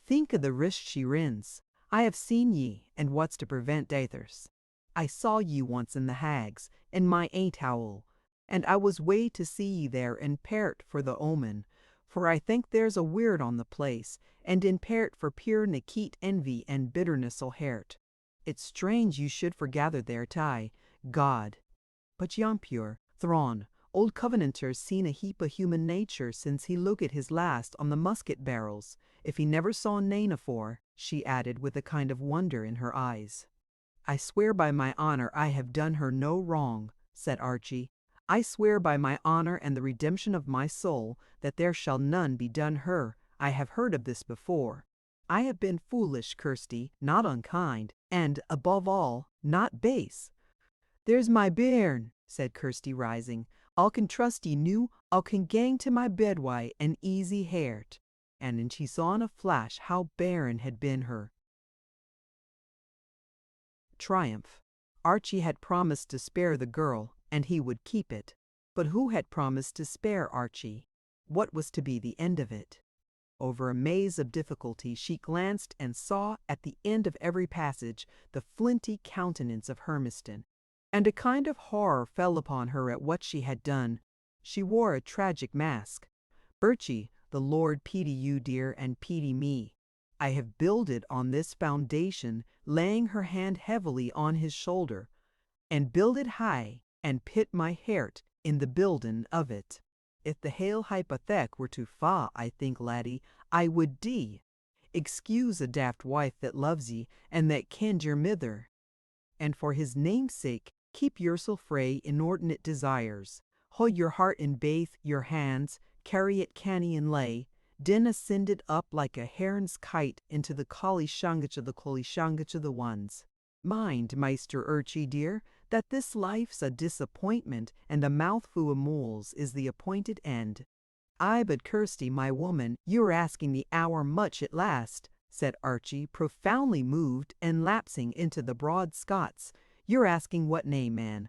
Think o' the risk she rins. I have seen ye, and what's to prevent daithers. I saw ye once in the hags, in my ain't howl, and I was way to see ye there in pairt for the omen, for I think there's a weird on the place, and in pairt for pure Nikit envy and bitterness o' heart. It's strange you should forgather there, tie, God. But yon pure, Thrawn, old Covenanter's seen a heap o' human nature since he looked his last on the musket barrels, if he never saw nane afore, she added with a kind of wonder in her eyes. I swear by my honor I have done her no wrong, said Archie. I swear by my honor and the redemption of my soul that there shall none be done her. I have heard of this before. I have been foolish, Kirsty, not unkind, and, above all, not base. There's my bairn, said Kirsty, rising. I'll can trust ye noo, I'll can gang to my bedwy an easy hairt. And then she saw in a flash how barren had been her triumph. Archie had promised to spare the girl, and he would keep it. But who had promised to spare Archie? What was to be the end of it? Over a maze of difficulty she glanced and saw at the end of every passage the flinty countenance of Hermiston, and a kind of horror fell upon her at what she had done. She wore a tragic mask. Urchy, the Lord pity you, dear, and pity me. I have builded on this foundation, laying her hand heavily on his shoulder, and builded high, and pit my heart in the building of it. If the hale hypothec were too fa, I think, laddie, I would dee. Excuse a daft wife that loves ye, and that kend your mither. And for his name's sake, keep yoursel frae inordinate desires. Hold your heart in baith your hands, carry it canny and lay, dinna send it up like a heron's kite into the collishangach of the ones. Mind, Meister Urchy dear, that this life's a disappointment, and a mouthful of moles is the appointed end. Ay, but Kirsty, my woman, you're asking the hour much at last, said Archie, profoundly moved and lapsing into the broad Scots. You're asking what name, man,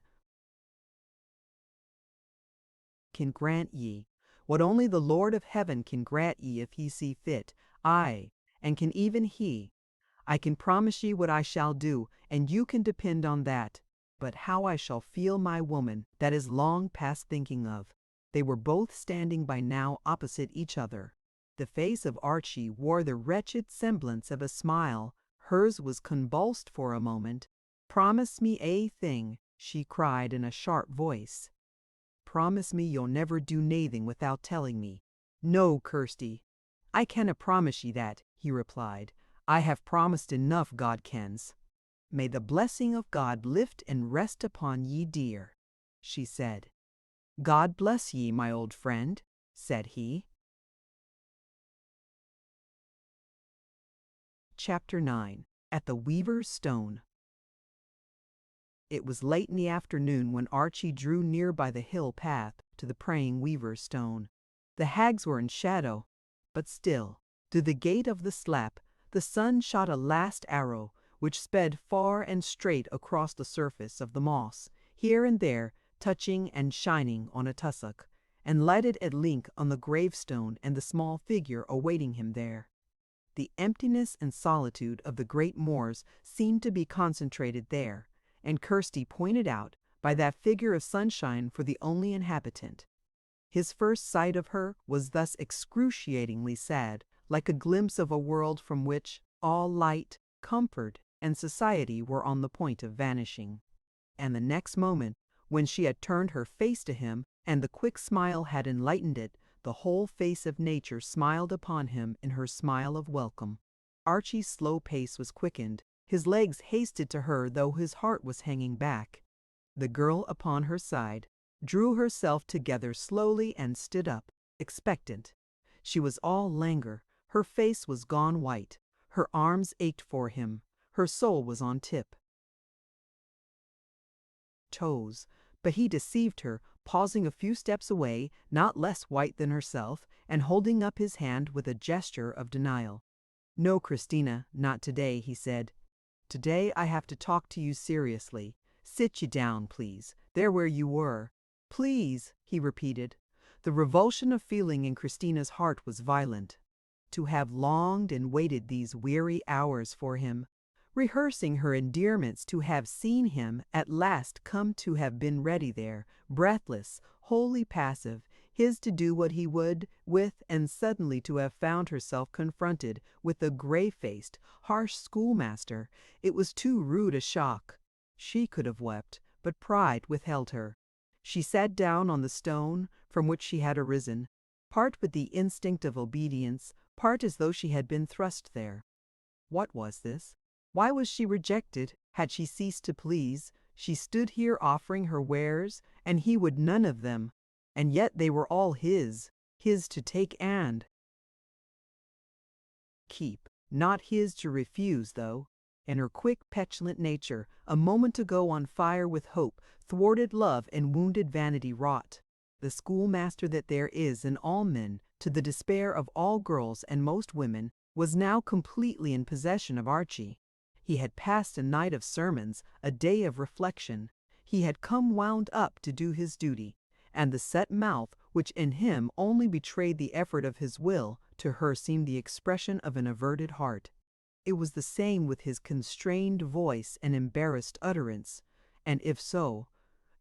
can grant ye, what only the Lord of heaven can grant ye if he see fit, aye, and can even he. I can promise ye what I shall do, and you can depend on that. But how I shall feel my woman, that is long past thinking of. They were both standing by now opposite each other. The face of Archie wore the wretched semblance of a smile. Hers was convulsed for a moment. Promise me a thing, she cried in a sharp voice. Promise me you'll never do nathing without telling me. No, Kirsty. I canna promise ye that, he replied. I have promised enough, God kens. May the blessing of God lift and rest upon ye, dear, she said. God bless ye, my old friend, said he. Chapter 9. At the Weaver's Stone. It was late in the afternoon when Archie drew near by the hill path to the praying Weaver's Stone. The hags were in shadow, but still, through the gate of the slap, the sun shot a last arrow, which sped far and straight across the surface of the moss, here and there touching and shining on a tussock, and lighted at length on the gravestone and the small figure awaiting him there. The emptiness and solitude of the great moors seemed to be concentrated there, and Kirsty pointed out by that figure of sunshine for the only inhabitant. His first sight of her was thus excruciatingly sad, like a glimpse of a world from which all light, comfort, and society were on the point of vanishing. And the next moment, when she had turned her face to him, and the quick smile had enlightened it, the whole face of nature smiled upon him in her smile of welcome. Archie's slow pace was quickened. His legs hasted to her, though his heart was hanging back. The girl upon her side drew herself together slowly and stood up, expectant. She was all languor. Her face was gone white. Her arms ached for him. Her soul was on tip toes. But he deceived her, pausing a few steps away, not less white than herself, and holding up his hand with a gesture of denial. No, Christina, not today, he said. Today I have to talk to you seriously. Sit ye down, please, there where you were. Please, he repeated. The revulsion of feeling in Christina's heart was violent. To have longed and waited these weary hours for him, rehearsing her endearments, to have seen him at last come to have been ready there, breathless, wholly passive, his to do what he would with, and suddenly to have found herself confronted with a grey-faced, harsh schoolmaster, it was too rude a shock. She could have wept, but pride withheld her. She sat down on the stone from which she had arisen, part with the instinct of obedience, part as though she had been thrust there. What was this? Why was she rejected? Had she ceased to please? She stood here offering her wares, and he would none of them. And yet they were all his to take and keep, not his to refuse, though. And her quick, petulant nature, a moment ago on fire with hope, thwarted love and wounded vanity wrought. The schoolmaster that there is in all men, to the despair of all girls and most women, was now completely in possession of Archie. He had passed a night of sermons, a day of reflection. He had come wound up to do his duty, and the set mouth, which in him only betrayed the effort of his will, to her seemed the expression of an averted heart. It was the same with his constrained voice and embarrassed utterance, and if so,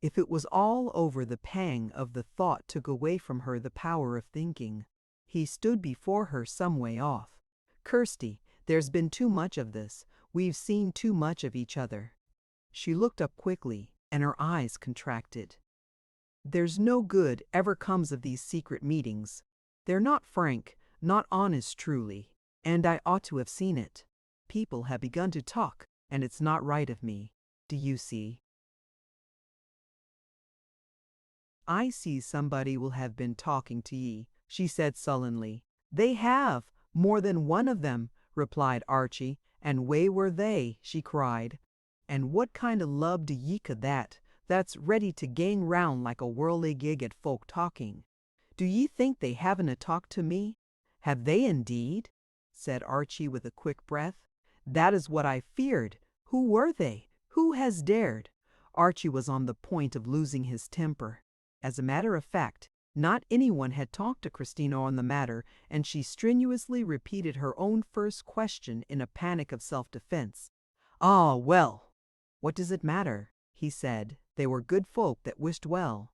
if it was all over, the pang of the thought took away from her the power of thinking. He stood before her some way off. Kirsty, there's been too much of this. We've seen too much of each other. She looked up quickly, and her eyes contracted. There's no good ever comes of these secret meetings. They're not frank, not honest truly, and I ought to have seen it. People have begun to talk, and it's not right of me. Do you see? I see somebody will have been talking to ye, she said sullenly. They have, more than one of them, replied Archie, and where were they? She cried. And what kind of love do ye ca that's ready to gang round like a whirligig at folk talking? Do ye think they haven't a talk to me? Have they indeed? Said Archie with a quick breath. That is what I feared. Who were they? Who has dared? Archie was on the point of losing his temper. As a matter of fact, not anyone had talked to Christina on the matter, and she strenuously repeated her own first question in a panic of self-defense. Ah, well, what does it matter? He said. They were good folk that wished well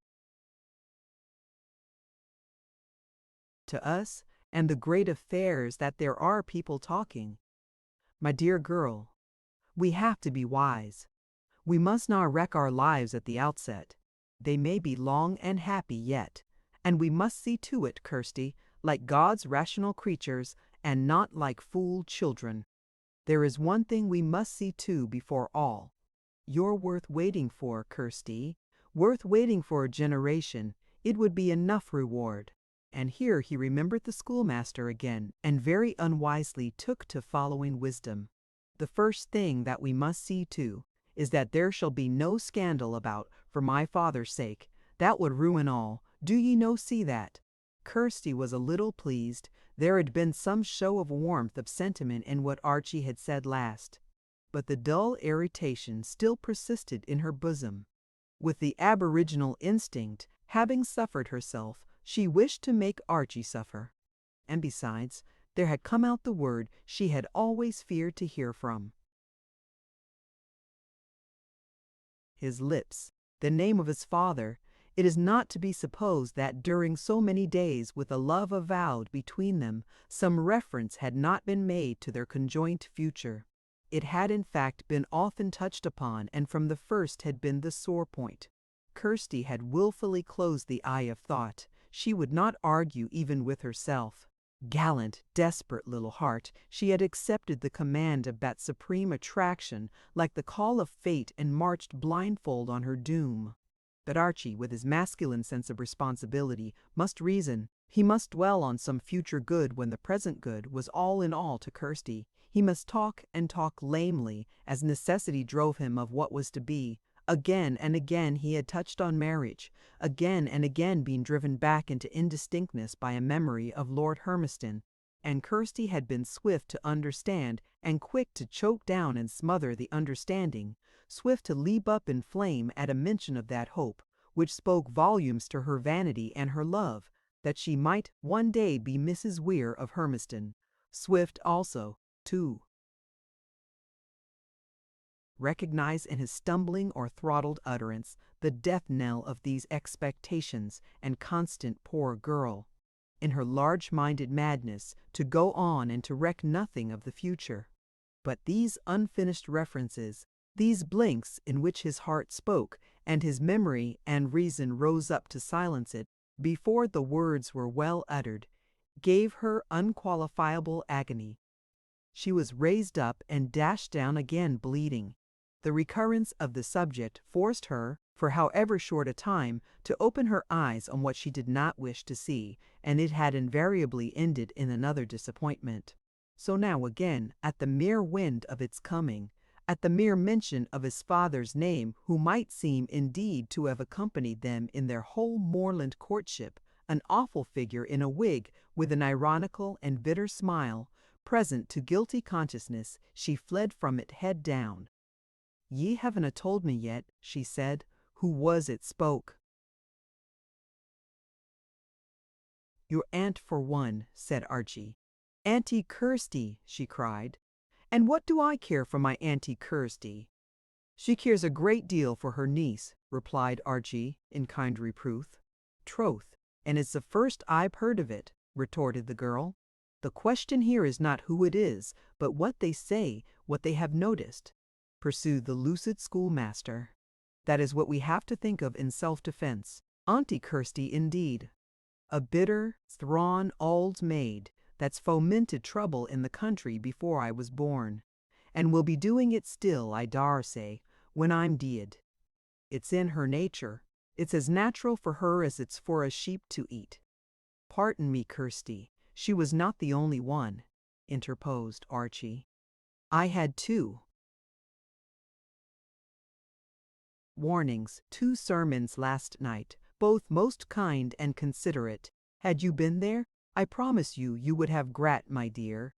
to us, and the great affairs that there are people talking. My dear girl, we have to be wise. We must not wreck our lives at the outset. They may be long and happy yet, and we must see to it, Kirsty, like God's rational creatures, and not like fool children. There is one thing we must see to before all. You're worth waiting for, Kirsty, worth waiting for a generation. It would be enough reward. And here he remembered the schoolmaster again, and very unwisely took to following wisdom. The first thing that we must see to is that there shall be no scandal about, for my father's sake. That would ruin all. Do ye no see that? Kirsty was a little pleased. There had been some show of warmth of sentiment in what Archie had said last, but the dull irritation still persisted in her bosom. With the aboriginal instinct, having suffered herself, she wished to make Archie suffer. And besides, there had come out the word she had always feared to hear from his lips, the name of his father. It is not to be supposed that during so many days with a love avowed between them, some reference had not been made to their conjoint future. It had in fact been often touched upon, and from the first had been the sore point. Kirsty had wilfully closed the eye of thought. She would not argue even with herself. Gallant, desperate little heart, she had accepted the command of that supreme attraction like the call of fate and marched blindfold on her doom. But Archie, with his masculine sense of responsibility, must reason. He must dwell on some future good when the present good was all in all to Kirsty. He must talk and talk lamely, as necessity drove him of what was to be. Again and again he had touched on marriage, again and again been driven back into indistinctness by a memory of Lord Hermiston, and Kirsty had been swift to understand and quick to choke down and smother the understanding, swift to leap up in flame at a mention of that hope, which spoke volumes to her vanity and her love, that she might one day be Mrs. Weir of Hermiston, swift also to recognize in his stumbling or throttled utterance the death knell of these expectations, and constant poor girl, in her large-minded madness, to go on and to reck nothing of the future. But these unfinished references, these blinks in which his heart spoke, and his memory and reason rose up to silence it, before the words were well uttered, gave her unqualifiable agony. She was raised up and dashed down again bleeding. The recurrence of the subject forced her, for however short a time, to open her eyes on what she did not wish to see, and it had invariably ended in another disappointment. So now again, at the mere wind of its coming, at the mere mention of his father's name, who might seem indeed to have accompanied them in their whole moorland courtship, an awful figure in a wig, with an ironical and bitter smile, present to guilty consciousness, she fled from it head down. "Ye haven't a told me yet," she said, "who was it spoke." "Your aunt for one," said Archie. "Auntie Kirsty," she cried. "And what do I care for my Auntie Kirsty?" "She cares a great deal for her niece," replied Archie, in kind reproof. "Troth, and it's the first I've heard of it," retorted the girl. "The question here is not who it is, but what they say, what they have noticed," pursued the lucid schoolmaster. "That is what we have to think of in self-defense. Auntie Kirsty indeed. A bitter, thrawn old maid that's fomented trouble in the country before I was born, and will be doing it still, I daresay, when I'm dead. It's in her nature. It's as natural for her as it's for a sheep to eat. Pardon me, Kirsty, she was not the only one, interposed Archie. I had two warnings, 2 sermons last night, both most kind and considerate. Had you been there, I promise you, you would have grat, my dear.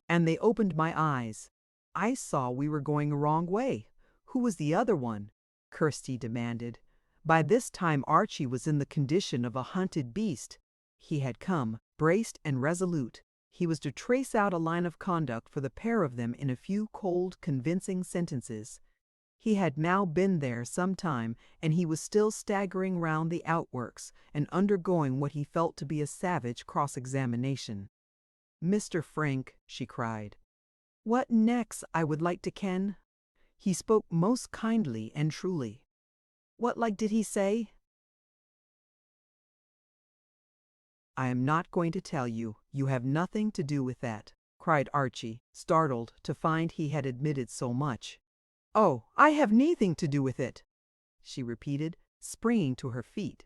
And they opened my eyes. I saw we were going a wrong way. Who was the other one? Kirsty demanded. By this time Archie was in the condition of a hunted beast. He had come, braced and resolute. He was to trace out a line of conduct for the pair of them in a few cold, convincing sentences. He had now been there some time, and he was still staggering round the outworks and undergoing what he felt to be a savage cross-examination. "Mr. Frank," she cried, "what next, I would like to ken?" He spoke most kindly and truly. "What like did he say?" "I am not going to tell you. You have nothing to do with that," cried Archie, startled to find he had admitted so much. "Oh, I have naething to do with it," she repeated, springing to her feet.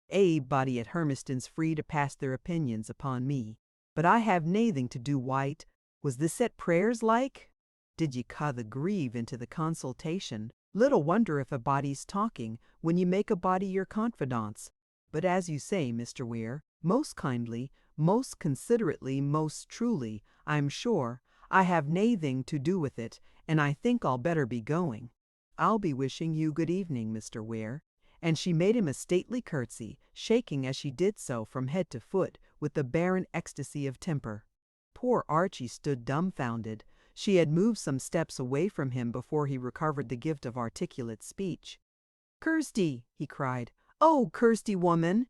"Body at Hermiston's free to pass their opinions upon me, but I have naething to do wi't. Was this at prayers like? Did ye ca' the grieve into the consultation? Little wonder if a body's talking when ye make a body your confidants. But as you say, Mr. Weir, most kindly, most considerately, most truly, I'm sure, I have naething to do with it, and I think I'll better be going. I'll be wishing you good evening, Mr. Weir." And she made him a stately curtsy, shaking as she did so from head to foot with the barren ecstasy of temper. Poor Archie stood dumbfounded. She had moved some steps away from him before he recovered the gift of articulate speech. "Kirsty!" he cried. "Oh, Kirsty, woman!"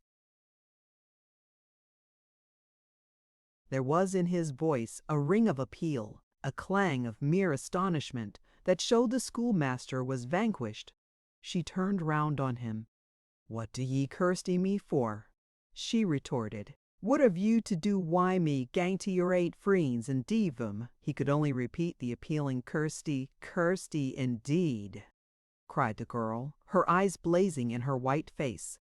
There was in his voice a ring of appeal, a clang of mere astonishment that showed the schoolmaster was vanquished. She turned round on him. "What do ye Kirsty me for?" she retorted. "What have you to do why me gang to your 8 freens and deave 'em?" He could only repeat the appealing Kirsty. "Kirsty, indeed!" cried the girl, her eyes blazing in her white face.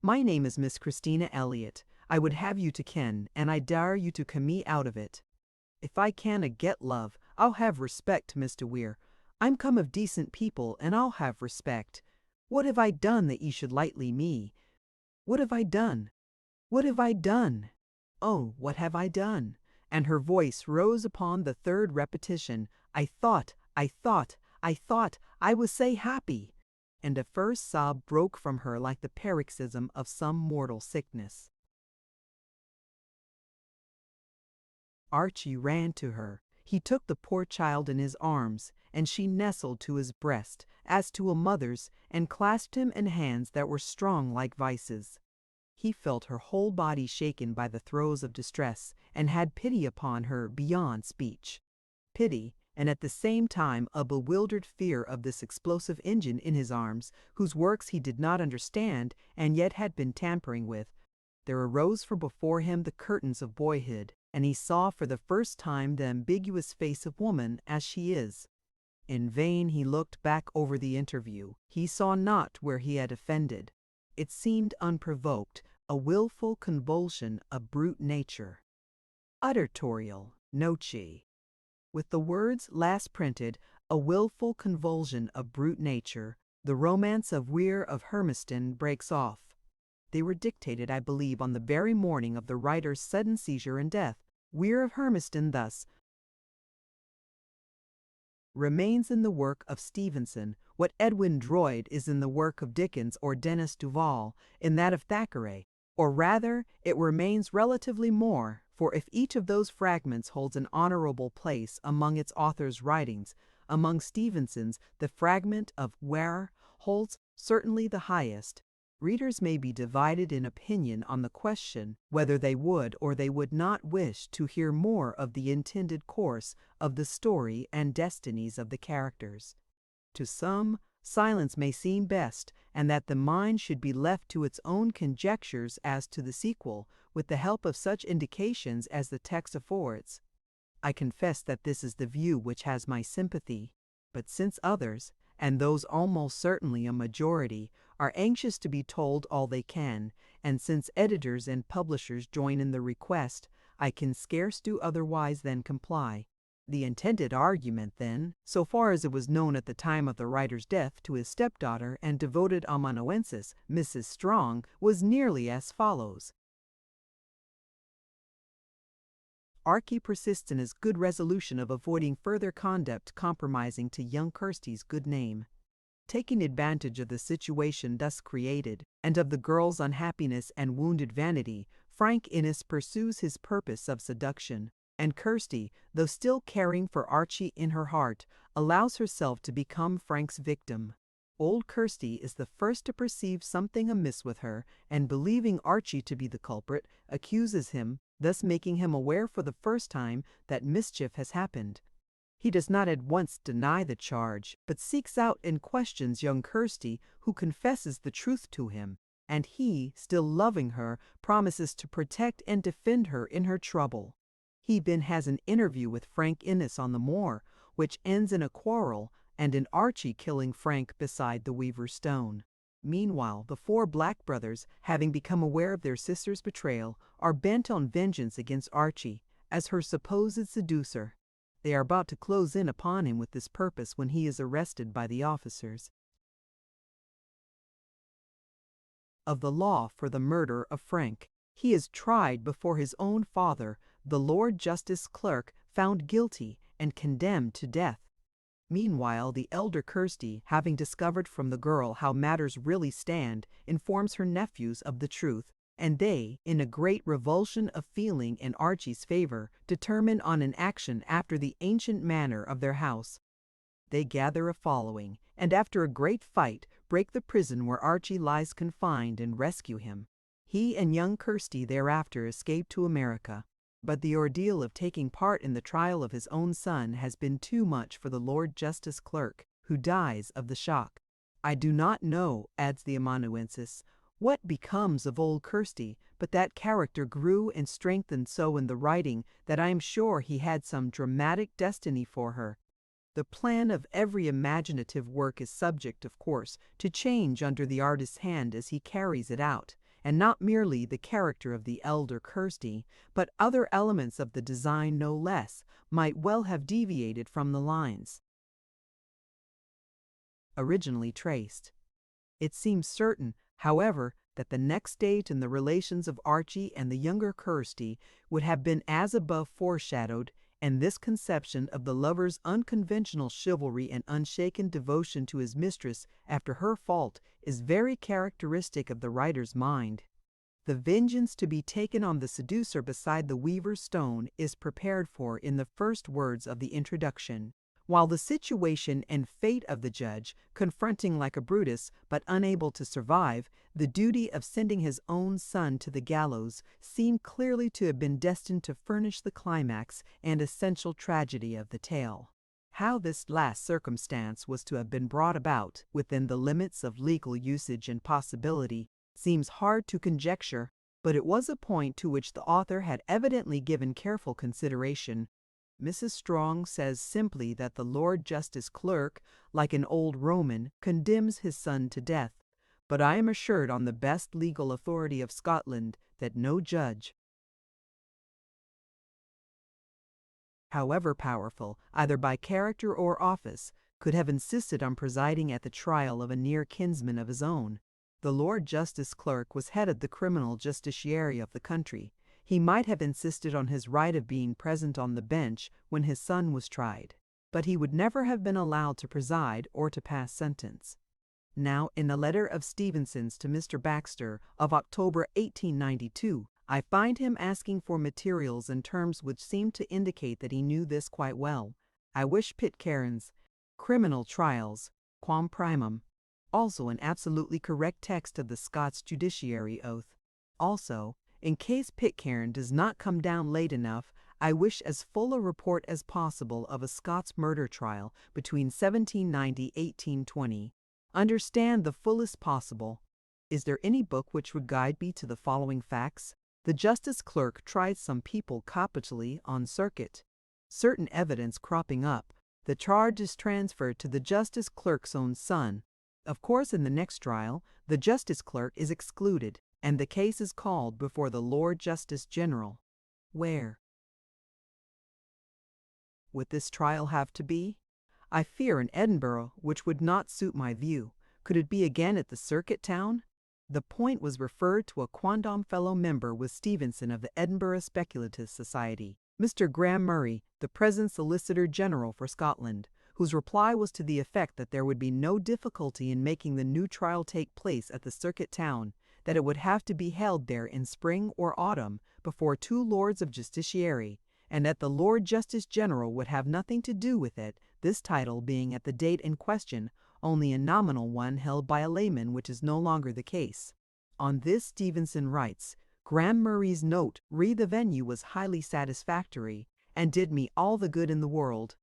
"My name is Miss Christina Elliot. I would have you to ken, and I dare you to come me out of it. If I canna get love, I'll have respect, Mr. Weir. I'm come of decent people, and I'll have respect. What have I done that ye should lightly me? What have I done? What have I done? Oh, what have I done?" And her voice rose upon the 3rd repetition. I thought I was sae happy." And a first sob broke from her like the paroxysm of some mortal sickness. Archie ran to her. He took the poor child in his arms, and she nestled to his breast, as to a mother's, and clasped him in hands that were strong like vices. He felt her whole body shaken by the throes of distress, and had pity upon her beyond speech. Pity, and at the same time a bewildered fear of this explosive engine in his arms, whose works he did not understand and yet had been tampering with. There arose from before him the curtains of boyhood, and he saw for the first time the ambiguous face of woman as she is. In vain he looked back over the interview. He saw not where he had offended. It seemed unprovoked, a wilful convulsion of brute nature. Uttertorial, noce. With the words last printed, a wilful convulsion of brute nature, the romance of Weir of Hermiston breaks off. They were dictated, I believe, on the very morning of the writer's sudden seizure and death. Weir of Hermiston thus remains in the work of Stevenson what Edwin Drood is in the work of Dickens or Denis Duval in that of Thackeray, or rather it remains relatively more, for if each of those fragments holds an honorable place among its author's writings, among Stevenson's the fragment of Weir holds certainly the highest. Readers may be divided in opinion on the question whether they would or they would not wish to hear more of the intended course of the story and destinies of the characters. To some, silence may seem best, and that the mind should be left to its own conjectures as to the sequel, with the help of such indications as the text affords. I confess that this is the view which has my sympathy, but since others, and those almost certainly a majority, are anxious to be told all they can, and since editors and publishers join in the request, I can scarce do otherwise than comply. The intended argument, then, so far as it was known at the time of the writer's death to his stepdaughter and devoted amanuensis, Mrs. Strong, was nearly as follows. Archie persists in his good resolution of avoiding further conduct compromising to young Kirsty's good name. Taking advantage of the situation thus created, and of the girl's unhappiness and wounded vanity, Frank Innes pursues his purpose of seduction, and Kirsty, though still caring for Archie in her heart, allows herself to become Frank's victim. Old Kirsty is the first to perceive something amiss with her, and believing Archie to be the culprit, accuses him, thus making him aware for the first time that mischief has happened. He does not at once deny the charge, but seeks out and questions young Kirsty, who confesses the truth to him, and he, still loving her, promises to protect and defend her in her trouble. He then has an interview with Frank Innes on the moor, which ends in a quarrel, and in Archie killing Frank beside the Weaver's Stone. Meanwhile, the four Black brothers, having become aware of their sister's betrayal, are bent on vengeance against Archie, as her supposed seducer. They are about to close in upon him with this purpose when he is arrested by the officers of the law for the murder of Frank. He is tried before his own father, the Lord Justice Clerk, found guilty and condemned to death. Meanwhile, the elder Kirsty, having discovered from the girl how matters really stand, informs her nephews of the truth, and they, in a great revulsion of feeling in Archie's favor, determine on an action after the ancient manner of their house. They gather a following, and after a great fight, break the prison where Archie lies confined and rescue him. He and young Kirsty thereafter escape to America, but the ordeal of taking part in the trial of his own son has been too much for the Lord Justice Clerk, who dies of the shock. I do not know, adds the amanuensis, what becomes of old Kirsty, but that character grew and strengthened so in the writing that I am sure he had some dramatic destiny for her. The plan of every imaginative work is subject, of course, to change under the artist's hand as he carries it out, and not merely the character of the elder Kirsty, but other elements of the design no less, might well have deviated from the lines originally traced. It seems certain, however, that the next stage in the relations of Archie and the younger Kirsty would have been as above foreshadowed, and this conception of the lover's unconventional chivalry and unshaken devotion to his mistress after her fault is very characteristic of the writer's mind. The vengeance to be taken on the seducer beside the Weaver's Stone is prepared for in the first words of the introduction, while the situation and fate of the judge, confronting like a Brutus but unable to survive, the duty of sending his own son to the gallows, seem clearly to have been destined to furnish the climax and essential tragedy of the tale. How this last circumstance was to have been brought about within the limits of legal usage and possibility seems hard to conjecture, but it was a point to which the author had evidently given careful consideration. Mrs. Strong says simply that the Lord Justice Clerk, like an old Roman, condemns his son to death, but I am assured on the best legal authority of Scotland that no judge, however powerful, either by character or office, could have insisted on presiding at the trial of a near kinsman of his own. The Lord Justice Clerk was head of the criminal justiciary of the country. He might have insisted on his right of being present on the bench when his son was tried, but he would never have been allowed to preside or to pass sentence. Now, in a letter of Stevenson's to Mr. Baxter of October 1892, I find him asking for materials in terms which seem to indicate that he knew this quite well. I wish Pitcairn's Criminal Trials, Quam Primum, also an absolutely correct text of the Scots Judiciary Oath. Also, in case Pitcairn does not come down late enough, I wish as full a report as possible of a Scots murder trial between 1790-1820. understand the fullest possible. Is there any book which would guide me to the following facts? The justice clerk tried some people capitally on circuit. Certain evidence cropping up, the charge is transferred to the justice clerk's own son. Of course, in the next trial, the justice clerk is excluded, and the case is called before the Lord Justice General. Where would this trial have to be? I fear in Edinburgh, which would not suit my view. Could it be again at the circuit town? The point was referred to a quondam fellow member with Stevenson of the Edinburgh Speculative Society, Mr. Graham Murray, the present Solicitor General for Scotland, whose reply was to the effect that there would be no difficulty in making the new trial take place at the circuit town, that it would have to be held there in spring or autumn before 2 Lords of Justiciary, and that the Lord Justice General would have nothing to do with it, this title being at the date in question only a nominal one held by a layman, which is no longer the case. On this Stevenson writes, Graham Murray's note re the venue was highly satisfactory, and did me all the good in the world.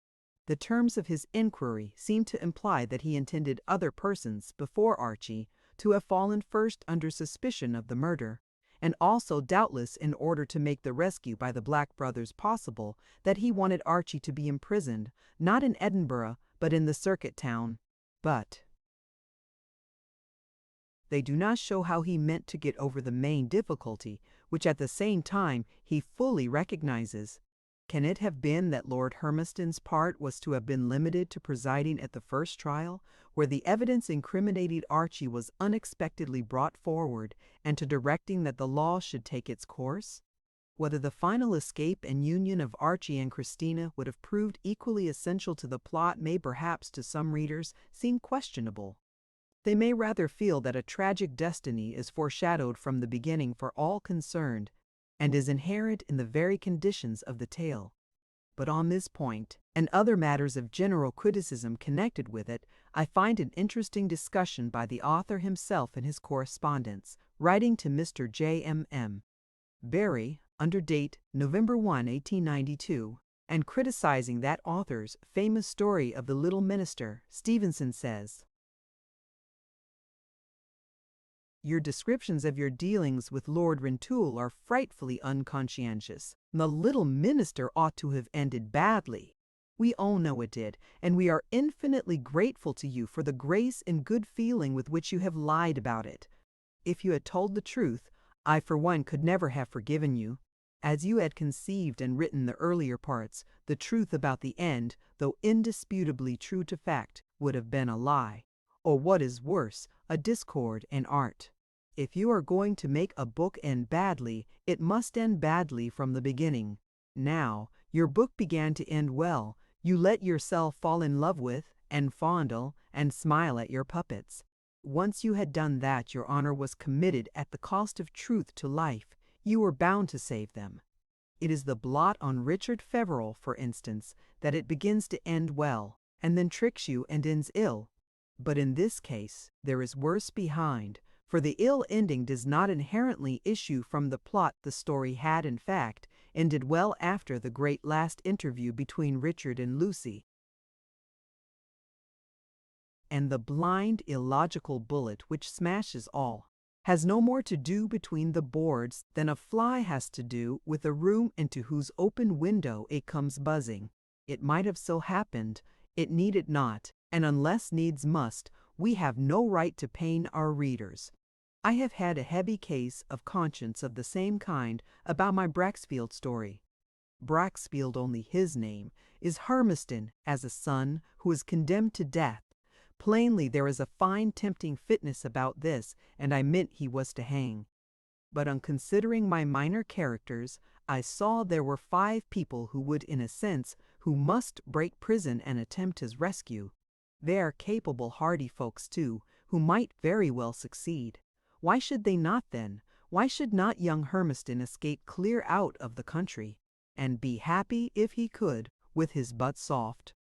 The terms of his inquiry seem to imply that he intended other persons, before Archie, to have fallen first under suspicion of the murder, and also doubtless in order to make the rescue by the Black brothers possible, that he wanted Archie to be imprisoned, not in Edinburgh, but in the circuit town. But they do not show how he meant to get over the main difficulty, which at the same time he fully recognizes. Can it have been that Lord Hermiston's part was to have been limited to presiding at the first trial, where the evidence incriminating Archie was unexpectedly brought forward, and to directing that the law should take its course? Whether the final escape and union of Archie and Christina would have proved equally essential to the plot may perhaps to some readers seem questionable. They may rather feel that a tragic destiny is foreshadowed from the beginning for all concerned, and is inherent in the very conditions of the tale. But on this point, and other matters of general criticism connected with it, I find an interesting discussion by the author himself in his correspondence, writing to Mr. J.M.M. Barrie, under date November 1, 1892, and criticizing that author's famous story of the Little Minister. Stevenson says, Your descriptions of your dealings with Lord Rintoul are frightfully unconscientious. The Little Minister ought to have ended badly. We all know it did, and we are infinitely grateful to you for the grace and good feeling with which you have lied about it. If you had told the truth, I for one could never have forgiven you. As you had conceived and written the earlier parts, the truth about the end, though indisputably true to fact, would have been a lie, or what is worse, a discord in art. If you are going to make a book end badly, it must end badly from the beginning. Now, your book began to end well. You let yourself fall in love with, and fondle, and smile at your puppets. Once you had done that, your honor was committed at the cost of truth to life. You were bound to save them. It is the blot on Richard Feverel, for instance, that it begins to end well, and then tricks you and ends ill. But in this case, there is worse behind, for the ill ending does not inherently issue from the plot. The story had, in fact, ended well after the great last interview between Richard and Lucy. And the blind, illogical bullet which smashes all has no more to do between the boards than a fly has to do with a room into whose open window it comes buzzing. It might have so happened, it needed not, and unless needs must, we have no right to pain our readers. I have had a heavy case of conscience of the same kind about my Braxfield story. Braxfield, only his name, is Hermiston as a son who is condemned to death. Plainly there is a fine tempting fitness about this, and I meant he was to hang. But on considering my minor characters, I saw there were 5 people who would, in a sense, who must break prison and attempt his rescue. They are capable, hardy folks, too, who might very well succeed. Why should they not, then? Why should not young Hermiston escape clear out of the country, and be happy, if he could, with his butt soft?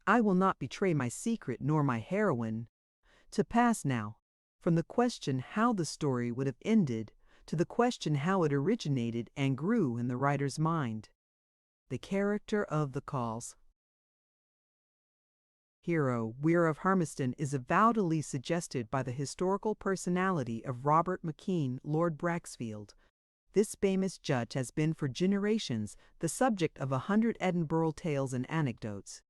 I will not betray my secret nor my heroine. To pass now, from the question how the story would have ended, to the question how it originated and grew in the writer's mind. The character of the cause. hero, Weir of Hermiston, is avowedly suggested by the historical personality of Robert McKean, Lord Braxfield. This famous judge has been for generations the subject of 100 Edinburgh tales and anecdotes.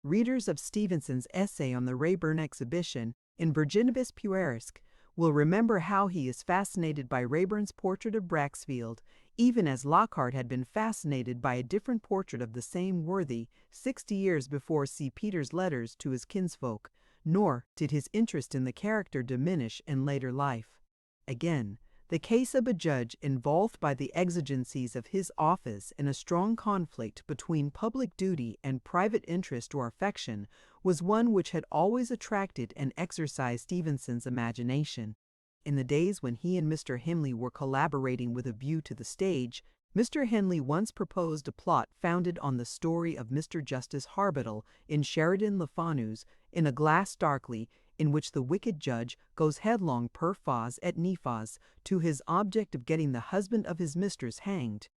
Readers of Stevenson's essay on the Raeburn exhibition in Virginibus Puerisque will remember how he is fascinated by Raeburn's portrait of Braxfield, even as Lockhart had been fascinated by a different portrait of the same worthy 60 years before. See Peter's letters to his kinsfolk, nor did his interest in the character diminish in later life. Again, the case of a judge involved by the exigencies of his office in a strong conflict between public duty and private interest or affection was one which had always attracted and exercised Stevenson's imagination. In the days when he and Mr. Henley were collaborating with a view to the stage, Mr. Henley once proposed a plot founded on the story of Mr. Justice Harbottle in Sheridan Le Fanu's In a Glass Darkly, in which the wicked judge goes headlong per fas et nefas to his object of getting the husband of his mistress hanged.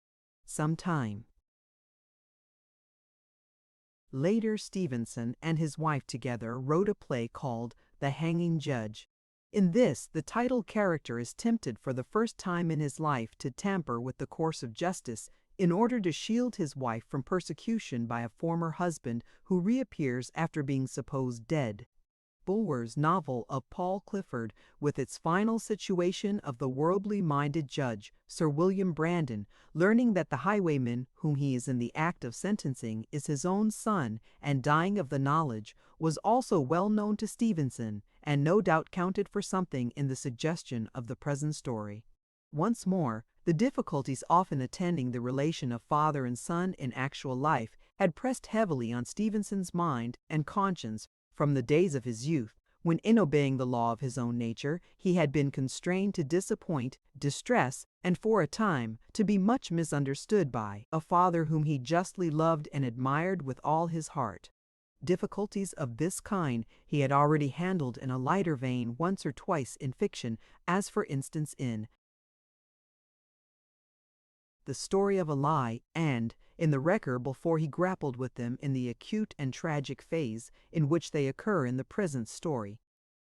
Some time later, Stevenson and his wife together wrote a play called The Hanging Judge. In this, the title character is tempted for the first time in his life to tamper with the course of justice in order to shield his wife from persecution by a former husband who reappears after being supposed dead. Bulwer's novel of Paul Clifford, with its final situation of the worldly-minded judge, Sir William Brandon, learning that the highwayman whom he is in the act of sentencing is his own son and dying of the knowledge, was also well known to Stevenson, and no doubt counted for something in the suggestion of the present story. Once more, the difficulties often attending the relation of father and son in actual life had pressed heavily on Stevenson's mind and conscience from the days of his youth, when in obeying the law of his own nature he had been constrained to disappoint, distress, and for a time to be much misunderstood by a father whom he justly loved and admired with all his heart. Difficulties of this kind he had already handled in a lighter vein once or twice in fiction, as for instance in The Story of a Lie, and in The Wrecker, before he grappled with them in the acute and tragic phase in which they occur in the present story.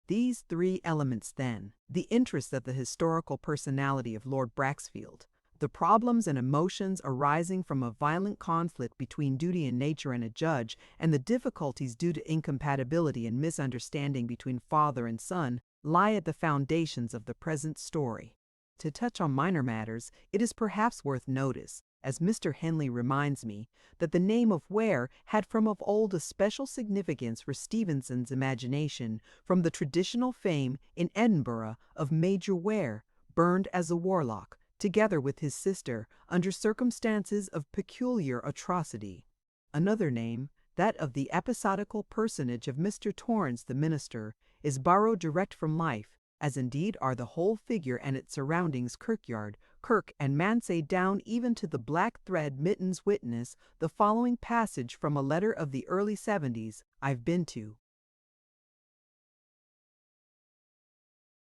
These three elements, then, the interest of the historical personality of Lord Braxfield, the problems and emotions arising from a violent conflict between duty and nature and a judge, and the difficulties due to incompatibility and misunderstanding between father and son, lie at the foundations of the present story. To touch on minor matters, it is perhaps worth notice, as Mr. Henley reminds me, that the name of Weir had from of old a special significance for Stevenson's imagination, from the traditional fame in Edinburgh of Major Weir, burned as a warlock, together with his sister, under circumstances of peculiar atrocity. Another name, that of the episodical personage of Mr. Torrance the minister, is borrowed direct from life, as indeed are the whole figure and its surroundings, kirkyard, kirk, and manse, down even to the black thread mittens. Witness the following passage from a letter of the early 70s. I've been to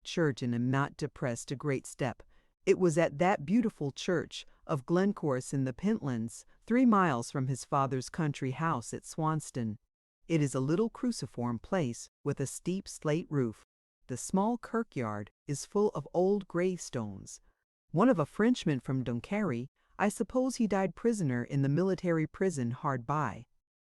church and am not depressed a great step. It was at that beautiful church of Glencorse in the Pentlands, 3 miles from his father's country house at Swanston. It is a little cruciform place with a steep slate roof. The small kirkyard is full of old gravestones. One of a Frenchman from Dunkerque, I suppose he died prisoner in the military prison hard by.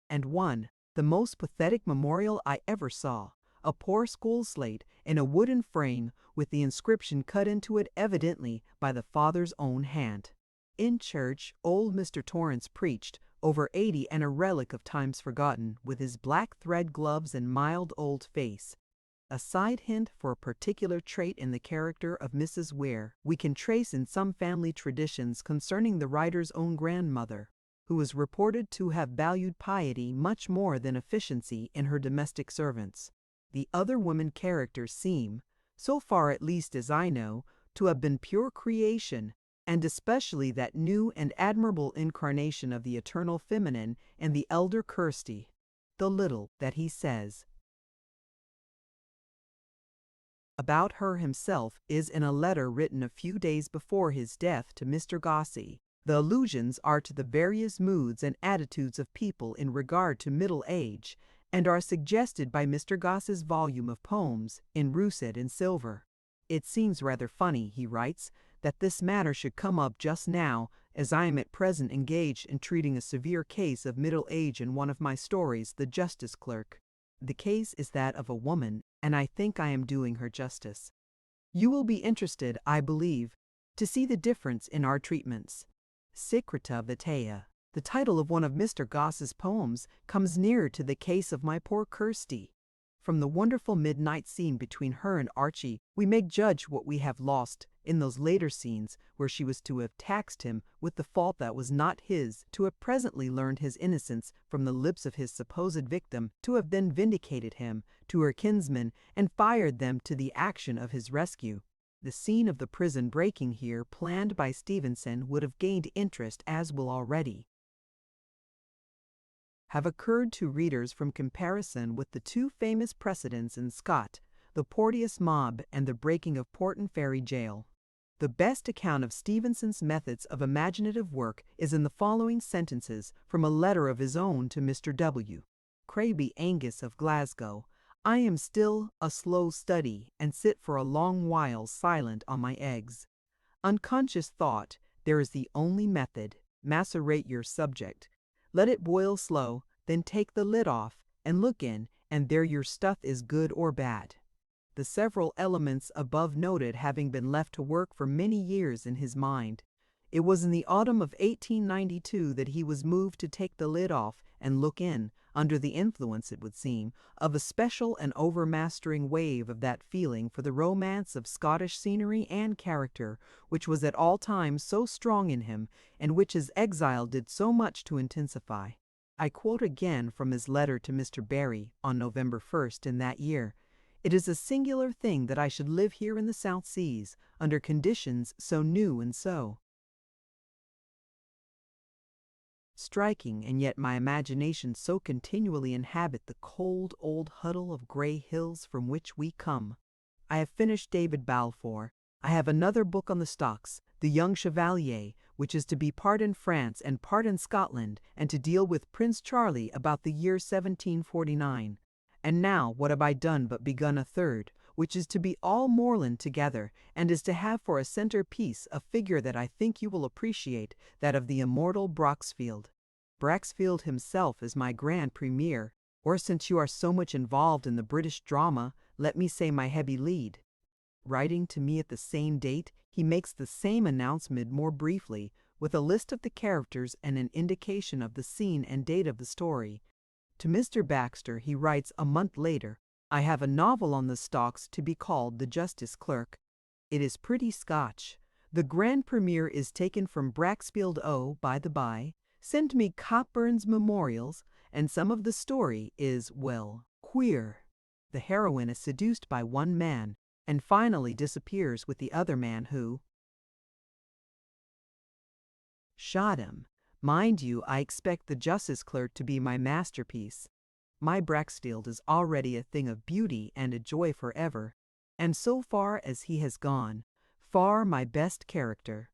And one, the most pathetic memorial I ever saw, a poor school slate in a wooden frame with the inscription cut into it evidently by the father's own hand. In church, old Mr. Torrance preached, over 80 and a relic of times forgotten, with his black thread gloves and mild old face. A side hint for a particular trait in the character of Mrs. Weir we can trace in some family traditions concerning the writer's own grandmother, who is reported to have valued piety much more than efficiency in her domestic servants. The other women characters seem, so far at least as I know, to have been pure creation, and especially that new and admirable incarnation of the eternal feminine in the elder Kirsty. The little that he says about her himself is in a letter written a few days before his death to Mr. Gosse. The allusions are to the various moods and attitudes of people in regard to middle age, and are suggested by Mr. Goss's volume of poems in russet and silver. It seems rather funny, he writes, that this matter should come up just now, as I am at present engaged in treating a severe case of middle age in one of my stories, The Justice Clerk. The case is that of a woman, and I think I am doing her justice. You will be interested, I believe, to see the difference in our treatments. Secreta Vitae, the title of one of Mr. Goss's poems, comes nearer to the case of my poor Kirsty. From the wonderful midnight scene between her and Archie, we may judge what we have lost in those later scenes where she was to have taxed him with the fault that was not his, to have presently learned his innocence from the lips of his supposed victim, to have then vindicated him to her kinsmen and fired them to the action of his rescue. The scene of the prison breaking here, planned by Stevenson, would have gained interest, as will already have occurred to readers from comparison with the two famous precedents in Scott, the Porteous mob and the breaking of Porton Ferry Jail. The best account of Stevenson's methods of imaginative work is in the following sentences from a letter of his own to Mr. W. Craby Angus of Glasgow. I am still a slow study, and sit for a long while silent on my eggs. Unconscious thought, there is the only method. Macerate your subject. Let it boil slow, then take the lid off, and look in, and there your stuff is good or bad. The several elements above noted having been left to work for many years in his mind, it was in the autumn of 1892 that he was moved to take the lid off and look in, under the influence, it would seem, of a special and overmastering wave of that feeling for the romance of Scottish scenery and character, which was at all times so strong in him, and which his exile did so much to intensify. I quote again from his letter to Mr. Barry on November 1st in that year. It is a singular thing that I should live here in the South Seas, under conditions so new and so striking, and yet my imagination so continually inhabit the cold old huddle of grey hills from which we come. I have finished David Balfour. I have another book on the stocks, The Young Chevalier, which is to be part in France and part in Scotland, and to deal with Prince Charlie about the year 1749. And now what have I done but begun a third, which is to be all moorland together, and is to have for a centre-piece a figure that I think you will appreciate, that of the immortal Broxfield. Braxfield himself is my grand premier, or since you are so much involved in the British drama, let me say my heavy lead. Writing to me at the same date, he makes the same announcement more briefly, with a list of the characters and an indication of the scene and date of the story. To Mr. Baxter he writes a month later, I have a novel on the stocks to be called The Justice Clerk. It is pretty Scotch. The grand premiere is taken from Braxfield O, by the by. Send me Cockburn's Memorials, and some of the story is, well, queer. The heroine is seduced by one man, and finally disappears with the other man who shot him. Mind you, I expect The Justice Clerk to be my masterpiece. My Braxfield is already a thing of beauty and a joy forever, and so far as he has gone, far my best character.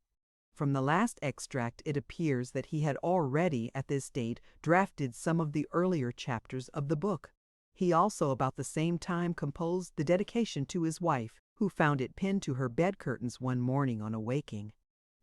From the last extract it appears that he had already, at this date, drafted some of the earlier chapters of the book. He also about the same time composed the dedication to his wife, who found it pinned to her bed curtains one morning on awaking.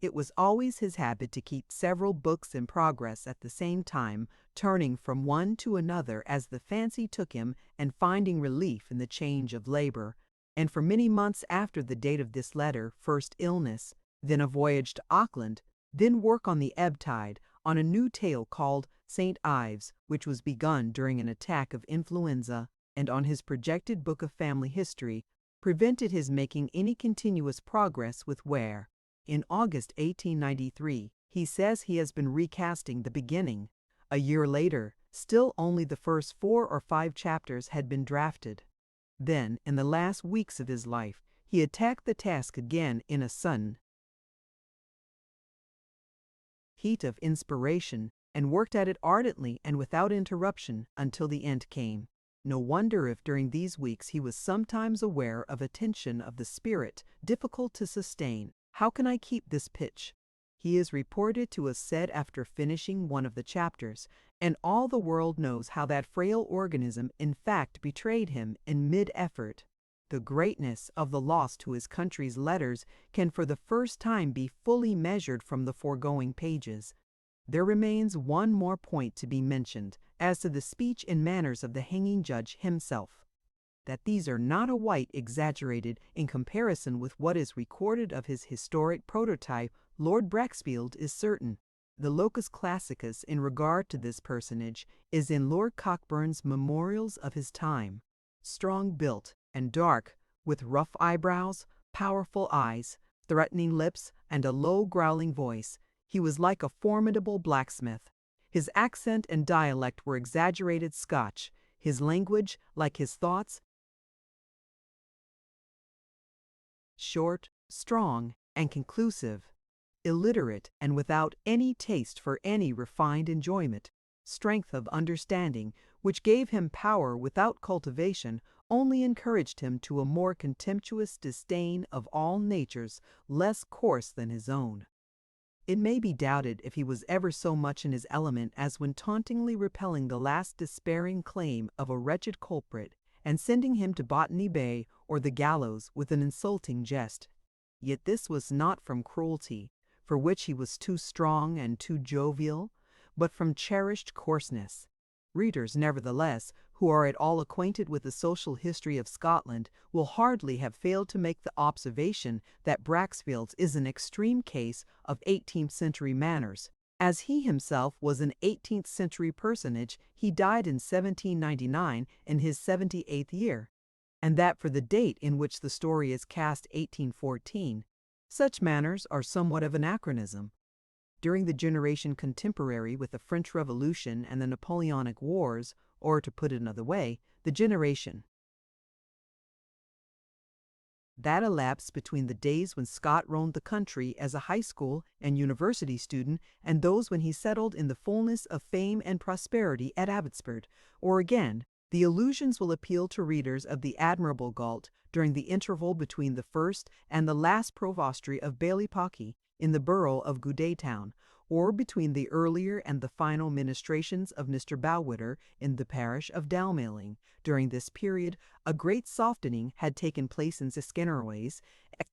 It was always his habit to keep several books in progress at the same time, turning from one to another as the fancy took him and finding relief in the change of labor. And for many months after the date of this letter, first illness, then a voyage to Auckland, then work on the ebb tide, on a new tale called St. Ives, which was begun during an attack of influenza, and on his projected book of family history, prevented his making any continuous progress with Weir. In August 1893, he says he has been recasting the beginning. A year later, still only the first 4 or 5 chapters had been drafted. Then, in the last weeks of his life, he attacked the task again in a sudden heat of inspiration, and worked at it ardently and without interruption until the end came. No wonder if during these weeks he was sometimes aware of a tension of the spirit difficult to sustain. How can I keep this pitch? He is reported to have said after finishing one of the chapters, "And all the world knows how that frail organism in fact betrayed him in mid-effort." The greatness of the loss to his country's letters can for the first time be fully measured from the foregoing pages. There remains one more point to be mentioned as to the speech and manners of the hanging judge himself. That these are not a whit exaggerated in comparison with what is recorded of his historic prototype, Lord Braxfield, is certain. The locus classicus in regard to this personage is in Lord Cockburn's Memorials of his time. Strong built and dark, with rough eyebrows, powerful eyes, threatening lips, and a low growling voice, he was like a formidable blacksmith. His accent and dialect were exaggerated Scotch, his language, like his thoughts, short, strong, and conclusive, illiterate and without any taste for any refined enjoyment. Strength of understanding, which gave him power without cultivation, only encouraged him to a more contemptuous disdain of all natures less coarse than his own. It may be doubted if he was ever so much in his element as when tauntingly repelling the last despairing claim of a wretched culprit, and sending him to Botany Bay or the gallows with an insulting jest. Yet this was not from cruelty, for which he was too strong and too jovial, but from cherished coarseness. Readers, nevertheless, who are at all acquainted with the social history of Scotland, will hardly have failed to make the observation that Braxfield's is an extreme case of 18th century manners. As he himself was an 18th century personage, he died in 1799 in his 78th year, and that for the date in which the story is cast, 1814, such manners are somewhat of anachronism. During the generation contemporary with the French Revolution and the Napoleonic Wars, or to put it another way, the generation that elapsed between the days when Scott roamed the country as a high school and university student and those when he settled in the fullness of fame and prosperity at Abbotsford, or again, the allusions will appeal to readers of the admirable Galt during the interval between the first and the last provostry of Ballypocky in the borough of Goodaytown, or between the earlier and the final ministrations of Mr. Bowitter in the parish of Dalmailing. During this period, a great softening had taken place in Skinnerways,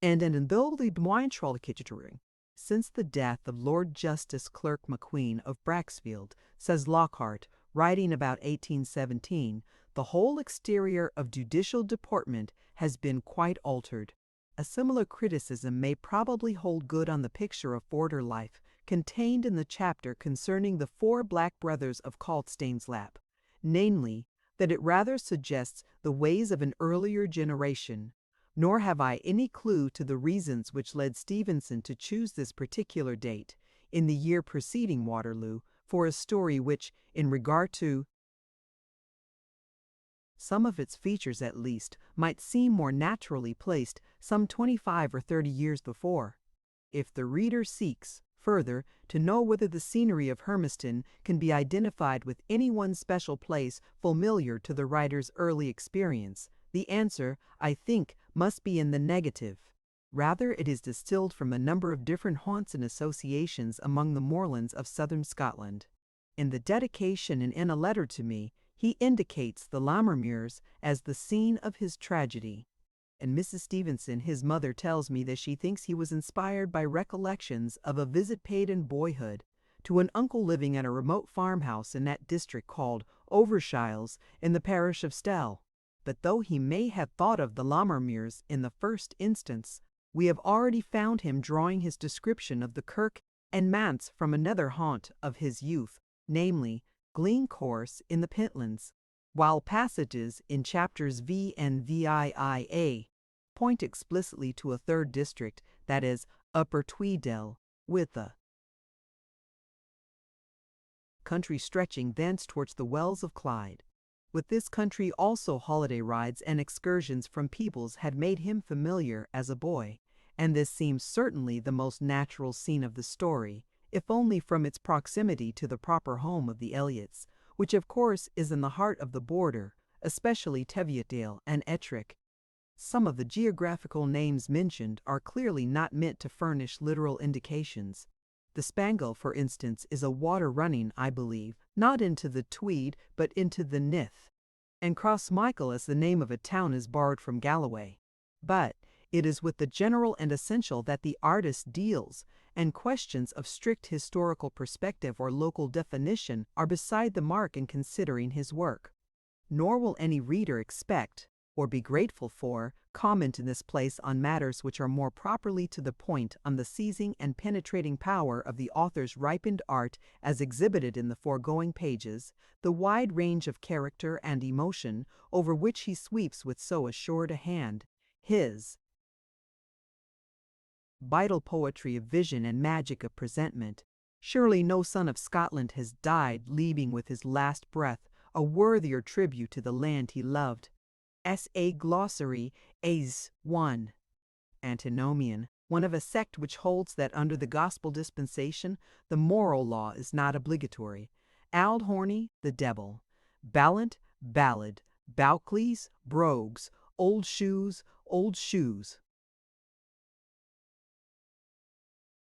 and an undoubtedly mointrolkitchery. Since the death of Lord Justice Clerk McQueen of Braxfield, says Lockhart, writing about 1817, the whole exterior of judicial deportment has been quite altered. A similar criticism may probably hold good on the picture of border life contained in the chapter concerning the four black brothers of Callstane's Lap, namely, that it rather suggests the ways of an earlier generation. Nor have I any clue to the reasons which led Stevenson to choose this particular date, in the year preceding Waterloo, for a story which, in regard to some of its features at least, might seem more naturally placed some 25 or 30 years before. If the reader seeks, further, to know whether the scenery of Hermiston can be identified with any one special place familiar to the writer's early experience, the answer, I think, must be in the negative. Rather, it is distilled from a number of different haunts and associations among the moorlands of southern Scotland. In the dedication and in a letter to me, he indicates the Lammermuirs as the scene of his tragedy. And Mrs. Stevenson, his mother, tells me that she thinks he was inspired by recollections of a visit paid in boyhood to an uncle living at a remote farmhouse in that district called Overshiles in the parish of Stell. But though he may have thought of the Lammermuirs in the first instance, we have already found him drawing his description of the kirk and manse from another haunt of his youth, namely, Glencorse in the Pentlands, while passages in chapters V and VIIA point explicitly to a third district, that is, Upper Tweedale, with the country stretching thence towards the Wells of Clyde. With this country also holiday rides and excursions from Peebles had made him familiar as a boy, and this seems certainly the most natural scene of the story, if only from its proximity to the proper home of the Elliots, which of course is in the heart of the border, especially Teviotdale and Ettrick. Some of the geographical names mentioned are clearly not meant to furnish literal indications. The Spangle, for instance, is a water running, I believe, not into the Tweed, but into the Nith. And Crossmichael, as the name of a town, is borrowed from Galloway. But it is with the general and essential that the artist deals, and questions of strict historical perspective or local definition are beside the mark in considering his work. Nor will any reader expect, or be grateful for, comment in this place on matters which are more properly to the point on the seizing and penetrating power of the author's ripened art as exhibited in the foregoing pages, the wide range of character and emotion over which he sweeps with so assured a hand, his vital poetry of vision and magic of presentment. Surely no son of Scotland has died leaving with his last breath a worthier tribute to the land he loved. S.A. Glossary, As. 1. Antinomian, one of a sect which holds that under the gospel dispensation the moral law is not obligatory. Aldhorny, the devil. Ballant, ballad. Boucles, brogues. Old shoes, old shoes.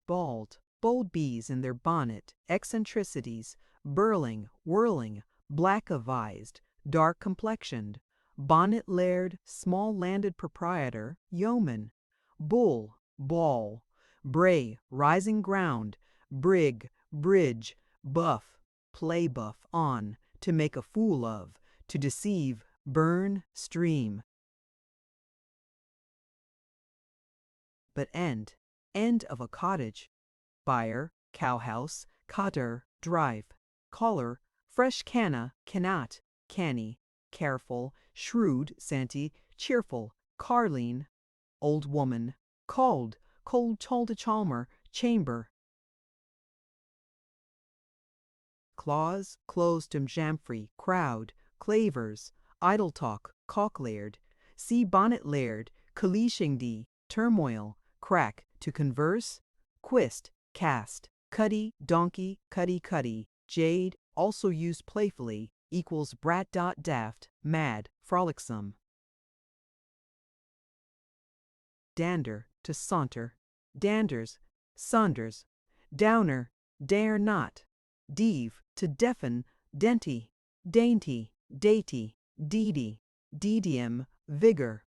Bald, bold bees in their bonnet, eccentricities. Burling, whirling, black-avised, dark-complexioned. Bonnet laird, small landed proprietor, yeoman. Bull, ball. Bray, rising ground. Brig, bridge. Buff, play buff on, to make a fool of, to deceive, burn, stream. But end of a cottage. Byre, cowhouse, cotter, drive. Collar, fresh canna, cannot, canny. Careful, shrewd, Santy, cheerful. Carline, old woman. Cold, cold chalmer, chamber. Clause, closed jamfrey, crowd. Clavers, idle talk, cock-laird. See bonnet laird, colleashingdy, turmoil. Crack, to converse. Quist, cast. Cuddy, donkey, cuddy. Jade, also used playfully, equals brat. Daft, mad, frolicsome. Dander, to saunter. Danders, Saunders. Downer, dare not. Deave, to deafen, denty. Dainty, dainty, deedy. Dedium, vigor.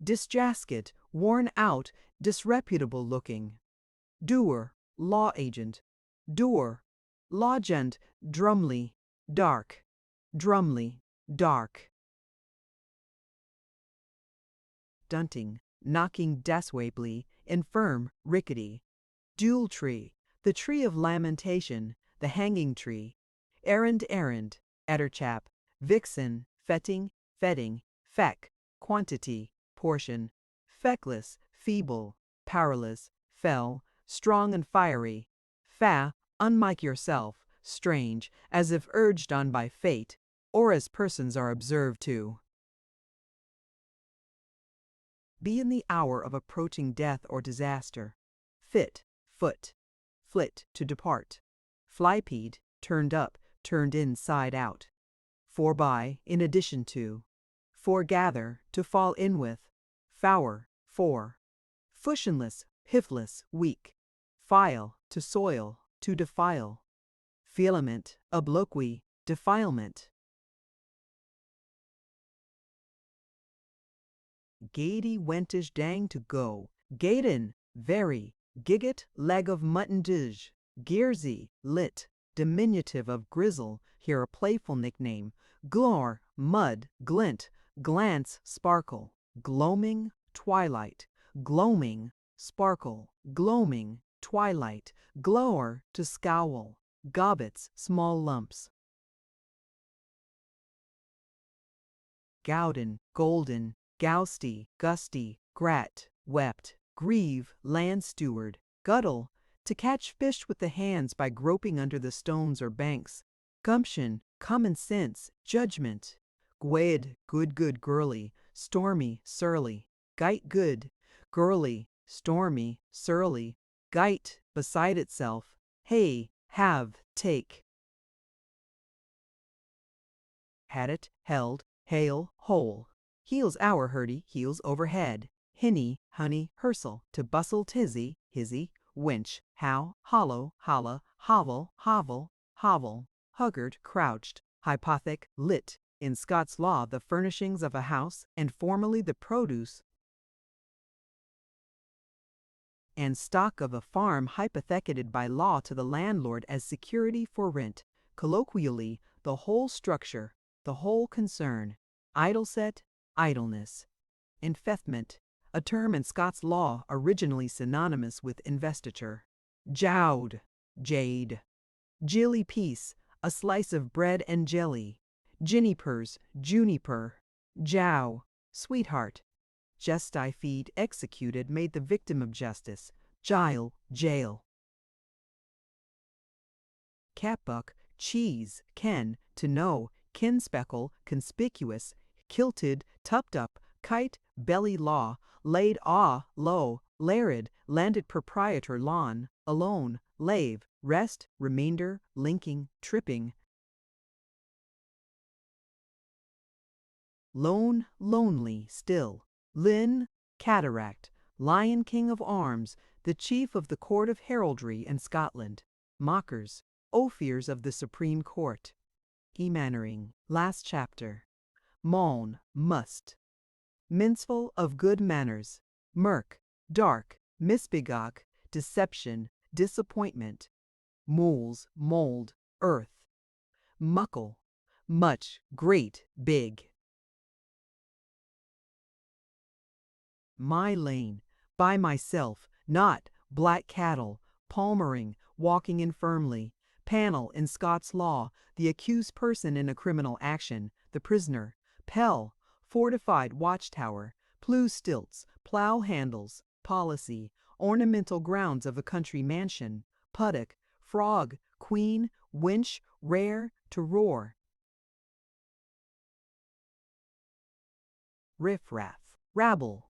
Disjasket, worn out, disreputable looking. Doer, law agent. Doer, lodgent, drumly, dark. Drumly, dark. Dunting, knocking daswably, infirm, rickety. Dual tree, the tree of lamentation, the hanging tree. Errand, etterchap. Vixen, fetting, feting. Feck, quantity, portion. Feckless, feeble, powerless. Fell, strong and fiery. Fa, unlike yourself, strange, as if urged on by fate, or as persons are observed to be in the hour of approaching death or disaster. Fit, foot. Flit, to depart. Flypeed, turned up, turned inside out. Foreby, in addition to. Foregather, to fall in with. Fower, for. Fushionless, piffless, weak. File, to soil, to defile. Filament, obloquy, defilement. Gaiety wentish dang to go. Gaydon, very. Gigget, leg of mutton dish. Gearsy, lit. Diminutive of grizzle, here a playful nickname. Glor, mud, glint. Glance, sparkle. Gloaming, twilight. Gloaming, sparkle. Gloaming, twilight. Glower, to scowl. Gobbets, small lumps. Gowden, golden. Gousty, gusty. Grat, wept. Grieve, land steward. Guttle, to catch fish with the hands by groping under the stones or banks. Gumption, common sense, judgment. Gwed, good girly. Stormy, surly. Gite good, girly. Stormy, surly. Gite, beside itself. Hey, have, take. Had it, held, hail, whole. Heels our hurdy, heels overhead. Hinny, honey, hersel, to bustle tizzy, hizzy. winch, how, hollow, holla, hovel, hovel, hovel, huggard, crouched, hypothec, lit, in Scots law the furnishings of a house, and formerly the produce and stock of a farm hypothecated by law to the landlord as security for rent, colloquially, the whole structure, the whole concern, idleset, idleness. Infethment, a term in Scots law originally synonymous with investiture. Jowd, jade. Jilly piece, a slice of bread and jelly. Junipers, juniper. Jow, sweetheart. Justified, executed, made the victim of justice. Jail, jail. Catbuck, cheese, ken, to know, kinspeckle, conspicuous, kilted, tucked up, kite, belly law, laid low, larid, landed proprietor lawn, alone, lave, rest, remainder, linking, tripping. Lone, lonely, still. Lynn, cataract, lion king of arms, the chief of the court of heraldry in Scotland. Mockers, ophires of the Supreme Court. Mannering, last chapter. Maun, must. Minceful of good manners. Murk, dark, misbegok, deception, disappointment. Moles, mold, earth. Muckle, much, great, big. My lane, by myself, not, black cattle, palmering, walking infirmly. Panel in Scots law, the accused person in a criminal action, the prisoner. Pell, fortified watchtower. Plew stilts, plow handles, policy, ornamental grounds of a country mansion. Puttock, frog, queen, winch, rare, to roar. Riffraff, rabble.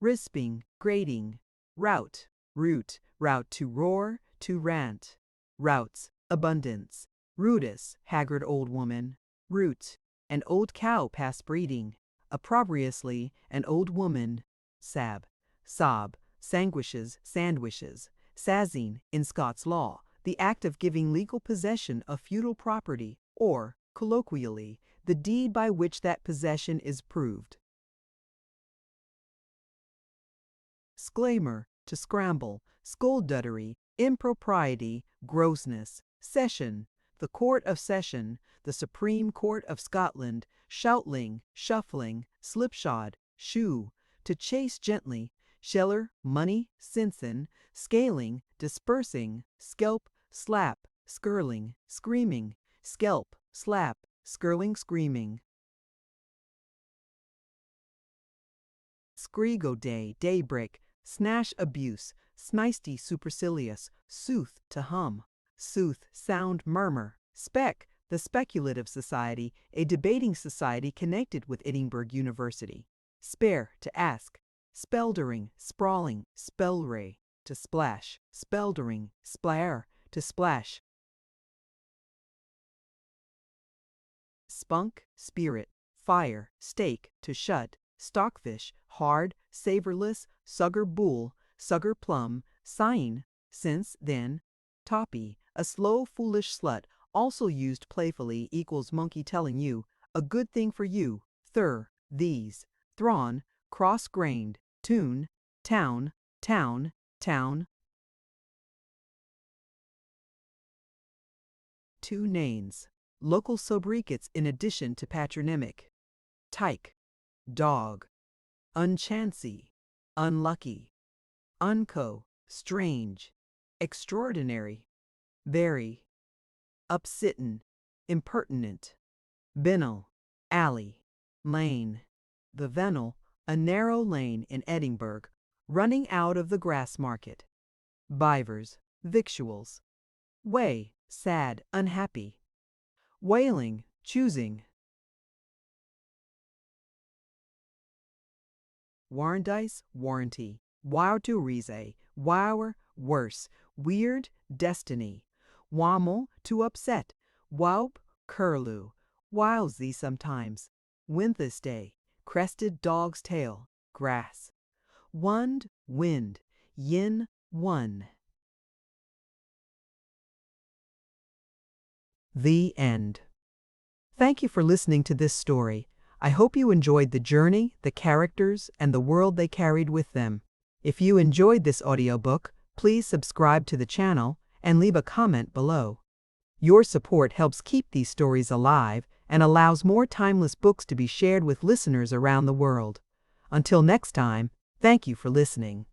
Risping, grating. Rout, root, route to roar, to rant. Routes, abundance. Rudis, haggard old woman. Root, an old cow past breeding. Opprobriously, an old woman. Sab, sob, sanguishes, sandwiches. Sazine, in Scots law, the act of giving legal possession of feudal property, or, colloquially, the deed by which that possession is proved. Sclamer, to scramble, skullduggery, impropriety, grossness. Session, the court of session, the Supreme Court of Scotland. Shoutling, shuffling, slipshod, shoe, to chase gently. Sheller, money, sinsen, scaling, dispersing. Skelp, slap, skirling, screaming. Skelp, slap, skirling, screaming. Scrego day, daybreak. Snash, abuse, snisty, supercilious. Sooth, to hum. Sooth, sound, murmur. Spec, the speculative society, a debating society connected with Edinburgh University. Spare, to ask. Speldering, sprawling, spellray, to splash. Speldering, splair, to splash. Spunk, spirit. Fire, stake, to shut. Stockfish, hard, savorless. Sugger bull, sugger plum. Sign, since, then. Toppy, a slow, foolish slut, also used playfully, equals monkey telling you, a good thing for you. These. Thrawn, cross-grained. Tune, town, town, town. Two names. Local sobriquets in addition to patronymic. Tyke, dog. Unchancy, unlucky. Unco, strange. Extraordinary, very. Upsitten, impertinent. Binnel, alley. Lane, the Venel, a narrow lane in Edinburgh, running out of the grass market. Bivers, victuals. Way, sad, unhappy. Wailing, choosing. Warrandice, warranty. Wauturise, wower, worse. Weird, destiny. Wammel, to upset. Waup, curlew. Wiles thee sometimes. Winthus day, crested dog's tail. Grass. Wund, wind. Yin, one. The end. Thank you for listening to this story. I hope you enjoyed the journey, the characters, and the world they carried with them. If you enjoyed this audiobook, please subscribe to the channel and leave a comment below. Your support helps keep these stories alive and allows more timeless books to be shared with listeners around the world. Until next time, thank you for listening.